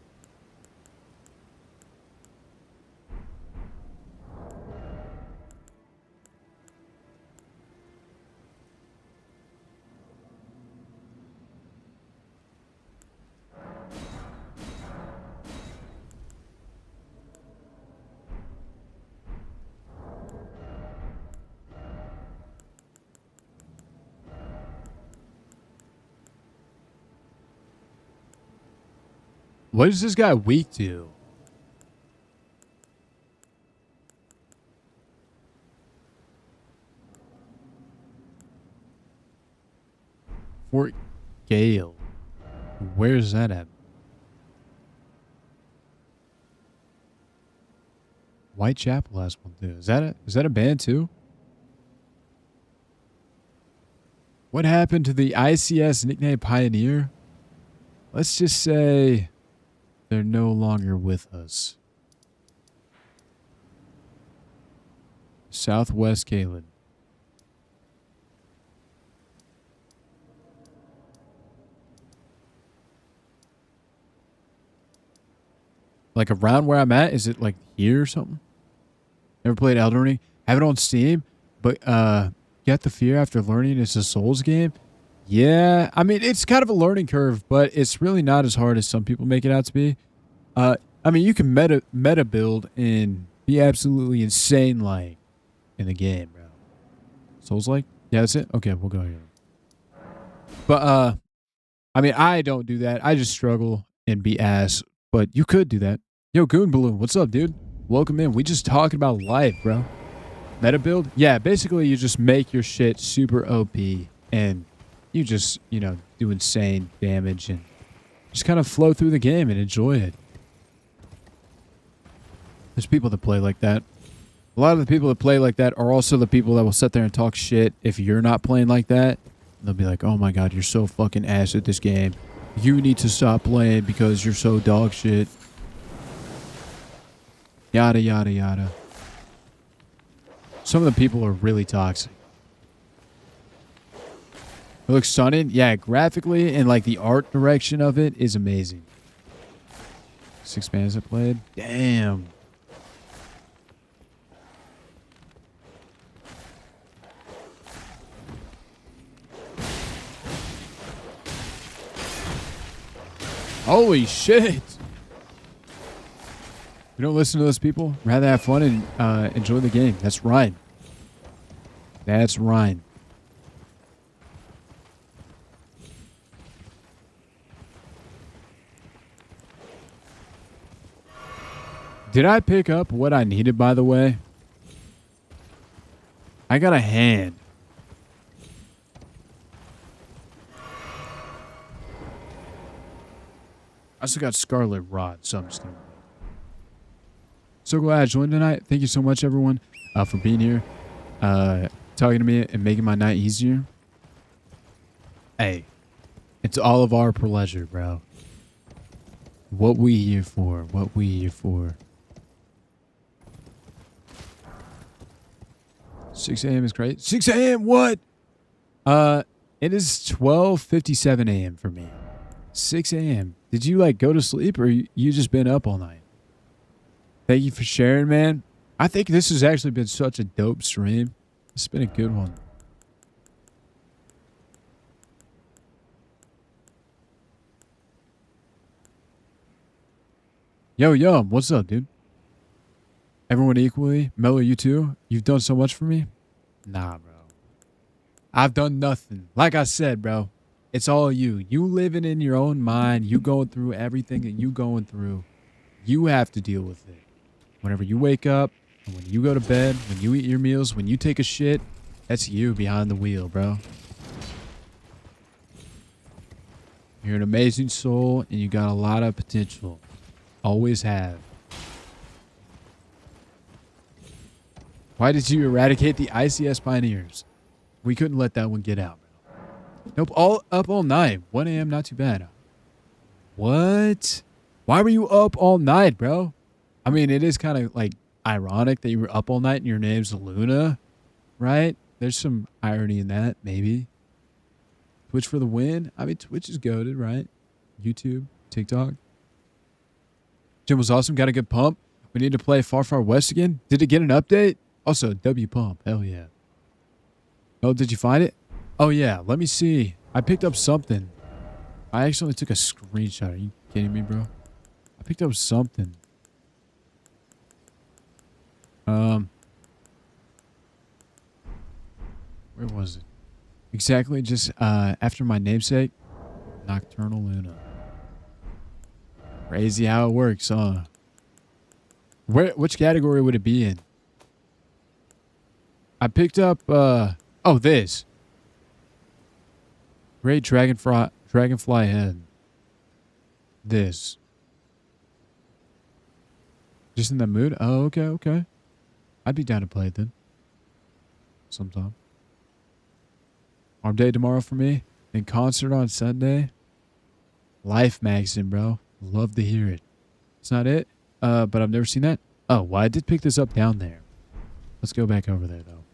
What is this guy weak to? Fort Gale. Where's that at? Whitechapel has one too. Is that a band too? What happened to the ICS nickname Pioneer? Let's just say they're no longer with us. Southwest Kalen. Like around where I'm at? Is it like here or something? Never played Elden Ring. Have it on Steam, but Get the Fear After Learning it's a Souls game. Yeah, I mean, it's kind of a learning curve, but it's really not as hard as some people make it out to be. I mean, you can meta build and be absolutely insane like in the game, bro. Souls like? Yeah, that's it? Okay, we'll go here. But, I mean, I don't do that. I just struggle and be ass, but you could do that. Yo, Goon Balloon, what's up, dude? Welcome in. We just talking about life, bro. Meta build? Yeah, basically you just make your shit super OP and you just, you know, do insane damage and just kind of flow through the game and enjoy it. There's people that play like that. A lot of the people that play like that are also the people that will sit there and talk shit if you're not playing like that. They'll be like, oh my god, you're so fucking ass at this game. You need to stop playing because you're so dog shit. Yada, yada, yada. Some of the people are really toxic. It looks stunning. Yeah, graphically and like the art direction of it is amazing. 6 bands I played. Damn. Holy shit. We don't listen to those people. Rather have fun and enjoy the game. That's right. That's right. Did I pick up what I needed, by the way? I got a hand. I still got Scarlet Rod, so I'm just gonna... So glad I joined tonight. Thank you so much, everyone, for being here. talking to me and making my night easier. Hey, it's all of our pleasure, bro. What we here for? What we here for? 6 a.m. is great. 6 a.m. What? It is 12:57 a.m. for me. 6 a.m. Did you like go to sleep or you just been up all night? Thank you for sharing, man. I think this has actually been such a dope stream. It's been a good one. Yo, what's up, dude? Everyone equally? Mello, you too? You've done so much for me? Nah, bro. I've done nothing. Like I said, bro, it's all you. You living in your own mind. You going through everything that you going through. You have to deal with it. Whenever you wake up, and when you go to bed, when you eat your meals, when you take a shit, that's you behind the wheel, bro. You're an amazing soul, and you got a lot of potential. Always have. Why did you eradicate the ICS pioneers? We couldn't let that one get out, bro. Nope, up all night. 1 a.m., not too bad. What? Why were you up all night, bro? I mean, it is kind of like ironic that you were up all night and your name's Luna, right? There's some irony in that, maybe. Twitch for the win? I mean, Twitch is goated, right? YouTube, TikTok. Gym was awesome. Got a good pump. We need to play Far Far West again. Did it get an update? Also, W pump. Hell yeah. Oh, did you find it? Oh, yeah. Let me see. I picked up something. I actually took a screenshot. Are you kidding me, bro? I picked up something. Where was it? Exactly just after my namesake, Nocturnal Luna. Crazy how it works, huh? Which category would it be in? I picked up oh, this. Great dragonfly head. This. Just in that mood? Oh, okay. I'd be down to play it then. Sometime. Arm day tomorrow for me. Then concert on Sunday. Life magazine, bro. Love to hear it. It's not it, but I've never seen that. Oh, well, I did pick this up down there. Let's go back over there, though.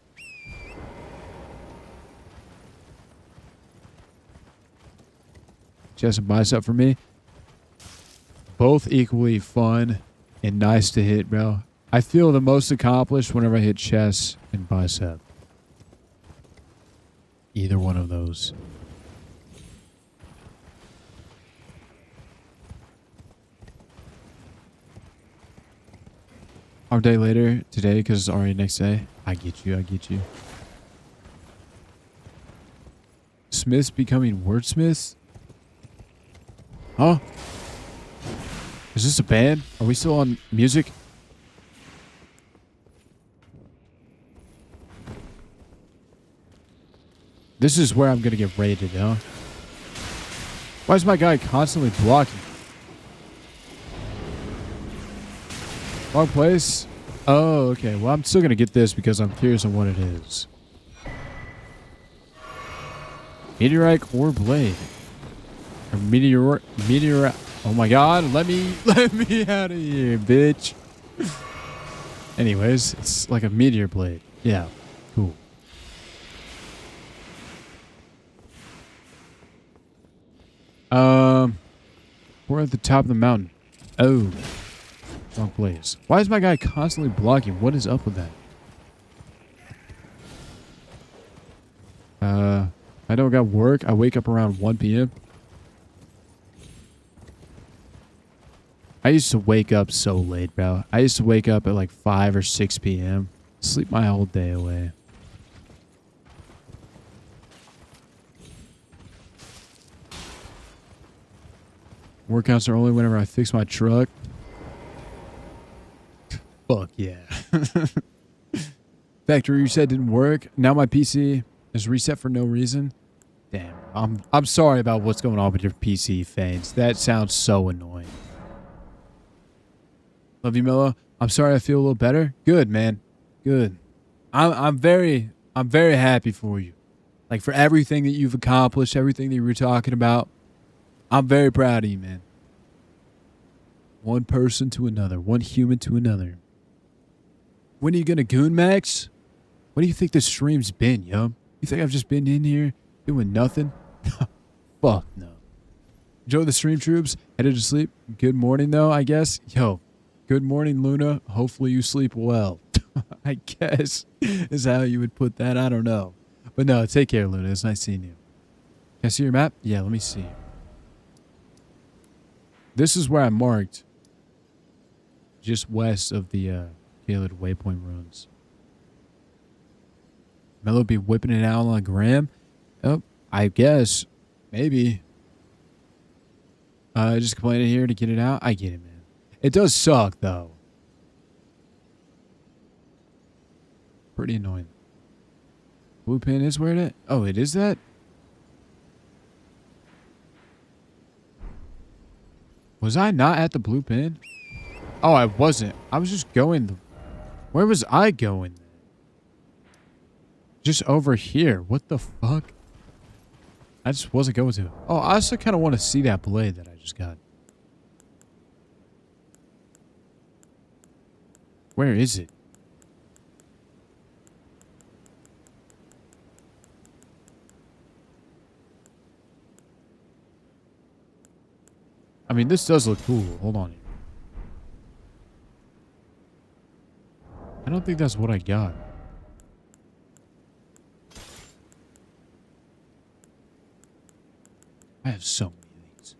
Chest and bicep for me. Both equally fun and nice to hit, bro. I feel the most accomplished whenever I hit chest and bicep. Either one of those. Our day later today because it's already next day. I get you. Smiths becoming wordsmiths? Huh? Is this a band? Are we still on music? This is where I'm gonna get raided, huh? Why is my guy constantly blocking? Wrong place? Oh, okay. Well, I'm still gonna get this because I'm curious on what it is. Meteorite core blade. Or meteor. Oh my god, let me out of here, bitch. Anyways, it's like a meteor blade. Yeah, cool. We're at the top of the mountain. Oh, wrong place. Why is my guy constantly blocking? What is up with that? I don't got work. I wake up around 1 p.m. I used to wake up so late, bro. I used to wake up at like 5 or 6 p.m. Sleep my whole day away. Workouts are only whenever I fix my truck. Fuck yeah. Factory reset didn't work. Now my PC is reset for no reason. Damn. I'm sorry about what's going on with your PC, Fanes. That sounds so annoying. Love you, Mello. I'm sorry I feel a little better. Good, man. Good. I'm very happy for you. Like for everything that you've accomplished, everything that you were talking about. I'm very proud of you, man. One person to another, one human to another. When are you gonna goon max? What do you think this stream's been, yo? You think I've just been in here doing nothing? Fuck no. Enjoy the stream, troops. Headed to sleep. Good morning, though, I guess. Yo, good morning, Luna. Hopefully you sleep well. I guess is how you would put that. I don't know. But no, take care, Luna. It's nice seeing you. Can I see your map? Yeah, let me see. This is where I marked. Just west of the Gaylord Waypoint runs. Mello be whipping it out on Graham? Oh, I guess. Maybe. Just complaining here to get it out. I get it, man. It does suck, though. Pretty annoying. Blue pin is where it is? Oh, it is that? Was I not at the blue pin? Oh, I wasn't. I was just going. Where was I going? Just over here. What the fuck? I just wasn't going to. Oh, I also kind of want to see that blade that I just got. Where is it? I mean, this does look cool. Hold on. I don't think that's what I got. I have so many of these.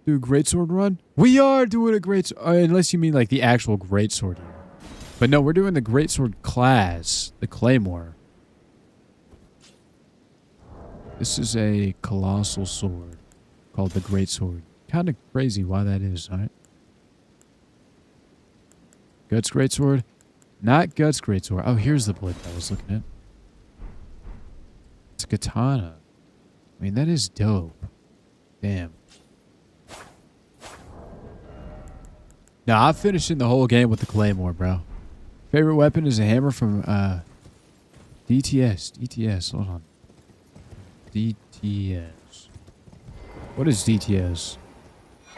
Do a greatsword run? We are doing a greatsword. Unless you mean like the actual greatsword here. But no, we're doing the greatsword class. The claymore. This is a colossal sword called the greatsword. Kind of crazy why that is, alright? Guts greatsword? Not Guts greatsword. Oh, here's the blade I was looking at. It's a katana. I mean, that is dope. Damn. Now, I'm finishing the whole game with the claymore, bro. Favorite weapon is a hammer from DTS. DTS. Hold on. DTS. What is DTS?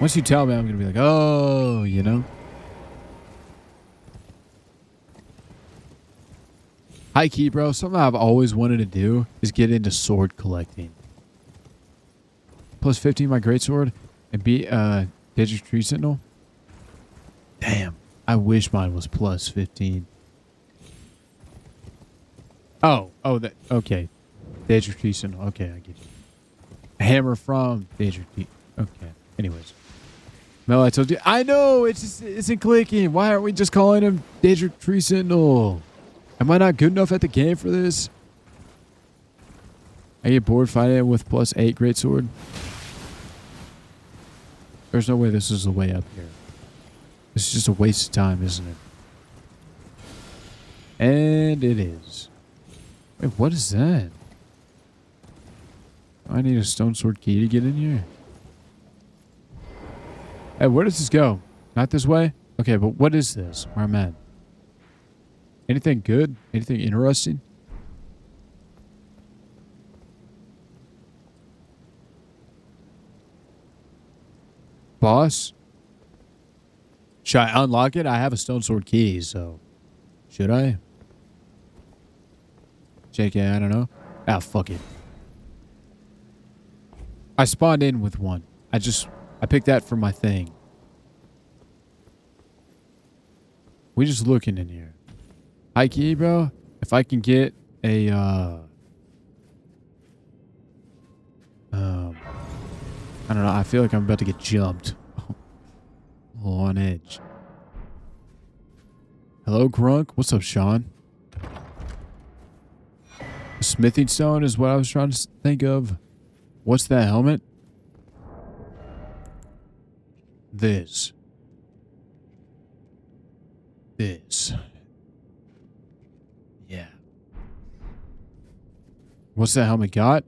Once you tell me, I'm going to be like, oh, you know? High key, bro. Something I've always wanted to do is get into sword collecting. Plus 15 my greatsword and beat Digital Tree Sentinel. Damn. I wish mine was plus 15. Oh, that okay. Digital Tree Sentinel. Okay, I get you. A hammer from Digital Tree. Okay. Anyways. Mel, I told you. I know it's just isn't clicking. Why aren't we just calling him Digital Tree Sentinel? Am I not good enough at the game for this? I get bored fighting with plus 8 greatsword. There's no way this is the way up here. This is just a waste of time, isn't it? And it is. Wait, what is that? I need a stone sword key to get in here. Hey, where does this go? Not this way? Okay, but what is this? Where I'm at? Anything good? Anything interesting? Boss? Should I unlock it? I have a stone sword key, so... Should I? JK, I don't know. Ah, fuck it. I spawned in with one. I picked that for my thing. We just looking in here. High key, bro. If I can get a, I don't know. I feel like I'm about to get jumped. On edge. Hello, Grunk. What's up, Sean? A smithing stone is what I was trying to think of. What's that helmet? This. Yeah. What's that helmet got?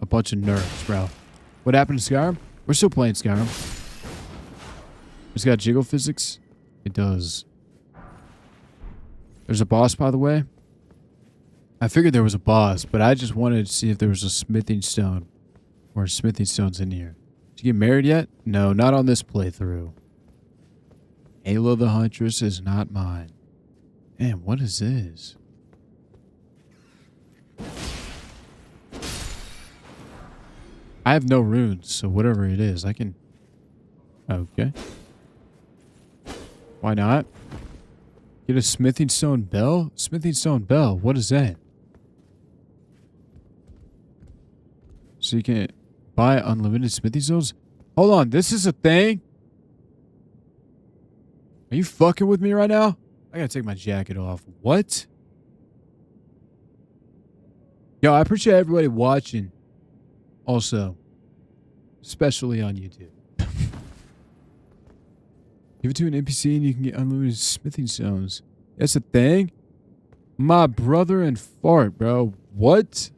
A bunch of nerfs, bro. What happened to Skyrim? We're still playing Skyrim. It's got jiggle physics. It does. There's a boss, by the way. I figured there was a boss, but I just wanted to see if there was a smithing stone or smithing stones in here. Did you get married yet? No, not on this playthrough. Ayla the Huntress is not mine. Damn, what is this? I have no runes, so whatever it is, I can... Okay. Why not? Get a smithing stone bell? Smithing stone bell, what is that? So you can buy unlimited smithing stones? Hold on, this is a thing? Are you fucking with me right now? I gotta take my jacket off. What? Yo, I appreciate everybody watching. Also, especially on YouTube. Give it to an NPC and you can get unlimited smithing stones. That's a thing? My brother and fart, bro. What?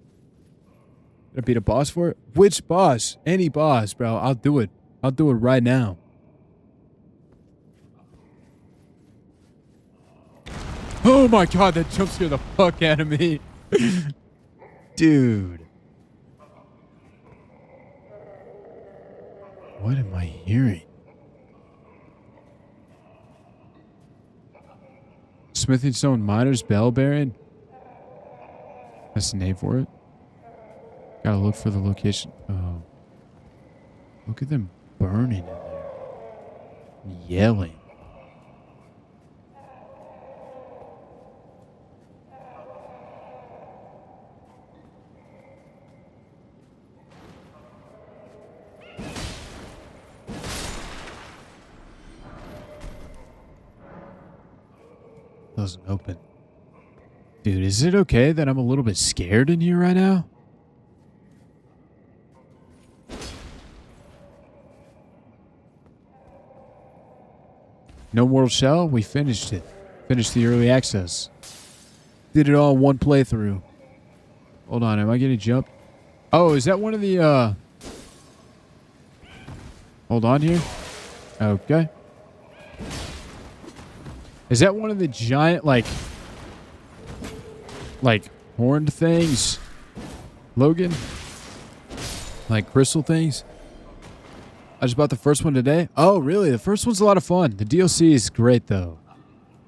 Gonna beat a boss for it? Which boss? Any boss, bro. I'll do it. I'll do it right now. Oh my god, that jump scared the fuck out of me. Dude. What am I hearing? Smithing Stone Miner's Bell Baron? That's the name for it. Gotta look for the location. Oh. Look at them burning in there. Yelling. Doesn't open. Dude, is it okay that I'm a little bit scared in here right now? No Mortal Shell? We finished it. Finished the early access. Did it all in one playthrough. Hold on, am I getting jumped? Oh, is that one of the, Hold on here. Okay. Is that one of the giant, like horned things? Logan? Like crystal things? I just bought the first one today. Oh, really? The first one's a lot of fun. The DLC is great, though.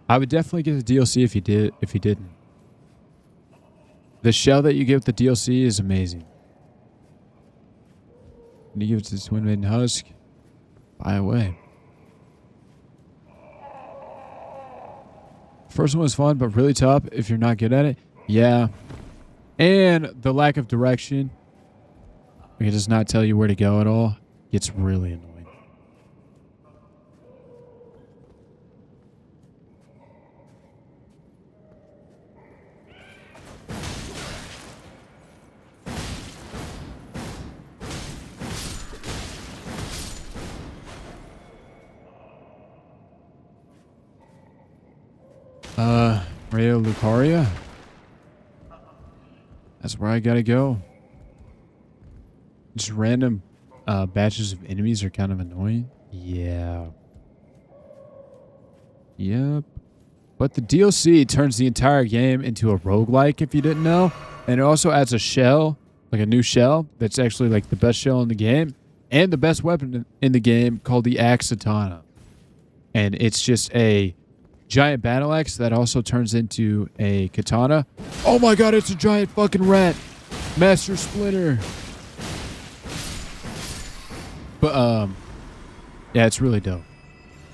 I would definitely get the DLC if you didn't. The shell that you get with the DLC is amazing. When you give it to the Twin Maiden Husk, buy away. First one was fun, but really tough if you're not good at it. Yeah. And the lack of direction. It does not tell you where to go at all. Gets really annoying. Rayo Lucaria? That's where I gotta go. Just random batches of enemies are kind of annoying. Yeah. Yep. But the DLC turns the entire game into a roguelike, if you didn't know. And it also adds a shell, like a new shell, that's actually like the best shell in the game. And the best weapon in the game, called the Axe Katana. And it's just a giant battle axe that also turns into a katana. Oh my god, it's a giant fucking rat. Master Splinter. But, yeah, it's really dope.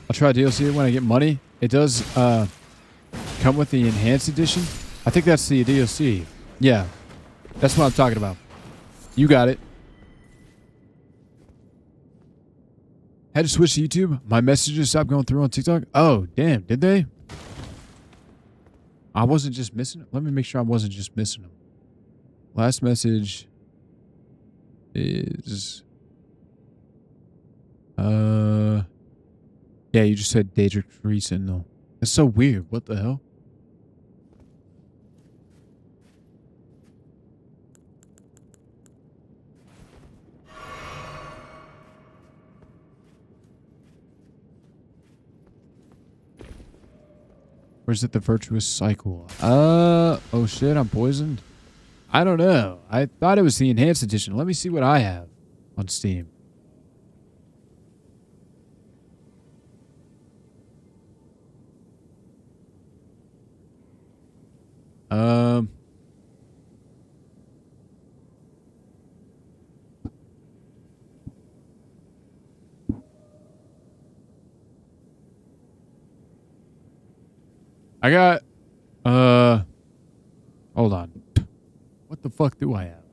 I'll try DLC when I get money. It does, come with the Enhanced Edition. I think that's the DLC. Yeah. That's what I'm talking about. You got it. Had to switch to YouTube. My messages stopped going through on TikTok. Oh, damn. Did they? I wasn't just missing it. Let me make sure I wasn't just missing them. Last message is... Yeah, you just said Daedric Tree Sentinel. That's so weird. What the hell? Or is it the virtuous cycle? Oh shit, I'm poisoned. I don't know. I thought it was the enhanced edition. Let me see what I have on Steam. I got, hold on. What the fuck do I have?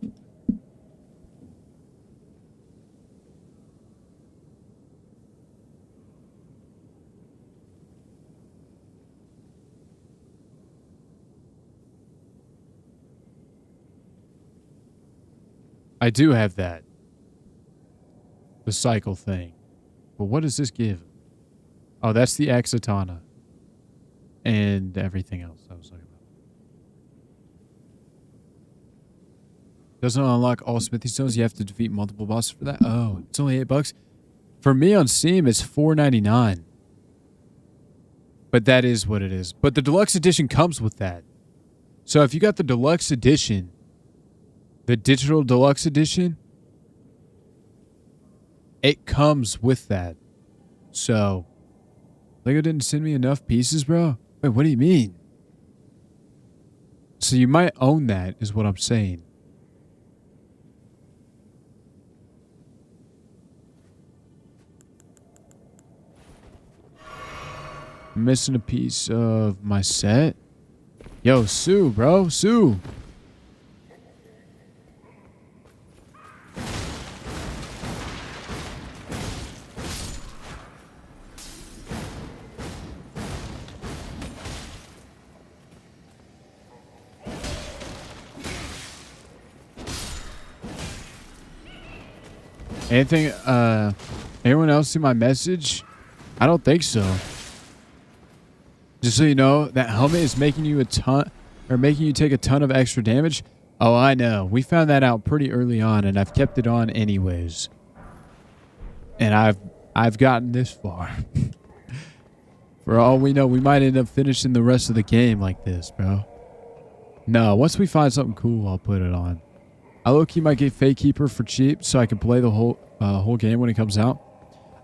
I do have that. The cycle thing. But what does this give? Oh, that's the Exitana. And everything else I was talking about. Doesn't unlock all smithy stones. You have to defeat multiple bosses for that. Oh, it's only $8. For me on Steam, it's $4.99. But that is what it is. But the deluxe edition comes with that. So if you got the deluxe edition, the digital deluxe edition, it comes with that. So, Lego didn't send me enough pieces, bro? Wait, what do you mean? So you might own that, is what I'm saying. I'm missing a piece of my set. Yo, Sue, bro. Sue. Anything, anyone else see my message? I don't think so. Just so you know, that helmet is making you making you take a ton of extra damage. Oh, I know. We found that out pretty early on, and I've kept it on anyways. And I've gotten this far. For all we know, we might end up finishing the rest of the game like this, bro. No, once we find something cool, I'll put it on. I low-key might get Fate Keeper for cheap so I can play the whole game when it comes out.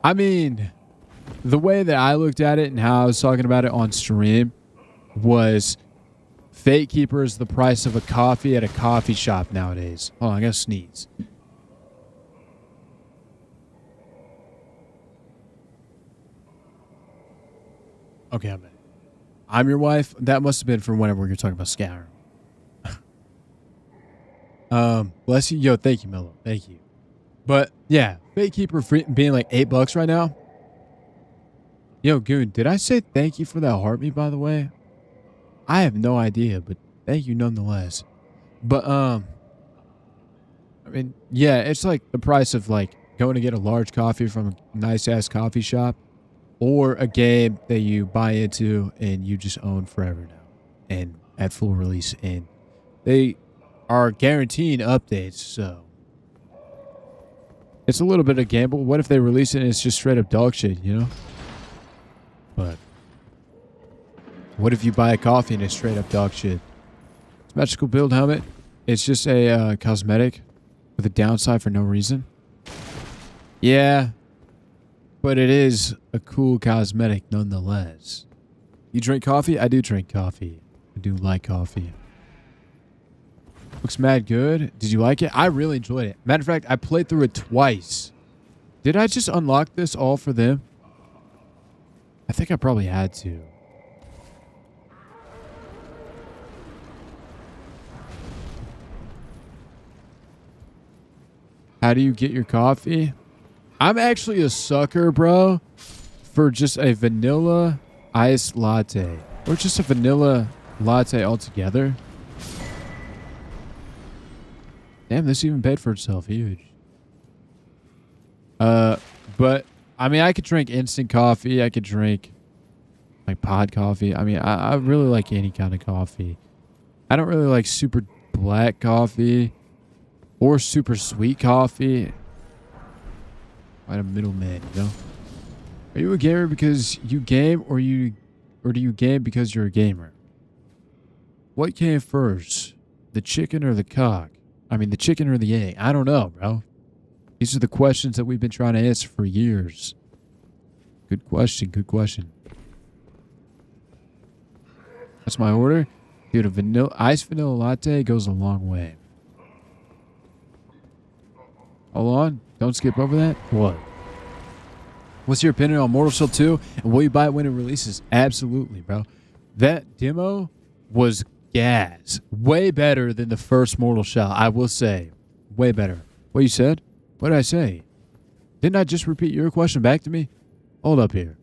I mean, the way that I looked at it and how I was talking about it on stream was Fate Keeper is the price of a coffee at a coffee shop nowadays. Hold on, I gotta sneeze. Okay, I'm your wife. That must have been from whenever we were talking about Skyrim. Bless you. Yo, thank you, Mello. Thank you. But yeah, Fate Keeper being like $8 right now. Yo, Goon, did I say thank you for that heartbeat, by the way? I have no idea, but thank you nonetheless. But, I mean, yeah, it's like the price of like going to get a large coffee from a nice ass coffee shop or a game that you buy into and you just own forever now and at full release. And they are guaranteeing updates, so it's a little bit of a gamble. What if they release it and it's just straight up dog shit, you know? But what if you buy a coffee and it's straight up dog shit? It's magical build helmet. It's just a cosmetic with a downside for no reason. Yeah, but it is a cool cosmetic nonetheless. You drink coffee? I do drink coffee. I do like coffee. Looks mad good. Did you like it? I really enjoyed it. Matter of fact, I played through it twice. Did I just unlock this all for them? I think I probably had to. How do you get your coffee? I'm actually a sucker, bro, for just a vanilla iced latte. Or just a vanilla latte altogether. Damn, this even paid for itself. Huge. But, I mean, I could drink instant coffee. I could drink, like, pod coffee. I mean, I really like any kind of coffee. I don't really like super black coffee or super sweet coffee. I'm a middleman, you know? Are you a gamer because you game or you or do you game because you're a gamer? What came first? The chicken or the cock? I mean, the chicken or the egg? I don't know, bro. These are the questions that we've been trying to answer for years. Good question, good question. That's my order. Dude, a iced vanilla latte goes a long way. Hold on. Don't skip over that. What? What's your opinion on Mortal Shell 2? And will you buy it when it releases? Absolutely, bro. That demo was gas. Way better than the first Mortal Shell, I will say. Way better. What you said? What did I say? Didn't I just repeat your question back to me? Hold up here.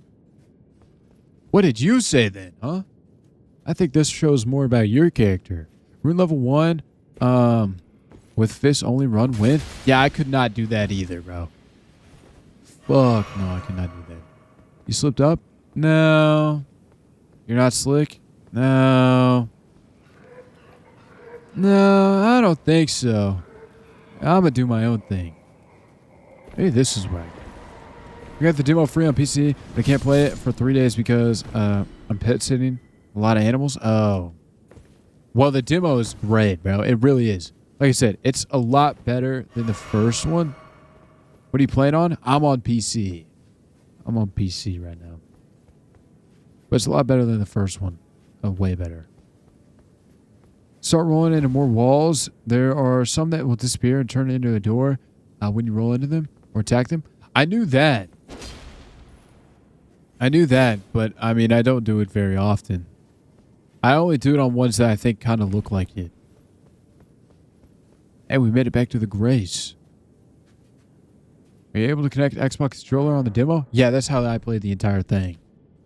What did you say then, huh? I think this shows more about your character. Rune level 1, with fists only run win. Yeah, I could not do that either, bro. Fuck, no, I cannot do that. You slipped up? No. You're not slick? No. No, I don't think so. I'm gonna do my own thing. Maybe this is right. We got the demo free on PC, but I can't play it for 3 days because I'm pet sitting a lot of animals. Oh. Well, the demo is great, bro. It really is. Like I said, it's a lot better than the first one. What are you playing on? I'm on PC. I'm on PC right now. But it's a lot better than the first one. Oh, way better. Start rolling into more walls. There are some that will disappear and turn into a door when you roll into them or attack them. I knew that. But I mean, I don't do it very often. I only do it on ones that I think kind of look like it. Hey, we made it back to the Grace. Are you able to connect Xbox controller on the demo? Yeah, that's how I played the entire thing.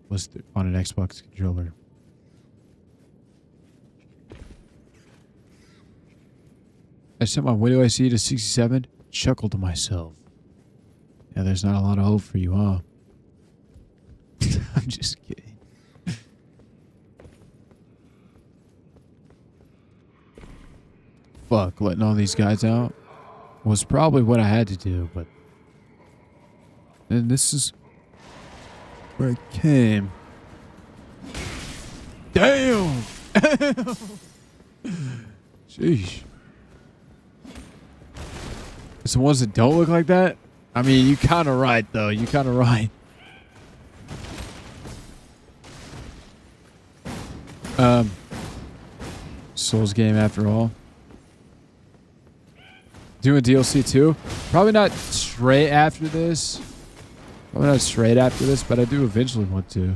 Was on an Xbox controller. I set my window IC to 67. Chuckled to myself. Yeah, there's not a lot of hope for you, huh? I'm just kidding. Fuck, letting all these guys out was probably what I had to do, but then this is where I came. Damn! Sheesh. It's the ones that don't look like that? I mean, you kind of right, though. You kind of right. Souls game after all. Doing DLC too. Probably not straight after this. But I do eventually want to.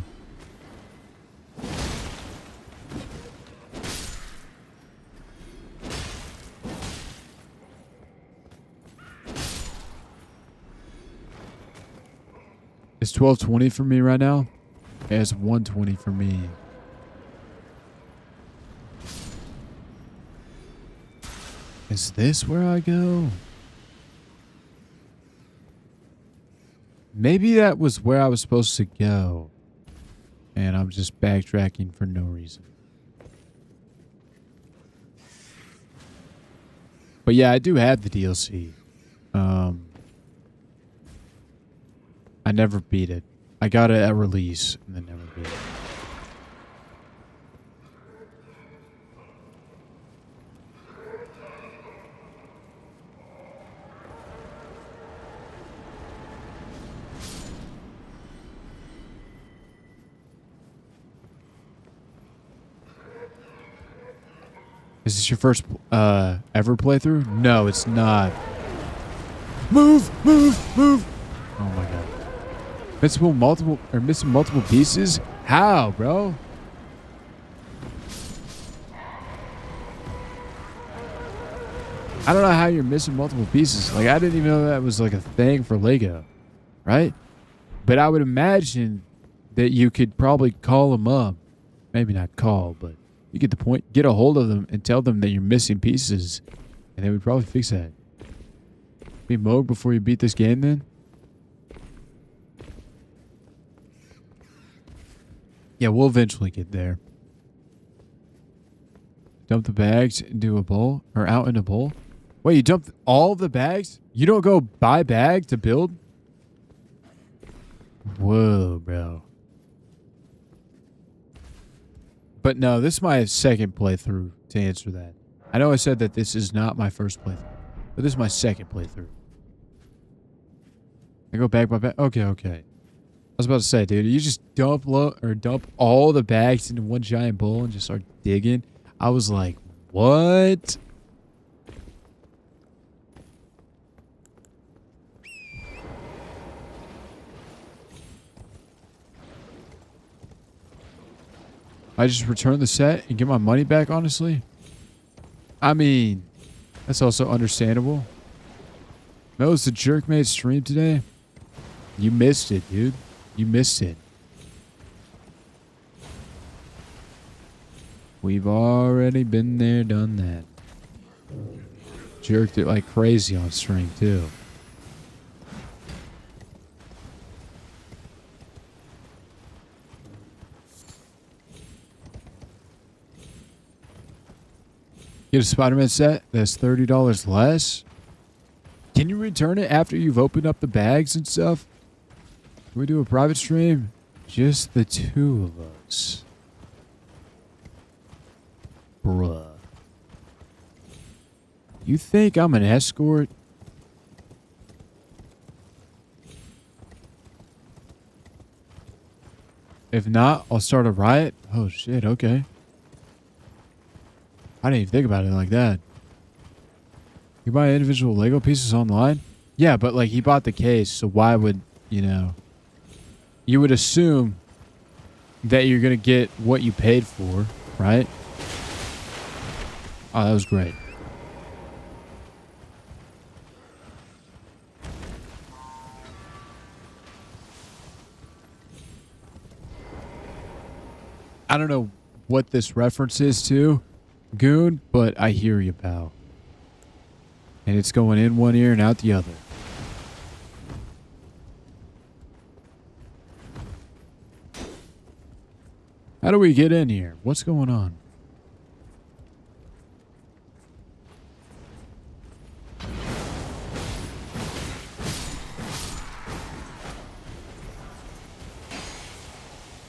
It's 12:20 for me right now. Yeah, it's 1:20 for me. Is this where I go? Maybe that was where I was supposed to go. And I'm just backtracking for no reason. But yeah, I do have the DLC. I never beat it. I got it at release and then never beat it. Is this your first ever playthrough? No, it's not. Move! Move! Move! Oh my god. Missing multiple pieces? How, bro? I don't know how you're missing multiple pieces. Like, I didn't even know that was like a thing for Lego, right? But I would imagine that you could probably call them up. Maybe not call, but you get the point. Get a hold of them and tell them that you're missing pieces, and they would probably fix that. Be mowed before you beat this game, then? Yeah, we'll eventually get there. Dump the bags into a bowl, or out in a bowl. Wait, you dumped all the bags? You don't go buy bag to build? Whoa, bro. But no, this is my second playthrough to answer that. I know I said that this is not my first playthrough, but this is my second playthrough. I go back by back. Okay, okay. I was about to say, dude, you just dump all the bags into one giant bowl and just start digging. I was like, what? I just return the set and get my money back, honestly. I mean, that's also understandable. That was the Jerkmate stream today. You missed it, dude. You missed it. We've already been there, done that. Jerked it like crazy on stream, too. Get a Spider-Man set that's $30 less. Can you return it after you've opened up the bags and stuff? Can we do a private stream? Just the two of us. Bruh. You think I'm an escort? If not, I'll start a riot. Oh shit, okay. I didn't even think about it like that. You buy individual Lego pieces online? Yeah, but like he bought the case, so why would, you know... You would assume that you're going to get what you paid for, right? Oh, that was great. I don't know what this reference is to, Goon, but I hear you, pal. And it's going in one ear and out the other. How do we get in here? What's going on?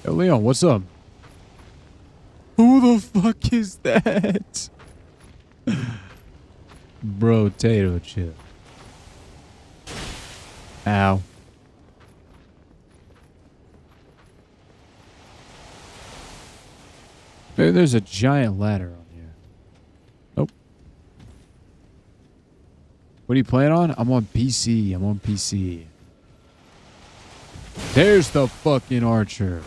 Yo, Leon, what's up? Who the fuck is that? Bro, potato chip. Ow. Maybe there's a giant ladder on here. Nope. What are you playing on? I'm on PC. I'm on PC. There's the fucking archer.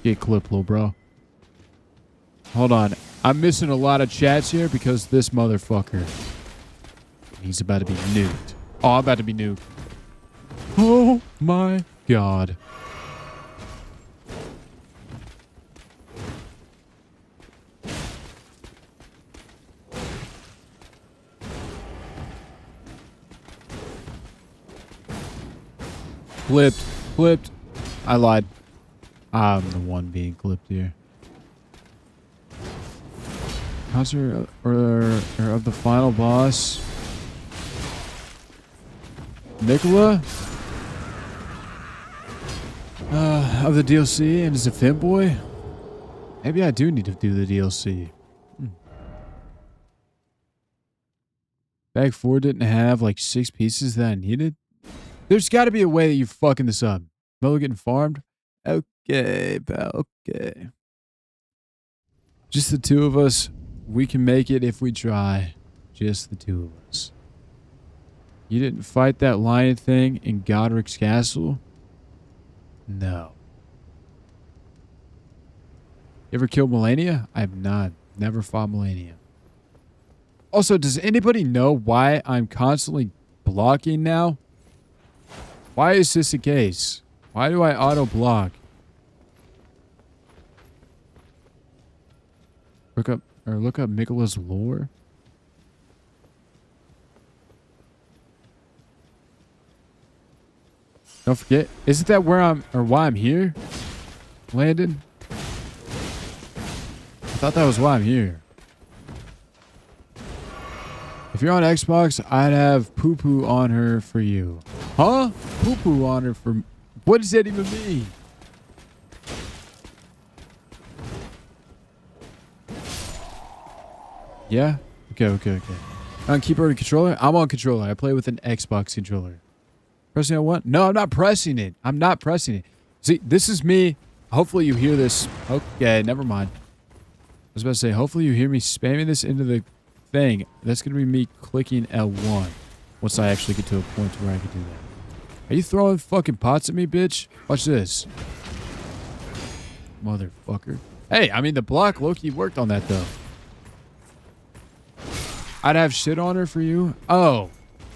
Get clipped, little bro. Hold on. I'm missing a lot of chats here because this motherfucker. He's about to be nuked. Oh, I'm about to be nuked. Oh my god. Clipped. I lied. I'm the one being clipped here. Concert or of the final boss. Nicola? Of the DLC and is a fanboy? Maybe I do need to do the DLC. Bag 4 didn't have like 6 pieces that I needed? There's got to be a way that you're fucking this up. Melo getting farmed? Okay, pal, okay. Just the two of us. We can make it if we try. Just the two of us. You didn't fight that lion thing in Godric's castle? No. You ever killed Melania? I have not. Never fought Melania. Also, does anybody know why I'm constantly blocking now? Why is this the case? Why do I auto-block? Look up Mikola's lore. Don't forget, isn't that where why I'm here? Landon? I thought that was why I'm here. If you're on Xbox, I'd have poo-poo on her for you. Huh? Poo-poo on her for... What does that even mean? Yeah? Okay. On keyboard and controller? I'm on controller. I play with an Xbox controller. Pressing on what? No, I'm not pressing it. See, this is me. Hopefully you hear this. Okay, never mind. I was about to say, hopefully you hear me spamming this into the thing. That's going to be me clicking L1 once I actually get to a point where I can do that. Are you throwing fucking pots at me, bitch? Watch this. Motherfucker. Hey, I mean, the block low-key worked on that, though. I'd have shit on her for you. Oh.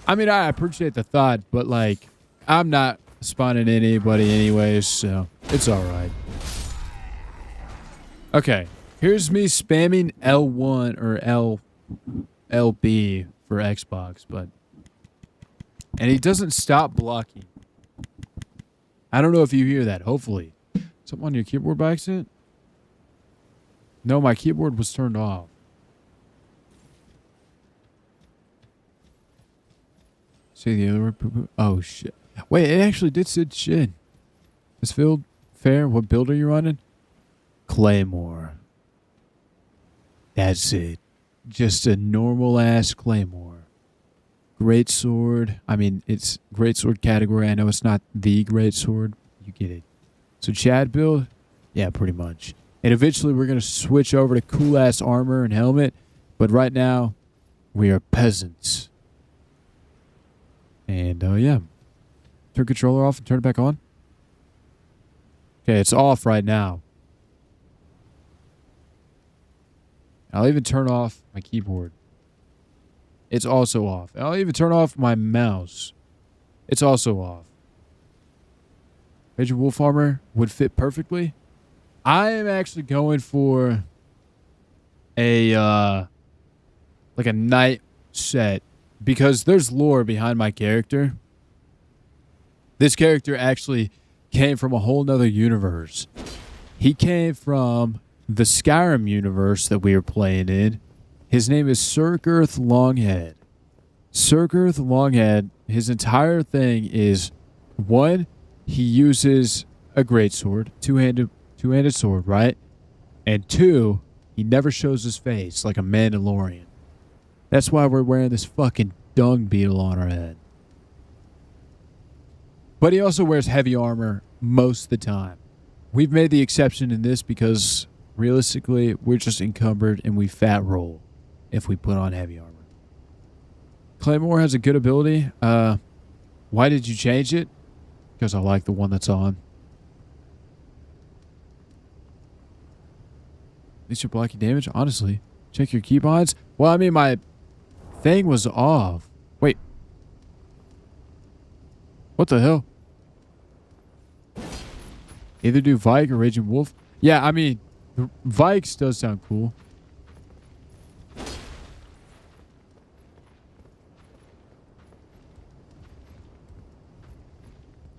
I mean, I appreciate the thought, but, like, I'm not spawning anybody anyways, so it's alright. Okay. Here's me spamming L1 or LB for Xbox, but... And he doesn't stop blocking. I don't know if you hear that, hopefully. Something on your keyboard by accident? No, my keyboard was turned off. See the other word? Oh, shit. Wait, it actually did say shit. This field fair, what build are you running? Claymore. That's it. Just a normal-ass Claymore. Great sword. I mean, it's great sword category. I know it's not the great sword. You get it. So Chad build? Yeah, pretty much. And eventually we're going to switch over to cool-ass armor and helmet. But right now, we are peasants. And, yeah. Turn controller off and turn it back on. Okay, it's off right now. I'll even turn off my keyboard. It's also off. I'll even turn off my mouse. It's also off. Raging Wolf armor would fit perfectly. I am actually going for a like a knight set because there's lore behind my character. This character actually came from a whole nother universe. He came from the Skyrim universe that we were playing in. His name is Girth Longhead. Girth Longhead, his entire thing is, one, he uses a greatsword, two-handed sword, right? And two, he never shows his face like a Mandalorian. That's why we're wearing this fucking dung beetle on our head. But he also wears heavy armor most of the time. We've made the exception in this because realistically, we're just encumbered and we fat roll if we put on heavy armor. Claymore has a good ability. Why did you change it? Because I like the one that's on. At least you're blocking damage, honestly. Check your keybinds. Well, I mean, my thing was off. Wait. What the hell? Either do Vike or Raging Wolf. Yeah, I mean, Vikes does sound cool.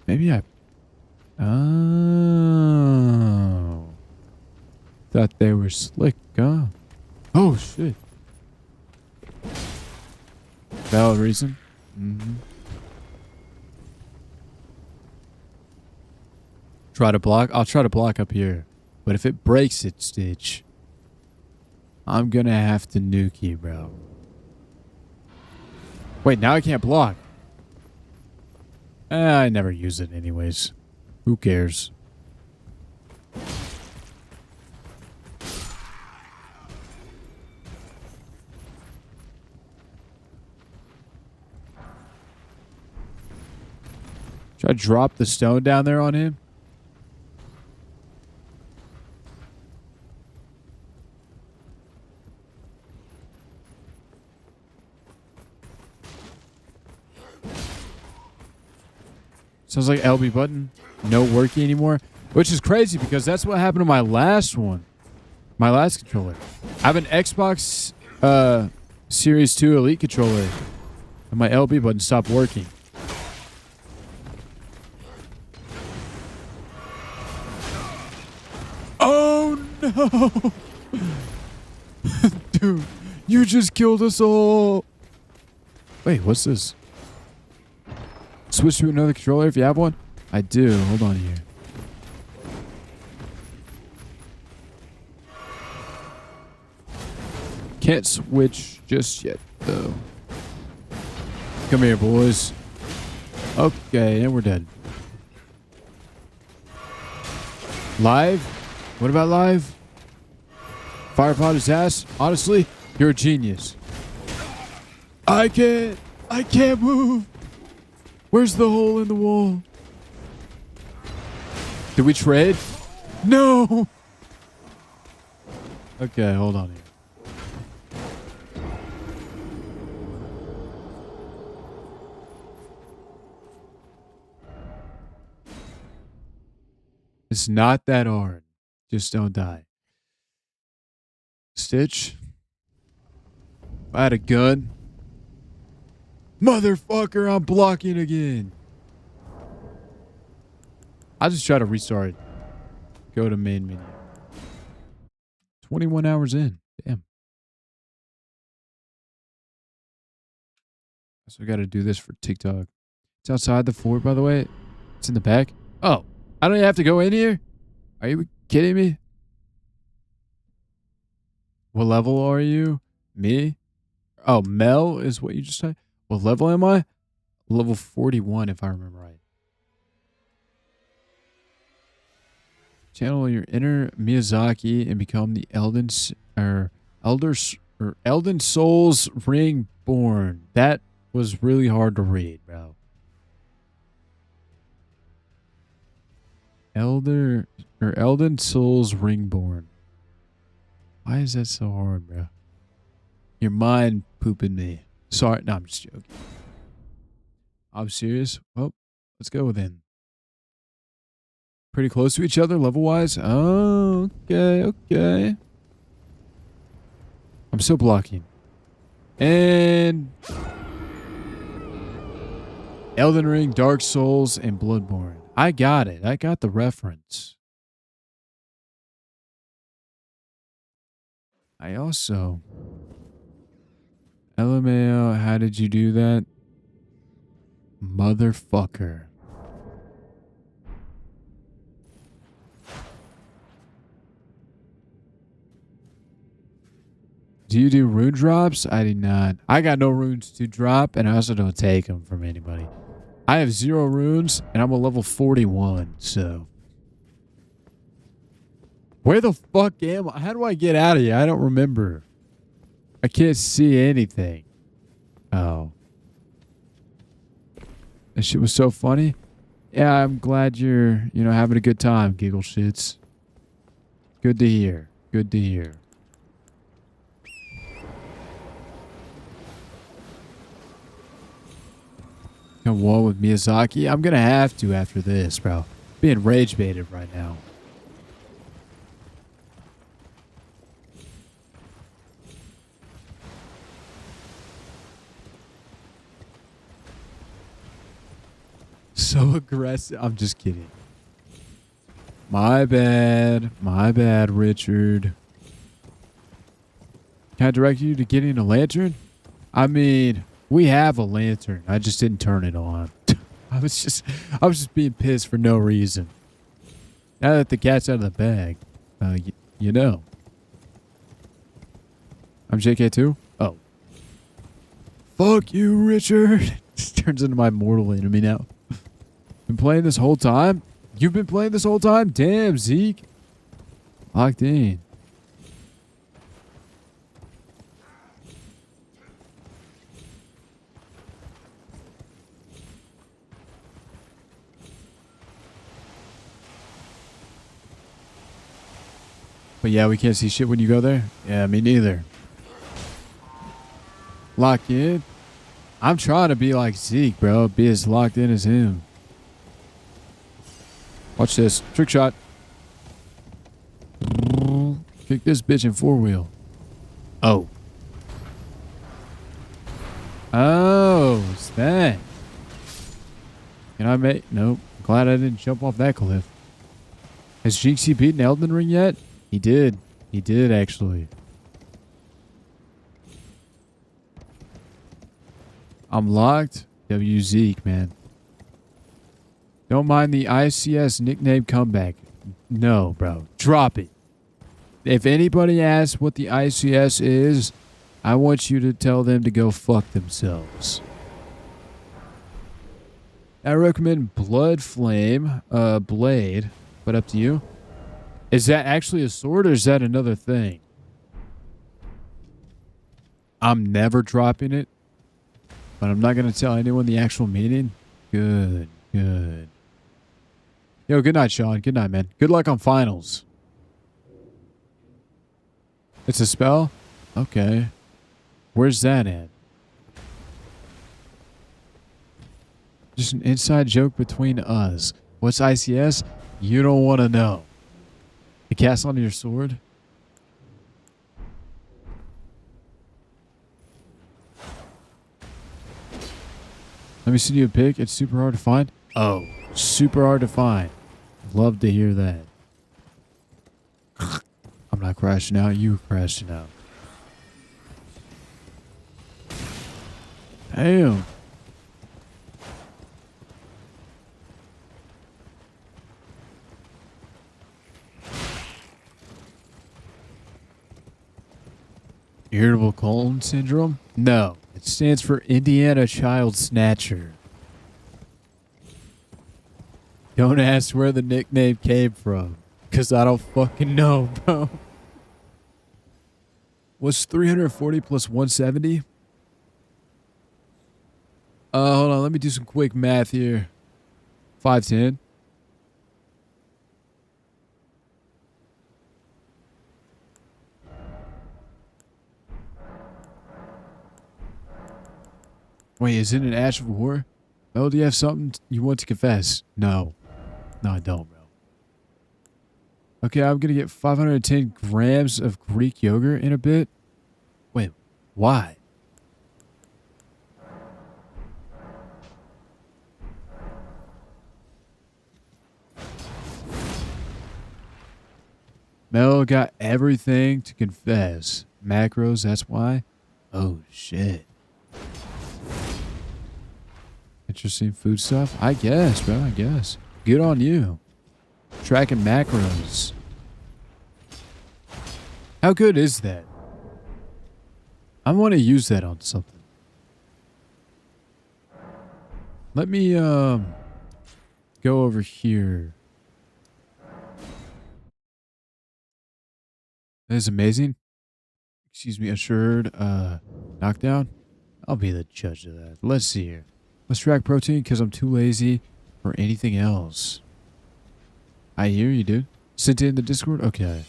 Maybe I... Oh. Thought they were slick, huh? Oh, shit. Valid reason. Mm-hmm. Try to block? I'll try to block up here. But if it breaks it, Stitch, I'm gonna have to nuke you, bro. Wait, now I can't block. I never use it anyways. Who cares? Should I drop the stone down there on him? Sounds like LB button. No working anymore. Which is crazy because that's what happened to my last one. My last controller. I have an Xbox Series 2 Elite controller. And my LB button stopped working. Oh no! Dude, you just killed us all! Wait, what's this? Switch to another controller if you have one? I do. Hold on here. Can't switch just yet, though. Come here, boys. Okay, and we're dead. Live? What about live? Firepot his ass? Honestly, you're a genius. I can't move. Where's the hole in the wall? Did we trade? No. Okay, hold on here. It's not that hard. Just don't die. Stitch. If I had a gun. Motherfucker, I'm blocking again. I'll just try to restart. Go to main menu. 21 hours in. Damn. So I got to do this for TikTok. It's outside the fort, by the way. It's in the back. Oh, I don't even have to go in here? Are you kidding me? What level are you? Me? Oh, Mel is what you just said? What level am I? Level 41, if I remember right. Channel your inner Miyazaki and become the Elden Souls Ringborn. That was really hard to read, bro. Elden Souls Ringborn. Why is that so hard, bro? Your mind pooping me. Sorry, no, I'm just joking. I'm serious. Well, let's go then. Pretty close to each other level-wise. Oh, okay. I'm still blocking. And Elden Ring, Dark Souls, and Bloodborne. I got it. I got the reference. I also... LMAO, how did you do that? Motherfucker. Do you do rune drops? I do not. I got no runes to drop, and I also don't take them from anybody. I have 0 runes, and I'm a level 41, so... Where the fuck am I? How do I get out of here? I don't remember. I can't see anything. Oh. That shit was so funny. Yeah, I'm glad you're, having a good time, giggle shits. Good to hear. Good to hear. Come wall with Miyazaki? I'm gonna have to after this, bro. Being rage baited right now. So aggressive. I'm just kidding. My bad. My bad, Richard. Can I direct you to getting a lantern? I mean, we have a lantern. I just didn't turn it on. I was just being pissed for no reason. Now that the cat's out of the bag, you know. I'm JK too? Oh. Fuck you, Richard. Just turns into my mortal enemy now. Been playing this whole time? You've been playing this whole time? Damn, Zeke. Locked in. But yeah, we can't see shit when you go there. Yeah, me neither. Lock in? I'm trying to be like Zeke, bro. Be as locked in as him. Watch this. Trick shot. Kick this bitch in 4-wheel. Oh. Oh, it's that. Can I make... Nope. Glad I didn't jump off that cliff. Has Jinxie beaten Elden Ring yet? He did. He did, actually. I'm locked. W Zeke, man. Don't mind the ICS nickname comeback. No, bro. Drop it. If anybody asks what the ICS is, I want you to tell them to go fuck themselves. I recommend Blood Flame, Blade, but up to you. Is that actually a sword or is that another thing? I'm never dropping it, but I'm not going to tell anyone the actual meaning. Good, good. Yo, good night, Sean. Good night, man. Good luck on finals. It's a spell? Okay. Where's that at? Just an inside joke between us. What's ICS? You don't want to know. You cast onto your sword? Let me send you a pic. It's super hard to find. Oh, super hard to find. Love to hear that. I'm not crashing out. You crashing out. Damn. Irritable colon syndrome? No. It stands for Indiana Child Snatcher. Don't ask where the nickname came from, because I don't fucking know, bro. What's 340 plus 170? Hold on. Let me do some quick math here. 510. Wait, is it an ash of war? Oh, do you have something you want to confess? No. No, I don't, bro. Okay, I'm going to get 510 grams of Greek yogurt in a bit. Wait, why? Mel got everything to confess. Macros, that's why? Oh, shit. Interesting food stuff? I guess, bro, I guess. Good on you. Tracking macros. How good is that? I want to use that on something. Let me, go over here. That is amazing. Excuse me, assured, knockdown. I'll be the judge of that. Let's see here. Let's track protein because I'm too lazy for anything else. I hear you, dude. Sent it in the Discord? Okay.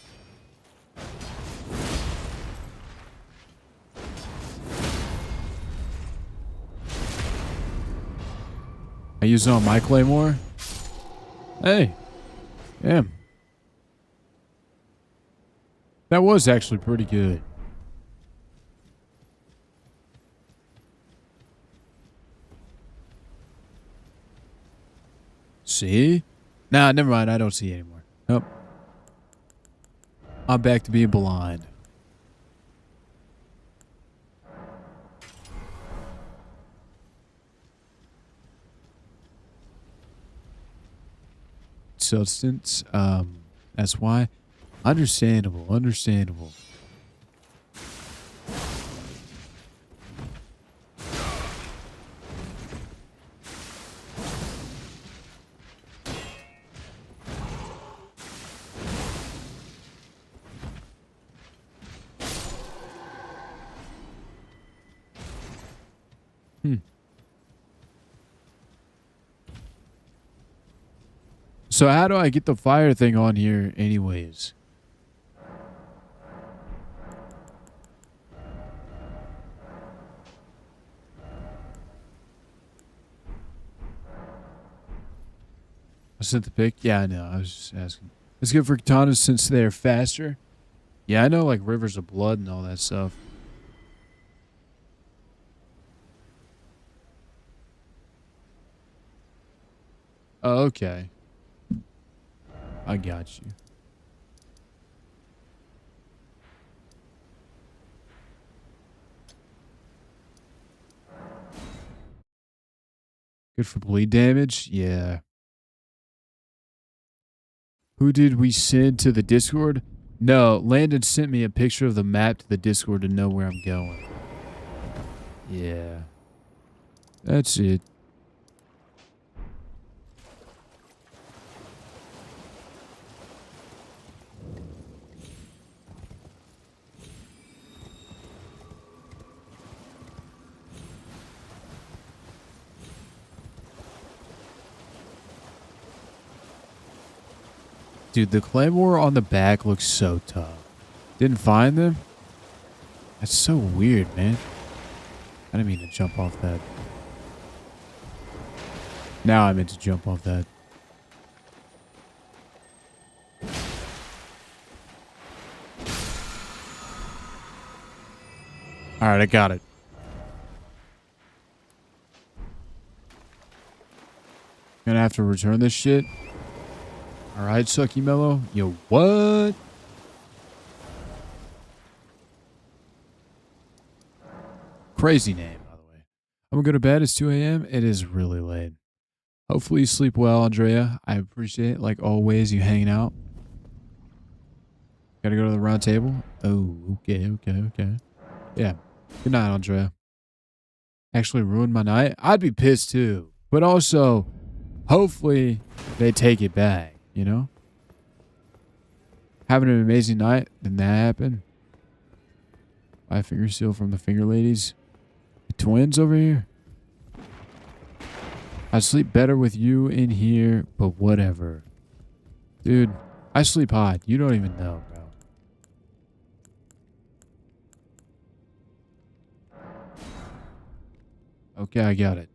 I use it on my claymore? Hey. Damn. That was actually pretty good. See? Nah, never mind. I don't see anymore. Nope. I'm back to being blind. Substance. That's why. Understandable. Understandable. So how do I get the fire thing on here anyways? I sent the pic? Yeah, I know. I was just asking. It's good for katanas since they're faster. Yeah, I know, like rivers of blood and all that stuff. Oh, okay. I got you. Good for bleed damage? Yeah. Who did we send to the Discord? No, Landon sent me a picture of the map to the Discord to know where I'm going. Yeah. That's it. Dude, the claymore on the back looks so tough. Didn't find them? That's so weird, man. I didn't mean to jump off that. Now I meant to jump off that. Alright, I got it. Gonna have to return this shit. Alright, Sucky Mellow. Yo, what? Crazy name, by the way. I'm gonna go to bed. It's 2 a.m. It is really late. Hopefully you sleep well, Andrea. I appreciate it, like always, you hanging out. Gotta go to the round table. Oh, okay. Yeah. Good night, Andrea. Actually ruined my night. I'd be pissed too. But also, hopefully they take it back, you know? Having an amazing night. Didn't that happen? 5-finger seal from the finger ladies. The twins over here. I sleep better with you in here, but whatever. Dude, I sleep hot. You don't even know, bro. Okay, I got it.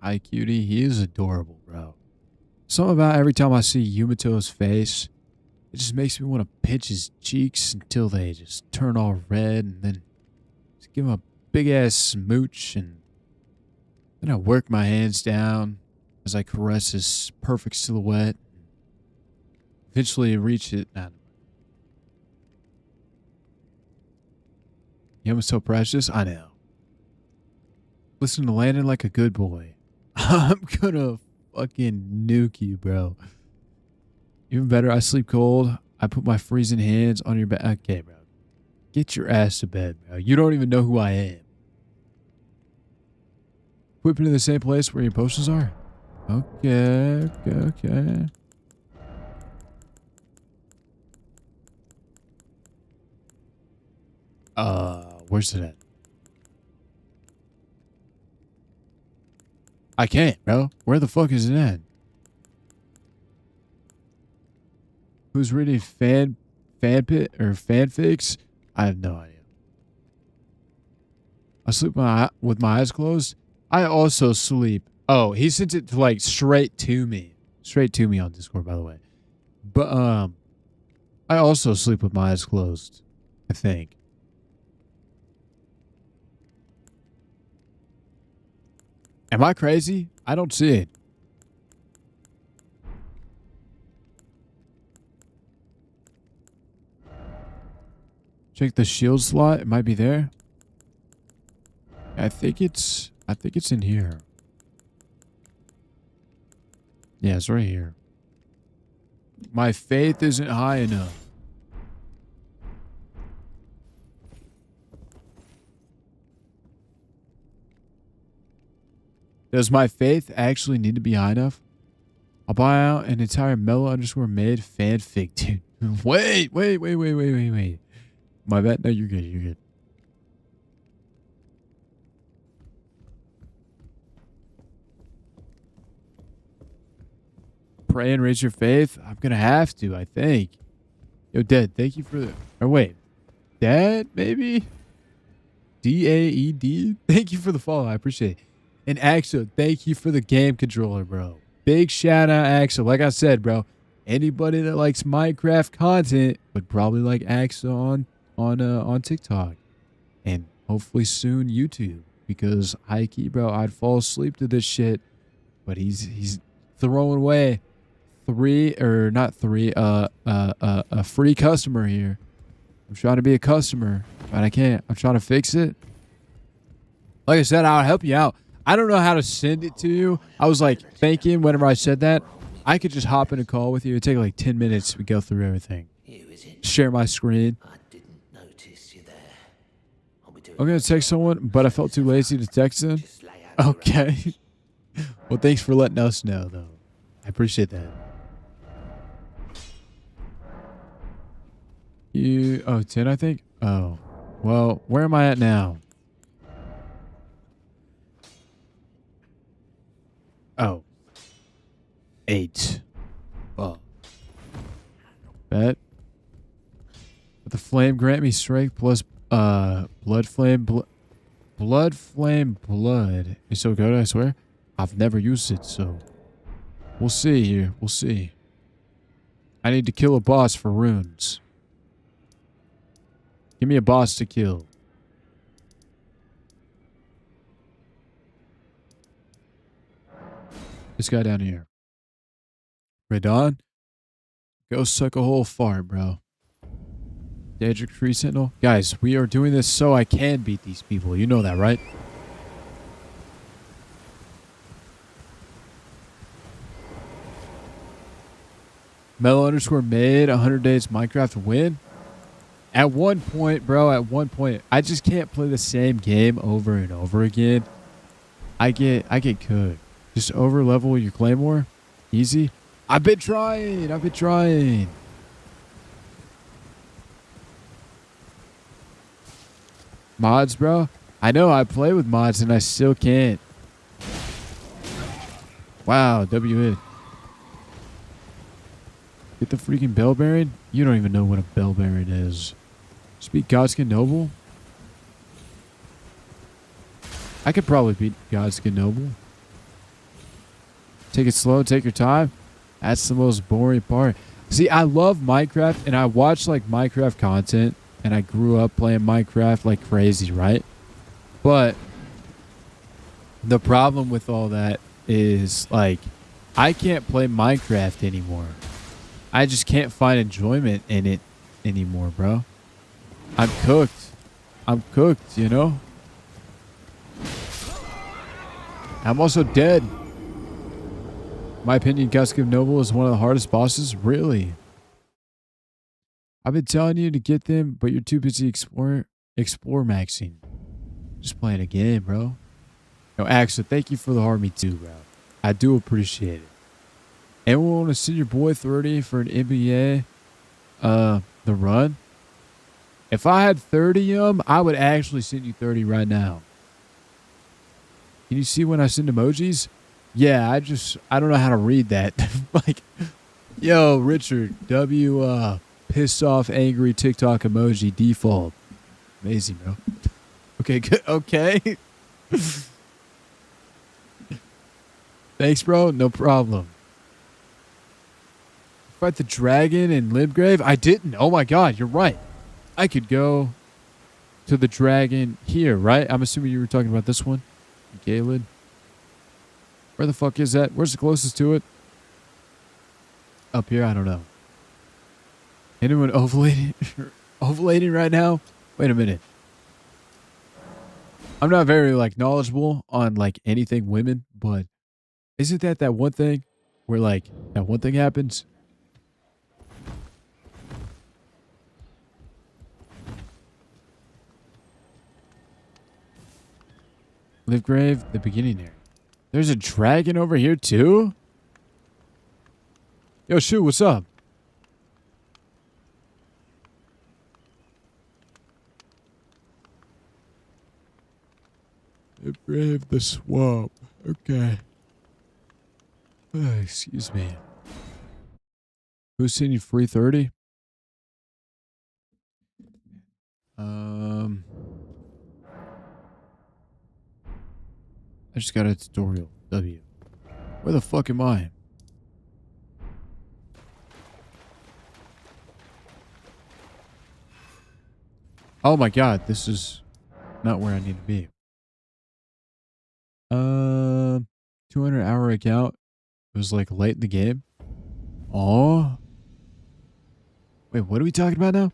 Hi, cutie. He is adorable, bro. Something about every time I see Yumato's face, it just makes me want to pinch his cheeks until they just turn all red, and then just give him a big-ass smooch, and then I work my hands down as I caress his perfect silhouette. Eventually reach it. Yumato's precious? I know. Listen to Landon like a good boy. I'm gonna fucking nuke you, bro. Even better, I sleep cold. I put my freezing hands on your back. Okay, bro. Get your ass to bed, bro. You don't even know who I am. Whipping in the same place where your potions are? Okay. Where's it at? I can't, bro. Where the fuck is it at? Who's reading fanfic or fanfics? I have no idea. I sleep with my eyes closed. I also sleep. Oh, he sent it to like straight to me on Discord, by the way. But I also sleep with my eyes closed, I think. Am I crazy? I don't see it. Check the shield slot. It might be there. I think it's in here. Yeah, it's right here. My faith isn't high enough. Does my faith actually need to be high enough? I'll buy out an entire mellow_made fanfic, dude. Wait. My bad. No, you're good. Pray and raise your faith. I'm gonna have to, I think. Yo, Dad, thank you for the... Oh, wait. Dad, maybe? DAED? Thank you for the follow. I appreciate it. And Axel, thank you for the game controller, bro. Big shout out, Axel. Like I said, bro, anybody that likes Minecraft content would probably like Axel on TikTok. And hopefully soon YouTube. Because hikey, bro, I'd fall asleep to this shit. But he's throwing away a free customer here. I'm trying to be a customer, but I can't. I'm trying to fix it. Like I said, I'll help you out. I don't know how to send it to you. I was like thinking whenever I said that, I could just hop in a call with you. It'd take like 10 minutes to go through everything. You, is it? Share my screen. I didn't notice you there. I'll be doing I'm going to text someone, but I felt too lazy to text them. Just lay out your Okay. Well, thanks for letting us know, though. I appreciate that. Oh, 10, I think? Oh. Well, where am I at now? Oh. 8. Well. Bet. But the flame grant me strength plus blood flame blood is so good, I swear. I've never used it, so we'll see here. We'll see. I need to kill a boss for runes. Give me a boss to kill. This guy down here. Radon? Go suck a whole fart, bro. Daedric Tree Sentinel. Guys, we are doing this so I can beat these people. You know that, right? Mellow underscore made 100 days Minecraft win. At one point, bro, I just can't play the same game over and over again. I get cooked. Just over level your claymore. Easy. I've been trying. Mods, bro. I know I play with mods and I still can't. Wow, W hit. Get the freaking Bell Baron? You don't even know what a Bell Baron is. Speak Godskin Noble? I could probably beat Godskin Noble. Take it slow, take your time. That's the most boring part. See, I love Minecraft and I watch like Minecraft content and I grew up playing Minecraft like crazy, right? But the problem with all that is like I can't play Minecraft anymore. I just can't find enjoyment in it anymore, bro. I'm cooked, you know? I'm also dead. My opinion, Godskin Noble is one of the hardest bosses. Really? I've been telling you to get them, but you're too busy explore maxing. Just playing a game, bro. No, actually, thank you for the Harmony too, bro. I do appreciate it. Anyone want to send your boy 30 for an NBA the run? If I had 30 I would actually send you 30 right now. Can you see when I send emojis? Yeah, I don't know how to read that. Like, yo, Richard, pissed off, angry TikTok emoji default. Amazing, bro. Okay, good. Okay. Thanks, bro. No problem. Fight the dragon in Libgrave? I didn't. Oh my god, you're right. I could go to the dragon here, right? I'm assuming you were talking about this one. Galen. Where the fuck is that? Where's the closest to it? Up here? I don't know. Anyone ovulating? Ovulating right now? Wait a minute. I'm not very like knowledgeable on like anything women, but isn't that one thing where like that one thing happens? Livegrave, the beginning there. There's a dragon over here too? Yo, Shu, what's up? Livegrave, the swamp. Okay. Excuse me. Who's sending you free 30? I just got a tutorial. W. Where the fuck am I? Oh my god, this is not where I need to be. 200-hour account. It was like late in the game. Oh. Wait, what are we talking about now?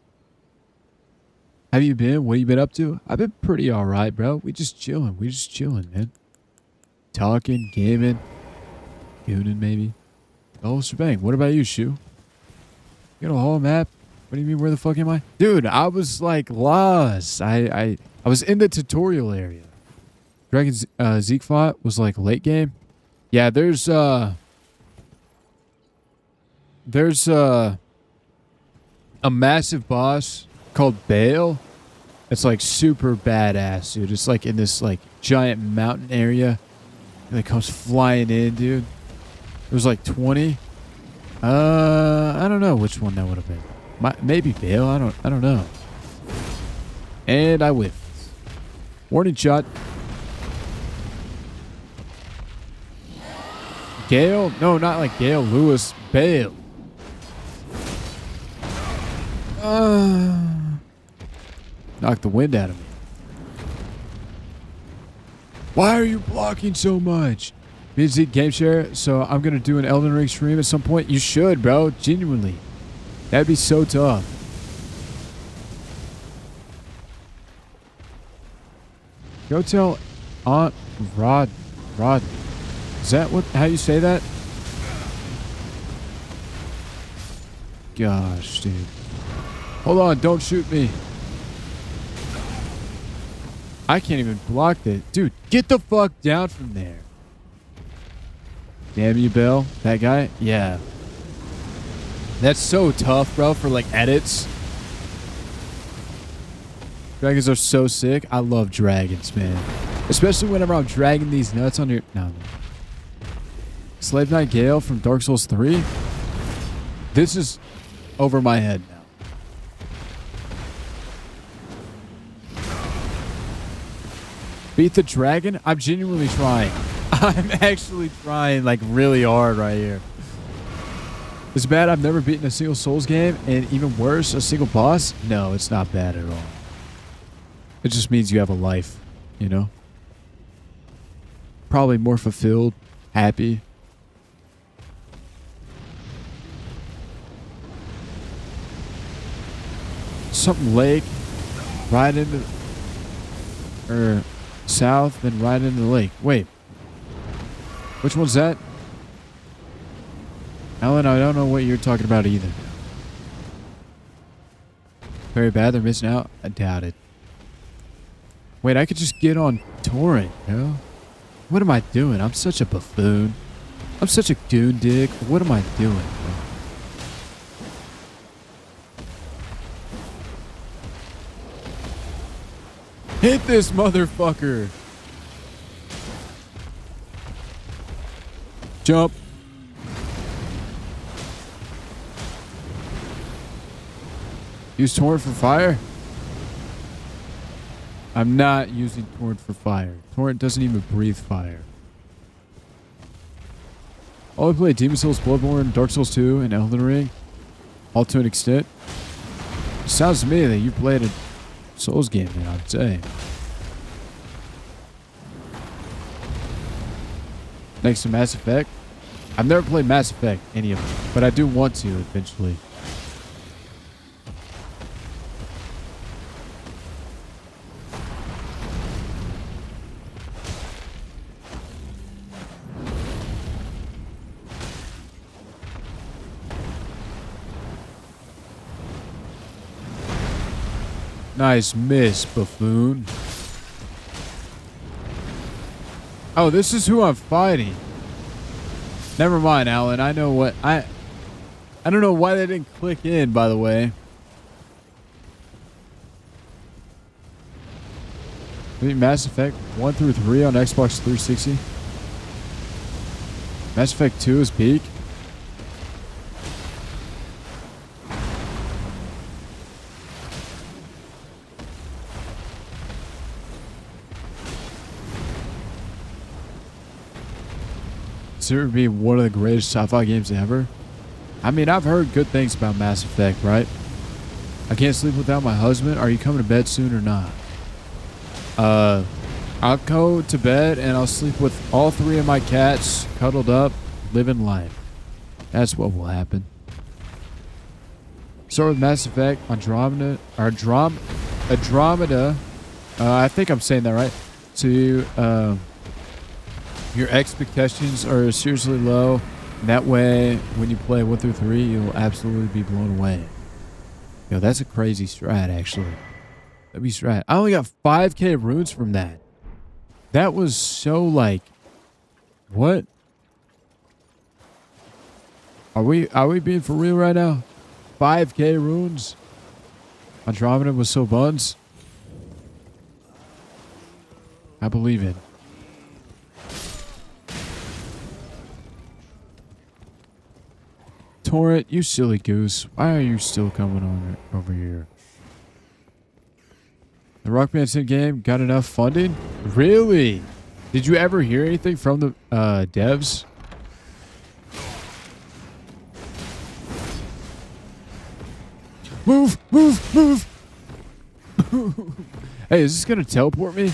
Have you been? What have you been up to? I've been pretty alright, bro. We just chilling, man. Talking, gaming, gooning maybe. The whole shebang. What about you, Shu? You got a whole map? What do you mean, where the fuck am I? Dude, I was like lost. I was in the tutorial area. Dragon Zeke fought was like late game. Yeah, there's a massive boss called Bale. It's like super badass, dude. It's like in this like giant mountain area. And it comes flying in, dude. There's like 20. I don't know which one that would have been. Maybe Bale. I don't know. And I whiffed. Warning shot. Gale? No, not like Gale Lewis. Bale. Knocked the wind out of me. Why are you blocking so much? Me and Zeke game share, so I'm going to do an Elden Ring stream at some point. You should, bro. Genuinely. That'd be so tough. Go tell Aunt Rod. Is that how you say that? Gosh, dude. Hold on, don't shoot me. I can't even block this. Dude, get the fuck down from there. Damn you, Bill. That guy? Yeah. That's so tough, bro, for like edits. Dragons are so sick. I love dragons, man. Especially whenever I'm dragging these nuts on your... No. Slave Knight Gale from Dark Souls 3? This is over my head now. Beat the dragon? I'm genuinely trying. I'm actually trying like really hard right here. It's bad I've never beaten a single Souls game, and even worse, a single boss? No, it's not bad at all. It just means you have a life, you know? Probably more fulfilled, happy. Something lake, right into... Or south, then right into the lake. Wait. Which one's that? Alan, I don't know what you're talking about either. Very bad, they're missing out? I doubt it. Wait, I could just get on torrent, yo. What am I doing? I'm such a buffoon. I'm such a goon dick. What am I doing, bro? Hit this motherfucker. Jump. Use torrent for fire? I'm not using torrent for fire. Torrent doesn't even breathe fire. I only played Demon Souls, Bloodborne, Dark Souls 2, and Elden Ring. All to an extent. Sounds to me that you played a Souls game, man, I'd say. Next to Mass Effect. I've never played Mass Effect, any of them, but I do want to eventually. Nice miss, buffoon. Oh, this is who I'm fighting. Never mind, Alan. I know what I don't know why they didn't click in, by the way. I think Mass Effect 1 through 3 on Xbox 360. Mass Effect 2 is peak. Consider it to be one of the greatest sci-fi games ever. I mean, I've heard good things about Mass Effect, right? I can't sleep without my husband. Are you coming to bed soon or not? I'll go to bed and I'll sleep with all 3 of my cats cuddled up, living life. That's what will happen. Start with Mass Effect Andromeda. I think I'm saying that right. So your expectations are seriously low. And that way, when you play 1 through 3, you'll absolutely be blown away. Yo, that's a crazy strat, actually. That'd be strat. I only got 5k runes from that. That was so like, what? Are we being for real right now? 5k runes? Andromeda was so buns. I believe it. Torrent, you silly goose. Why are you still coming on over here? The Rock Band Sim game got enough funding? Really? Did you ever hear anything from the devs? Move! Move! Move! Hey, is this gonna teleport me?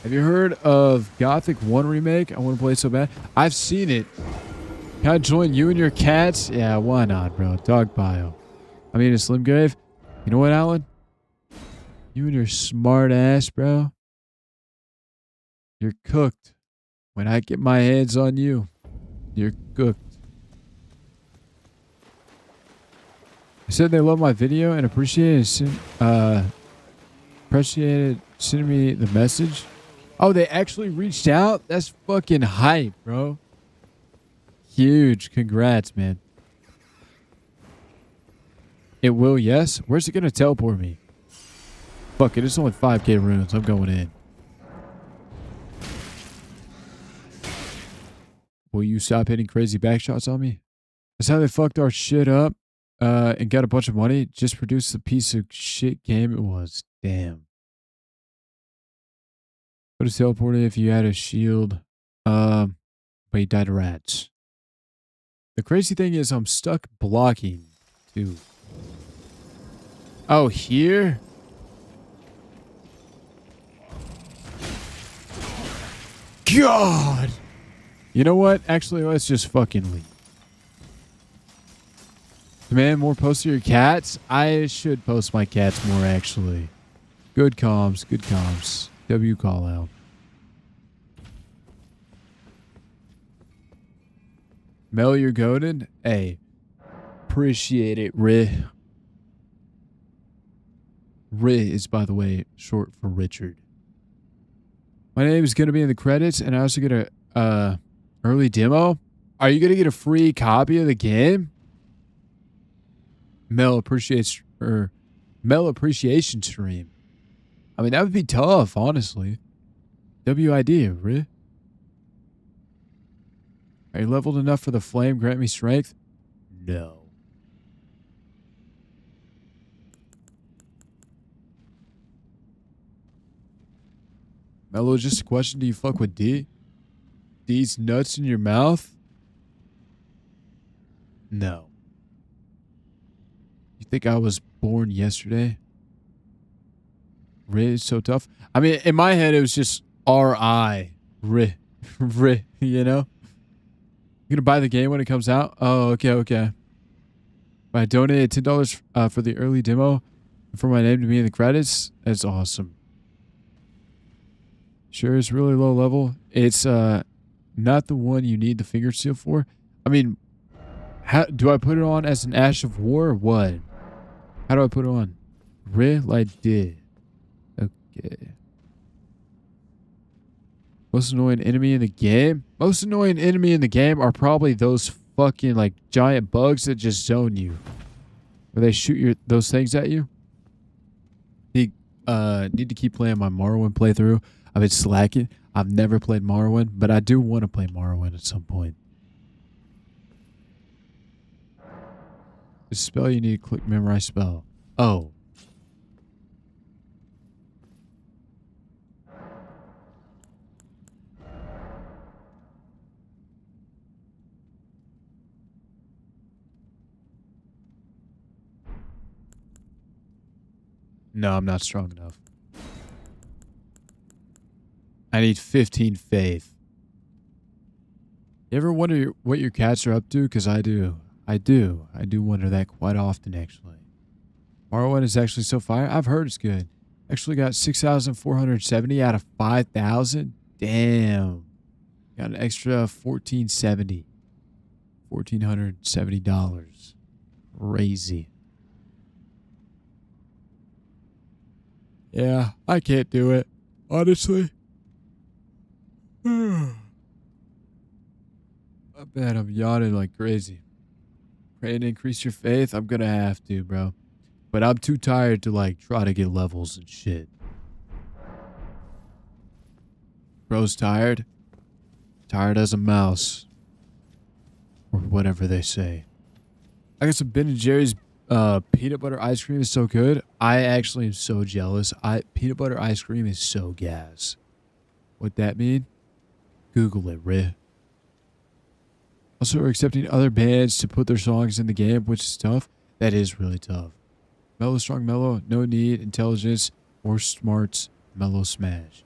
Have you heard of Gothic 1 remake? I want to play it so bad. I've seen it. Can I join you and your cats? Yeah, why not, bro? Dog pile. I mean, a Slim Grave. You know what, Alan? You and your smart ass, bro. You're cooked. When I get my hands on you, you're cooked. I said they love my video and appreciated sending me the message. Oh, they actually reached out? That's fucking hype, bro. Huge. Congrats, man. It will, yes. Where's it going to teleport me? Fuck it. It's only 5k runes. I'm going in. Will you stop hitting crazy backshots on me? That's how they fucked our shit up and got a bunch of money. Just produced the piece of shit game it was. Damn. Would have teleported if you had a shield. But you died to rats. The crazy thing is I'm stuck blocking too. Oh, here? God! You know what? Actually, let's just fucking leave. Demand more posts to your cats? I should post my cats more, actually. Good comms. Good comms. W call out. Mel, you're goaded? Hey. Appreciate it, Ri. Ri is, by the way, short for Richard. My name is going to be in the credits, and I also get a early demo. Are you going to get a free copy of the game? Mel appreciation stream. I mean, that would be tough, honestly. WID, Ri. Are you leveled enough for the flame? Grant me strength? No. Mello, just a question. Do you fuck with D? D's nuts in your mouth? No. You think I was born yesterday? Ri is so tough. I mean, in my head, it was just R-I. Ri. Ri, you know? You gonna buy the game when it comes out? Oh, okay, okay. I donated $10 for the early demo for my name to be in the credits. That's awesome. Sure, it's really low level. It's not the one you need the finger seal for. I mean, how do I put it on as an Ash of War or what? How do I put it on? Really did. Okay. Most annoying enemy in the game? Most annoying enemy in the game are probably those fucking like giant bugs that just zone you. Where they shoot those things at you. Need to keep playing my Morrowind playthrough. I've been slacking. I've never played Morrowind, but I do want to play Morrowind at some point. The spell you need to click memorize spell. Oh. No, I'm not strong enough. I need 15 faith. You ever wonder what your cats are up to? Because I do. I do wonder that quite often, actually. Morrowind is actually so fire. I've heard it's good. Actually got 6,470 out of 5,000. Damn. Got an extra $1,470. Crazy. Yeah, I can't do it. Honestly. I bet I'm yawning like crazy. Praying to increase your faith? I'm gonna have to, bro. But I'm too tired to like try to get levels and shit. Bro's tired? Tired as a mouse. Or whatever they say. I got some Ben and Jerry's peanut butter ice cream is so good. I actually am so jealous. Peanut butter ice cream is so gas. What that mean? Google it, Rih. Also, we're accepting other bands to put their songs in the game, which is tough. That is really tough. Mellow, strong, mellow, no need, intelligence, or smarts, mellow smash.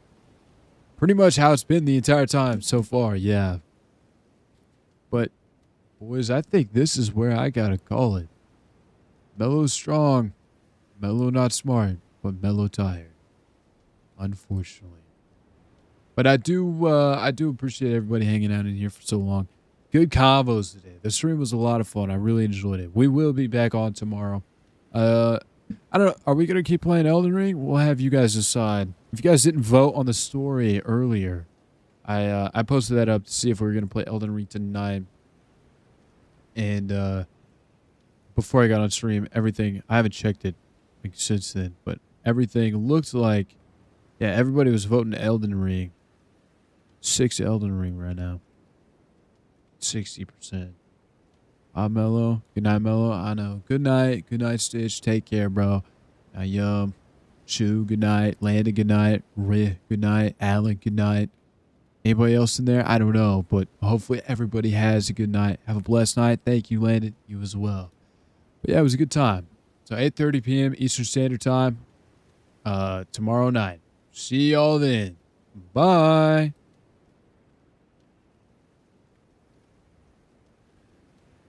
Pretty much how it's been the entire time so far, yeah. But, boys, I think this is where I gotta call it. Mellow strong, mellow not smart, but mellow tired. Unfortunately. But I do appreciate everybody hanging out in here for so long. Good combos today. The stream was a lot of fun. I really enjoyed it. We will be back on tomorrow. I don't know. Are we going to keep playing Elden Ring? We'll have you guys decide. If you guys didn't vote on the story earlier, I posted that up to see if we were going to play Elden Ring tonight. And before I got on stream, everything, I haven't checked it like, since then, but everything looked like, yeah, everybody was voting Elden Ring. 6 Elden Ring right now. 60%. Mello. Good night, Mello. I know. Good night. Good night, Stitch. Take care, bro. Yum. Chew, good night. Landon, good night. Rih, good night. Alan, good night. Anybody else in there? I don't know, but hopefully everybody has a good night. Have a blessed night. Thank you, Landon. You as well. But yeah, it was a good time. So 8:30 p.m. Eastern Standard Time. Tomorrow night. See y'all then. Bye.